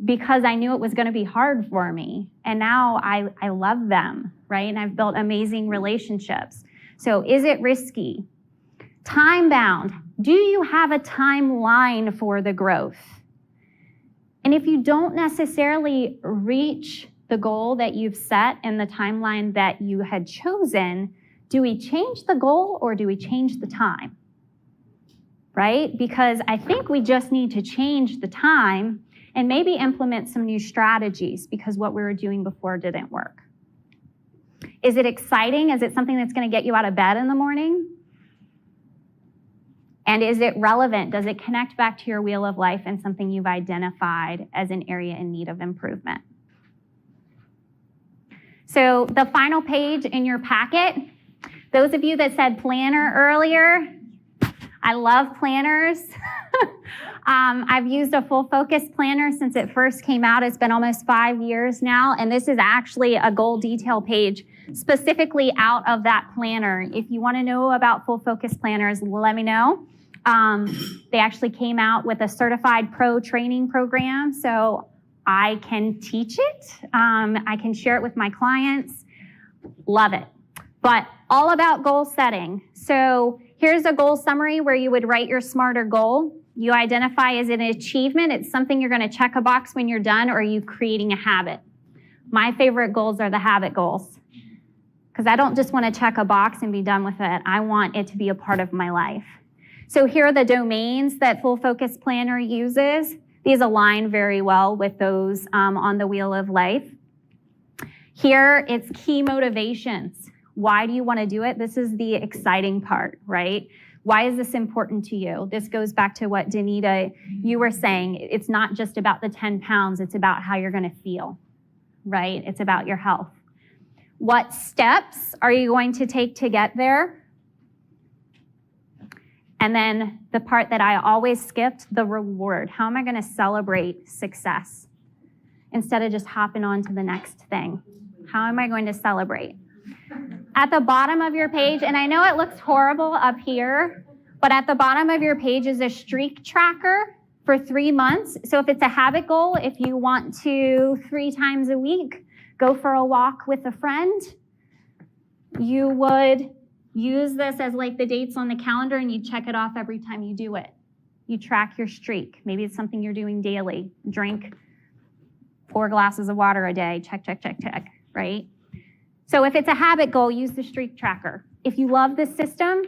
because I knew it was going to be hard for me. And now I love them, right? And I've built amazing relationships. So is it risky? Time bound. Do you have a timeline for the growth? And if you don't necessarily reach the goal that you've set and the timeline that you had chosen, do we change the goal or do we change the time? Right? Because I think we just need to change the time and maybe implement some new strategies because what we were doing before didn't work. Is it exciting? Is it something that's going to get you out of bed in the morning? And is it relevant? Does it connect back to your wheel of life and something you've identified as an area in need of improvement? So the final page in your packet, those of you that said planner earlier, I love planners. I've used a full focus planner since it first came out. It's been almost 5 years now, and this is actually a goal detail page specifically out of that planner. If you want to know about full focus planners, let me know. They actually came out with a certified pro training program, so I can teach it. I can share it with my clients. Love it. But all about goal setting. So here's a goal summary where you would write your SMARTer goal. You identify as an achievement. It's something you're going to check a box when you're done, or are you creating a habit? My favorite goals are the habit goals, because I don't just want to check a box and be done with it. I want it to be a part of my life. So here are the domains that Full Focus Planner uses. These align very well with those on the Wheel of Life. Here, it's key motivations. Why do you want to do it? This is the exciting part, right? Why is this important to you? This goes back to what Danita, you were saying. It's not just about the 10 pounds. It's about how you're going to feel, right? It's about your health. What steps are you going to take to get there? And then the part that I always skipped, the reward. How am I going to celebrate success instead of just hopping on to the next thing? How am I going to celebrate? At the bottom of your page, and I know it looks horrible up here, but at the bottom of your page is a streak tracker for 3 months. So if it's a habit goal, if you want to 3 times a week go for a walk with a friend, you would use this as like the dates on the calendar, and you check it off every time you do it. You track your streak. Maybe it's something you're doing daily. Drink 4 glasses of water a day. Check, check, check, check, right? So if it's a habit goal, use the streak tracker. If you love this system,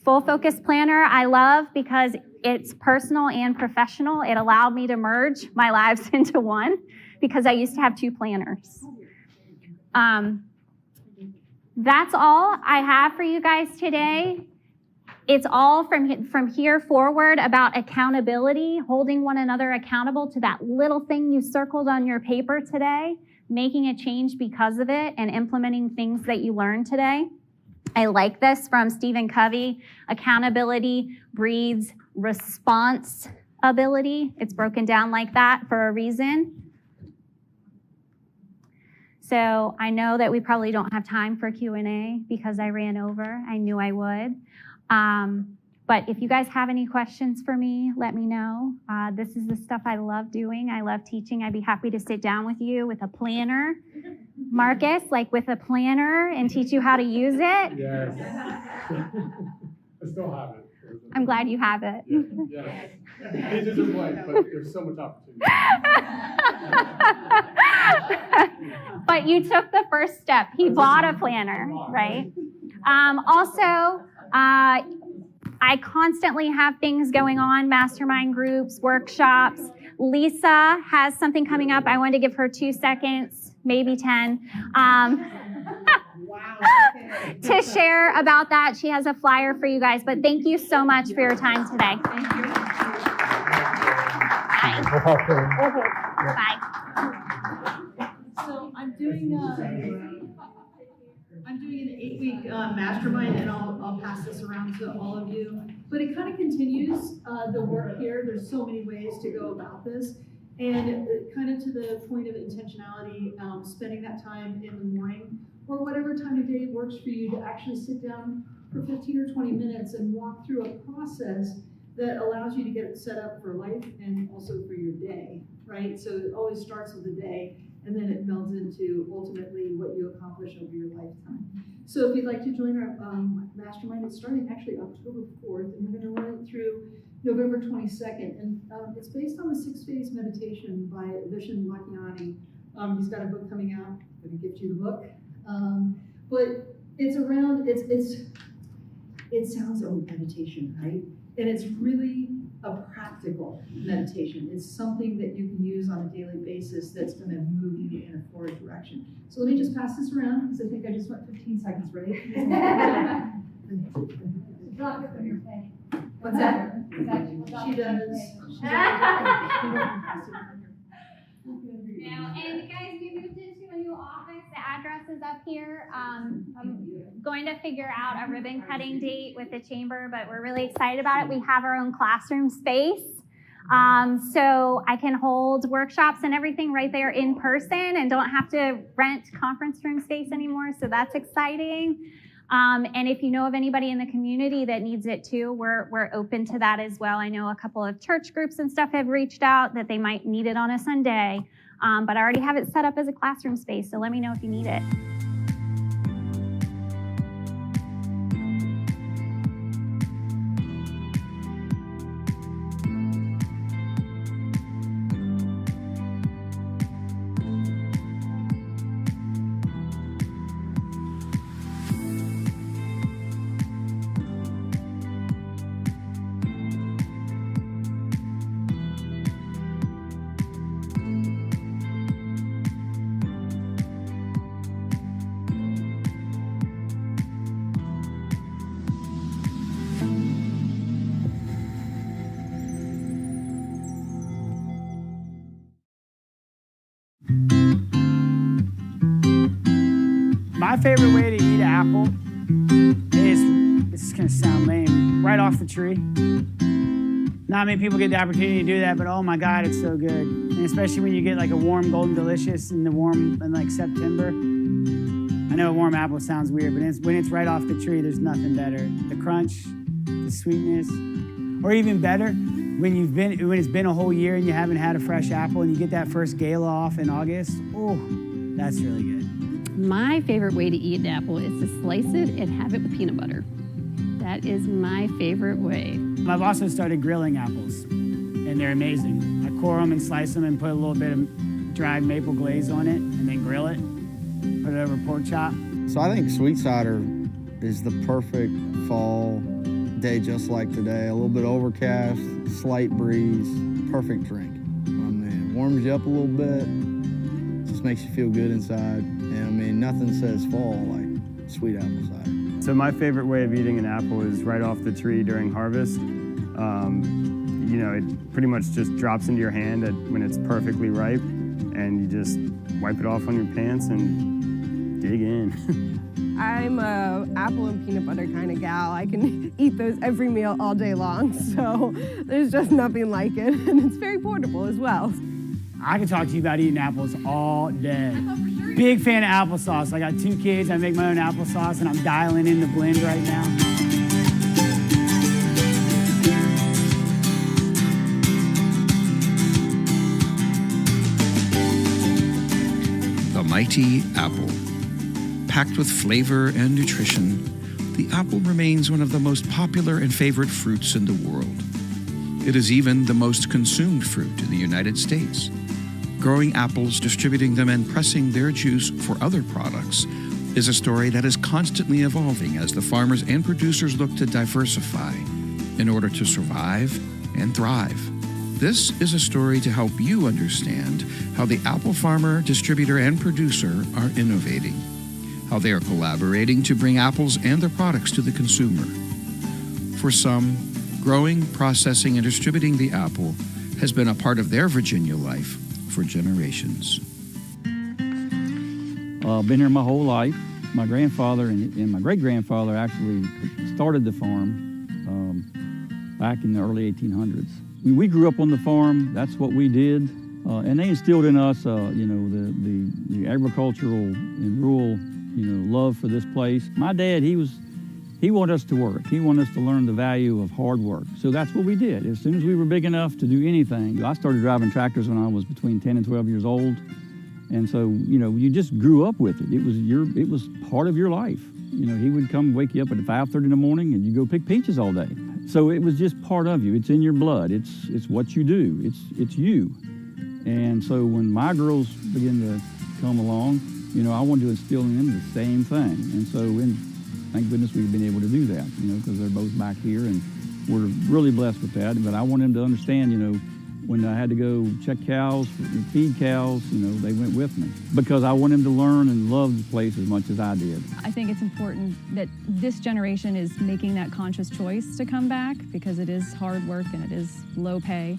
Full Focus Planner, I love because it's personal and professional. It allowed me to merge my lives into one because I used to have 2 planners. That's all I have for you guys today. It's all from here forward about accountability, holding one another accountable to that little thing you circled on your paper today, making a change because of it, and implementing things that you learned today. I like this from Stephen Covey. Accountability breeds responsibility. It's broken down like that for a reason. So I know that we probably don't have time for Q&A because I ran over. I knew I would. But if you guys have any questions for me, let me know. This is the stuff I love doing. I love teaching. I'd be happy to sit down with you with a planner, Marcus, like with a planner, and teach you how to use it. Yes. I still have it. I'm glad you have it. Yes. Pages are blank, but there's so much opportunity. But you took the first step. He bought a planner, right? Also, I constantly have things going on, mastermind groups, workshops. Lisa has something coming up. I wanted to give her 2 seconds, maybe 10, to share about that. She has a flyer for you guys, but thank you so much for your time today. Thank you. Bye. So I'm doing an 8-week mastermind, and I'll pass this around to all of you. But it kind of continues the work here. There's so many ways to go about this. And kind of to the point of intentionality, spending that time in the morning or whatever time of day works for you to actually sit down for 15 or 20 minutes and walk through a process that allows you to get it set up for life and also for your day, right? So it always starts with the day, and then it melds into ultimately what you accomplish over your lifetime. So if you'd like to join our mastermind, it's starting actually October 4th, and we're going to run it through November 22nd. And it's based on the 6-phase meditation by Vishen Lakhiani. He's got a book coming out. I'm going to gift you the book. But it's around, it sounds like meditation, right? And it's really a practical meditation. It's something that you can use on a daily basis that's going to move you in a forward direction. So let me just pass this around, because I think I just went 15 seconds, right? What's that? She does. Now, and guys, we moved into a new office. The address is up here. I'm going to figure out a ribbon cutting date with the chamber, but we're really excited about it. We have our own classroom space. So I can hold workshops and everything right there in person and don't have to rent conference room space anymore. So that's exciting. And if you know of anybody in the community that needs it too, we're open to that as well. I know a couple of church groups and stuff have reached out that they might need it on a Sunday. But I already have it set up as a classroom space, so let me know if you need it. favorite way to eat an apple is, this is gonna sound lame, right off the tree. Not many people get the opportunity to do that, but oh my God, it's so good. And especially when you get like a warm Golden Delicious in like September. I know a warm apple sounds weird, but when it's right off the tree, there's nothing better. The crunch, the sweetness, or even better, when it's been a whole year and you haven't had a fresh apple and you get that first gala off in August, oh, that's really good. My favorite way to eat an apple is to slice it and have it with peanut butter. That is my favorite way. I've also started grilling apples, and they're amazing. I core them and slice them and put a little bit of dried maple glaze on it, and then grill it, put it over pork chop. So I think sweet cider is the perfect fall day, just like today. A little bit overcast, slight breeze, perfect drink. I mean, it warms you up a little bit, just makes you feel good inside. And I mean, nothing says fall like sweet apple cider. So my favorite way of eating an apple is right off the tree during harvest. You know, it pretty much just drops into your hand when it's perfectly ripe, and you just wipe it off on your pants and dig in. I'm a apple and peanut butter kind of gal. I can eat those every meal all day long, so there's just nothing like it, and it's very portable as well. I can talk to you about eating apples all day. Big fan of applesauce. I got 2 kids, I make my own applesauce, and I'm dialing in the blend right now. The mighty apple. Packed with flavor and nutrition, the apple remains one of the most popular and favorite fruits in the world. It is even the most consumed fruit in the United States. Growing apples, distributing them, and pressing their juice for other products is a story that is constantly evolving as the farmers and producers look to diversify in order to survive and thrive. This is a story to help you understand how the apple farmer, distributor, and producer are innovating, how they are collaborating to bring apples and their products to the consumer. For some, growing, processing, and distributing the apple has been a part of their Virginia life for generations. I've been here my whole life. My grandfather and my great-grandfather actually started the farm back in the early 1800s. We grew up on the farm. That's what we did. And they instilled in us, you know, the agricultural and rural, you know, love for this place. My dad, he wanted us to work. He wanted us to learn the value of hard work. So that's what we did. As soon as we were big enough to do anything, I started driving tractors when I was between 10 and 12 years old. And so, you know, you just grew up with it. It was part of your life. You know, he would come wake you up at 5:30 in the morning and you go pick peaches all day. So it was just part of you. It's in your blood. It's what you do. It's you. And so when my girls began to come along, you know, I wanted to instill in them the same thing. And so thank goodness we've been able to do that, you know, because they're both back here and we're really blessed with that. But I want them to understand, you know, when I had to go check cows, feed cows, you know, they went with me because I want them to learn and love the place as much as I did. I think it's important that this generation is making that conscious choice to come back because it is hard work and it is low pay.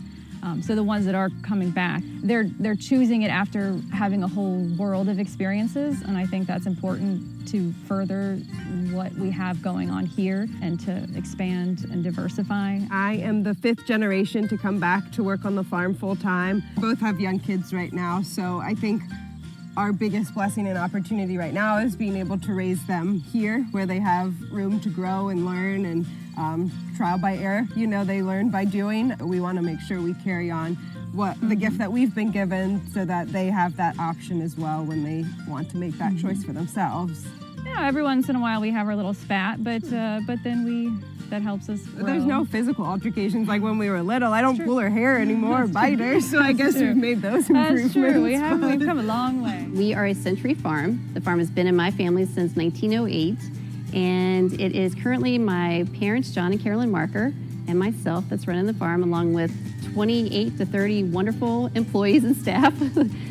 So the ones that are coming back, they're choosing it after having a whole world of experiences, and I think that's important to further what we have going on here and to expand and diversify. I am the 5th generation to come back to work on the farm full time. Both have young kids right now, so I think our biggest blessing and opportunity right now is being able to raise them here where they have room to grow and learn and trial by error. You know, they learn by doing. We want to make sure we carry on the gift that we've been given so that they have that option as well when they want to make that choice for themselves. Yeah, every once in a while we have our little spat, but then that helps us grow. There's no physical altercations like when we were little. I don't pull her hair anymore or bite her, so I guess we've made those improvements. That's true. We've come a long way. We are a century farm. The farm has been in my family since 1908, and it is currently my parents, John and Carolyn Marker, and myself that's running the farm, along with 28 to 30 wonderful employees and staff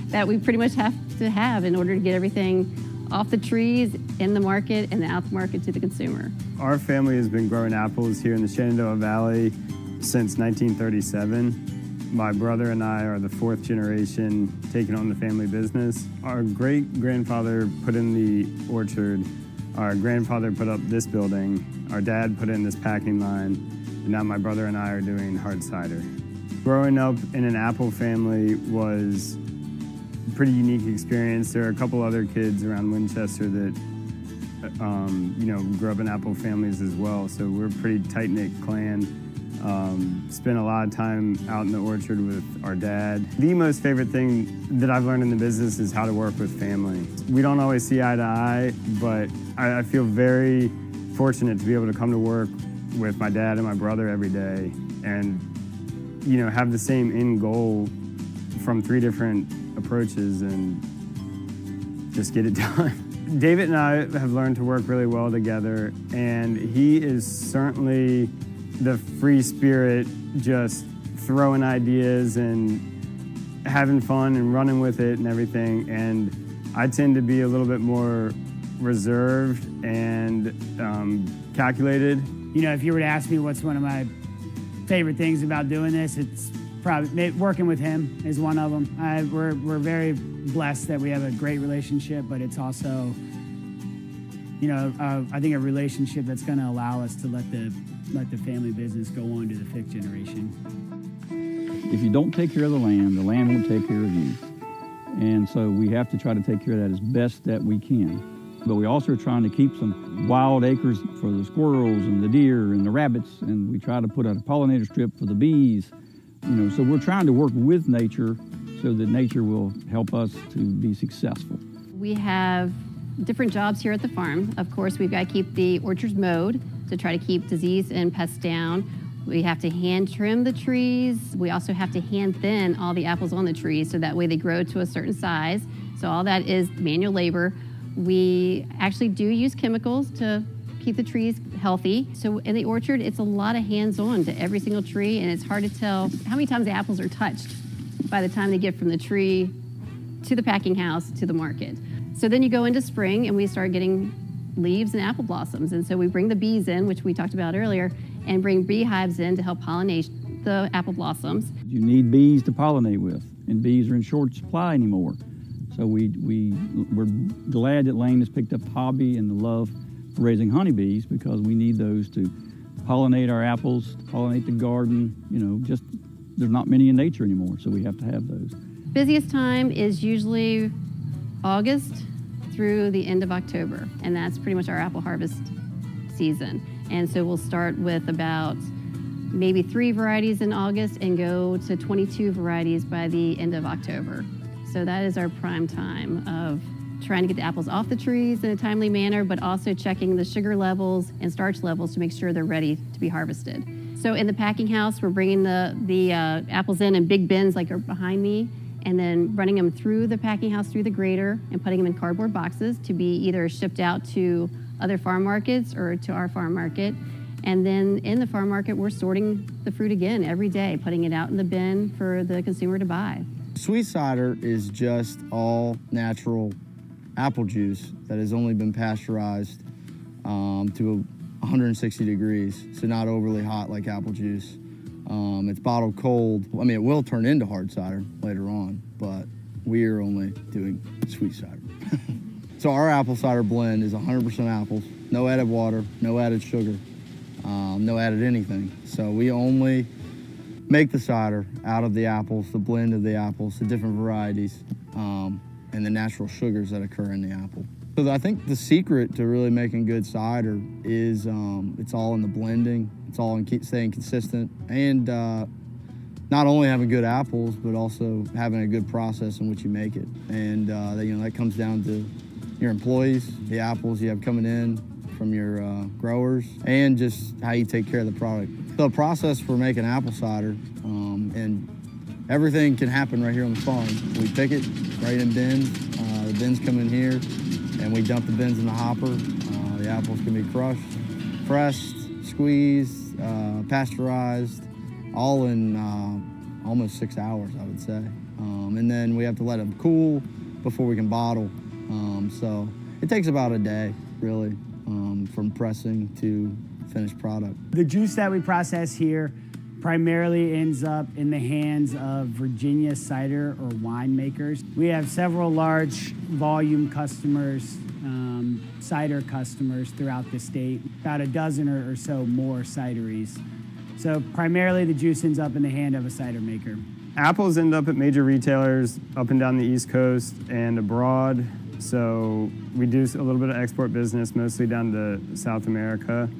that we pretty much have to have in order to get everything off the trees, in the market, and out the market to the consumer. Our family has been growing apples here in the Shenandoah Valley since 1937. My brother and I are the fourth generation taking on the family business. Our great-grandfather put in the orchard. Our grandfather put up this building. Our dad put in this packing line. And now my brother and I are doing hard cider. Growing up in an apple family was a pretty unique experience. There are a couple other kids around Winchester that grew up in apple families as well. So we're a pretty tight-knit clan. Spent a lot of time out in the orchard with our dad. The most favorite thing that I've learned in the business is how to work with family. We don't always see eye to eye, but I feel very fortunate to be able to come to work with my dad and my brother every day and, have the same end goal from 3 different approaches and just get it done. David and I have learned to work really well together, and he is certainly the free spirit, just throwing ideas and having fun and running with it and everything. And I tend to be a little bit more reserved and calculated. If you were to ask me what's one of my favorite things about doing this, it's probably working with him is one of them. We're very blessed that we have a great relationship, but it's also, I think a relationship that's going to allow us to let the family business go on to the 5th generation. If you don't take care of the land won't take care of you. And so we have to try to take care of that as best that we can. But we also are trying to keep some wild acres for the squirrels and the deer and the rabbits, and we try to put out a pollinator strip for the bees. So we're trying to work with nature so that nature will help us to be successful. We have different jobs here at the farm. Of course, we've got to keep the orchards mowed to try to keep disease and pests down. We have to hand trim the trees. We also have to hand thin all the apples on the trees so that way they grow to a certain size. So all that is manual labor. We actually do use chemicals to keep the trees healthy. So in the orchard, it's a lot of hands-on to every single tree, and it's hard to tell how many times the apples are touched by the time they get from the tree to the packing house to the market. So then you go into spring and we start getting leaves and apple blossoms. And so we bring the bees in, which we talked about earlier, and bring beehives in to help pollinate the apple blossoms. You need bees to pollinate with, and bees are in short supply anymore. So we're glad that Lane has picked up the hobby and the love for raising honeybees, because we need those to pollinate our apples, to pollinate the garden. There's not many in nature anymore, so we have to have those. Busiest time is usually August through the end of October, and that's pretty much our apple harvest season. And so we'll start with about maybe 3 varieties in August and go to 22 varieties by the end of October. So that is our prime time of trying to get the apples off the trees in a timely manner, but also checking the sugar levels and starch levels to make sure they're ready to be harvested. So in the packing house, we're bringing the apples in big bins like are behind me, and then running them through the packing house, through the grater, and putting them in cardboard boxes to be either shipped out to other farm markets or to our farm market. And then in the farm market, we're sorting the fruit again every day, putting it out in the bin for the consumer to buy. Sweet cider is just all natural apple juice that has only been pasteurized to 160 degrees, so not overly hot like apple juice. It's bottled cold. I mean, it will turn into hard cider later on, but we are only doing sweet cider. So our apple cider blend is 100% apples, no added water, no added sugar, no added anything. So we only make the cider out of the apples, the blend of the apples, the different varieties, and the natural sugars that occur in the apple. So I think the secret to really making good cider is it's all in the blending, it's all in staying consistent, and not only having good apples, but also having a good process in which you make it. And that comes down to your employees, the apples you have coming in from your growers, and just how you take care of the product. The process for making apple cider, and everything can happen right here on the farm. We pick it right in bins. The bins come in here, and we dump the bins in the hopper. The apples can be crushed, pressed, squeezed, pasteurized, all in almost 6 hours, I would say. And then we have to let them cool before we can bottle. So it takes about a day, really, from pressing to finished product. The juice that we process here primarily ends up in the hands of Virginia cider or winemakers. We have several large volume customers, cider customers throughout the state, about a dozen or so more cideries. So primarily the juice ends up in the hand of a cider maker. Apples end up at major retailers up and down the East Coast and abroad. So we do a little bit of export business, mostly down to South America.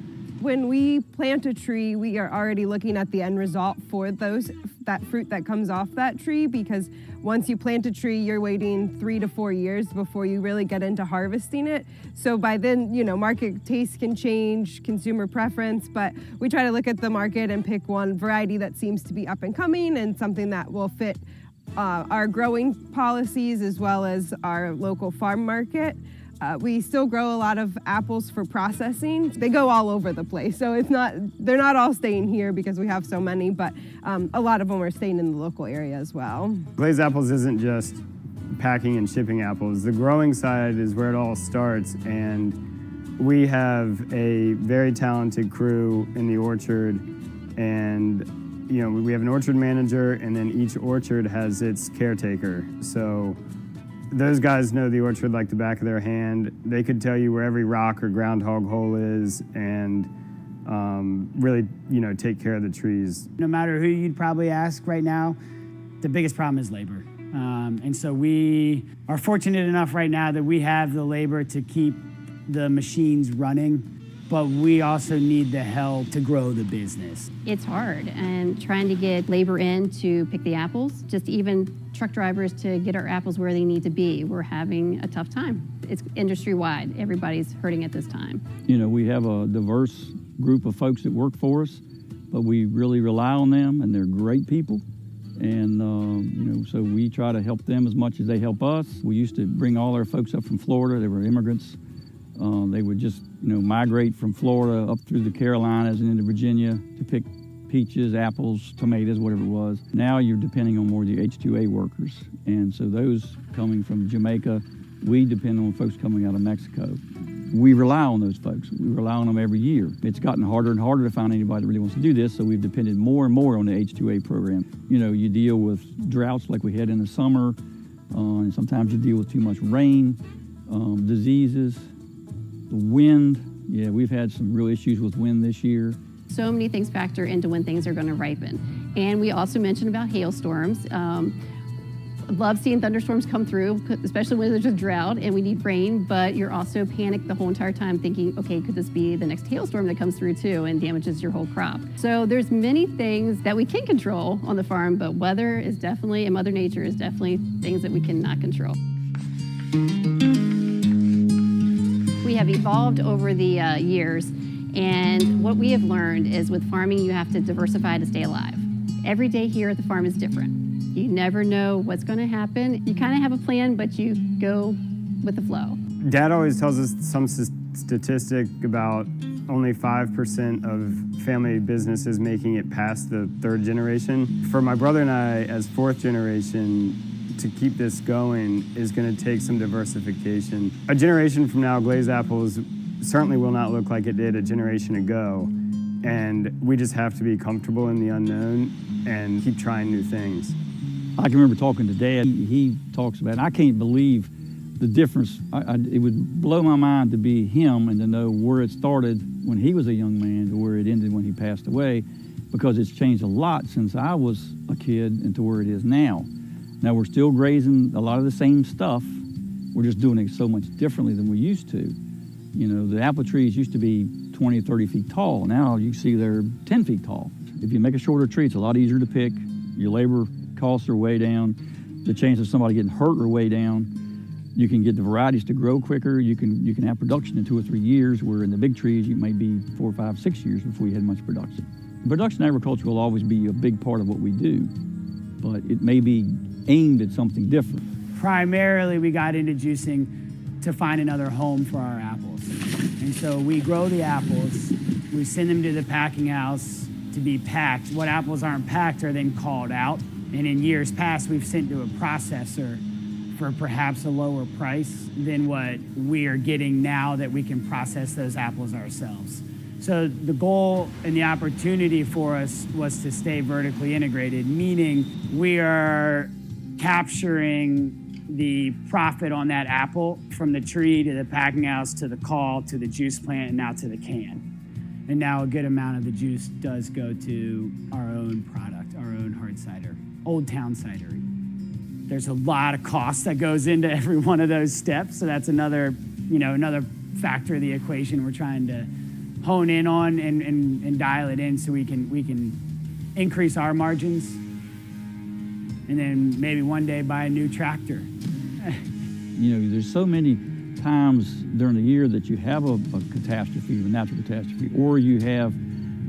When we plant a tree, we are already looking at the end result for that fruit that comes off that tree, because once you plant a tree, you're waiting 3 to 4 years before you really get into harvesting it. So by then, market taste can change, consumer preference, but we try to look at the market and pick one variety that seems to be up and coming and something that will fit our growing policies as well as our local farm market. We still grow a lot of apples for processing. They go all over the place, so they're not all staying here because we have so many, but a lot of them are staying in the local area as well. Glazed apples isn't just packing and shipping apples. The growing side is where it all starts, and we have a very talented crew in the orchard, and we have an orchard manager, and then each orchard has its caretaker. So those guys know the orchard like the back of their hand. They could tell you where every rock or groundhog hole is and really, take care of the trees. No matter who you'd probably ask right now, the biggest problem is labor. And so we are fortunate enough right now that we have the labor to keep the machines running, but we also need the help to grow the business. It's hard, and trying to get labor in to pick the apples, just even truck drivers to get our apples where they need to be. We're having a tough time. It's industry-wide. Everybody's hurting at this time. We have a diverse group of folks that work for us, but we really rely on them, and they're great people. And, so we try to help them as much as they help us. We used to bring all our folks up from Florida. They were immigrants. They would just, migrate from Florida up through the Carolinas and into Virginia to pick peaches, apples, tomatoes, whatever it was. Now you're depending on more of the H-2A workers. And so those coming from Jamaica, we depend on folks coming out of Mexico. We rely on those folks. We rely on them every year. It's gotten harder and harder to find anybody that really wants to do this, so we've depended more and more on the H-2A program. You deal with droughts like we had in the summer, and sometimes you deal with too much rain, diseases. The wind, we've had some real issues with wind this year. So many things factor into when things are going to ripen. And we also mentioned about hailstorms. Love seeing thunderstorms come through, especially when there's a drought and we need rain, but you're also panicked the whole entire time thinking, okay, could this be the next hailstorm that comes through too and damages your whole crop? So there's many things that we can control on the farm, but weather is definitely, and Mother Nature is definitely things that we cannot control. We have evolved over the years, and what we have learned is with farming, you have to diversify to stay alive. Every day here at the farm is different. You never know what's going to happen. You kind of have a plan, but you go with the flow. Dad always tells us some statistic about only 5% of family businesses making it past the third generation. For my brother and I, as fourth generation, to keep this going is going to take some diversification. A generation from now, glazed apples certainly will not look like it did a generation ago. And we just have to be comfortable in the unknown and keep trying new things. I can remember talking to Dad. He talks about, I can't believe the difference. It would blow my mind to be him and to know where it started when he was a young man to where it ended when he passed away, because it's changed a lot since I was a kid and to where it is now. Now we're still grazing a lot of the same stuff. We're just doing it so much differently than we used to. The apple trees used to be 20 or 30 feet tall. Now you see they're 10 feet tall. If you make a shorter tree, it's a lot easier to pick. Your labor costs are way down. The chance of somebody getting hurt are way down. You can get the varieties to grow quicker. You can have production in 2 or 3 years, where in the big trees, you may be 4, 5, 6 years before you had much production. Production agriculture will always be a big part of what we do, but it may be aimed at something different. Primarily, we got into juicing to find another home for our apples. And so we grow the apples, we send them to the packing house to be packed. What apples aren't packed are then called out. And in years past, we've sent to a processor for perhaps a lower price than what we are getting now that we can process those apples ourselves. So the goal and the opportunity for us was to stay vertically integrated, meaning we are capturing the profit on that apple from the tree to the packing house to the call to the juice plant and now to the can. And now a good amount of the juice does go to our own product, our own hard cider, Old Town Cidery. There's a lot of cost that goes into every one of those steps. So that's another factor of the equation we're trying to hone in on and dial it in so we can increase our margins and then maybe one day buy a new tractor. There's so many times during the year that you have a catastrophe, a natural catastrophe, or you have,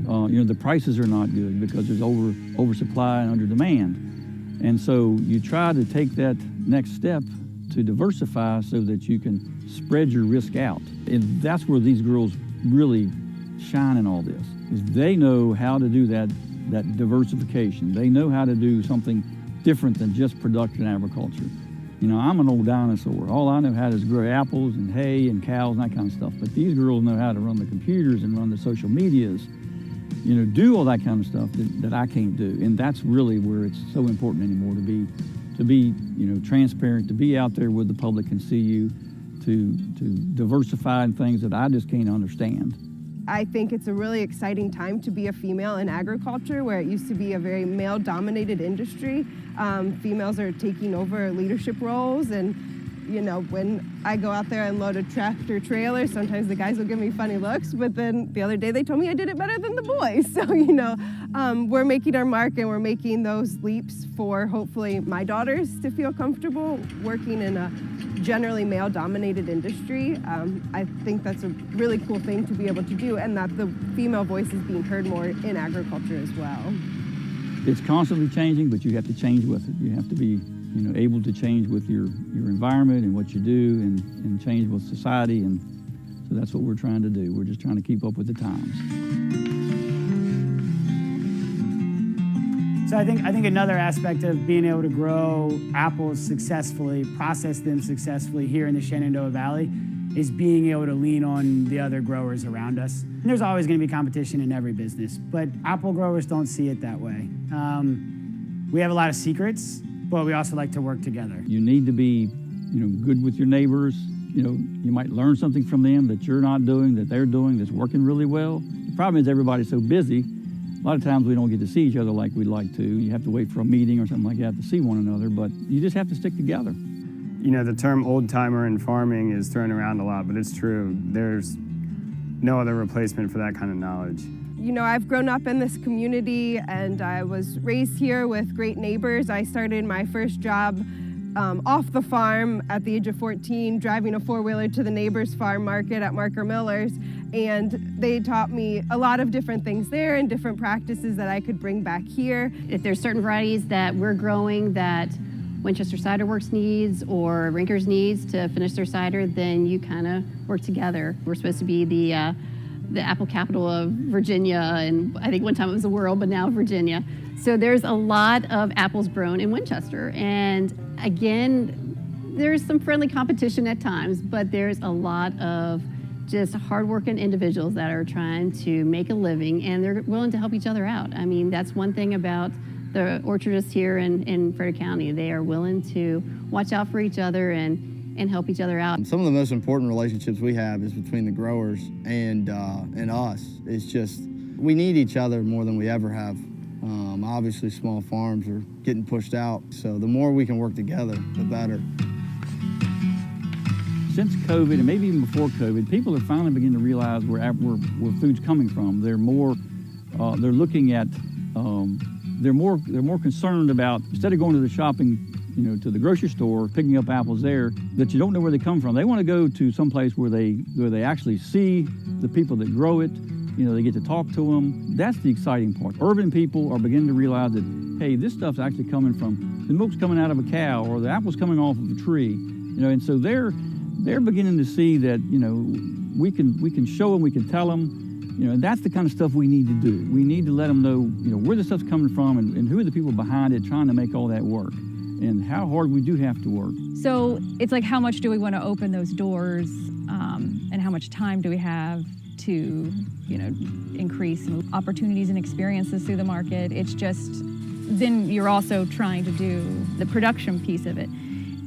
the prices are not good because there's oversupply and under demand. And so you try to take that next step to diversify so that you can spread your risk out. And that's where these girls really shine in all this, is they know how to do that diversification. They know how to do something different than just production agriculture. I'm an old dinosaur. All I know how to do is grow apples and hay and cows and that kind of stuff. But these girls know how to run the computers and run the social medias, do all that kind of stuff that I can't do. And that's really where it's so important anymore to be transparent, to be out there where the public can see you, to diversify in things that I just can't understand. I think it's a really exciting time to be a female in agriculture, where it used to be a very male-dominated industry. Females are taking over leadership roles, and when I go out there and load a tractor trailer, sometimes the guys will give me funny looks, but then the other day they told me I did it better than the boys. So, we're making our mark, and we're making those leaps for hopefully my daughters to feel comfortable working in a generally male-dominated industry. I think that's a really cool thing to be able to do, and that the female voice is being heard more in agriculture as well. It's constantly changing, but you have to change with it. You have to be able to change with your environment and what you do, and change with society, and so that's what we're trying to do. We're just trying to keep up with the times. So I think another aspect of being able to grow apples successfully, process them successfully here in the Shenandoah Valley, is being able to lean on the other growers around us. And there's always going to be competition in every business, but apple growers don't see it that way. We have a lot of secrets, but we also like to work together. You need to be, good with your neighbors. You might learn something from them that you're not doing, that they're doing, that's working really well. The problem is everybody's so busy. A lot of times we don't get to see each other like we'd like to. You have to wait for a meeting or something like that to see one another, but you just have to stick together. The term old timer in farming is thrown around a lot, but it's true. There's no other replacement for that kind of knowledge. I've grown up in this community, and I was raised here with great neighbors. I started my first job off the farm at the age of 14, driving a four-wheeler to the neighbor's farm market at Marker Miller's, and they taught me a lot of different things there and different practices that I could bring back here. If there's certain varieties that we're growing that Winchester Cider Works needs or Rinkers needs to finish their cider, then you kind of work together. We're supposed to be the apple capital of Virginia, and I think one time it was the world, but now Virginia. So there's a lot of apples grown in Winchester, and again, there's some friendly competition at times, but there's a lot of just hardworking individuals that are trying to make a living, and they're willing to help each other out. I mean, that's one thing about the orchardists here in Frederick County. They are willing to watch out for each other and help each other out. Some of the most important relationships we have is between the growers and us. It's just, we need each other more than we ever have. Obviously, small farms are getting pushed out, so the more we can work together, the better. Since COVID, and maybe even before COVID, people are finally beginning to realize where food's coming from. They're more, they're looking at, they're more concerned about, instead of going to the shopping, to the grocery store, picking up apples there, that you don't know where they come from. They want to go to some place where they actually see the people that grow it. They get to talk to them. That's the exciting part. Urban people are beginning to realize that, hey, this stuff's actually coming from, the milk's coming out of a cow, or the apple's coming off of a tree. And so they're beginning to see that, we can show them, we can tell them, and that's the kind of stuff we need to do. We need to let them know, where the stuff's coming from and who are the people behind it trying to make all that work, and how hard we do have to work. So it's like, how much do we want to open those doors, and how much time do we have? to, increase opportunities and experiences through the market. It's just, then you're also trying to do the production piece of it.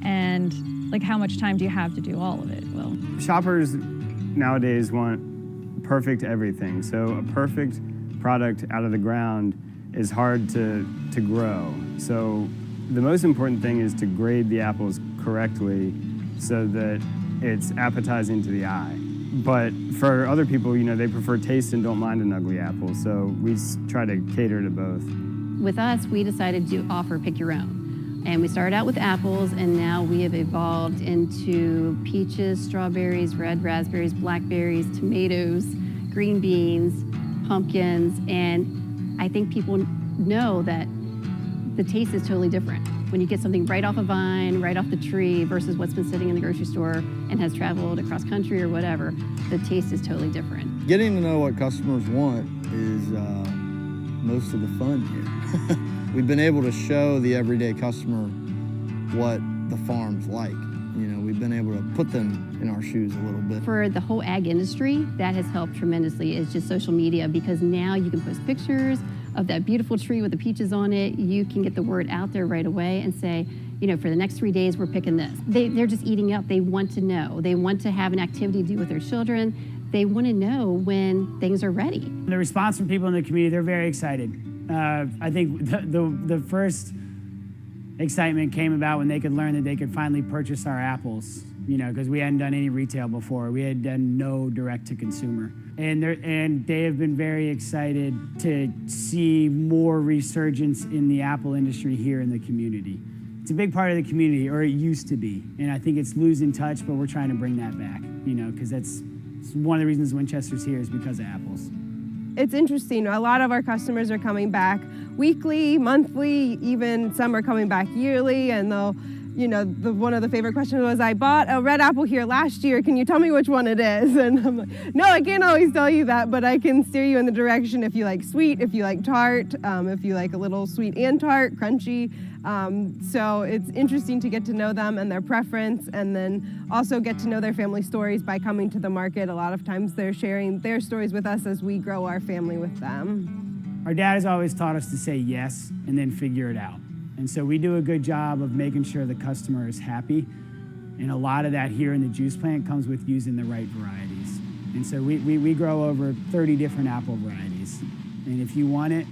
And like, how much time do you have to do all of it? Well, shoppers nowadays want perfect everything. So a perfect product out of the ground is hard to grow. So the most important thing is to grade the apples correctly so that it's appetizing to the eye. But for other people, they prefer taste and don't mind an ugly apple. So we try to cater to both. With us, we decided to offer pick your own. And we started out with apples, and now we have evolved into peaches, strawberries, red raspberries, blackberries, tomatoes, green beans, pumpkins, and I think people know that the taste is totally different when you get something right off a vine, right off the tree, versus what's been sitting in the grocery store and has traveled across country or whatever. The taste is totally different. Getting to know what customers want is most of the fun here. We've been able to show the everyday customer what the farm's like. We've been able to put them in our shoes a little bit. For the whole ag industry, that has helped tremendously is just social media, because now you can post pictures of that beautiful tree with the peaches on it. You can get the word out there right away and say, for the next 3 days, we're picking this. They're just eating up. They want to know. They want to have an activity to do with their children. They want to know when things are ready. The response from people in the community, they're very excited. I think the first excitement came about when they could learn that they could finally purchase our apples, because we hadn't done any retail before. We had done no direct to consumer. And they have been very excited to see more resurgence in the apple industry here in the community. It's a big part of the community, or it used to be. And I think it's losing touch, but we're trying to bring that back, because it's one of the reasons Winchester's here is because of apples. It's interesting. A lot of our customers are coming back weekly, monthly, even some are coming back yearly, and they'll, one of the favorite questions was, I bought a red apple here last year. Can you tell me which one it is? And I'm like, no, I can't always tell you that, but I can steer you in the direction if you like sweet, if you like tart, if you like a little sweet and tart, crunchy. So it's interesting to get to know them and their preference, and then also get to know their family stories by coming to the market. A lot of times they're sharing their stories with us as we grow our family with them. Our dad has always taught us to say yes and then figure it out. And so we do a good job of making sure the customer is happy. And a lot of that here in the juice plant comes with using the right varieties. And so we grow over 30 different apple varieties. And if you want it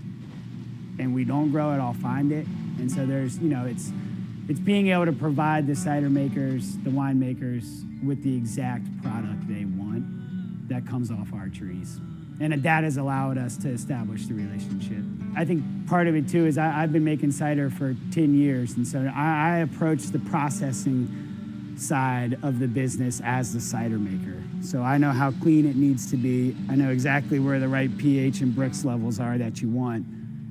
and we don't grow it, I'll find it. And so there's, it's being able to provide the cider makers, the wine makers with the exact product they want that comes off our trees. And that has allowed us to establish the relationship. I think part of it too is I've been making cider for 10 years. And so I approach the processing side of the business as the cider maker. So I know how clean it needs to be. I know exactly where the right pH and Brix levels are that you want.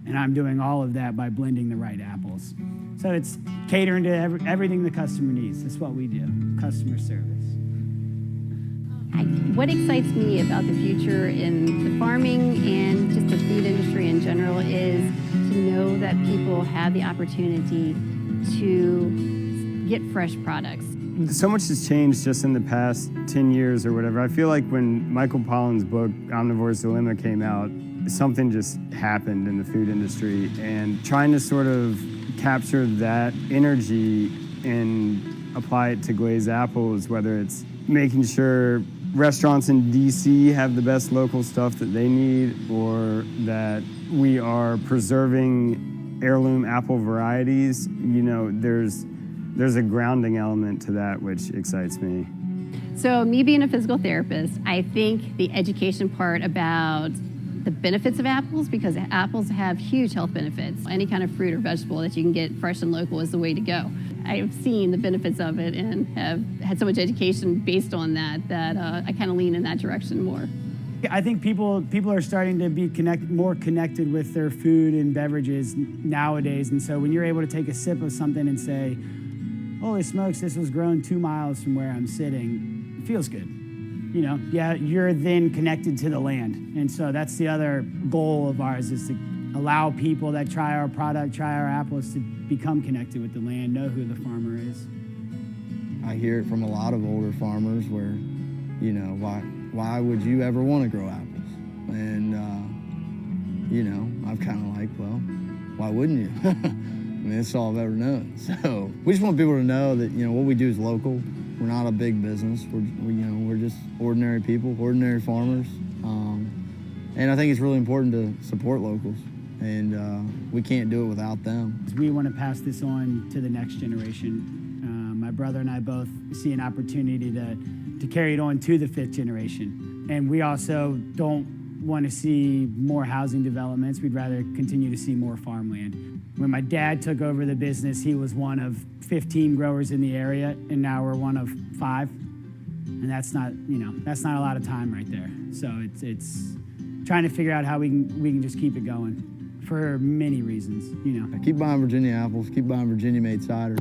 And I'm doing all of that by blending the right apples. So it's catering to everything the customer needs. That's what we do, customer service. What excites me about the future in the farming and just the food industry in general is to know that people have the opportunity to get fresh products. So much has changed just in the past 10 years or whatever. I feel like when Michael Pollan's book, Omnivore's Dilemma, came out, something just happened in the food industry, and trying to sort of capture that energy and apply it to glazed apples, whether it's making sure restaurants in DC have the best local stuff that they need, or that we are preserving heirloom apple varieties. There's a grounding element to that which excites me. So me being a physical therapist, I think the education part about the benefits of apples, because apples have huge health benefits. Any kind of fruit or vegetable that you can get fresh and local is the way to go. I've seen the benefits of it and have had so much education based on that I kind of lean in that direction more. I think people are starting to be more connected with their food and beverages nowadays. And so when you're able to take a sip of something and say, holy smokes, this was grown 2 miles from where I'm sitting, it feels good. You're then connected to the land. And so that's the other goal of ours, is to allow people that try our product, try our apples, to become connected with the land, know who the farmer is. I hear it from a lot of older farmers where, why would you ever want to grow apples? And, you know, I'm kind of like, well, why wouldn't you? I mean, that's all I've ever known. So we just want people to know that, you know, what we do is local. We're not a big business. We're just ordinary people, ordinary farmers. And I think it's really important to support locals. And we can't do it without them. We want to pass this on to the next generation. My brother and I both see an opportunity to carry it on to the 5th generation. And we also don't want to see more housing developments. We'd rather continue to see more farmland. When my dad took over the business, he was one of 15 growers in the area, and now we're one of 5. And that's not, you know, that's not a lot of time right there. So it's trying to figure out how we can just keep it going for many reasons, you know. Keep buying Virginia apples, keep buying Virginia-made cider.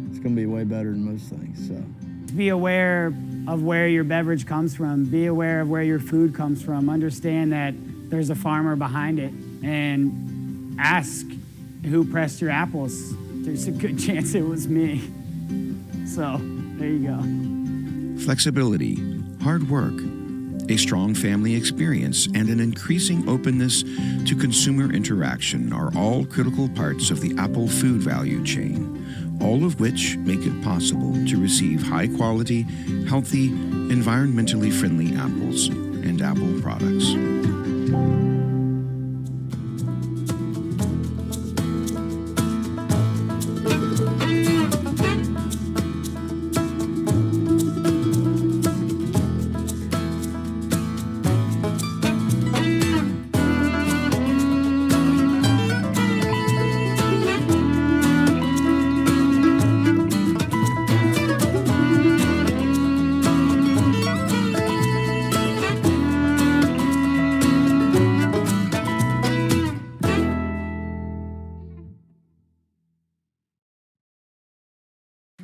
It's gonna be way better than most things, so. Be aware of where your beverage comes from. Be aware of where your food comes from. Understand that there's a farmer behind it, and ask who pressed your apples. There's a good chance it was me. So, there you go. Flexibility, hard work, a strong family experience, and an increasing openness to consumer interaction are all critical parts of the apple food value chain, all of which make it possible to receive high-quality, healthy, environmentally friendly apples and apple products.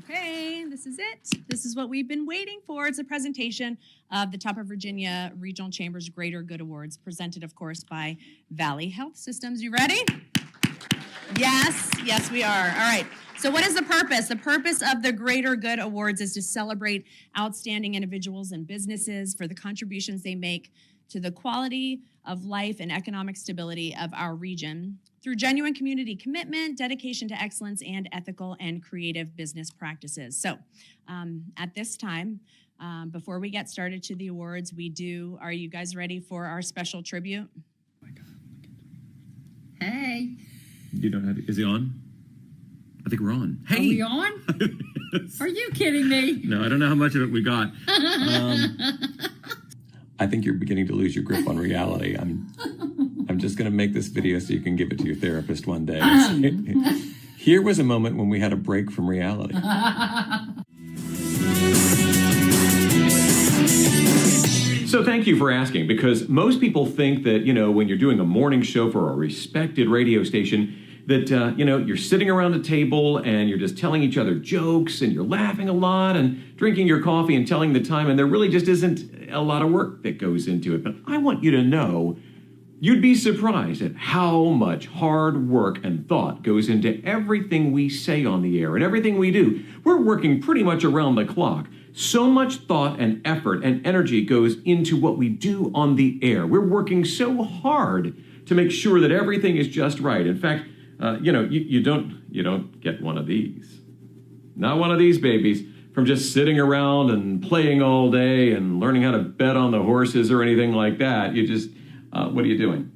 Okay, this is it. This is what we've been waiting for. It's a presentation of the Top of Virginia Regional Chamber's Greater Good Awards, presented, of course, by Valley Health Systems. You ready? Yes, we are. All right. So what is the purpose? The purpose of the Greater Good Awards is to celebrate outstanding individuals and businesses for the contributions they make to the quality of life and economic stability of our region through genuine community commitment, dedication to excellence, and ethical and creative business practices. So at this time, before we get started to the awards, are you guys ready for our special tribute? Oh my God. Hey. You don't have, is he on? I think we're on. Hey. Are we on? Are you kidding me? No, I don't know how much of it we got. I think you're beginning to lose your grip on reality. I'm just going to make this video so you can give it to your therapist one day. Here was a moment when we had a break from reality. So thank you for asking, because most people think that, you know, when you're doing a morning show for a respected radio station, that, you know, you're sitting around a table and you're just telling each other jokes and you're laughing a lot and drinking your coffee and telling the time, and there really just isn't a lot of work that goes into it. But I want you to know, you'd be surprised at how much hard work and thought goes into everything we say on the air and everything we do. We're working pretty much around the clock. So much thought and effort and energy goes into what we do on the air. We're working so hard to make sure that everything is just right. In fact, you know, you don't get one of these. Not one of these babies from just sitting around and playing all day and learning how to bet on the horses or anything like that. You just, what are you doing?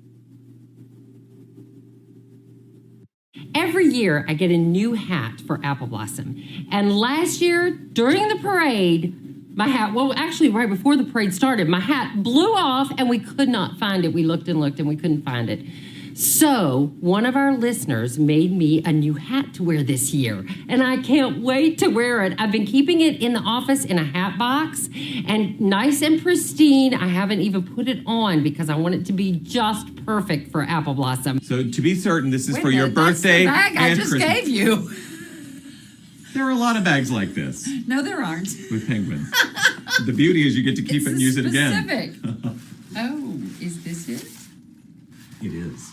Every year I get a new hat for Apple Blossom. And last year, during the parade, my hat, well, actually right before the parade started, my hat blew off and we could not find it. We looked and looked and we couldn't find it. So one of our listeners made me a new hat to wear this year, and I can't wait to wear it. I've been keeping it in the office in a hat box and nice and pristine. I haven't even put it on because I want it to be just perfect for Apple Blossom. So to be certain, this is for your birthday That's the bag I and just Christmas. gave you. There are a lot of bags like this No, there aren't. with penguins. The beauty is you get to keep it and use it again. Specific. Oh, is this it? It is.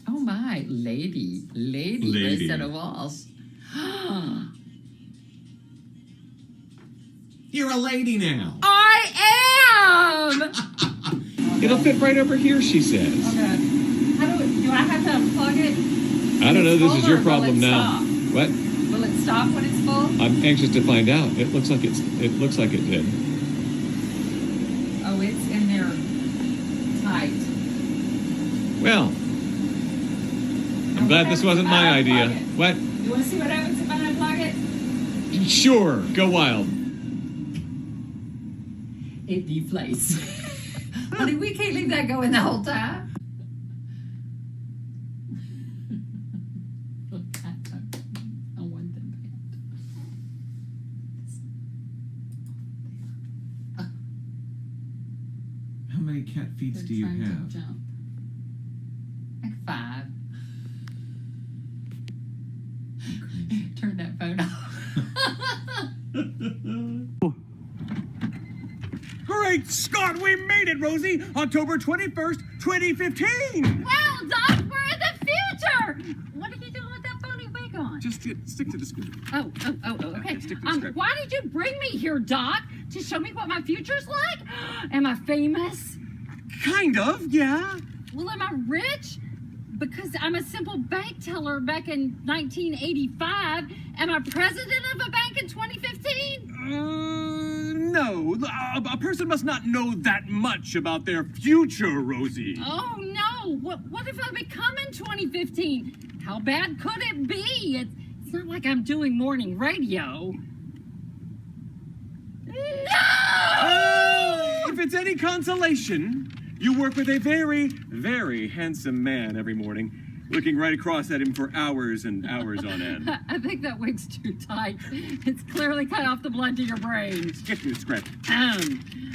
Oh my, lady, Rosetta Walsh. You're a lady now. I am! It'll fit right over here, she says. Okay. Do I have to unplug it? I don't know. This is your Full, or will problem it now. stop? What? Will it stop when it's full? I'm anxious to find out. It looks like it did. Oh, it's in there tight. Well, I'm glad this wasn't my idea. What? You want to see what happens if I unplug it? Sure, go wild. It deflates. Honey, we can't leave that going the whole time. I want them bad. How many cat feeds do you Trying to have? jump. Like 5. Turn that phone off. Great Scott, we made it, Rosie! October 21st, 2015! Wow, Doc, we're in the future! What are you doing with that phony wig on? Just stick to the script. Oh, okay. Stick to the script. Why did you bring me here, Doc? To show me what my future's like? Am I famous? Kind of, yeah. Well, am I rich? Because I'm a simple bank teller back in 1985. Am I president of a bank in 2015? No. A person must not know that much about their future, Rosie. Oh, no. What if I become in 2015? How bad could it be? It's not like I'm doing morning radio. No! If it's any consolation, you work with a very, very handsome man every morning, looking right across at him for hours and hours on end. I think that wig's too tight. It's clearly cut off the blood to your brain. Get to the script.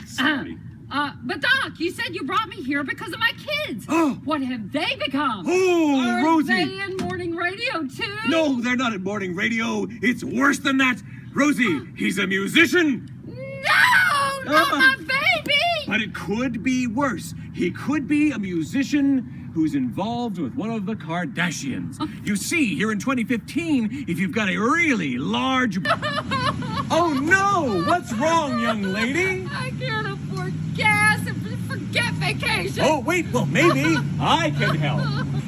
Sorry. But Doc, you said you brought me here because of my kids. What have they become? Oh, Are Rosie. they in morning radio too? No, they're not at morning radio. It's worse than that. Rosie, he's a musician. No, not my baby. But it could be worse. He could be a musician who's involved with one of the Kardashians. You see, here in 2015, if you've got a really large... Oh no! What's wrong, young lady? I can't afford gas and forget vacation. Oh, wait, well, maybe I can help.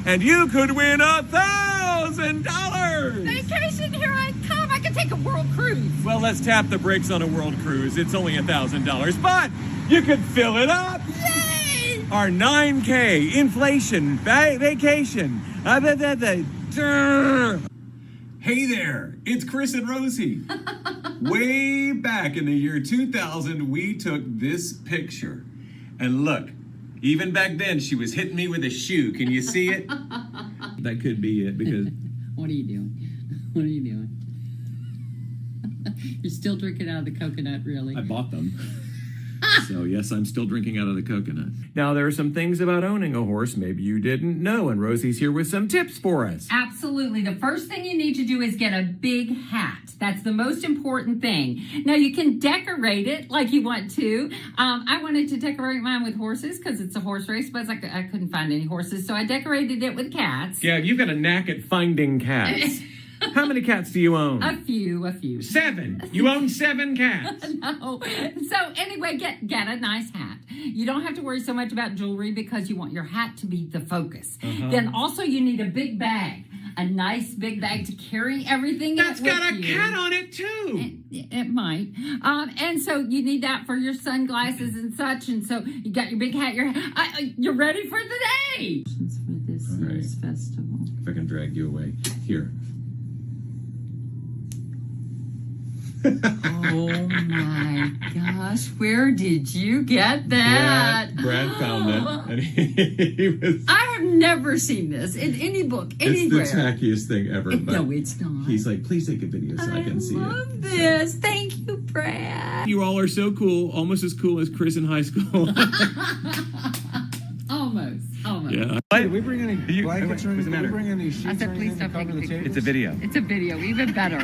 And you could win $1,000! Vacation, here I come. I can take a world cruise. Well, let's tap the brakes on a world cruise. It's only $1,000, but you could fill it up. Yay! Our 9K inflation vacation. Hey there, it's Chris and Rosie. Way back in the year 2000, we took this picture. And look, even back then, she was hitting me with a shoe. Can you see it? That could be it, because... What are you doing? What are you doing? You're still drinking out of the coconut, really? I bought them. So yes, I'm still drinking out of the coconut. Now, there are some things about owning a horse maybe you didn't know, and Rosie's here with some tips for us. Absolutely. The first thing you need to do is get a big hat. That's the most important thing. Now, you can decorate it like you want to. I wanted to decorate mine with horses because it's a horse race, but I couldn't find any horses, so I decorated it with cats. Yeah, you've got a knack at finding cats. How many cats do you own? A few. 7. You own 7 cats. No. So anyway, get a nice hat. You don't have to worry so much about jewelry because you want your hat to be the focus. Then also you need a big bag. A nice big bag to carry everything That's with got a you. cat on it too. It might. And so you need that for your sunglasses and such. And so you got your big hat. You're ready for the day. For this year's festival. If I can drag you away. Here. Oh my gosh, where did you get that? Brad found it, and he was... I have never seen this in any book, anywhere. It's the tackiest thing ever. But no, it's not. He's like, please take a video so I can see it. I love this. Thank you, Brad. You all are so cool, almost as cool as Chris in high school. Almost. Yeah. Did we bring any blankets or anything? Did we bring any sheets I said, or please anything to stop cover the taking table? It's a video. It's a video, even better.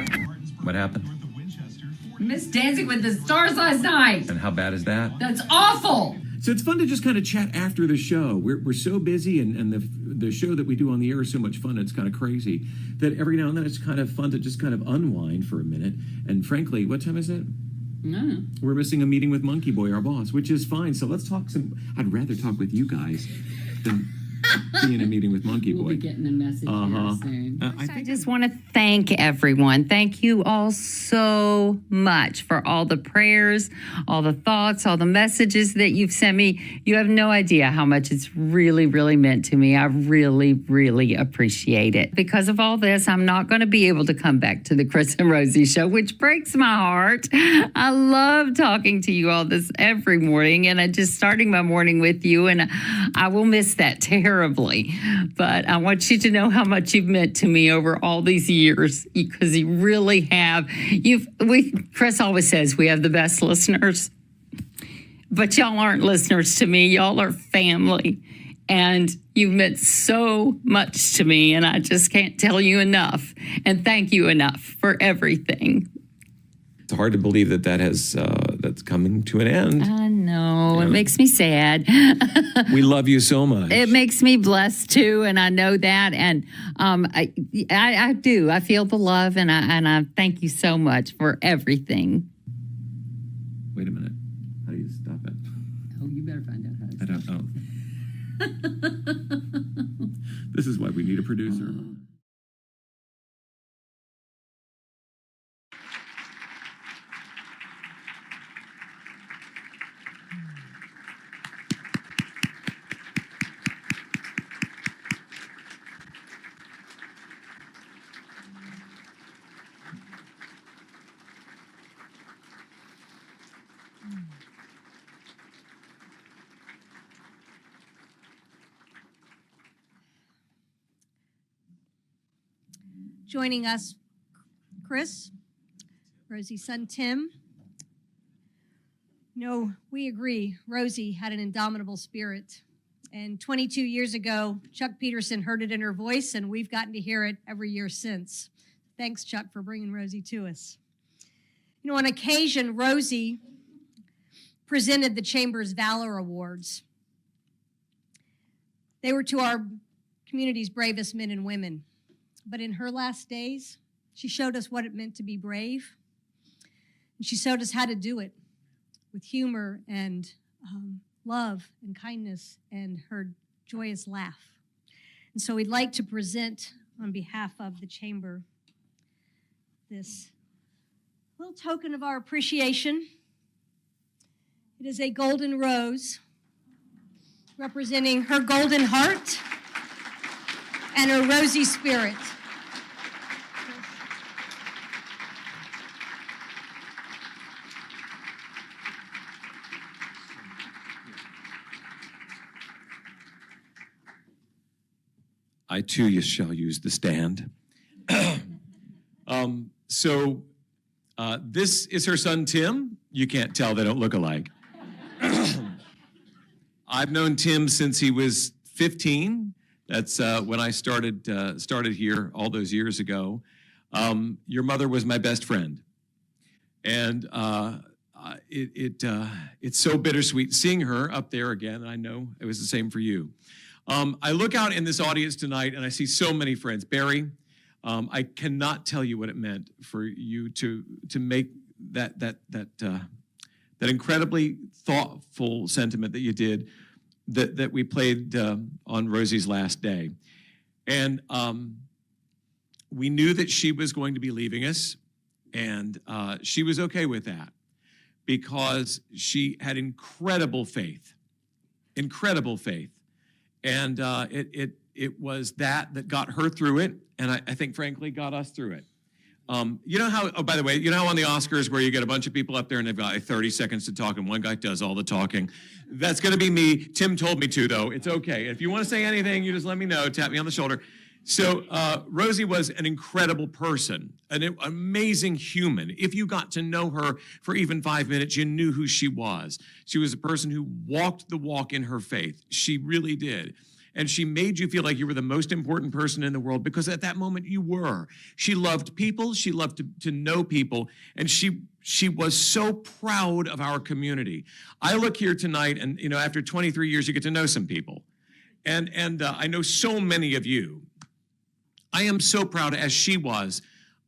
What happened? Miss Dancing with the Stars last night. And how bad is that? That's awful. So it's fun to just kind of chat after the show. We're so busy, and the show that we do on the air is so much fun. It's kind of crazy that every now and then it's kind of fun to just kind of unwind for a minute. And frankly, what time is it? No. We're missing a meeting with Monkey Boy, our boss, which is fine. So let's talk I'd rather talk with you guys than be in a meeting with Monkey Boy. We'll be getting a message here soon. I just want to thank everyone. Thank you all so much for all the prayers, all the thoughts, all the messages that you've sent me. You have no idea how much it's really, really meant to me. I really, really appreciate it. Because of all this, I'm not going to be able to come back to the Chris and Rosie show, which breaks my heart. I love talking to you all this every morning, and I'm just starting my morning with you, and I will miss that terribly. But I want you to know how much you've meant to me over all these years, because you really have. Chris always says we have the best listeners, but y'all aren't listeners to me. Y'all are family, and you've meant so much to me, and I just can't tell you enough. And thank you enough for everything. It's hard to believe that's coming to an end. I know. It makes me sad. We love you so much. It makes me blessed too, and I know that. And I do. I feel the love, and I thank you so much for everything. Wait a minute. How do you stop it? Oh, you better find out how to I don't know. This is why we need a producer. Joining us, Chris, Rosie's son, Tim. No, we agree. Rosie had an indomitable spirit. And 22 years ago, Chuck Peterson heard it in her voice, and we've gotten to hear it every year since. Thanks, Chuck, for bringing Rosie to us. You know, on occasion, Rosie presented the Chamber's Valor Awards. They were to our community's bravest men and women. But in her last days, she showed us what it meant to be brave. And she showed us how to do it with humor and love and kindness and her joyous laugh. And so we'd like to present on behalf of the Chamber this little token of our appreciation. It is a golden rose representing her golden heart and her rosy spirit. I too shall use the stand. This is her son, Tim. You can't tell, they don't look alike. I've known Tim since he was 15. That's when I started here all those years ago. Your mother was my best friend. And it's so bittersweet seeing her up there again. I know it was the same for you. I look out in this audience tonight and I see so many friends. Barry, I cannot tell you what it meant for you to make that incredibly thoughtful sentiment that you did that we played on Rosie's last day. And we knew that she was going to be leaving us, and she was okay with that because she had incredible faith. And it was that got her through it, and I think, frankly, got us through it. You know how, oh, by the way, you know how on the Oscars where you get a bunch of people up there and they've got like 30 seconds to talk and one guy does all the talking? That's going to be me. Tim told me to, though. It's okay. If you want to say anything, you just let me know. Tap me on the shoulder. So Rosie was an incredible person, an amazing human. If you got to know her for even 5 minutes, you knew who she was. She was a person who walked the walk in her faith. She really did. And she made you feel like you were the most important person in the world because at that moment you were. She loved people. She loved to know people. And she was so proud of our community. I look here tonight and, you know, after 23 years, you get to know some people. And I know so many of you. I am so proud, as she was,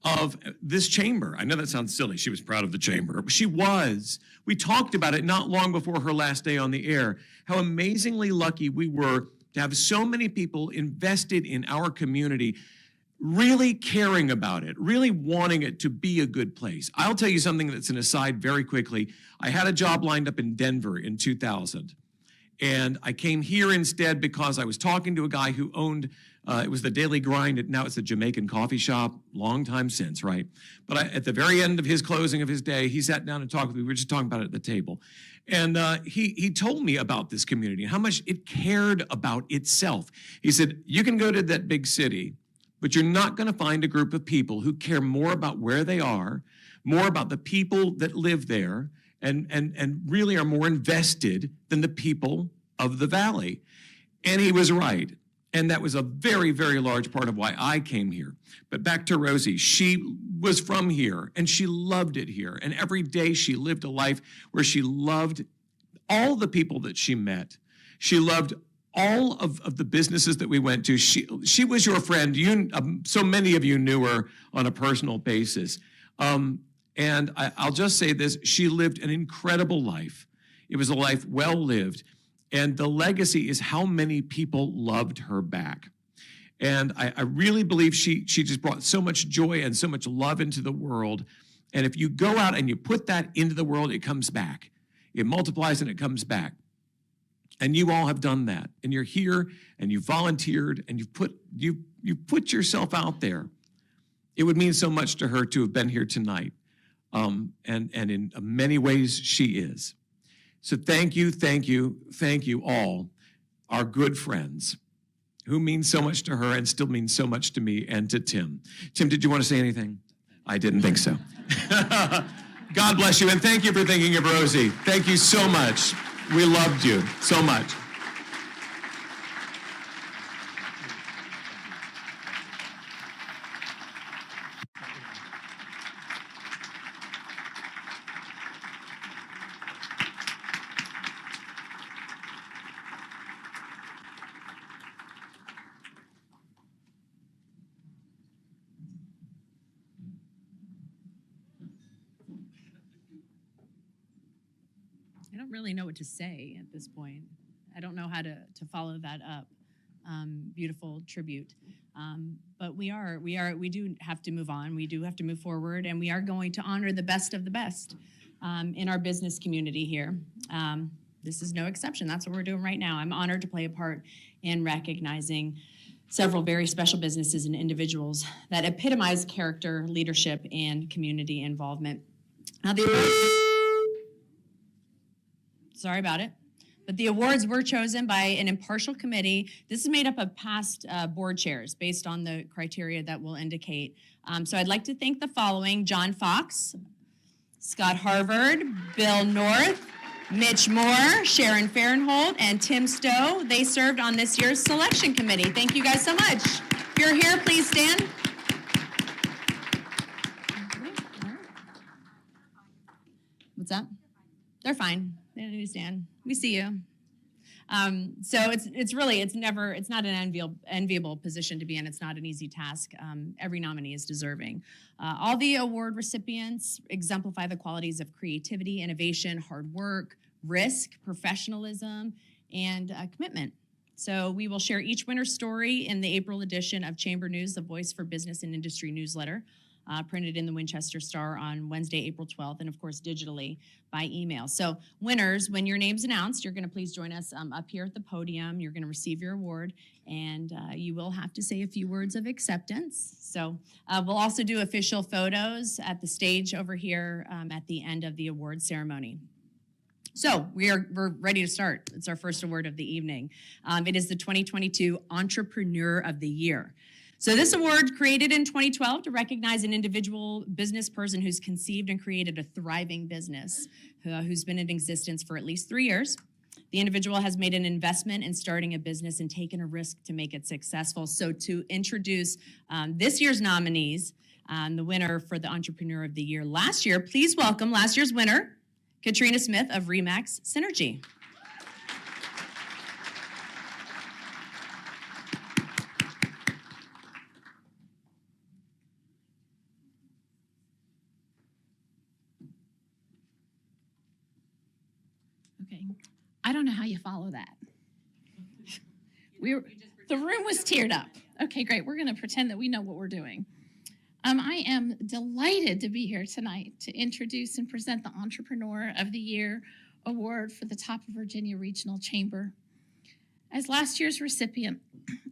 of this chamber. I know that sounds silly. She was proud of the chamber. She was. We talked about it not long before her last day on the air, how amazingly lucky we were to have so many people invested in our community, really caring about it, really wanting it to be a good place. I'll tell you something that's an aside very quickly. I had a job lined up in Denver in 2000. And I came here instead because I was talking to a guy who owned, it was the Daily Grind, now it's a Jamaican coffee shop, long time since, right? But at the very end of his closing of his day, he sat down and talked with me. We were just talking about it at the table. And he told me about this community and how much it cared about itself. He said, you can go to that big city, but you're not going to find a group of people who care more about where they are, more about the people that live there, and really are more invested than the people of the valley. And he was right. And that was a very, very large part of why I came here. But back to Rosie, she was from here and she loved it here. And every day she lived a life where she loved all the people that she met. She loved all of the businesses that we went to. She was your friend. So many of you knew her on a personal basis. And I'll just say this, she lived an incredible life. It was a life well lived. And the legacy is how many people loved her back. And I really believe she just brought so much joy and so much love into the world. And if you go out and you put that into the world, it comes back. It multiplies and it comes back. And you all have done that. And you're here and you volunteered and you put yourself out there. It would mean so much to her to have been here tonight. And in many ways, she is. So thank you all, our good friends, who mean so much to her and still mean so much to me and to Tim. Tim, did you want to say anything? I didn't think so. God bless you, and thank you for thinking of Rosie. Thank you so much. We loved you so much. I don't really know what to say at this point. I don't know how to follow that up. Beautiful tribute. But we do have to move on. We do have to move forward, and we are going to honor the best of the best in our business community here. This is no exception. That's what we're doing right now. I'm honored to play a part in recognizing several very special businesses and individuals that epitomize character, leadership, and community involvement. Now, sorry about it. But the awards were chosen by an impartial committee. This is made up of past board chairs based on the criteria that we'll indicate. So I'd like to thank the following: John Fox, Scott Harvard, Bill North, Mitch Moore, Sharon Fahrenhold, and Tim Stowe. They served on this year's selection committee. Thank you guys so much. If you're here, please stand. What's that? They're fine. They don't need to stand. We see you. So it's not an enviable position to be in. It's not an easy task. Every nominee is deserving. All the award recipients exemplify the qualities of creativity, innovation, hard work, risk, professionalism, and commitment. So we will share each winner's story in the April edition of Chamber News, the Voice for Business and Industry newsletter. Printed in the Winchester Star on Wednesday, April 12th, and of course digitally by email. So winners, when your name's announced, you're gonna please join us up here at the podium. You're gonna receive your award, and you will have to say a few words of acceptance. So we'll also do official photos at the stage over here at the end of the award ceremony. So we're ready to start. It's our first award of the evening. It is the 2022 Entrepreneur of the Year. So this award, created in 2012 to recognize an individual business person who's conceived and created a thriving business, who's been in existence for at least 3 years. The individual has made an investment in starting a business and taken a risk to make it successful. So to introduce this year's nominees, the winner for the Entrepreneur of the Year last year, please welcome last year's winner, Katrina Smith of Remax Synergy. don't know how you follow that. The room was teared up. Okay, great. We're going to pretend that we know what we're doing. I am delighted to be here tonight to introduce and present the Entrepreneur of the Year Award for the Top of Virginia Regional Chamber. As last year's recipient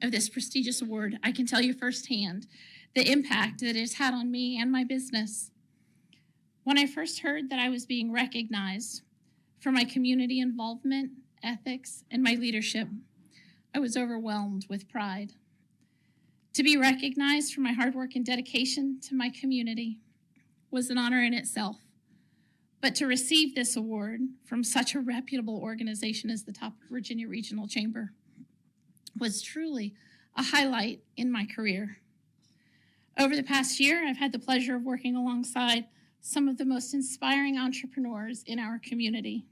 of this prestigious award, I can tell you firsthand the impact that it has had on me and my business. When I first heard that I was being recognized for my community involvement, ethics, and my leadership, I was overwhelmed with pride. To be recognized for my hard work and dedication to my community was an honor in itself. But to receive this award from such a reputable organization as the Top of Virginia Regional Chamber was truly a highlight in my career. Over the past year, I've had the pleasure of working alongside some of the most inspiring entrepreneurs in our community.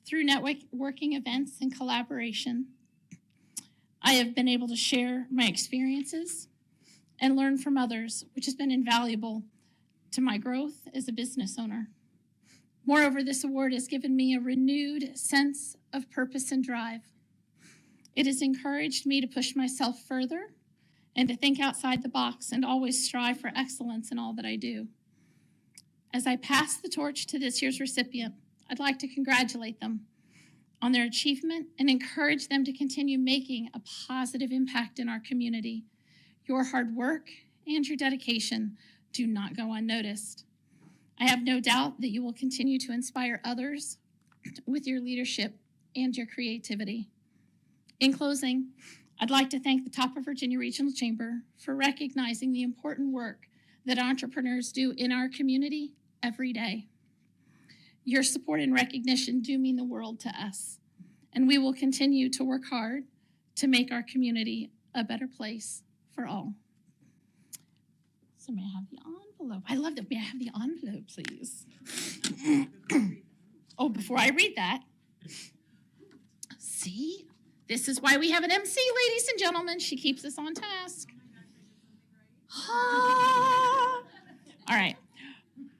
Through networking events and collaboration, I have been able to share my experiences and learn from others, which has been invaluable to my growth as a business owner. Moreover, this award has given me a renewed sense of purpose and drive. It has encouraged me to push myself further and to think outside the box and always strive for excellence in all that I do. As I pass the torch to this year's recipient, I'd like to congratulate them on their achievement and encourage them to continue making a positive impact in our community. Your hard work and your dedication do not go unnoticed. I have no doubt that you will continue to inspire others with your leadership and your creativity. In closing, I'd like to thank the Top of Virginia Regional Chamber for recognizing the important work that entrepreneurs do in our community every day. Your support and recognition do mean the world to us, and we will continue to work hard to make our community a better place for all. So may I have the envelope? I love that. May I have the envelope, please? Oh, before I read that, see? This is why we have an MC, ladies and gentlemen. She keeps us on task. All right.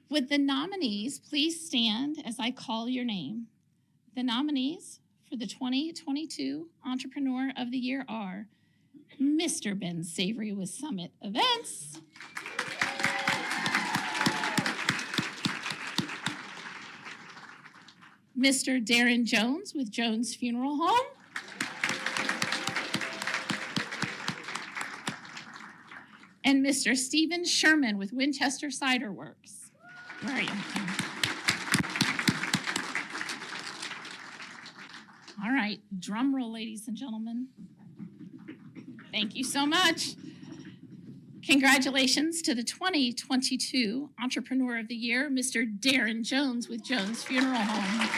Would the nominees please stand as I call your name? The nominees for the 2022 Entrepreneur of the Year are Mr. Ben Savory with Summit Events, Mr. Darren Jones with Jones Funeral Home, and Mr. Stephen Sherman with Winchester Cider Works. Where are you? All right, drum roll, ladies and gentlemen. Thank you so much. Congratulations to the 2022 Entrepreneur of the Year, Mr. Darren Jones with Jones Funeral Home.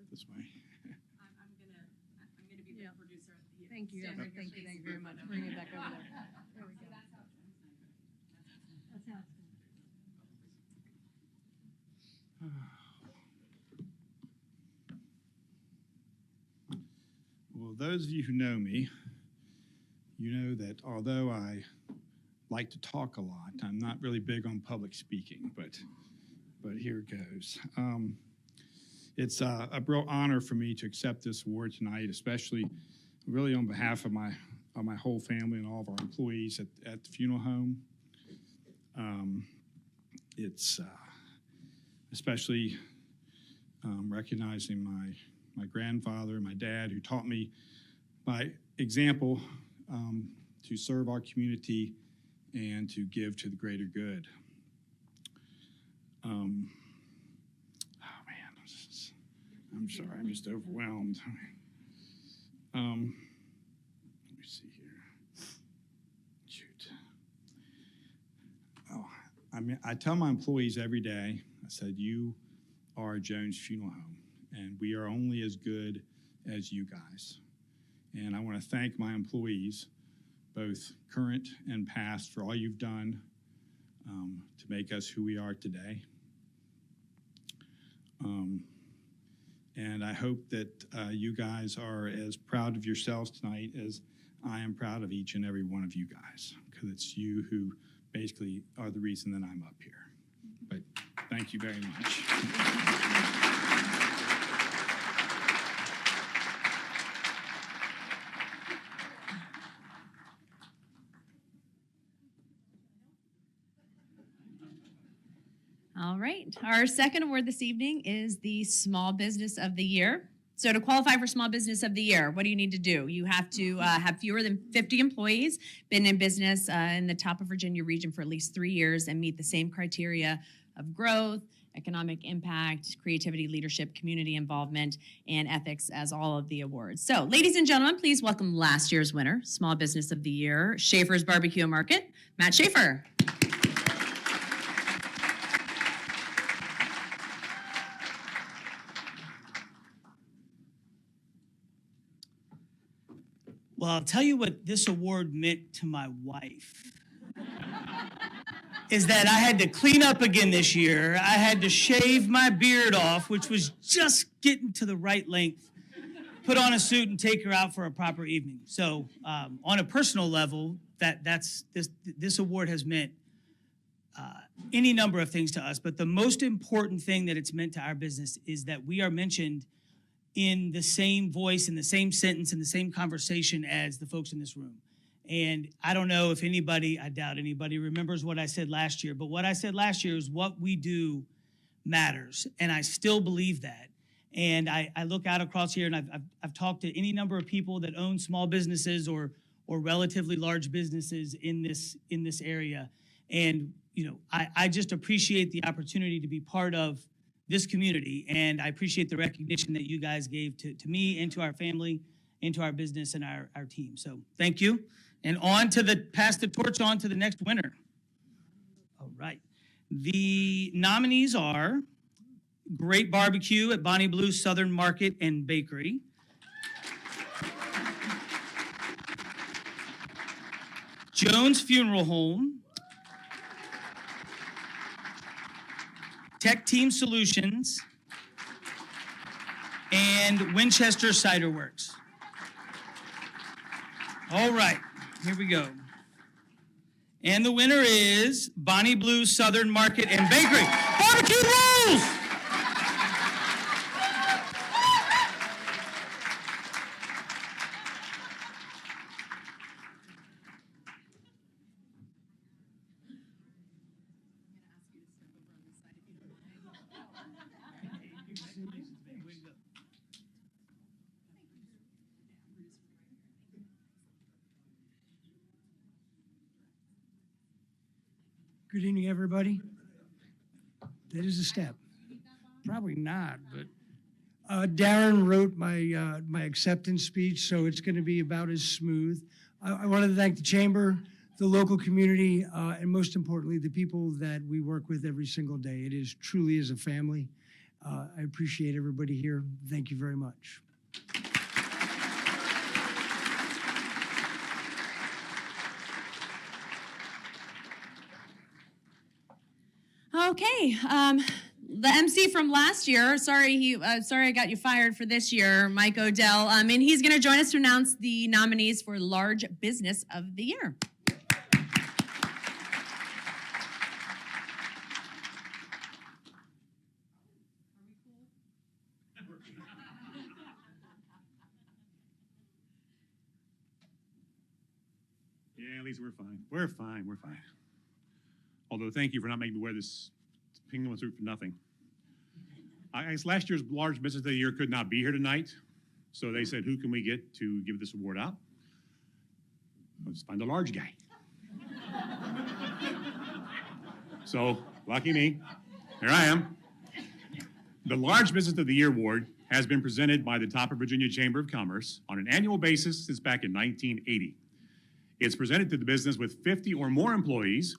This way. I'm gonna be the producer. Thank you. Thank you very much. Bring it back over there. There we go. That's how it's going. Well, those of you who know me, you know that although I like to talk a lot, I'm not really big on public speaking, but here it goes. It's a real honor for me to accept this award tonight, especially really on behalf of my whole family and all of our employees at the funeral home. It's especially recognizing my grandfather and my dad, who taught me by example to serve our community and to give to the greater good. I'm sorry, I'm just overwhelmed. Let me see here. Shoot. Oh, I tell my employees every day, I said, you are Jones Funeral Home, and we are only as good as you guys. And I want to thank my employees, both current and past, for all you've done to make us who we are today. And I hope that you guys are as proud of yourselves tonight as I am proud of each and every one of you guys, because it's you who basically are the reason that I'm up here. But thank you very much. All right. Our second award this evening is the Small Business of the Year. So to qualify for Small Business of the Year, what do you need to do? You have to have fewer than 50 employees, been in business in the top of Virginia region for at least 3 years, and meet the same criteria of growth, economic impact, creativity, leadership, community involvement, and ethics as all of the awards. So, ladies and gentlemen, please welcome last year's winner, Small Business of the Year, Schaefer's Barbecue and Market, Matt Schaefer. Well, I'll tell you what this award meant to my wife. Is that I had to clean up again this year. I had to shave my beard off, which was just getting to the right length, put on a suit and take her out for a proper evening. So on a personal level, this award has meant any number of things to us, but the most important thing that it's meant to our business is that we are mentioned in the same voice, in the same sentence, in the same conversation as the folks in this room. And I don't know if anybody, I doubt anybody remembers what I said last year, but what I said last year is what we do matters. And I still believe that. And I look out across here and I've talked to any number of people that own small businesses or relatively large businesses in this area. And, you know, I just appreciate the opportunity to be part of this community, and I appreciate the recognition that you guys gave to me and to our family, and to our business and our team. So thank you. And pass the torch on to the next winner. All right. The nominees are Great Barbecue at Bonnie Blue Southern Market and Bakery, Jones Funeral Home, Tech Team Solutions, and Winchester Cider Works. All right, here we go. And the winner is Bonnie Blue Southern Market and Bakery. Barbecue rules! Good evening, everybody. That is a step. Probably not, but Darren wrote my acceptance speech, so it's going to be about as smooth. I wanted to thank the chamber, the local community, and most importantly, the people that we work with every single day. It is truly as a family. I appreciate everybody here. Thank you very much. Okay, the MC from last year, sorry I got you fired for this year, Mike Odell, and he's going to join us to announce the nominees for Large Business of the Year. Yeah, Lisa, we're fine. We're fine. We're fine. Although, thank you for not making me wear this penguin suit for nothing. I guess last year's Large Business of the Year could not be here tonight, so they said, who can we get to give this award out? Let's find a large guy. So, lucky me, here I am. The Large Business of the Year award has been presented by the Top of Virginia Chamber of Commerce on an annual basis since back in 1980. It's presented to the business with 50 or more employees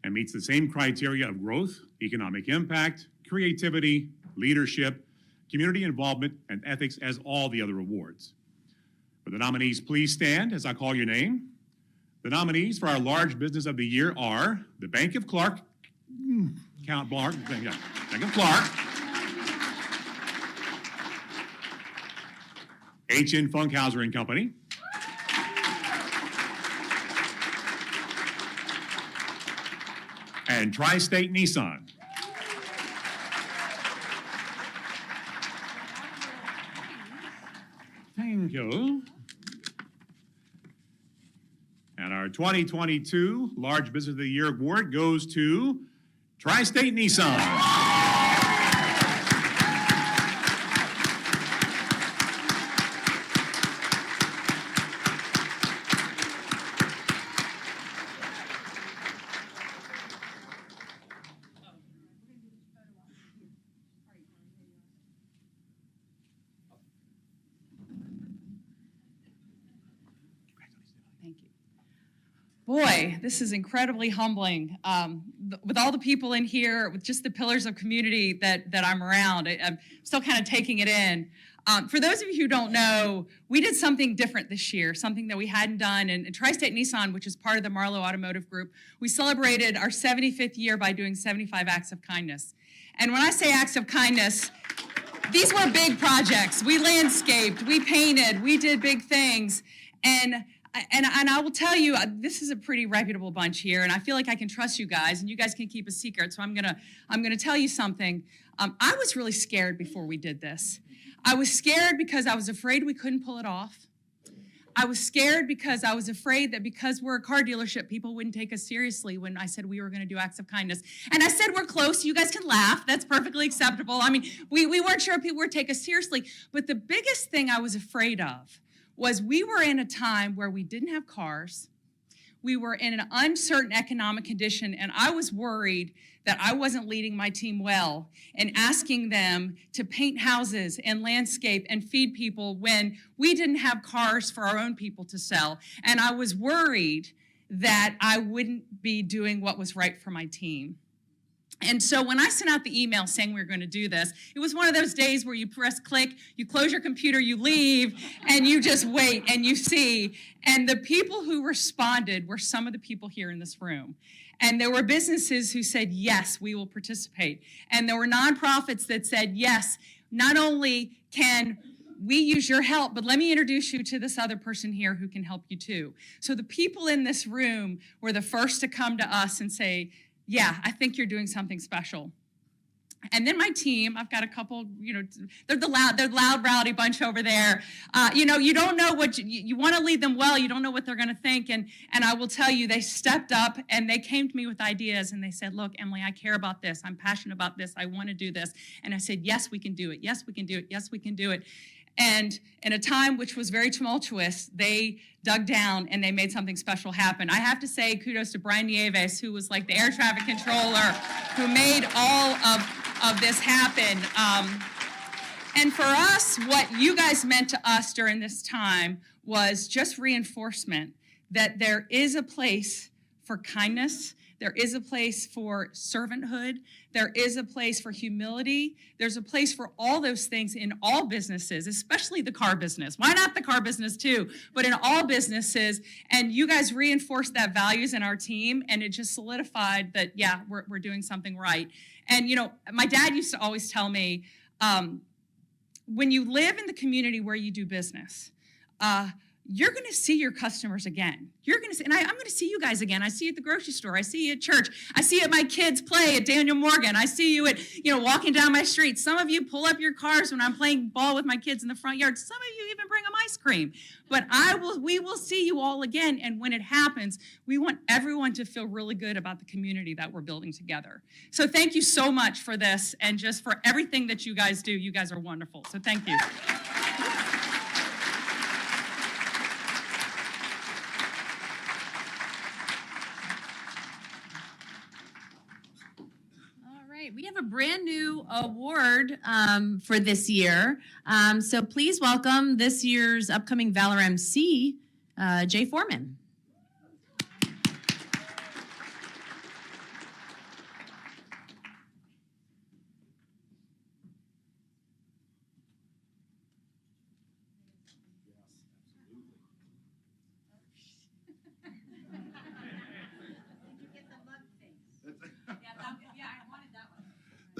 and meets the same criteria of growth, economic impact, creativity, leadership, community involvement, and ethics as all the other awards. Will the nominees please stand as I call your name? The nominees for our Large Business of the Year are the Bank of Clark Count Clark. Second Clark. H.N. Funkhauser and Company. And Tri-State Nissan. Thank you. And our 2022 Large Business of the Year Award goes to Tri-State Nissan. Boy, this is incredibly humbling. With all the people in here, with just the pillars of community that I'm around, I'm still kind of taking it in. For those of you who don't know, we did something different this year, something that we hadn't done. And Tri-State Nissan, which is part of the Marlowe Automotive Group, we celebrated our 75th year by doing 75 acts of kindness. And when I say acts of kindness, these were big projects. We landscaped, we painted, we did big things. And I will tell you, this is a pretty reputable bunch here, and I feel like I can trust you guys, and you guys can keep a secret. So I'm gonna tell you something. I was really scared before we did this. I was scared because I was afraid we couldn't pull it off. I was scared because I was afraid that because we're a car dealership, people wouldn't take us seriously when I said we were going to do acts of kindness. And I said we're close. You guys can laugh. That's perfectly acceptable. I mean, we weren't sure if people would take us seriously. But the biggest thing I was afraid of was we were in a time where we didn't have cars. We were in an uncertain economic condition, and I was worried that I wasn't leading my team well and asking them to paint houses and landscape and feed people when we didn't have cars for our own people to sell. And I was worried that I wouldn't be doing what was right for my team. And so when I sent out the email saying we were going to do this, it was one of those days where you press click, you close your computer, you leave, and you just wait and you see. And the people who responded were some of the people here in this room. And there were businesses who said, yes, we will participate. And there were nonprofits that said, yes, not only can we use your help, but let me introduce you to this other person here who can help you too. So the people in this room were the first to come to us and say, yeah, I think you're doing something special. And then my team, I've got a couple, they're the loud, rowdy bunch over there. You don't know what, you want to lead them well, you don't know what they're going to think. And I will tell you, they stepped up and they came to me with ideas and they said, look, Emily, I care about this. I'm passionate about this. I want to do this. And I said, yes, we can do it. Yes, we can do it. Yes, we can do it. And in a time which was very tumultuous, they dug down and they made something special happen. I have to say kudos to Brian Nieves, who was like the air traffic controller, who made all of this happen. And for us, what you guys meant to us during this time was just reinforcement that there is a place for kindness. There is a place for servanthood. There is a place for humility. There's a place for all those things in all businesses, especially the car business. Why not the car business too? But in all businesses. And you guys reinforced that values in our team, and it just solidified that, yeah, we're doing something right. And, my dad used to always tell me, when you live in the community where you do business, you're going to see your customers again. You're going to see, and I'm going to see you guys again. I see you at the grocery store. I see you at church. I see you at my kids' play at Daniel Morgan. I see you at, walking down my street. Some of you pull up your cars when I'm playing ball with my kids in the front yard. Some of you even bring them ice cream. But we will see you all again. And when it happens, we want everyone to feel really good about the community that we're building together. So thank you so much for this and just for everything that you guys do. You guys are wonderful. So thank you. We have a brand new award for this year. So please welcome this year's upcoming Valor MC, Jay Foreman.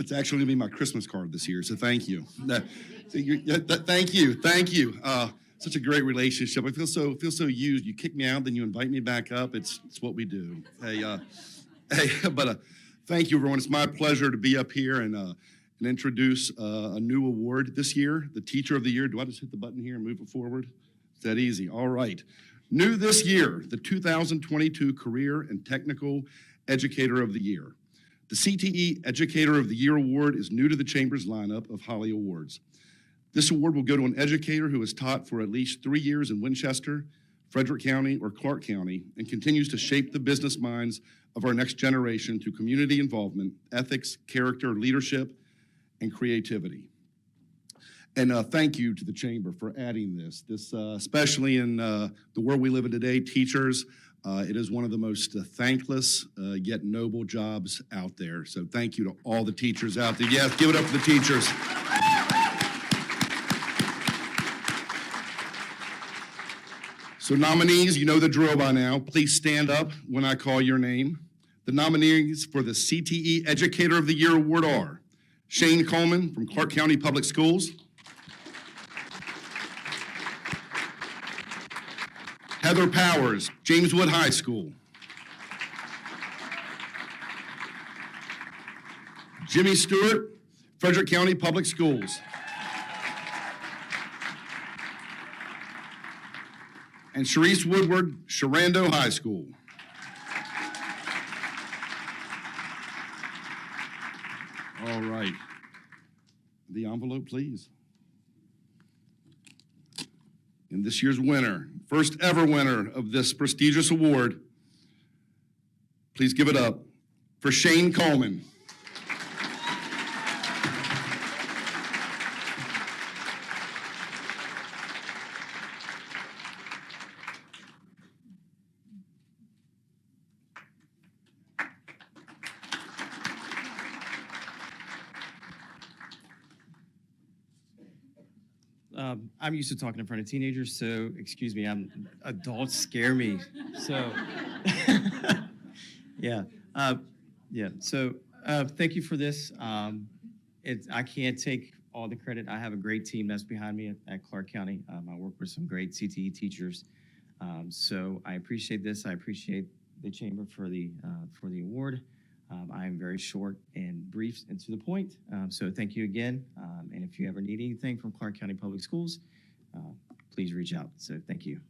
That's actually going to be my Christmas card this year, so thank you. Thank you. Such a great relationship. I feel so used. You kick me out, then you invite me back up. It's what we do. But thank you, everyone. It's my pleasure to be up here and introduce a new award this year, the Teacher of the Year. Do I just hit the button here and move it forward? It's that easy. All right. New this year, the 2022 Career and Technical Educator of the Year. The CTE Educator of the Year Award is new to the Chamber's lineup of Holly Awards. This award will go to an educator who has taught for at least 3 years in Winchester, Frederick County, or Clark County, and continues to shape the business minds of our next generation through community involvement, ethics, character, leadership, and creativity. And thank you to the Chamber for adding this. Especially in the world we live in today, teachers, it is one of the most thankless yet noble jobs out there. So thank you to all the teachers out there. Yes, give it up for the teachers. So nominees, you know the drill by now. Please stand up when I call your name. The nominees for the CTE Educator of the Year Award are Shane Coleman from Clark County Public Schools, Heather Powers, James Wood High School, Jimmy Stewart, Frederick County Public Schools, and Sharice Woodward, Sharando High School. All right. The envelope, please. And this year's winner, first ever winner of this prestigious award, please give it up for Shane Coleman. I'm used to talking in front of teenagers, so excuse me, adults scare me. So, yeah. So thank you for this. I can't take all the credit. I have a great team that's behind me at Clark County. I work with some great CTE teachers. So I appreciate this. I appreciate the Chamber for the award. I am very short and brief and to the point. So thank you again. And if you ever need anything from Clark County Public Schools, please reach out. So thank you.